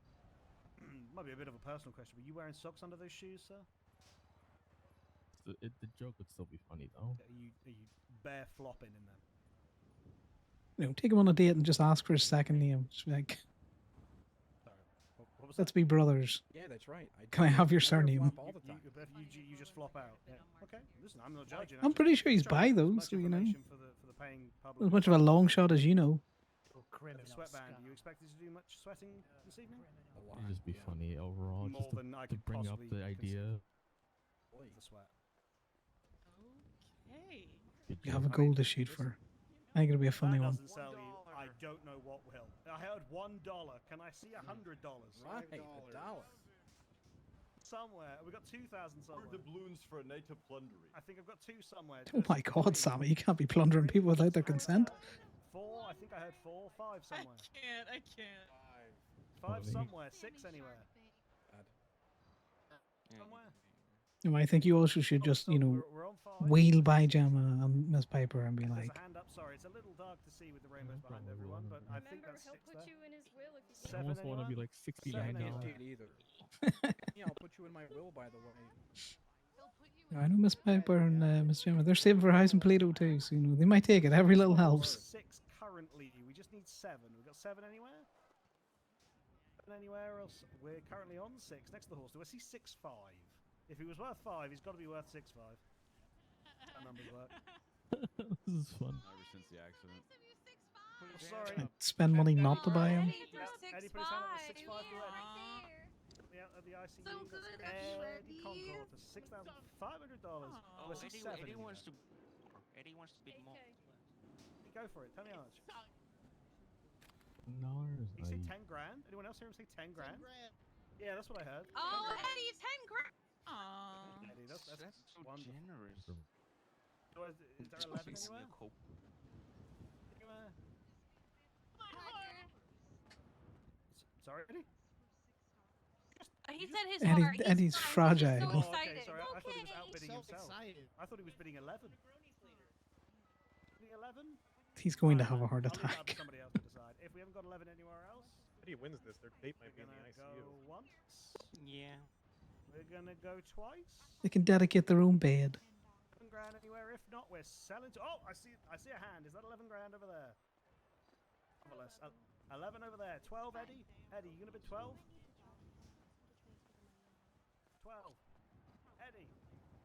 Might be a bit of a personal question. Were you wearing socks under those shoes, sir? The joke would still be funny though. Are you bare flopping in them? You know, take him on a date and just ask for his second name. Just be like, What was let's that? be brothers. Yeah, that's right. Can I have your surname? All the time. You just flop out. Yeah. Okay. Listen, I'm not judging. I'm pretty sure he's Just trying by to get as those, much so you know. information for the paying public As much of a long shot as you know. Sweatband. You expected to do much sweating this evening? It'd just be funny overall, More just to, than I to could bring up possibly the idea. The sweat. Okay. You have a goal to shoot for. I think it'll be a funny That one. doesn't sell you. I don't know what will. I heard $1. Can I see $100? Right, $1. Somewhere. We got 2,000 somewhere. doubloons for a native plundering. I think I've got 2 somewhere. Oh my god, Sammy, you can't be plundering people without their consent. 4. I think I heard 4. 5 somewhere. I can't. 5 somewhere. 6 anywhere. Somewhere. You know, I think you also should just, you know, wheel by Gemma and Miss Piper and be There's like, a hand up. Sorry, it's a little dark to see with the rainbows behind everyone, but I think that's 6 there. I almost want to be like $69. Either. Yeah, I'll put you in my will, by the way. I know Miss Piper and Miss Gemma, they're saving for House and Play-Doh too, so, you know, they might take it. Every little helps. 6 currently. We just need 7. We got 7 anywhere? Anywhere else? We're currently on 6 next to the horse. Do I see 6-5? If he was worth 5, he's got to be worth 6-5. That numbers work. This is fun. Ever since the accident. Oh, sorry. I'd spend money not to buy him. Eddie put his hand up for 6-5 Yeah, at the ICU. So good, Eddie Concord for $6,500. Oh, Let's see 7 Eddie anywhere. wants to bid more. Go for it. Tell me how much. $10. He said 10 grand. Anyone else hear him say 10 grand? Yeah, that's what I heard. Oh, Eddie, 10 grand. Aww. Eddie, that's so wonderful. generous. Is there 11 anywhere? Anywhere? Sorry, Eddie? He said his Eddie- heart. Eddie's fragile. So Oh, excited. Okay, sorry. I thought he was outbidding himself. Self-excited. I thought he was bidding 11. Bidding 11? He's going to have a heart I'll leave that up attack. to somebody else to decide. If we haven't got 11 anywhere else, If he wins this, their date might be in the we're ICU. gonna go once. Yeah. We're gonna go twice. They can dedicate their own bed. 11 grand anywhere. If not, we're selling to. Oh, I see a hand. Is that 11 grand over there? Marvelous. 11 over there. 12, Eddie. Eddie, you gonna bid 12? 12. Eddie,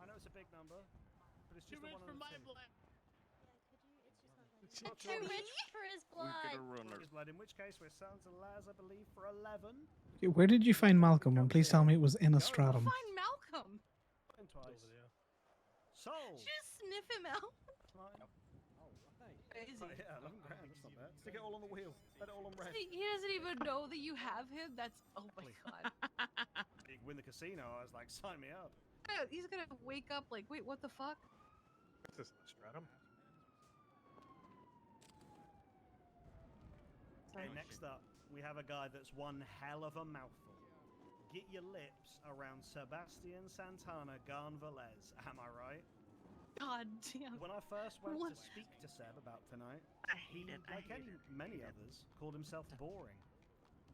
I know it's a big number, but it's just Too a rich one for on my the blood. Too rich for his blood. His blood. In which case, we're selling to Laz, I believe, for 11. Okay, where did you find Malcolm? And please tell me it was in a stratum. Find Malcolm. And twice. Sold. Just sniff him out. Crazy. Yeah, 11 grand. That's not bad. Stick it all on the wheel. Let it all on red. He doesn't even know that you have him. That's oh my god. You win the casino. I was like, sign me up. He's gonna wake up like, wait, what the fuck? What's this, the stratum? Okay, next up, we have a guy that's one hell of a mouthful. Get your lips around Sebastian Santana Garnvalez. Am I right? God damn. When I first went What? to speak to Seb about tonight, he, like many others, called himself boring.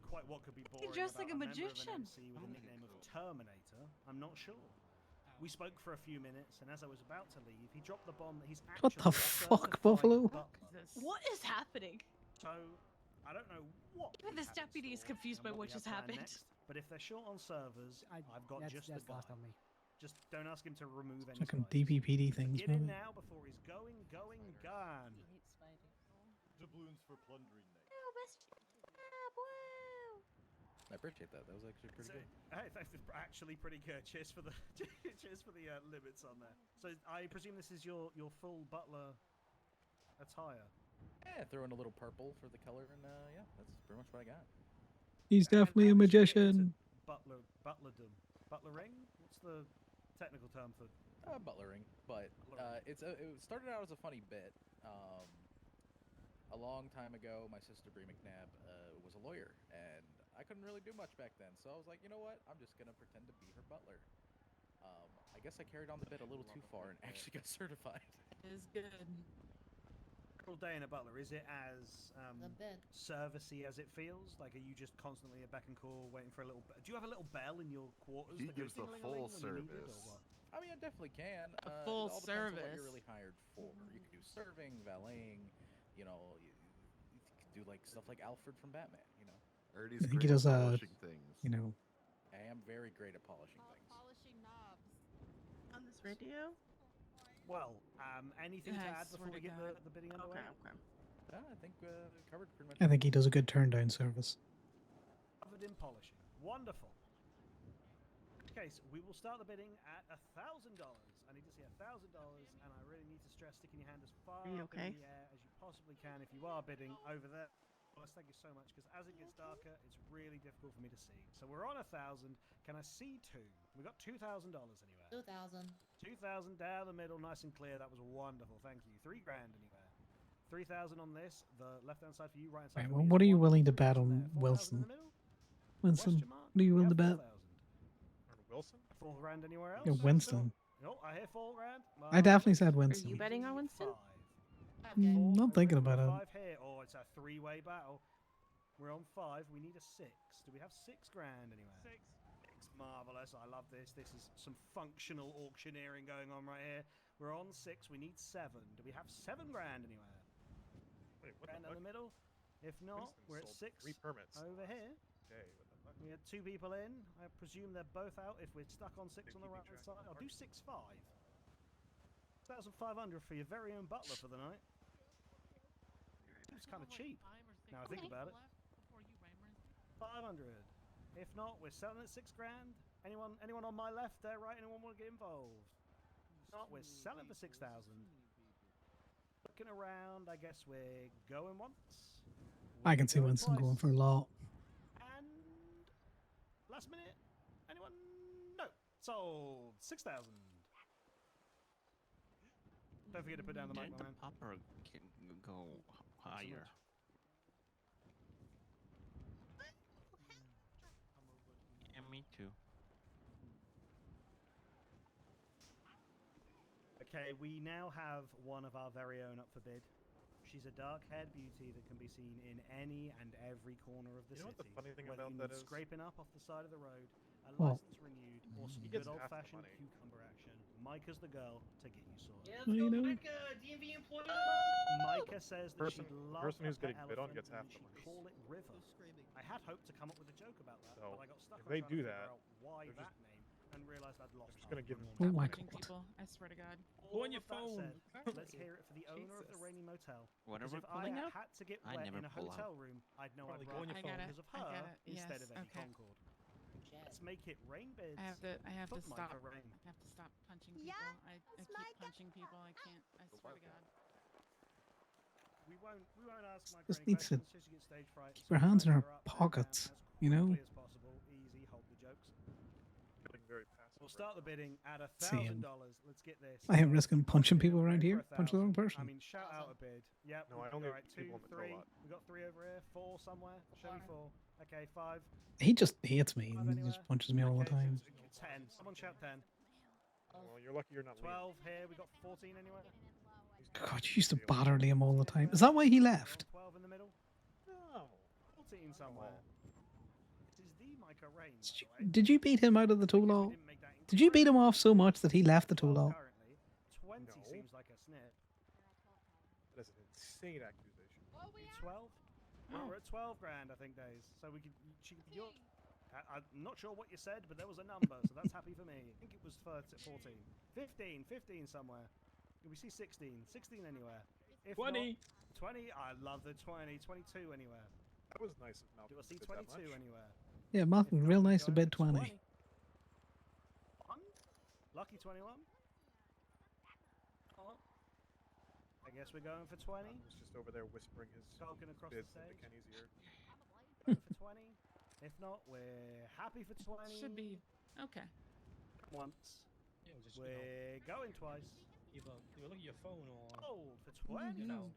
Quite what could be boring dressed about like a member of an magician. MC with the nickname of Terminator, I'm not sure. We spoke for a few minutes, and as I was about to leave, he dropped the bomb that he's actually What the fuck, Buffalo? What is happening? So, I don't know what. Even this deputy is confused by what just happened. But if they're short on servers, I've got just the guy. lost on me. Just don't ask him to remove any Fucking slides. DPPD things, Get in maybe. now before he's going, gone. Doubloons for plundering night. I appreciate that. That was actually pretty good. Hey, that's actually pretty good. Cheers for the cheers for the limits on there. So I presume this is your full butler attire. Yeah, throw in a little purple for the color, and yeah, that's pretty much what I got. He's definitely a magician. Butlerdom. Butlering? What's the technical term for? Butlering, but it started out as a funny bit. A long time ago, my sister Brie McNabb was a lawyer, and I couldn't really do much back then. So I was like, you know what? I'm just gonna pretend to be her butler. I guess I carried on the bit a little too far and actually got certified. Is good. Day in a butler, is it as servicey as it feels? Like, are you just constantly a beck and call, waiting for a little? Do you have a little bell in your quarters? He that goes gives the ding-a-ling-a-ling full when you need it, or service. what? I mean, I definitely can. A full it all depends on what service. you're really hired for. You can do serving, valeting, you know, do like stuff like Alfred from Batman. You know. Ernie's I think he great does at polishing things. you know, I am very great at polishing things. Polishing knobs. On this radio? Well, anything to I add before swear we to get God. the bidding underway? Okay. I think covered pretty much. I think he does a good turn down service. Covered in polishing. Wonderful. Okay, so we will start the bidding at $1,000. I need to see $1,000, and I really need to stress sticking your hand as far Are you up okay? in the air as you possibly can if you are bidding over there. Well, thank you so much, because as it gets darker, it's really difficult for me to see. So we're on 1,000. Can I see two? We got $2,000 anywhere. 2,000. 2,000 down the middle, nice and clear. That was wonderful. Thank you. $3,000 anywhere. 3,000 on this. The left-hand side for you, right-hand side Right, for well, me. what are you willing to 3,000 bet there. on 4,000 in Wilson? the middle? Winston, Question mark? what are you willing to Yeah, bet? 4,000. Wilson? $4,000 anywhere else? Yeah, Winston. No, I hear $4,000. I definitely said Are Winston. you betting on Winston? Not thinking about it. 5 here. Oh, it's a three-way battle. We're on 5. We need a 6. Do we have $6,000 anywhere? 6. Marvelous. I love this. This is some functional auctioneering going on right here. We're on 6. We need 7. Do we have $7,000 anywhere? Wait, what Grand the down fuck? the middle. If not, Winston we're at sold 6 3 permits. over here. Okay, what the fuck? We had 2 people in. I presume they're both out. If we're stuck on 6 on the keeping right track side, of I'll do parts? 6-5. 1,500 for your very own butler for the night. It's kind of cheap. Now I think about it. 500. If not, we're selling at $6,000. Anyone on my left there, right? Anyone want to get involved? If not, we're selling for 6,000. Looking around, I guess we're going once. I can see We're Winston twice. going for a lot. And last minute, anyone? No. Sold 6,000. Don't forget to put down the mic, my man. Popper can go higher. Yeah, me too. Okay, we now have one of our very own up for bid. She's a dark-haired beauty that can be seen in any and every corner of the You know city. what the funny thing whether about you that need is? scraping up off the side of the road, a Well, license renewed, or some He good gets half the old-fashioned money. cucumber action. Micah's the girl to get you sorted. Yeah, Well, you know, DMV employee. Micah says that Person- she'd the love person a who's pet getting bid on elephant gets half and the she'd money. call it River. I had hoped to come up with a joke about that, So, but I got stuck if on they trying do to figure that, out why they're that just- name and realized I'd lost. They're just gonna give half them. Oh my Punching god. people. I swear to God. All on your of that phone. said, let's hear it for the owner of the Jesus. Rainy Motel. Whatever Because if I pulling out, had to get I wet never in a pull out. hotel room, I'd know Probably I'd go on rather your pay phone. because of I her get it. instead Yes, of Eddie okay. Concord. Let's make it rain bids. I have to Fuck stop. Micah Rain. I have to stop punching people. Yeah, I keep Micah. punching people. I can't. I swear to God. We won't ask Micah Just any needs to questions. She gets stage fright. keep So her we'll hands in try her and get up and down pockets, as you know? quickly as possible. Easy, hold the jokes. Feeling very passive. We'll start the bidding at Same. $1,000. Let's get this. I ain't risking punching Put it people in around for here. Punch the wrong 1,000. person. I mean, shout out a bid. Yep. No, I we only all right, people 2, on the 3. lot. We got 3 over here. 4 somewhere. Show me 4. Okay, 5. He just hates me. 5 He anywhere. just punches me all the Okay, time. 10. Someone shout 10. Well, you're lucky you're not 12 here. We got 14 anywhere. God, you used to batter Liam all the time. Is that why he left? 12 in the middle. No. 14 somewhere. This is the Micah Rain. Did you beat him out of the tool hall? Didn't make that Did you beat him off so much that he left the tool 12 hall? currently. 20 No. seems like a snip. That is an insane accusation. You 12? We're at 12,000, I think, Days. So we could. I'm not sure what you said, but there was a number, so that's happy for me. I think it was 14. 15 somewhere. Can we see 16? 16 anywhere. If 20. Not, 20. I love the 20. 22 anywhere. That was nice of Malcolm. Do I see to bid that 22 much. anywhere? Yeah, Malcolm, real nice to bid 20. 1? Lucky 21. I guess we're going for 20. Malcolm's just over there whispering his Talking across bids the into stage. Kenny's ear. Going for 20. If not, we're happy for 20. Should be okay. Once. Yeah, we'll just, We're going twice. either look at your phone or Sold for 20. $1,000.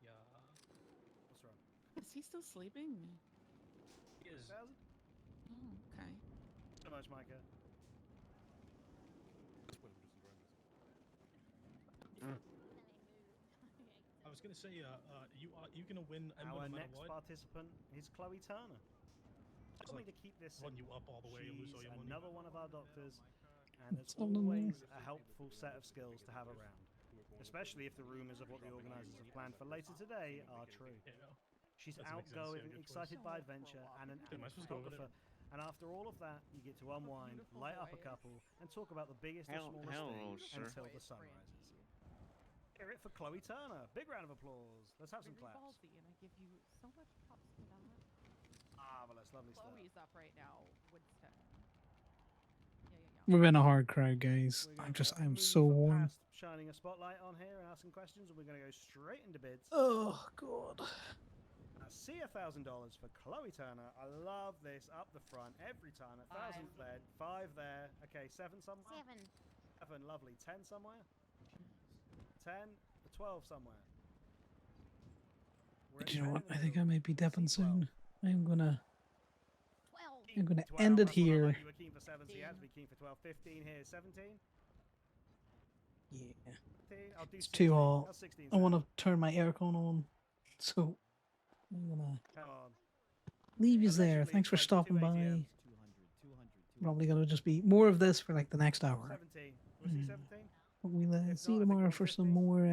Yeah. What's wrong? Is he still sleeping? He is. 1,000? Oh, okay. So much, Micah. I was gonna say, you gonna win Ember Our no matter next what. participant is Chloe Turner. Told me like to keep this run you up all the way and lose She's all your money. another one of our doctors, and there's It's not on the always list. a helpful set of skills to have around. especially if the rumors of what the organizers have planned for later today are true. She's outgoing, excited by adventure, and an avid photographer. And after all of that, you get to unwind, light up a couple, and talk about the biggest or smallest thing until the sun rises. Hear it for Chloe Turner. Big round of applause. Let's have some Really claps. ballsy, and I give you so much props for that. Marvelous, lovely stuff. Chloe's up right now, Winston. We've been a hard crowd, guys. I'm so worn. Past shining a spotlight on here and asking questions, and we're going to go straight into bids. Oh God. I see $1,000 for Chloe Turner. I love this up the front every time. 1,000 there, 5 there. Okay, 7 somewhere. 7, lovely. 10 somewhere. 10, 12 somewhere. Do you know what? I think I might be dipping soon. I'm gonna end it here. You were keen for 7, so you had to be keen for 12. 15 here. 17. Yeah. 15. I'll do It's 16. too hot. That's 16. I want to turn my aircon on. So I'm gonna Come on. leave you there. Thanks for stopping by. Probably gonna just be more of this for like the next hour. 17. Was he 17? We'll see you tomorrow for some more